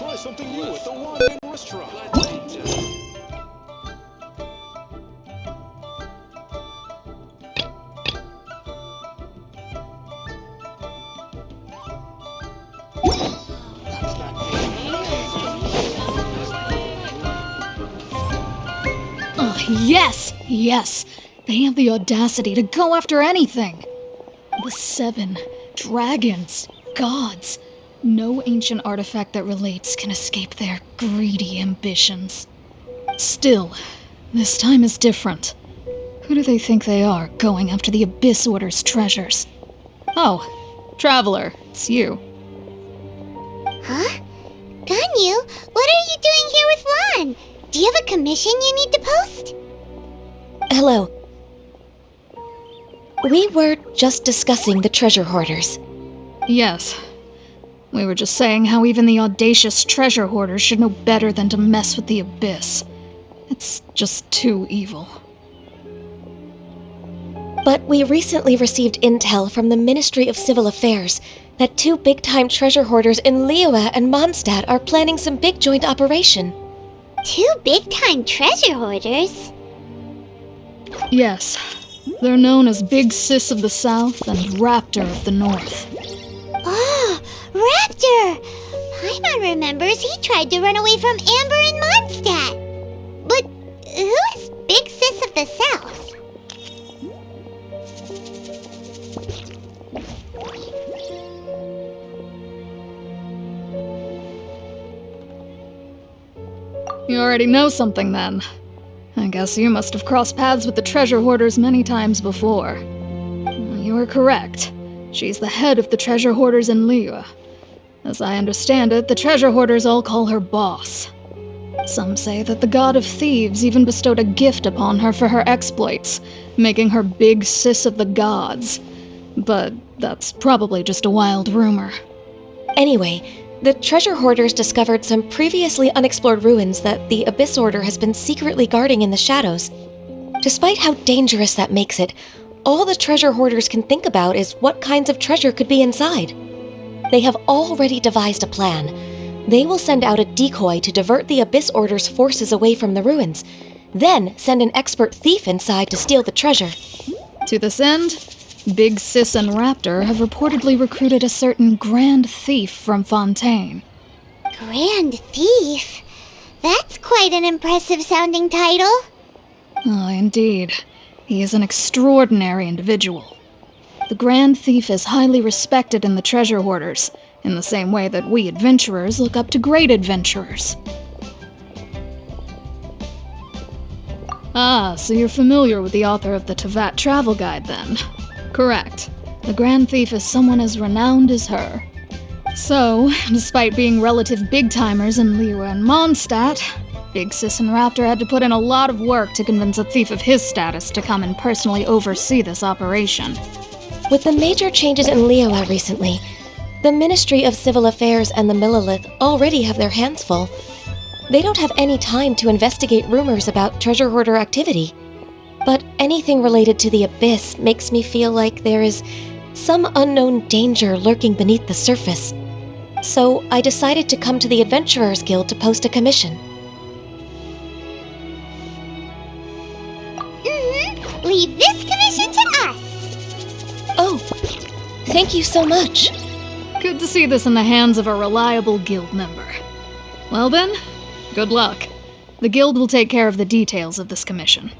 Try something new at the Wandering Restaurant. Oh, yes! Yes! They have the audacity to go after anything! The 7 dragons, gods. No ancient artifact that relates can escape their greedy ambitions. Still, this time is different. Who do they think they are, going after the Abyss Order's treasures? Oh, Traveler, it's you. Huh? Ganyu, what are you doing here with Lon? Do you have a commission you need to post? Hello. We were just discussing the treasure hoarders. Yes. We were just saying how even the audacious treasure hoarders should know better than to mess with the Abyss. It's just too evil. But we recently received intel from the Ministry of Civil Affairs that 2 big-time treasure hoarders in Liyue and Mondstadt are planning some big joint operation. 2 big-time treasure hoarders? Yes. They're known as Big Sis of the South and Raptor of the North. Oh, Raptor! Paimon remembers he tried to run away from Amber in Mondstadt. But who is Big Sis of the South? You already know something then. I guess you must have crossed paths with the treasure hoarders many times before. You are correct. She's the head of the treasure hoarders in Liyue. As I understand it, the treasure hoarders all call her boss. Some say that the god of thieves even bestowed a gift upon her for her exploits, making her Big Sis of the gods. But that's probably just a wild rumor. Anyway, the treasure hoarders discovered some previously unexplored ruins that the Abyss Order has been secretly guarding in the shadows. Despite how dangerous that makes it, all the treasure hoarders can think about is what kinds of treasure could be inside. They have already devised a plan. They will send out a decoy to divert the Abyss Order's forces away from the ruins, then send an expert thief inside to steal the treasure. To this end, Big Sis and Raptor have reportedly recruited a certain Grand Thief from Fontaine. Grand Thief? That's quite an impressive sounding title. Oh, indeed. He is an extraordinary individual. The Grand Thief is highly respected in the treasure hoarders, in the same way that we adventurers look up to great adventurers. Ah, so you're familiar with the author of the Tevat Travel Guide, then? Correct. The Grand Thief is someone as renowned as her. So, despite being relative big-timers in Liyue and Mondstadt, Big Sis and Raptor had to put in a lot of work to convince a thief of his status to come and personally oversee this operation. With the major changes in Liyue recently, the Ministry of Civil Affairs and the Millelith already have their hands full. They don't have any time to investigate rumors about treasure hoarder activity. But anything related to the Abyss makes me feel like there is some unknown danger lurking beneath the surface. So I decided to come to the Adventurers Guild to post a commission. Leave this commission to us! Oh, thank you so much. Good to see this in the hands of a reliable guild member. Well then, good luck. The guild will take care of the details of this commission.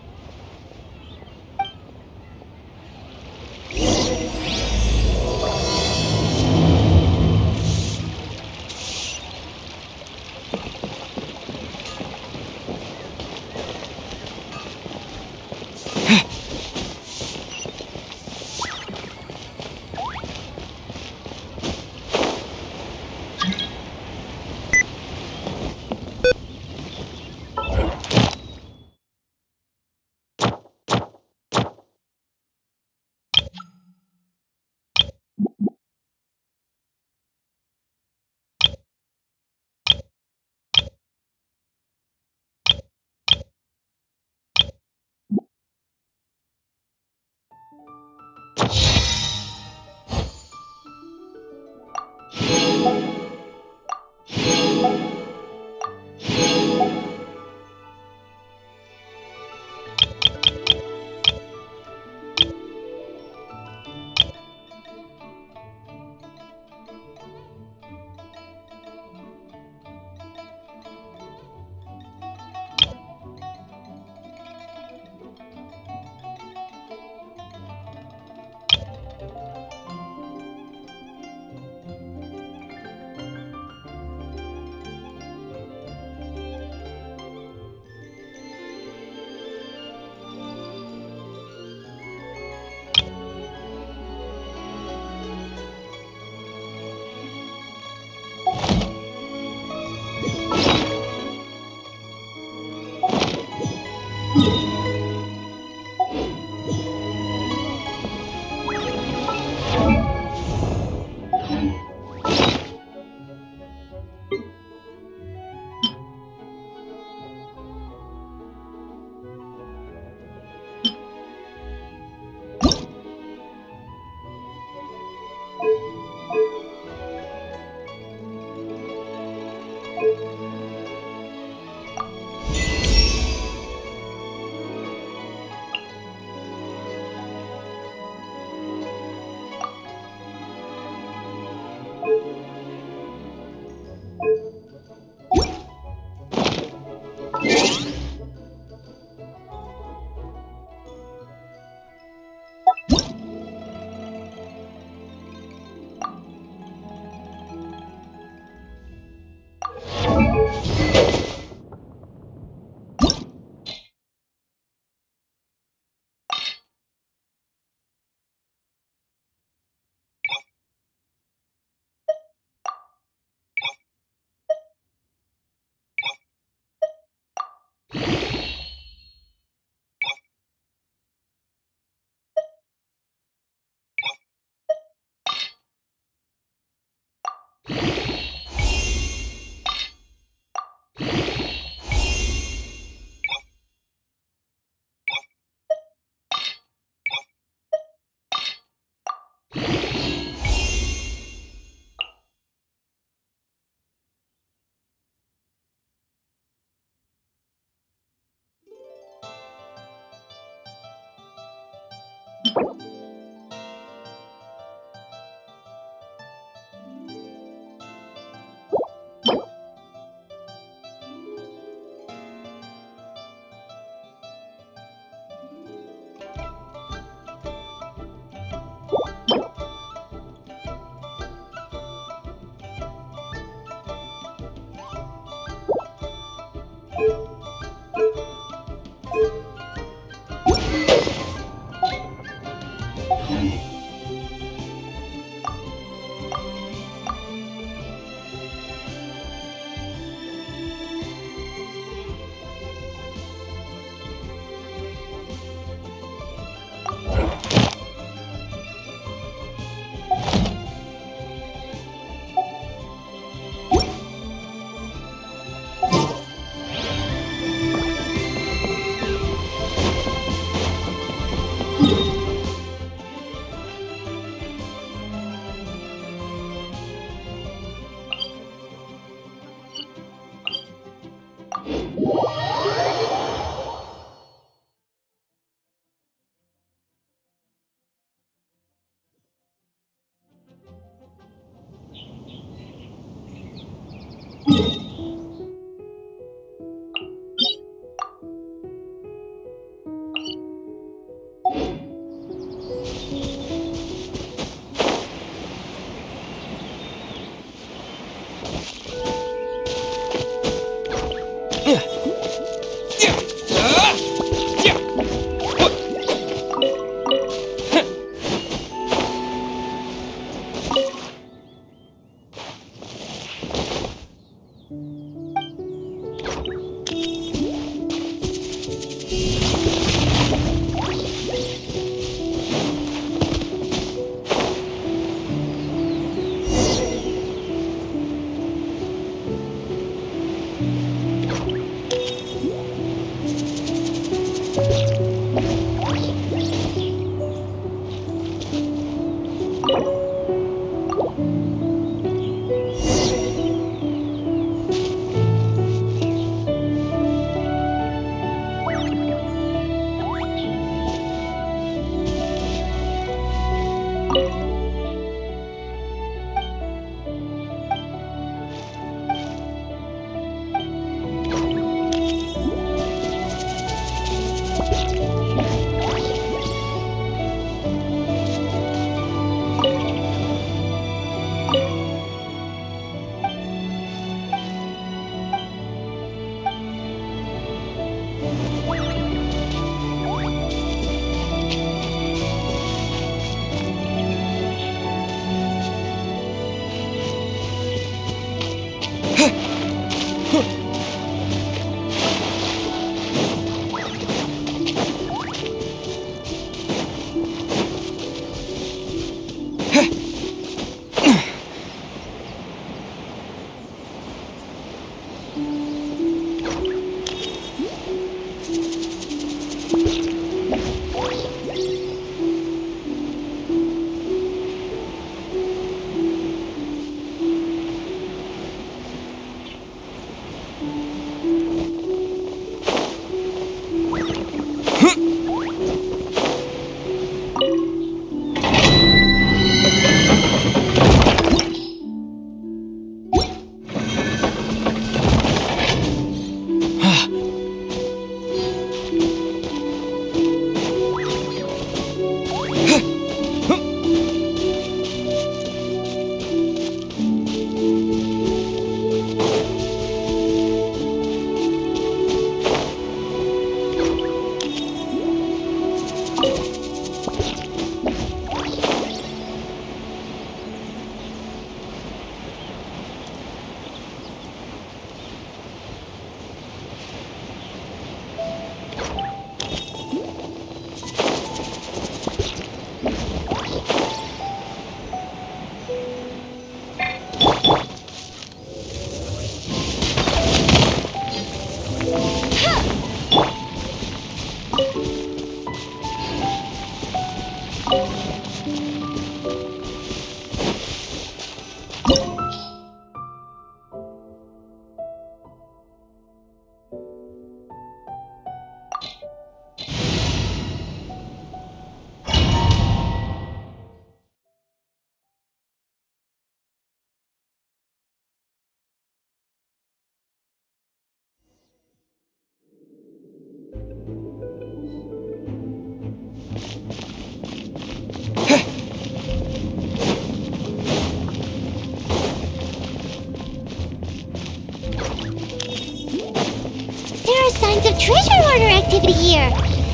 There are signs of treasure hoarder activity here.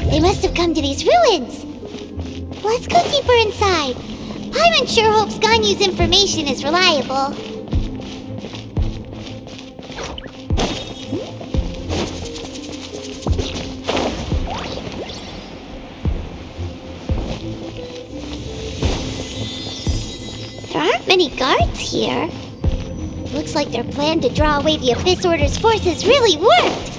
They must have come to these ruins. Let's go deeper inside. Paimon sure hopes Ganyu's information is reliable. There aren't many guards here. Looks like their plan to draw away the Abyss Order's forces really worked.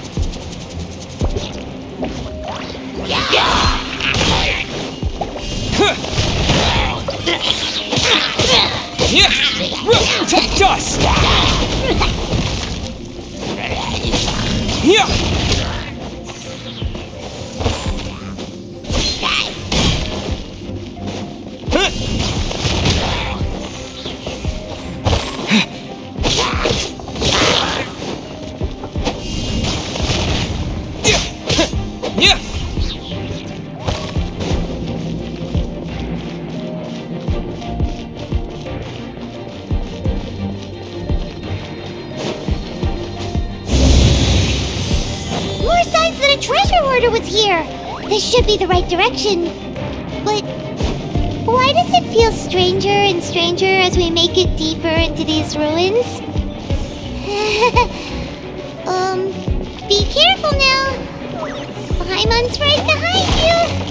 Take dust! Yeah! More signs that a treasure hoarder was here. This should be the right direction. But why does it feel stranger and stranger as we make it deeper into these ruins? Be careful now. Paimon's right behind you.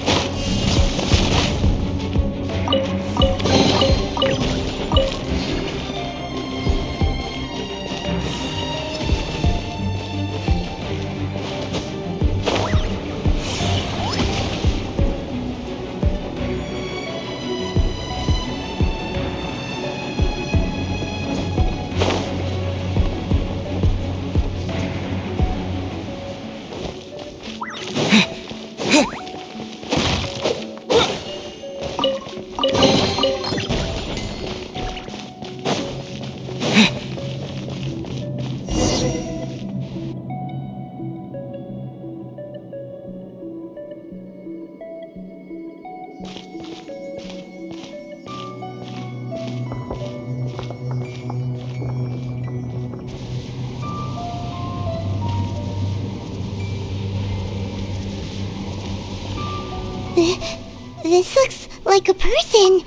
This looks like a person.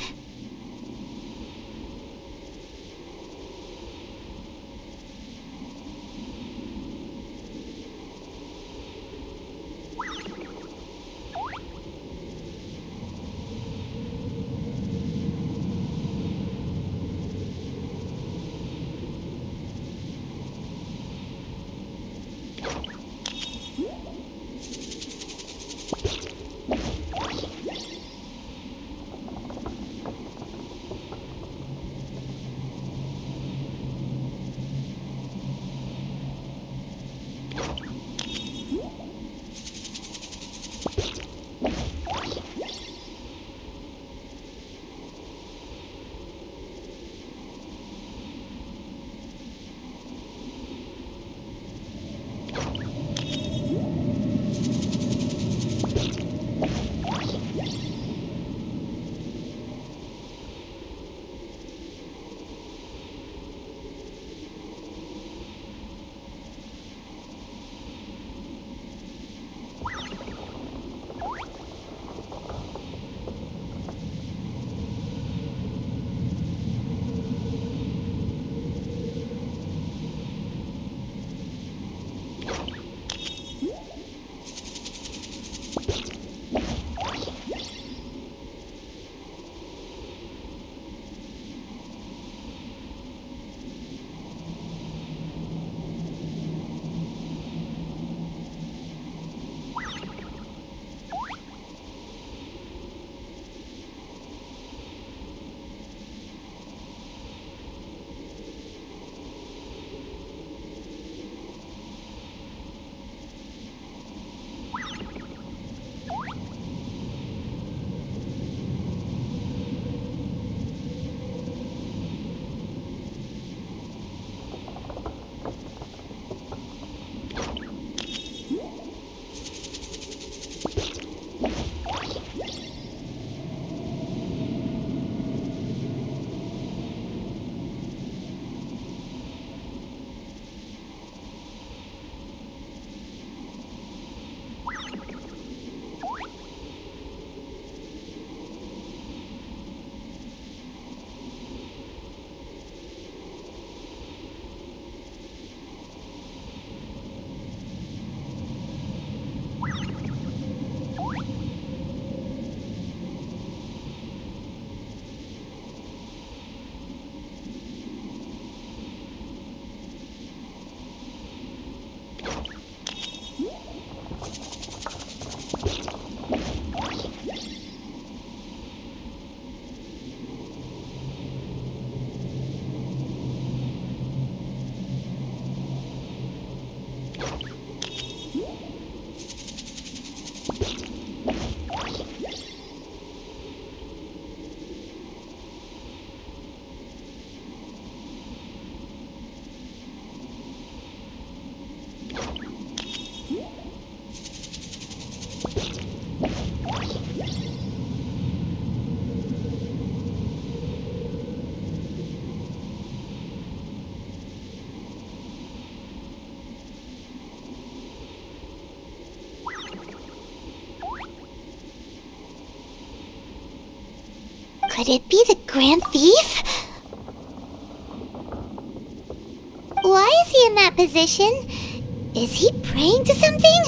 Could it be the Grand Thief? Why is he in that position? Is he praying to something?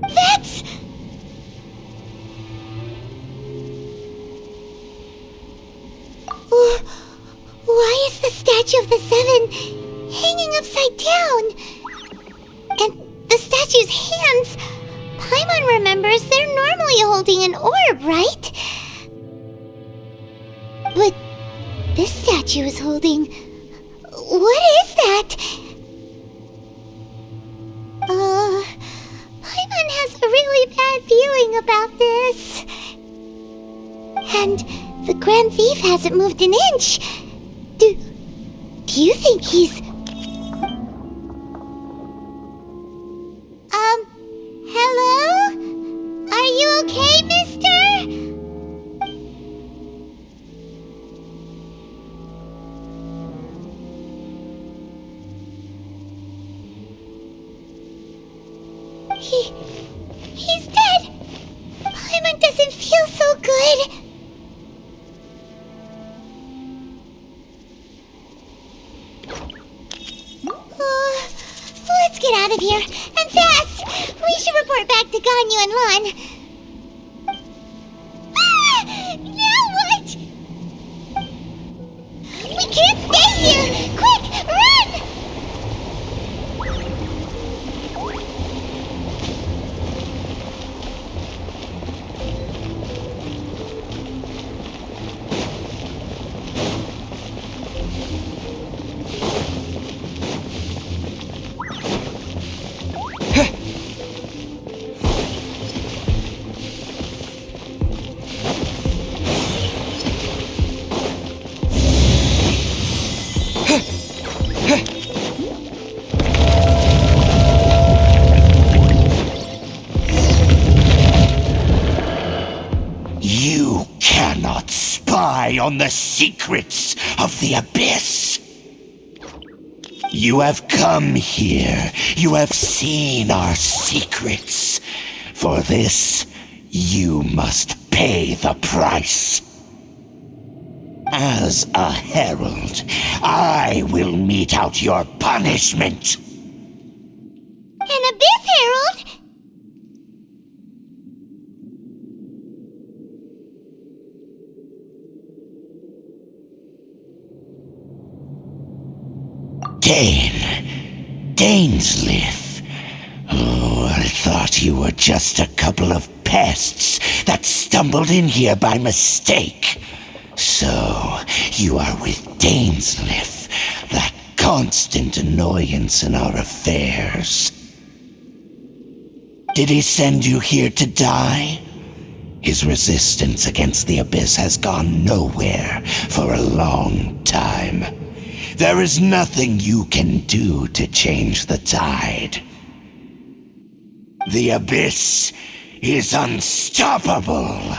That's... Why is the statue of the Seven hanging upside down? And the statue's hands... Paimon remembers they're normally holding an orb, right? But this statue is holding... What is that? Paimon has a really bad feeling about this. And the Grand Thief hasn't moved an inch. Do you think he's... Hello? Are you okay, mister? He's dead. Paimon doesn't feel so good. Let's get out of here, and fast! We should report back to Ganyu and Lon. Now what? We can't stay here! Quick, run! You cannot spy on the secrets of the Abyss. You have come here. You have seen our secrets. For this, you must pay the price. As a herald, I will mete out your punishment. An Abyss Herald? Dainsleif. Oh, I thought you were just a couple of pests that stumbled in here by mistake. So, you are with Dainsleif, that constant annoyance in our affairs. Did he send you here to die? His resistance against the Abyss has gone nowhere for a long time. There is nothing you can do to change the tide. The Abyss is unstoppable.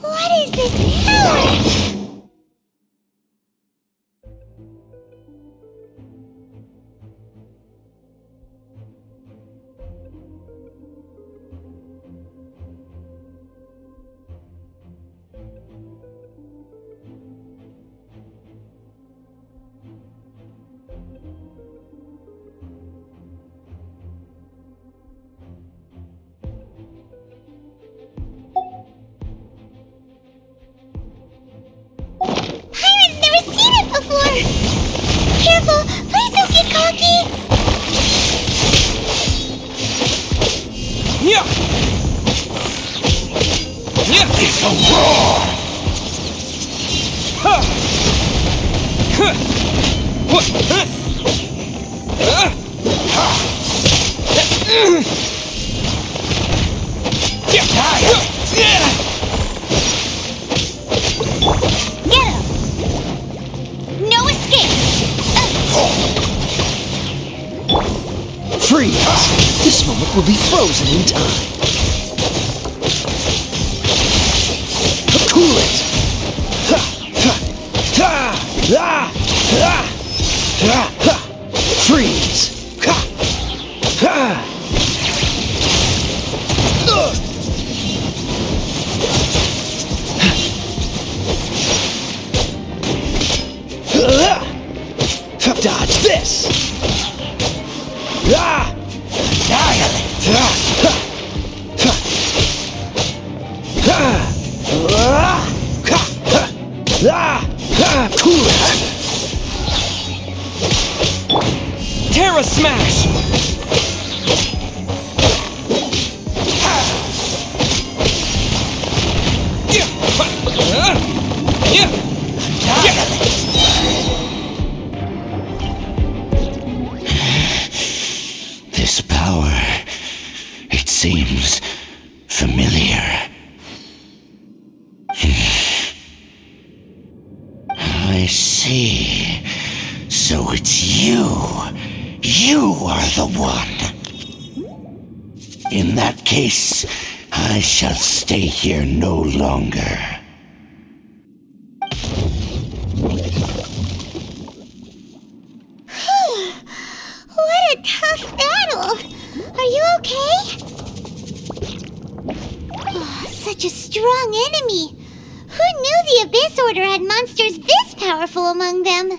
What is this power? Pirate's never seen it before! Careful! Please don't get cocky! Yeah! It's a roar! Get him! No escape! Freeze! This moment will be frozen in time. Cool it! Freeze! This power, it seems familiar. I see. So it's you. You are the one. In that case, I shall stay here no longer. What a tough battle! Are you okay? Oh, such a strong enemy. Who knew the Abyss Order had monsters this powerful among them?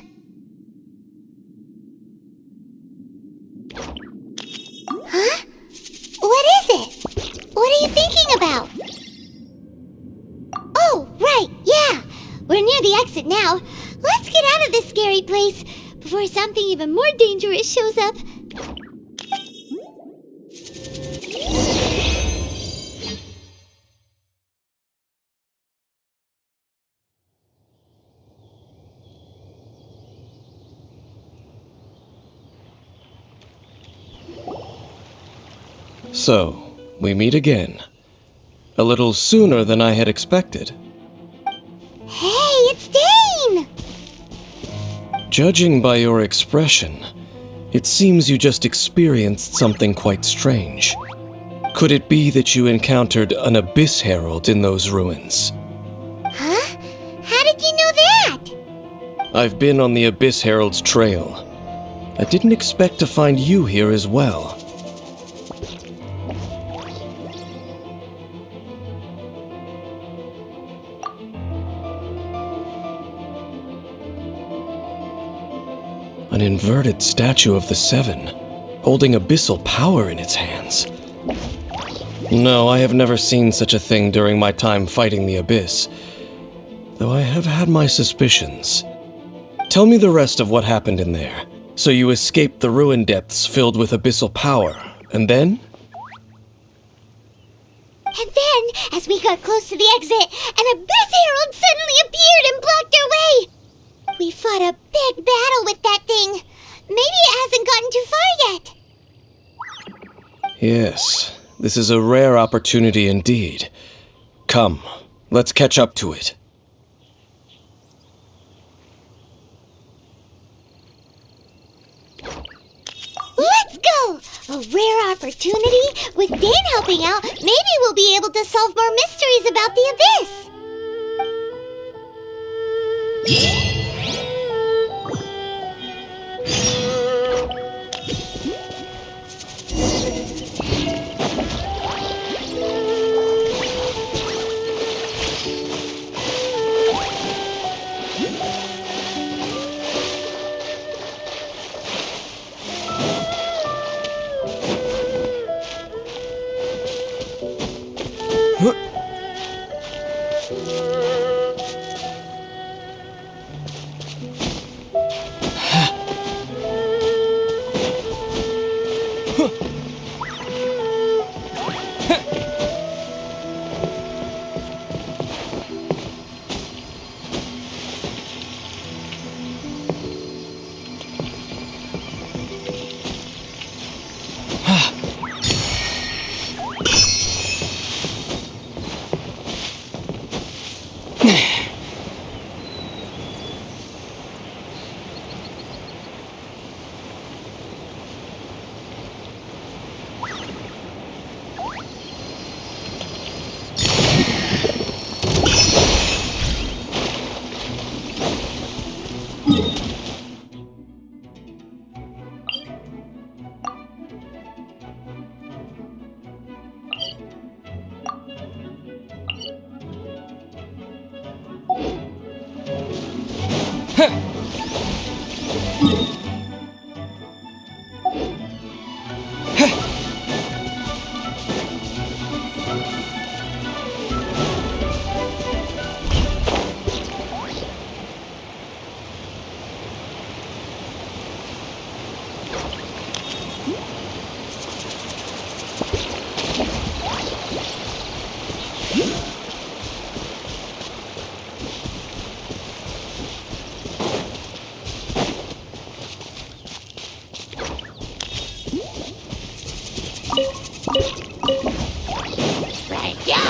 Huh? What is it? What are you thinking about? Oh, right, yeah. We're near the exit now. Let's get out of this scary place before something even more dangerous shows up. So, we meet again. A little sooner than I had expected. Hey, it's Dane! Judging by your expression, it seems you just experienced something quite strange. Could it be that you encountered an Abyss Herald in those ruins? Huh? How did you know that? I've been on the Abyss Herald's trail. I didn't expect to find you here as well. An inverted statue of the Seven, holding abyssal power in its hands. No, I have never seen such a thing during my time fighting the Abyss, though I have had my suspicions. Tell me the rest of what happened in there. So you escaped the ruin depths filled with abyssal power, and then? And then, as we got close to the exit, an Abyss Herald suddenly appeared and blocked our way! We fought a big battle with that thing. Maybe it hasn't gotten too far yet. Yes, this is a rare opportunity indeed. Come, let's catch up to it. Let's go! A rare opportunity? With Dane helping out, maybe we'll be able to solve more mysteries about the Abyss. Right, yeah.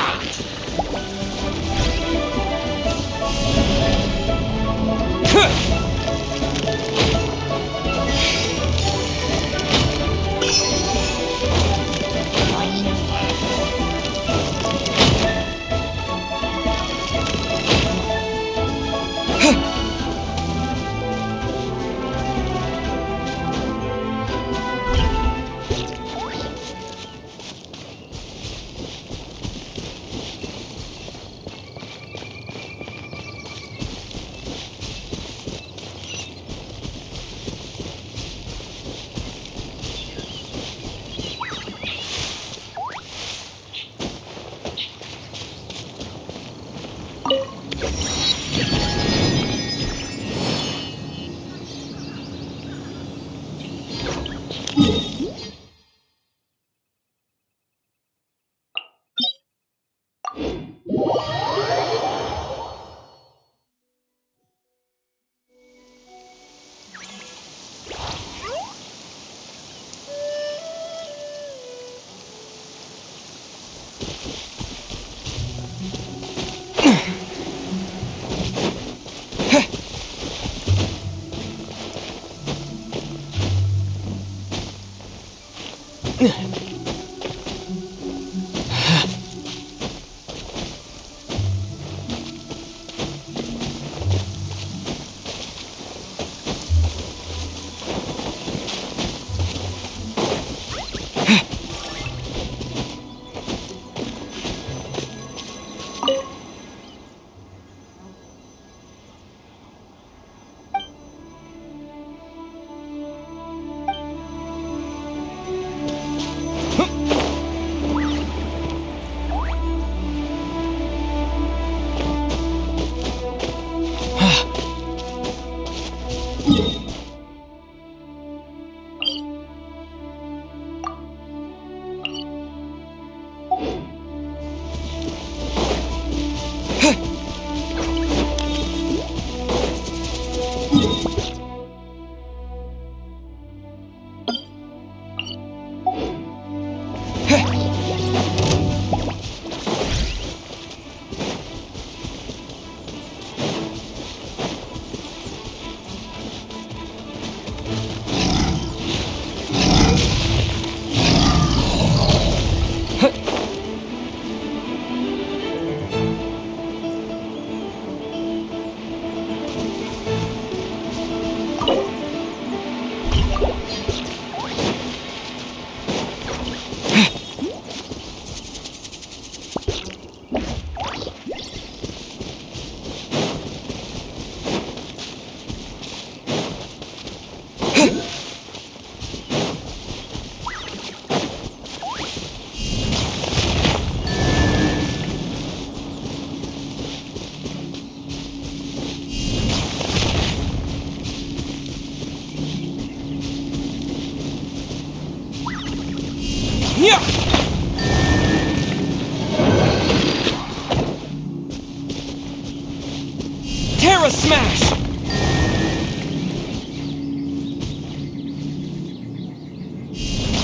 Terra Smash!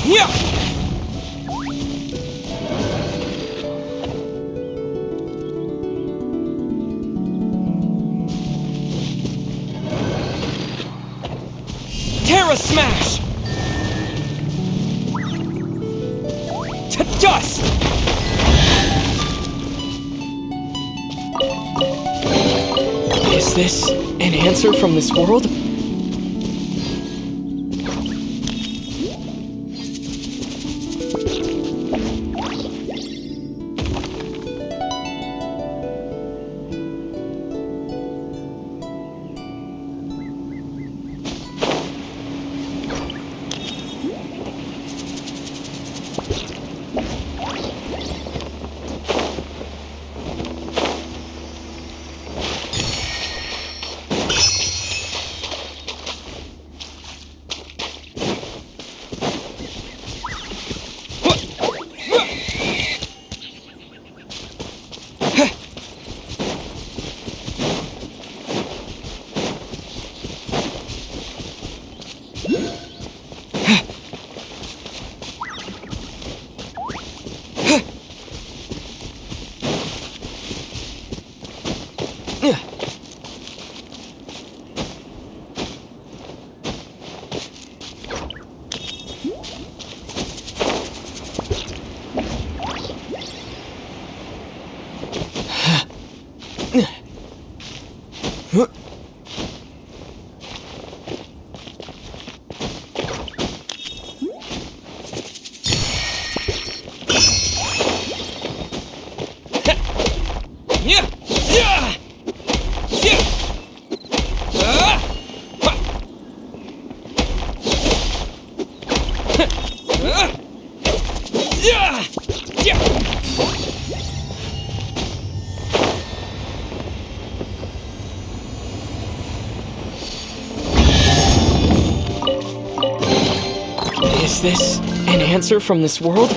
Yeah! Terra Smash! To dust! Is this an answer from this world? Is this an answer from this world?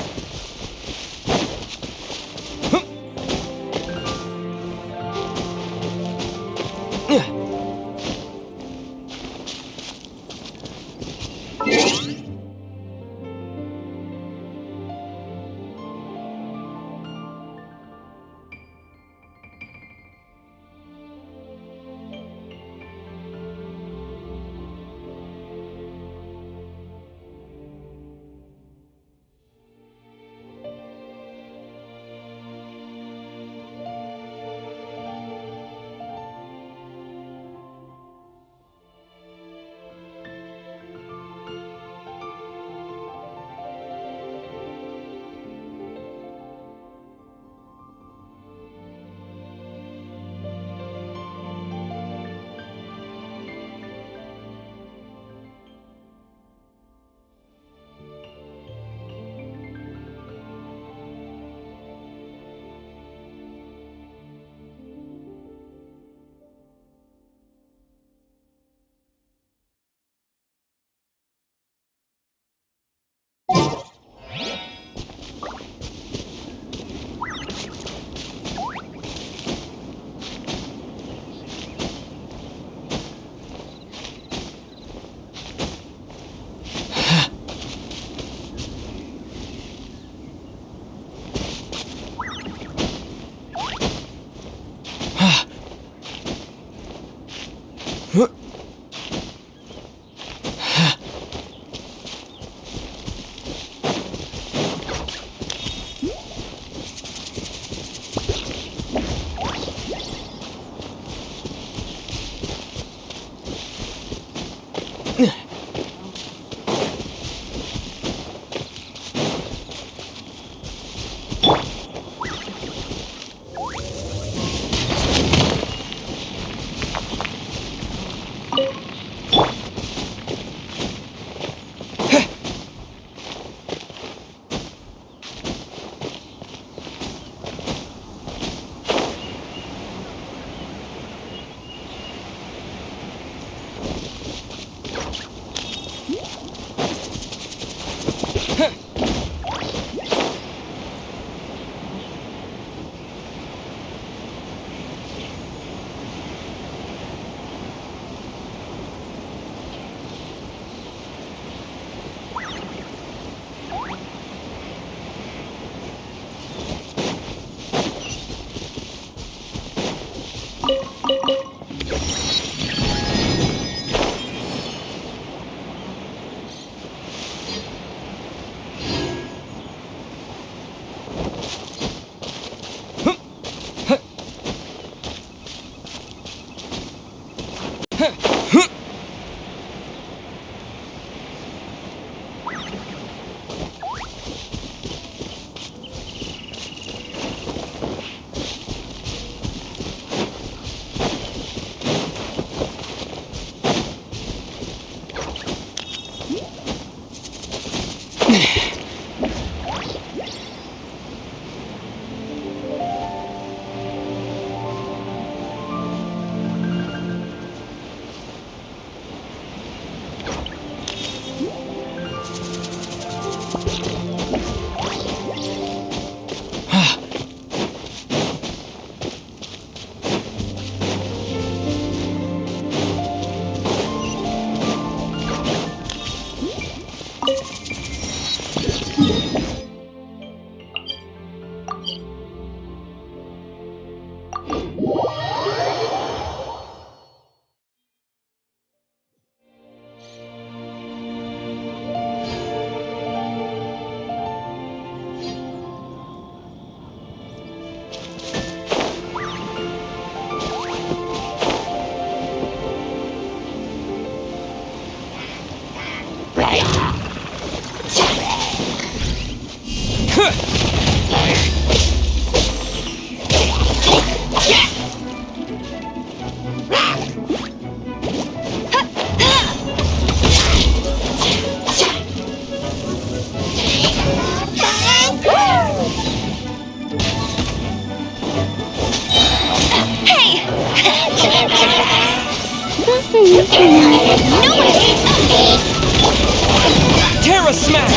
Terra Smash!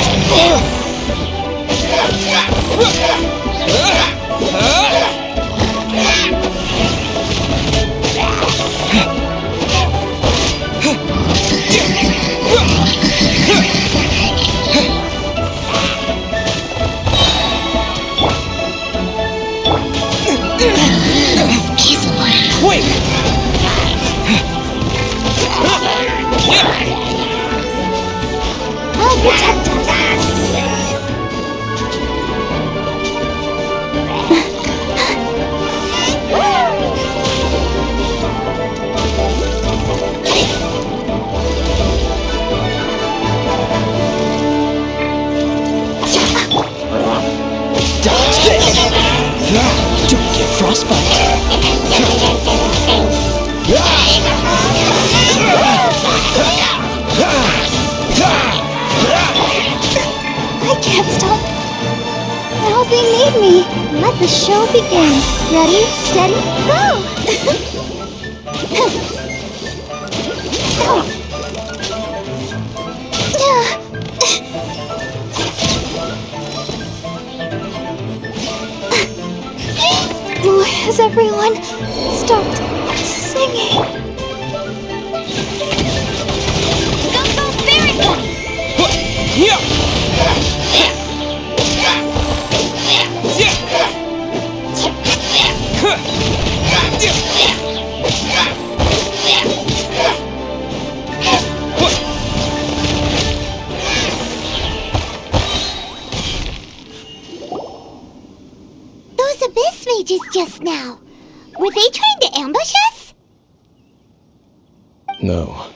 Quick! I'll protect us. Dodge this! Don't get frostbite. I can't stop. Now they need me. Let the show begin. Ready, steady, go! Has everyone stopped singing? Go, very good! Those abyss mages just now. Were they trying to ambush us? No.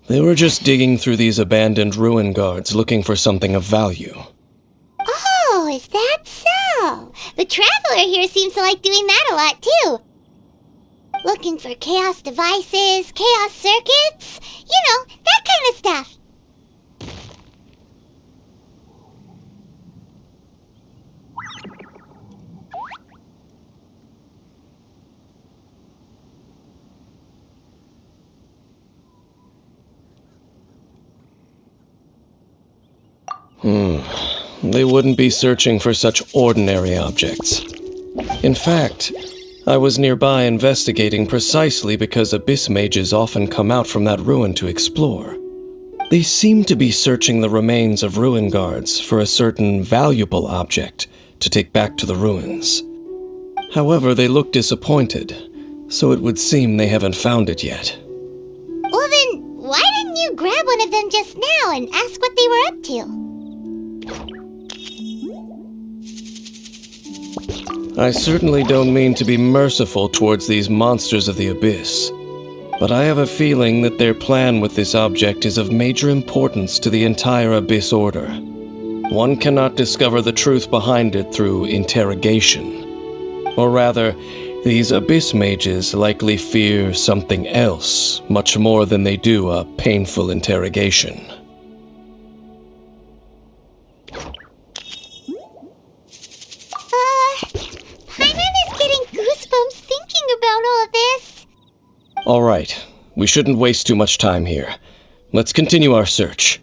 They were just digging through these abandoned ruin guards looking for something of value. Oh, is that so? The Traveler here seems to like doing that a lot, too. Looking for chaos devices, chaos circuits, you know, that kind of stuff. They wouldn't be searching for such ordinary objects. In fact, I was nearby investigating precisely because abyss mages often come out from that ruin to explore. They seem to be searching the remains of ruin guards for a certain valuable object to take back to the ruins. However, they look disappointed, so it would seem they haven't found it yet. Well then, why didn't you grab one of them just now and ask what they were up to? I certainly don't mean to be merciful towards these monsters of the abyss, but I have a feeling that their plan with this object is of major importance to the entire Abyss Order. One cannot discover the truth behind it through interrogation. Or rather, these Abyss mages likely fear something else much more than they do a painful interrogation. Paimon is getting goosebumps thinking about all of this. All right, we shouldn't waste too much time here. Let's continue our search.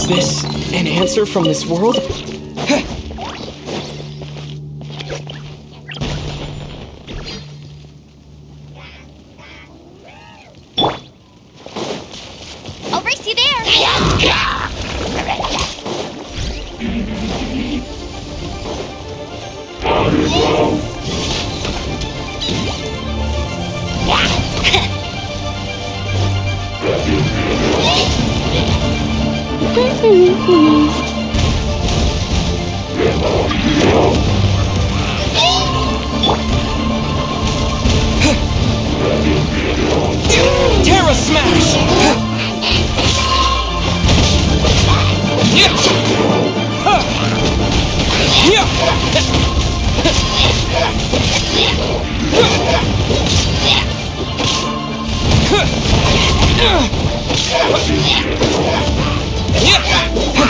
Is this an answer from this world? I'll race you there! Terra Smash!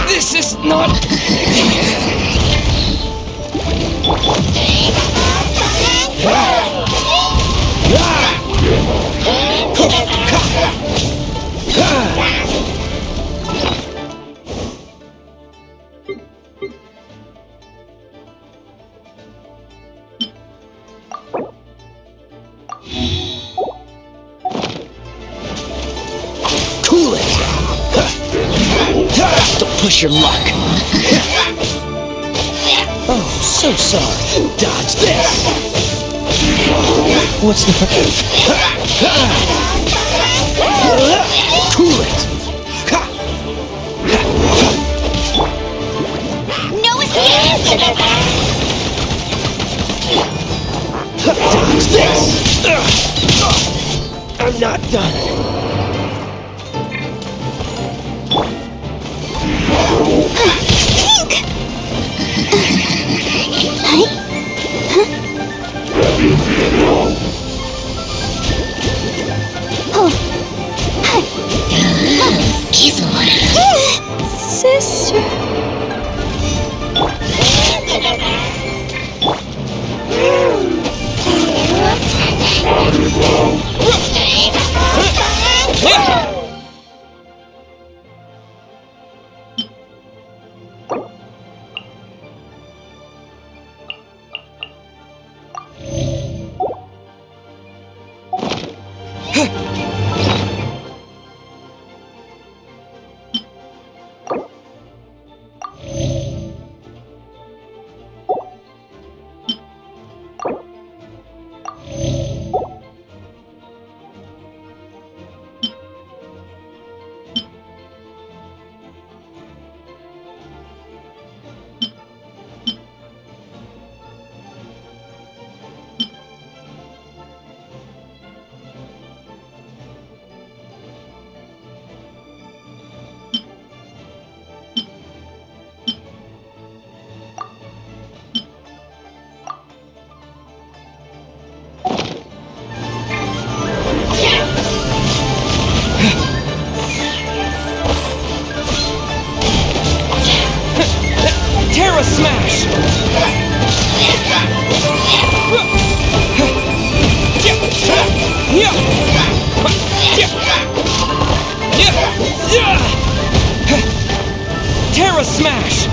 This is not... Cool it! Don't push your luck. Oh, so sorry. Dodge this. What's the... Cool it! No escape! Dodge this! I'm not done. Sister. Terra Smash! Terra Smash!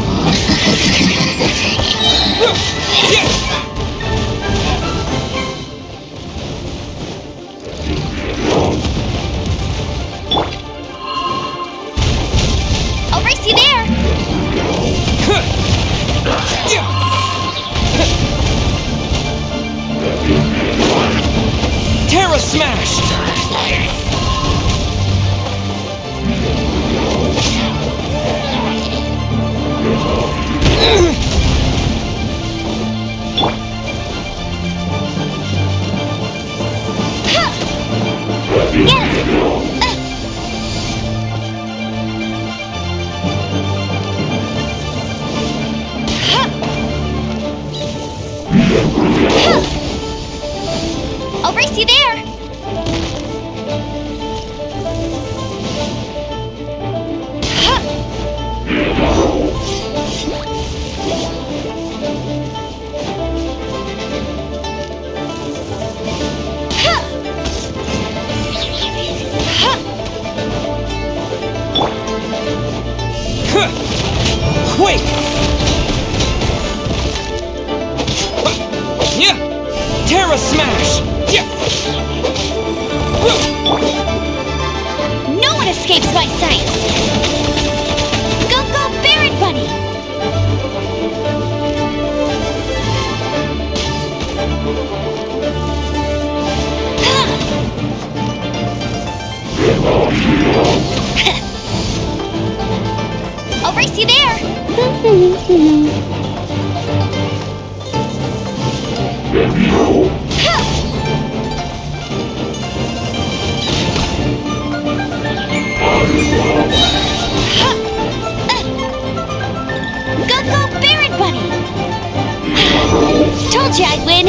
I'll race you there! Terra Smash! I'll race you there! Terra Smash! No one escapes my sight! Go, go, Baron Bunny! I'll race you there! Go, go, Baron Bunny! Told you I'd win!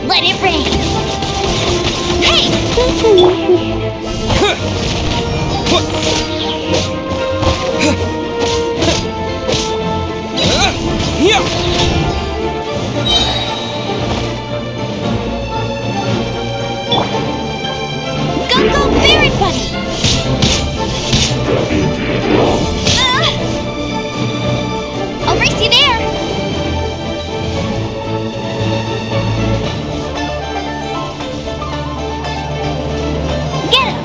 Let it rain! Hey! Go, go, Baron Bunny! I'll race you there! Get him!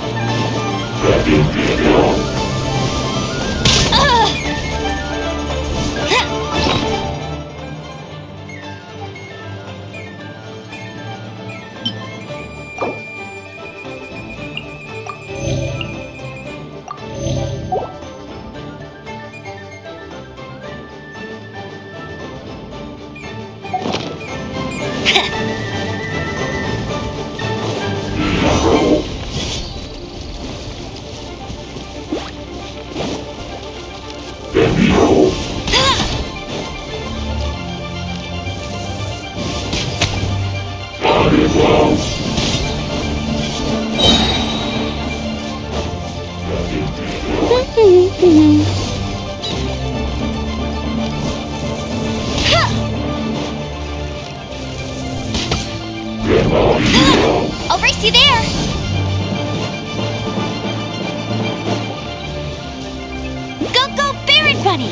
I'll race you there! Go, go, Baron Bunny!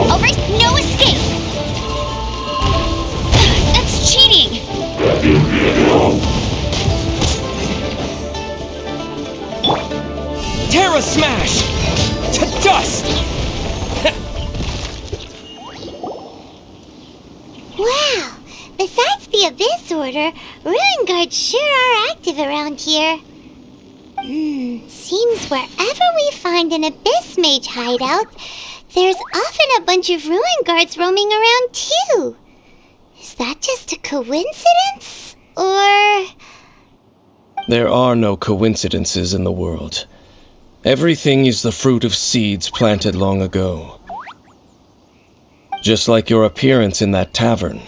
I'll race, no escape! That's cheating! Terra Smash! To dust! Wow! Besides the Abyss Order, Ruin Guards sure are active around here. Seems wherever we find an Abyss Mage hideout, there's often a bunch of Ruin Guards roaming around too. Is that just a coincidence? Or... There are no coincidences in the world. Everything is the fruit of seeds planted long ago. Just like your appearance in that tavern,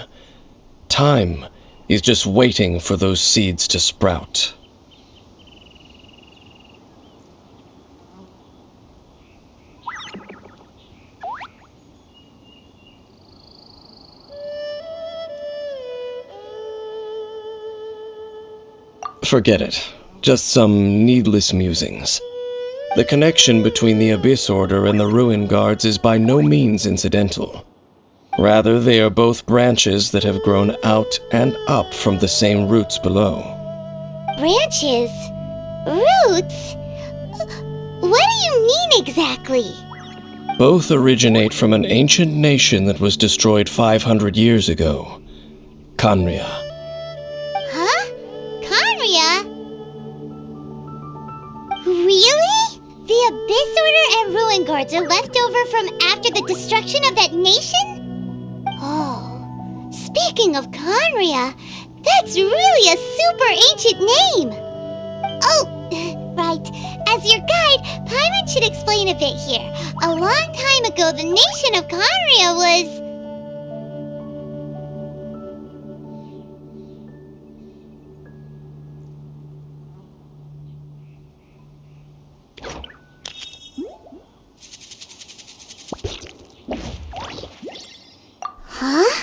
time is just waiting for those seeds to sprout. Forget it. Just some needless musings. The connection between the Abyss Order and the Ruin Guards is by no means incidental. Rather, they are both branches that have grown out and up from the same roots below. Branches? Roots? What do you mean exactly? Both originate from an ancient nation that was destroyed 500 years ago, Khaenri'ah. Huh? Khaenri'ah? Really? The Abyss Order and Ruin Guards are left over from after the destruction of that nation? Oh, Speaking of Conria, that's really a super ancient name. Oh, right. As your guide, Paimon should explain a bit here. A long time ago, the nation of Conria was... Huh?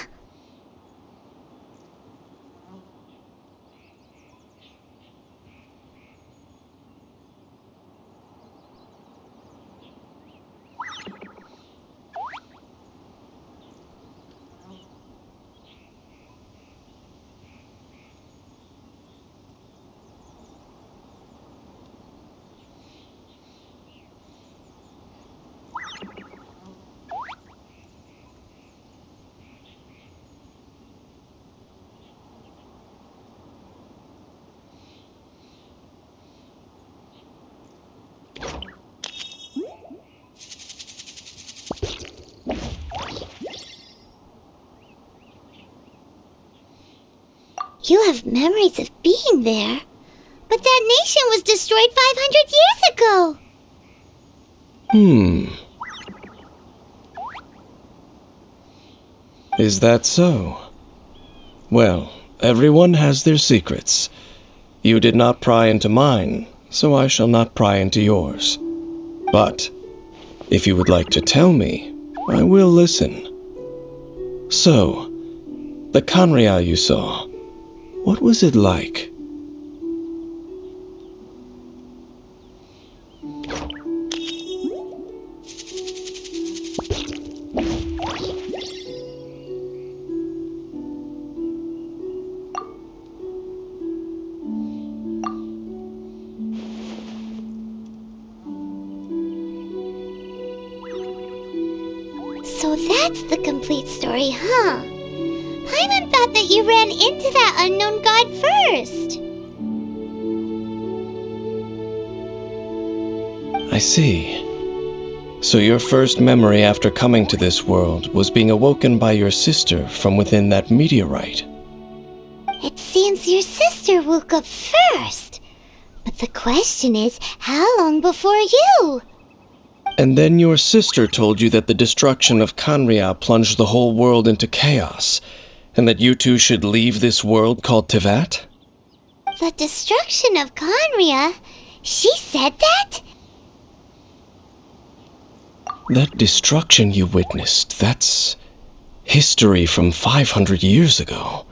You have memories of being there. But that nation was destroyed 500 years ago. Is that so? Well, everyone has their secrets. You did not pry into mine, so I shall not pry into yours. But, if you would like to tell me, I will listen. So, the Conria you saw, what was it like? So that's the complete story, huh? Paimon thought that you ran into that unknown god first. I see. So your first memory after coming to this world was being awoken by your sister from within that meteorite. It seems your sister woke up first. But the question is, how long before you? And then your sister told you that the destruction of Conria plunged the whole world into chaos, and that you two should leave this world called Tevat? The destruction of Conria? She said that? That destruction you witnessed, that's history from 500 years ago.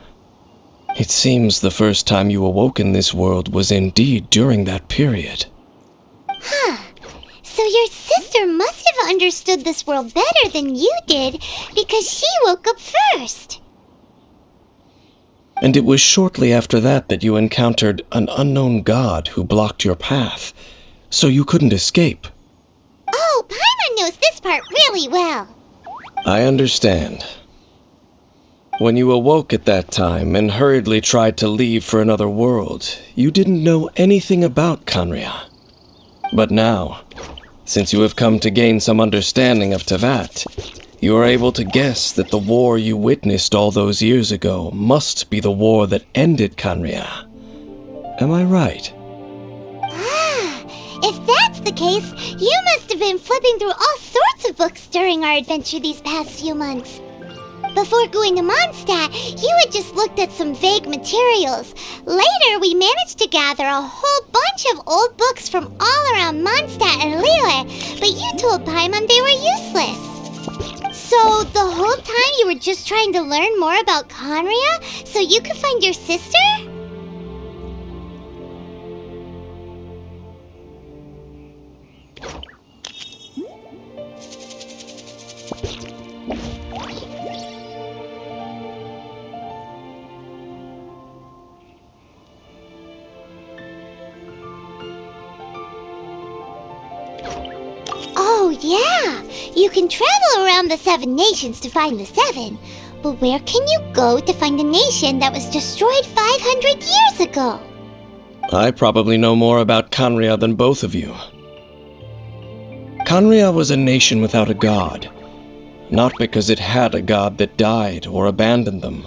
It seems the first time you awoke in this world was indeed during that period. Huh. So your sister must have understood this world better than you did, because she woke up first. And it was shortly after that that you encountered an unknown god who blocked your path, so you couldn't escape. Oh, Paimon knows this part really well. I understand. When you awoke at that time and hurriedly tried to leave for another world, you didn't know anything about Conria. But now, since you have come to gain some understanding of Tevat, you are able to guess that the war you witnessed all those years ago must be the war that ended Conria. Am I right? If that's the case, you must have been flipping through all sorts of books during our adventure these past few months. Before going to Mondstadt, you had just looked at some vague materials. Later, we managed to gather a whole bunch of old books from all around Mondstadt and Lille, but you told Paimon they were useless. So, the whole time you were just trying to learn more about Conria so you could find your sister? Oh, yeah! You can travel around the 7 nations to find the 7. But where can you go to find a nation that was destroyed 500 years ago? I probably know more about Conria than both of you. Conria was a nation without a god. Not because it had a god that died or abandoned them,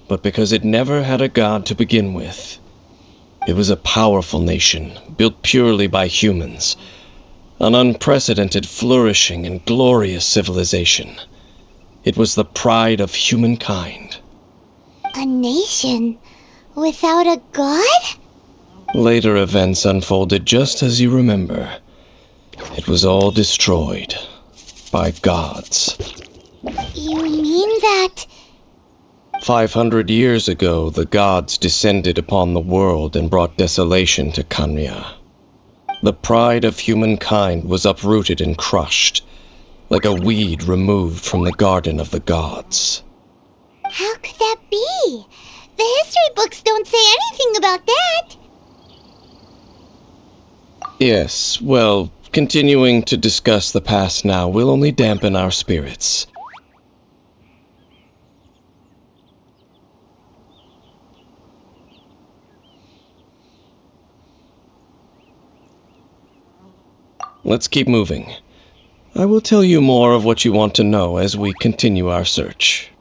but because it never had a god to begin with. It was a powerful nation, built purely by humans. An unprecedented, flourishing, and glorious civilization. It was the pride of humankind. A nation without a god? Later events unfolded just as you remember. It was all destroyed by gods. You mean that... 500 years ago, the gods descended upon the world and brought desolation to Kanya. The pride of humankind was uprooted and crushed, like a weed removed from the garden of the gods. How could that be? The history books don't say anything about that. Yes, well, continuing to discuss the past now will only dampen our spirits. Let's keep moving. I will tell you more of what you want to know as we continue our search.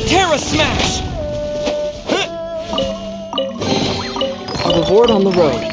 Terra Smash! A reward on the road.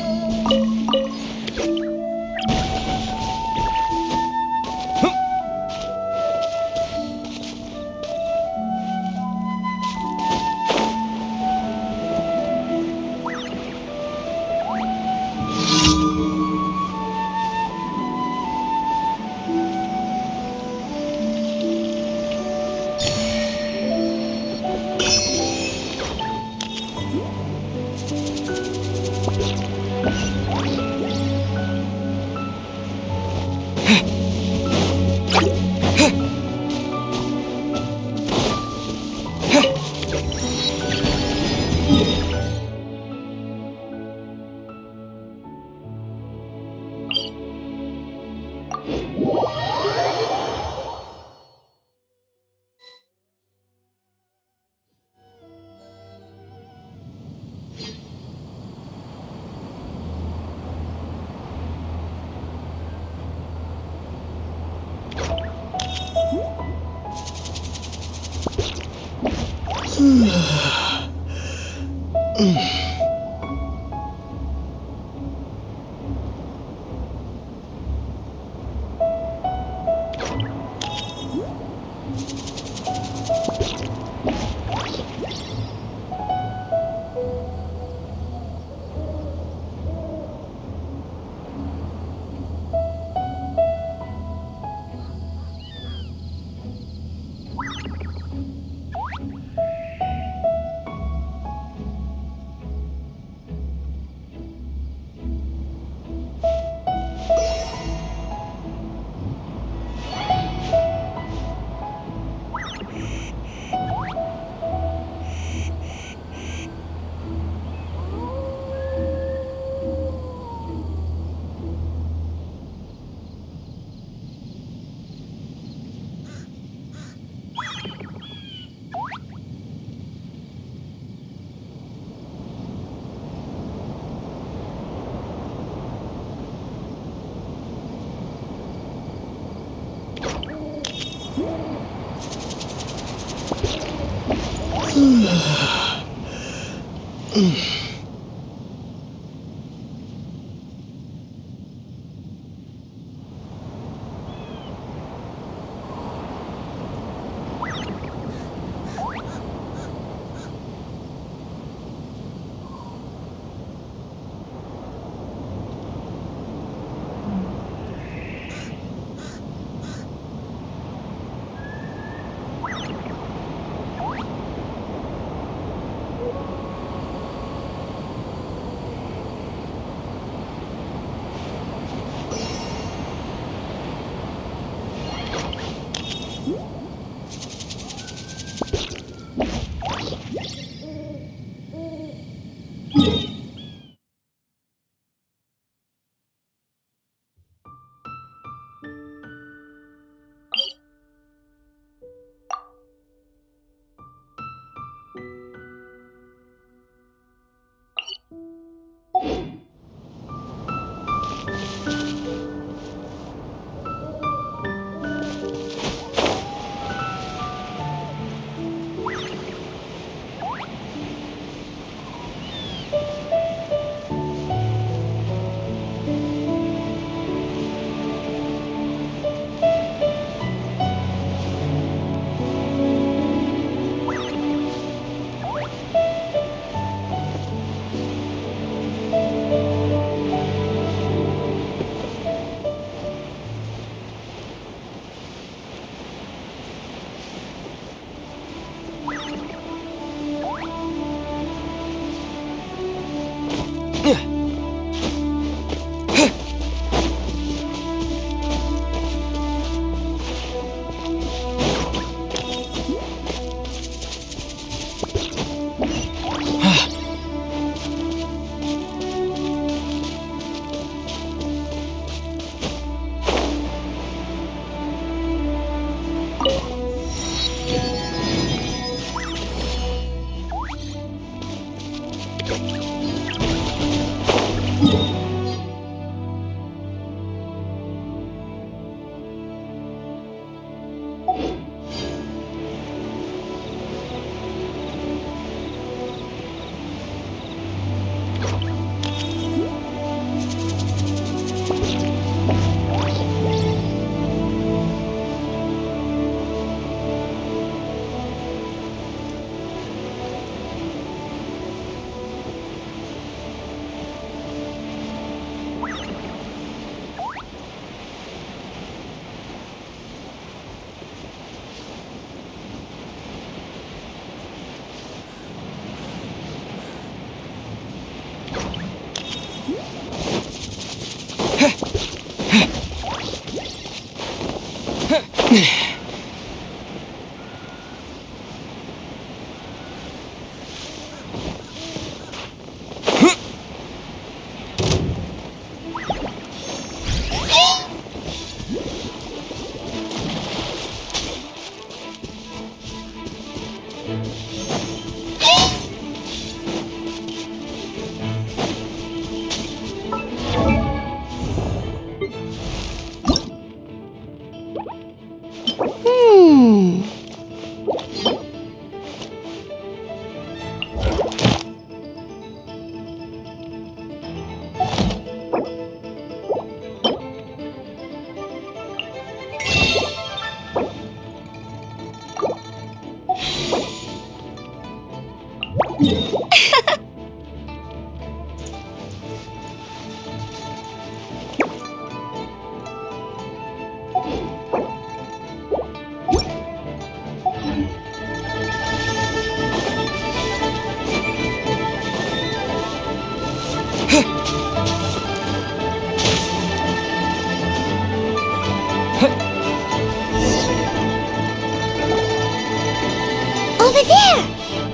Over there!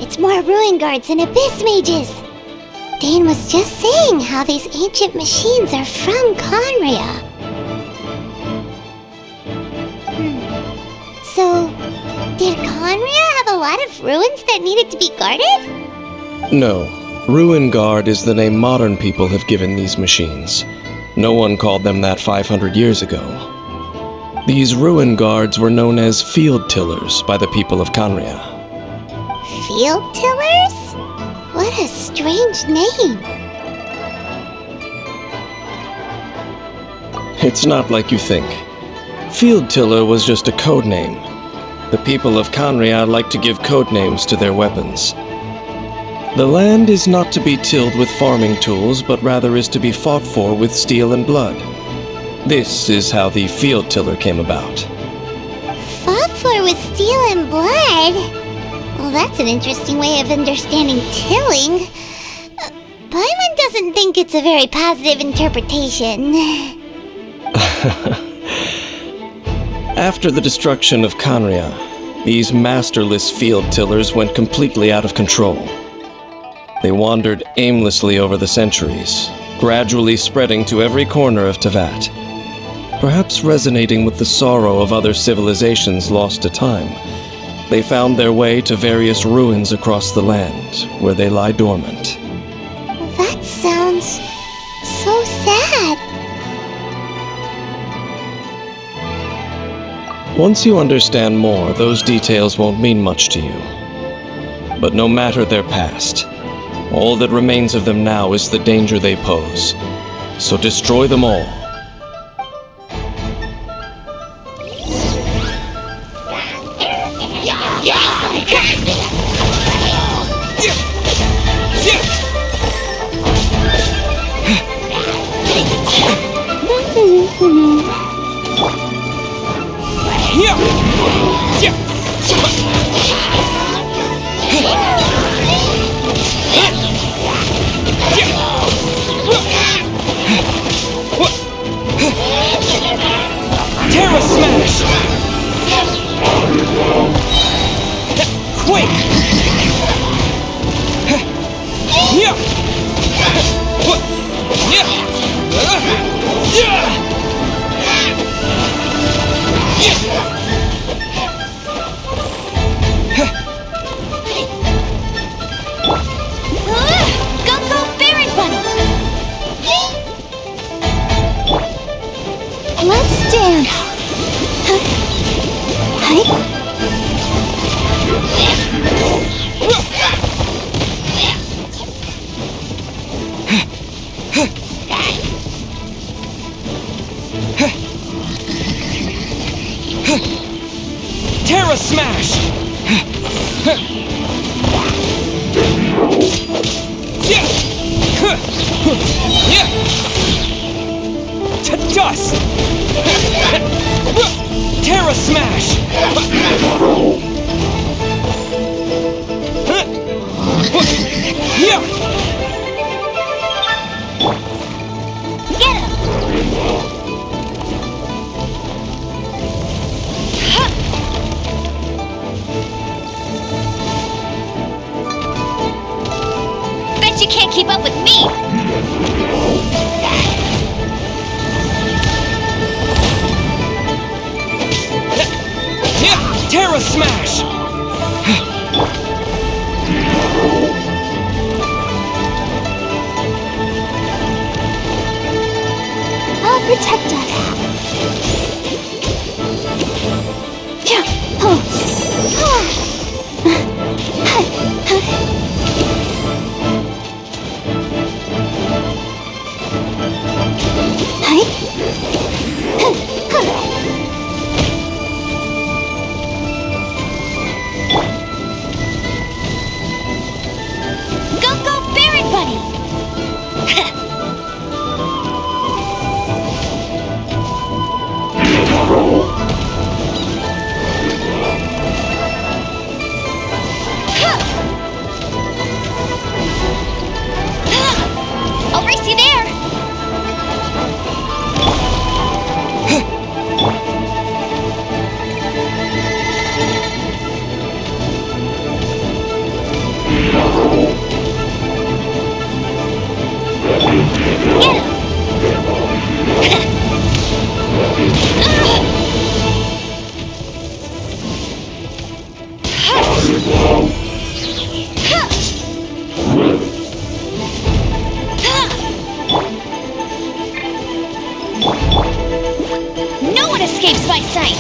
It's more ruin guards and abyss mages. Dane was just saying how these ancient machines are from Conria. So, did Conria have a lot of ruins that needed to be guarded? No. Ruin Guard is the name modern people have given these machines. No one called them that 500 years ago. These Ruin Guards were known as Field Tillers by the people of Conria. Field Tillers? What a strange name. It's not like you think. Field Tiller was just a code name. The people of Conria like to give code names to their weapons. The land is not to be tilled with farming tools, but rather is to be fought for with steel and blood. This is how the Field Tiller came about. Fought for with steel and blood? Well, that's an interesting way of understanding tilling. Paimon doesn't think it's a very positive interpretation. After the destruction of Conria, these masterless field tillers went completely out of control. They wandered aimlessly over the centuries, gradually spreading to every corner of Teyvat. Perhaps resonating with the sorrow of other civilizations lost to time, they found their way to various ruins across the land, where they lie dormant. That sounds so sad. Once you understand more, those details won't mean much to you. But no matter their past, all that remains of them now is the danger they pose. So destroy them all. Terra Smash! Quick! Let's dance. Terra Smash! To dust! Terra Smash! Aura Smash! I'll protect us. Yeah. Oh. Go, Barret Bunny! I'll race you there! No one escapes my sight!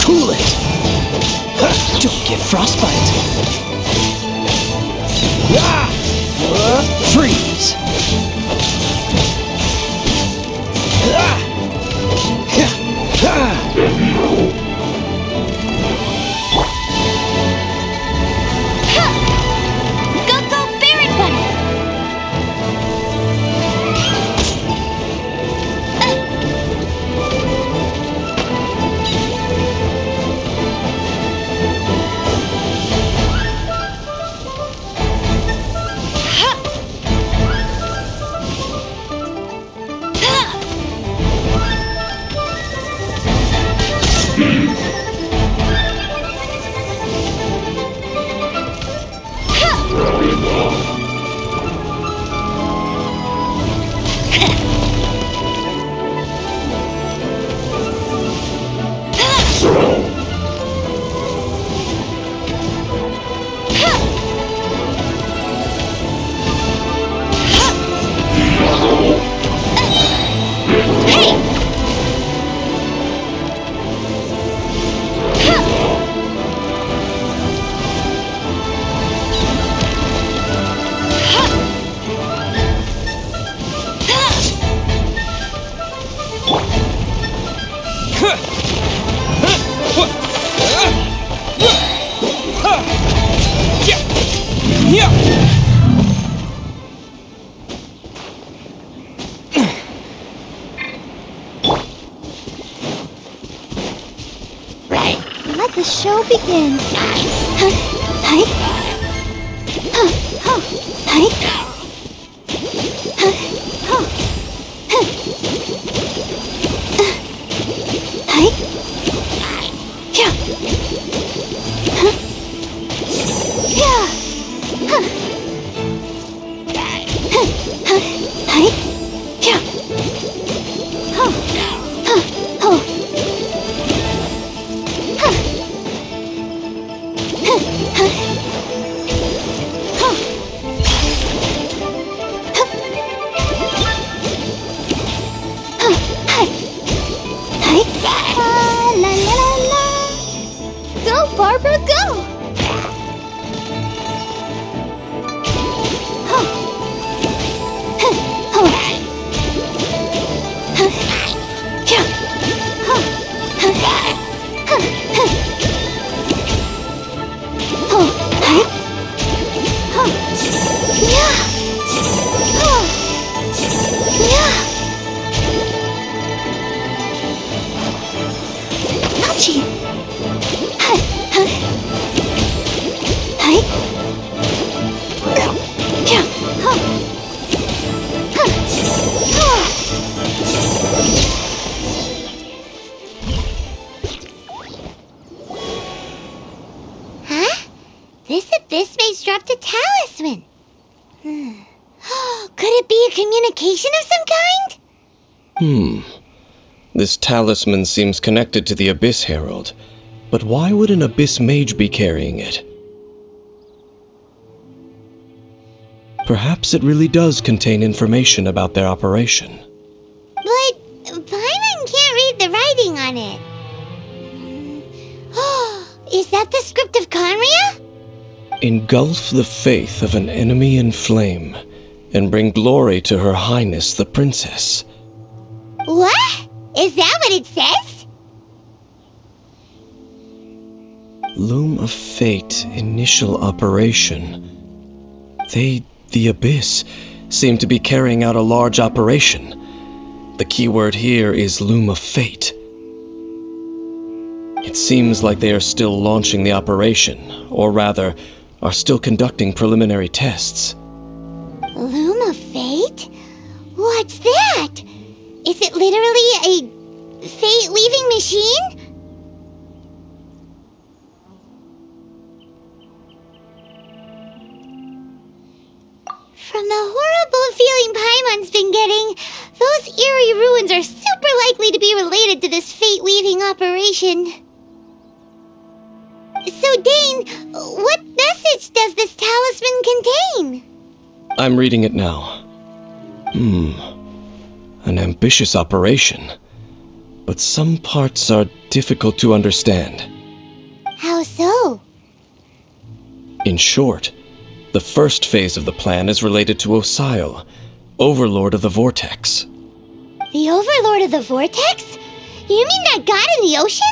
Cool it! Don't get frostbite! Freeze! Go, Barret Bunny! Let the show begin. Go, Barbara, go! This abyss maze dropped a talisman. Could it be a communication of some kind? This talisman seems connected to the Abyss Herald. But why would an Abyss Mage be carrying it? Perhaps it really does contain information about their operation. But Paimon can't read the writing on it. Is that the script of Conria? Engulf the faith of an enemy in flame, and bring glory to Her Highness the Princess. What? Is that what it says? Loom of Fate, initial operation. They, the Abyss, seem to be carrying out a large operation. The keyword here is Loom of Fate. It seems like they are still launching the operation, or rather, are still conducting preliminary tests. Loom of Fate? What's that? Is it literally a fate-weaving machine? From the horrible feeling Paimon's been getting, those eerie ruins are super likely to be related to this fate-weaving operation. So, Dane, what message does this talisman contain? I'm reading it now. An ambitious operation. But some parts are difficult to understand. How so? In short, the first phase of the plan is related to Osile, Overlord of the Vortex. The Overlord of the Vortex? You mean that god in the ocean?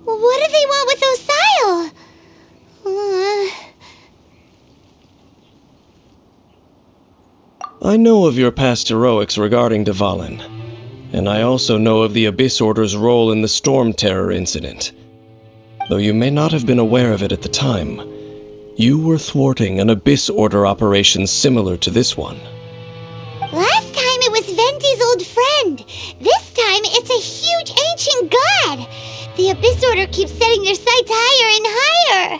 What do they want with Osile? I know of your past heroics regarding Dvalin, and I also know of the Abyss Order's role in the Storm Terror incident. Though you may not have been aware of it at the time, you were thwarting an Abyss Order operation similar to this one. Last time it was Venti's old friend. This time it's a huge ancient god. The Abyss Order keeps setting their sights higher and higher.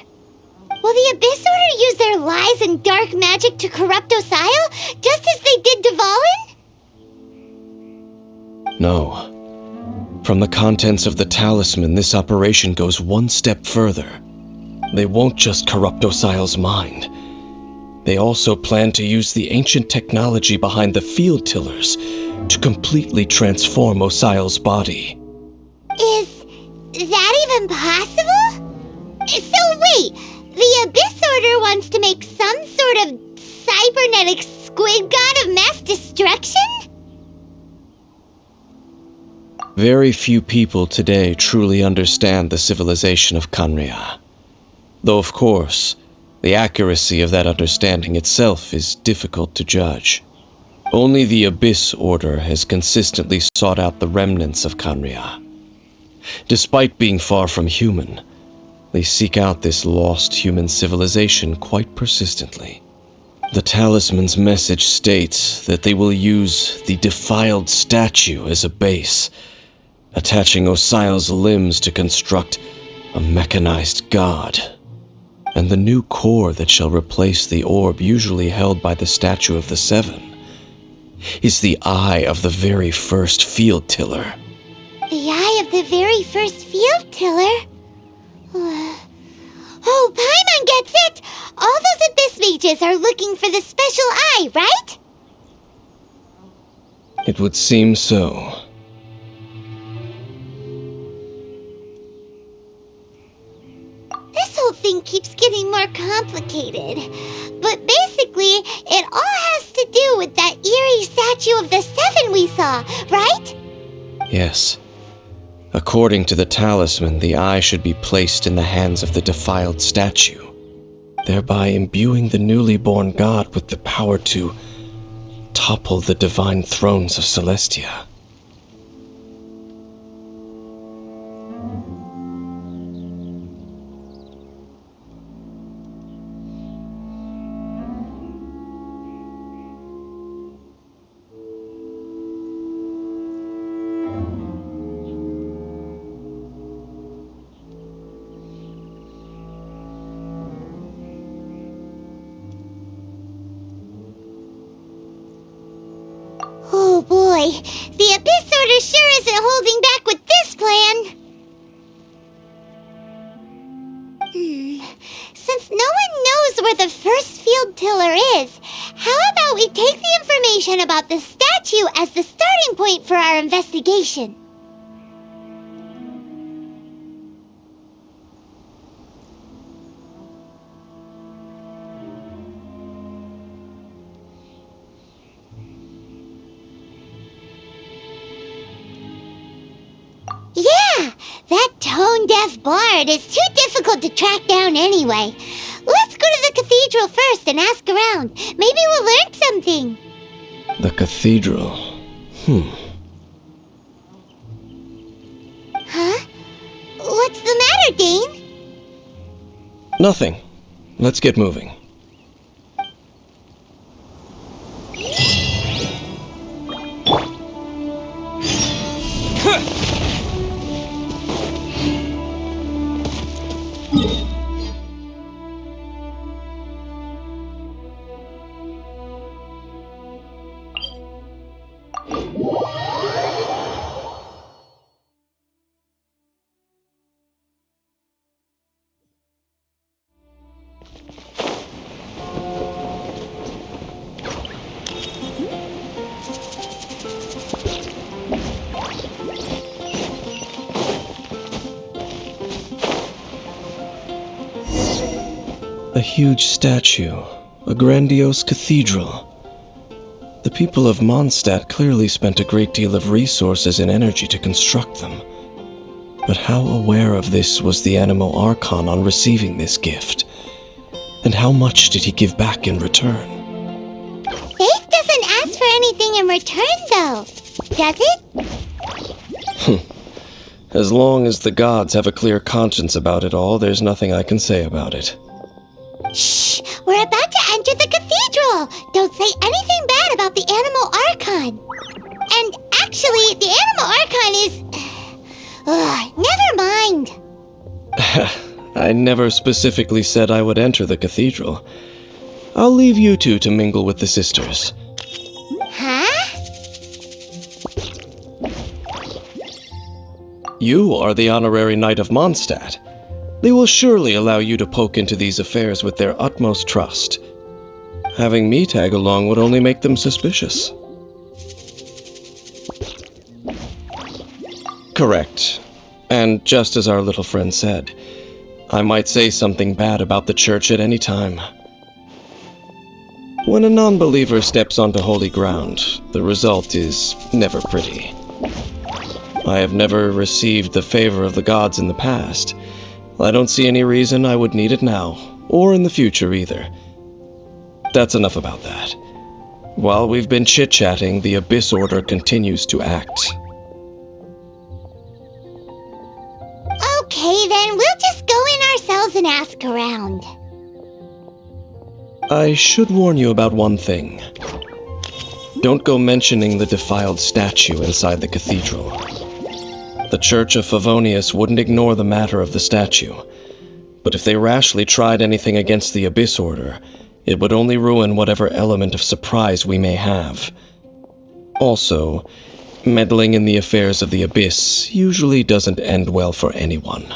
Will the Abyss Order use their lies and dark magic to corrupt Osile, just as they did Dvalin? No. From the contents of the talisman, this operation goes one step further. They won't just corrupt Osile's mind. They also plan to use the ancient technology behind the field tillers to completely transform Osile's body. Is that even possible? So wait, the Abyss Order wants to make some sort of cybernetic squid god of mass destruction? Very few people today truly understand the civilization of Conria. Though, of course, the accuracy of that understanding itself is difficult to judge. Only the Abyss Order has consistently sought out the remnants of Conria. Despite being far from human, they seek out this lost human civilization quite persistently. The talisman's message states that they will use the defiled statue as a base, attaching Osile's limbs to construct a mechanized god. And the new core that shall replace the orb usually held by the Statue of the Seven is the eye of the very first field tiller. The eye of the very first field tiller? Oh, Paimon gets it! All those Abyss mages are looking for the special eye, right? It would seem so. This whole thing keeps getting more complicated. But basically, it all has to do with that eerie Statue of the Seven we saw, right? Yes. According to the talisman, the eye should be placed in the hands of the defiled statue, thereby imbuing the newly born god with the power to topple the divine thrones of Celestia. boy, the Abyss Order sure isn't holding back with this plan. Since no one knows where the first field tiller is, how about we take the information about the statue as the starting point for our investigation? Yeah, that tone-deaf bard is too difficult to track down anyway. Let's go to the cathedral first and ask around. Maybe we'll learn something. The cathedral. Huh? What's the matter, Dane? Nothing. Let's get moving. A huge statue, a grandiose cathedral. The people of Mondstadt clearly spent a great deal of resources and energy to construct them. But how aware of this was the Animo Archon on receiving this gift? And how much did he give back in return? Faith doesn't ask for anything in return, though, does it? As long as the gods have a clear conscience about it all, there's nothing I can say about it. Shh! We're about to enter the cathedral! Don't say anything bad about the Animo Archon! And actually, the Animo Archon is... never mind! I never specifically said I would enter the cathedral. I'll leave you two to mingle with the sisters. Huh? You are the honorary knight of Mondstadt. They will surely allow you to poke into these affairs with their utmost trust. Having me tag along would only make them suspicious. Correct. And just as our little friend said, I might say something bad about the church at any time. When a non-believer steps onto holy ground, the result is never pretty. I have never received the favor of the gods in the past. I don't see any reason I would need it now, or in the future either. That's enough about that. While we've been chit-chatting, the Abyss Order continues to act. Okay, then we'll just go in ourselves and ask around. I should warn you about one thing. Don't go mentioning the defiled statue inside the cathedral. The Church of Favonius wouldn't ignore the matter of the statue, but if they rashly tried anything against the Abyss Order, it would only ruin whatever element of surprise we may have. Also, meddling in the affairs of the Abyss usually doesn't end well for anyone.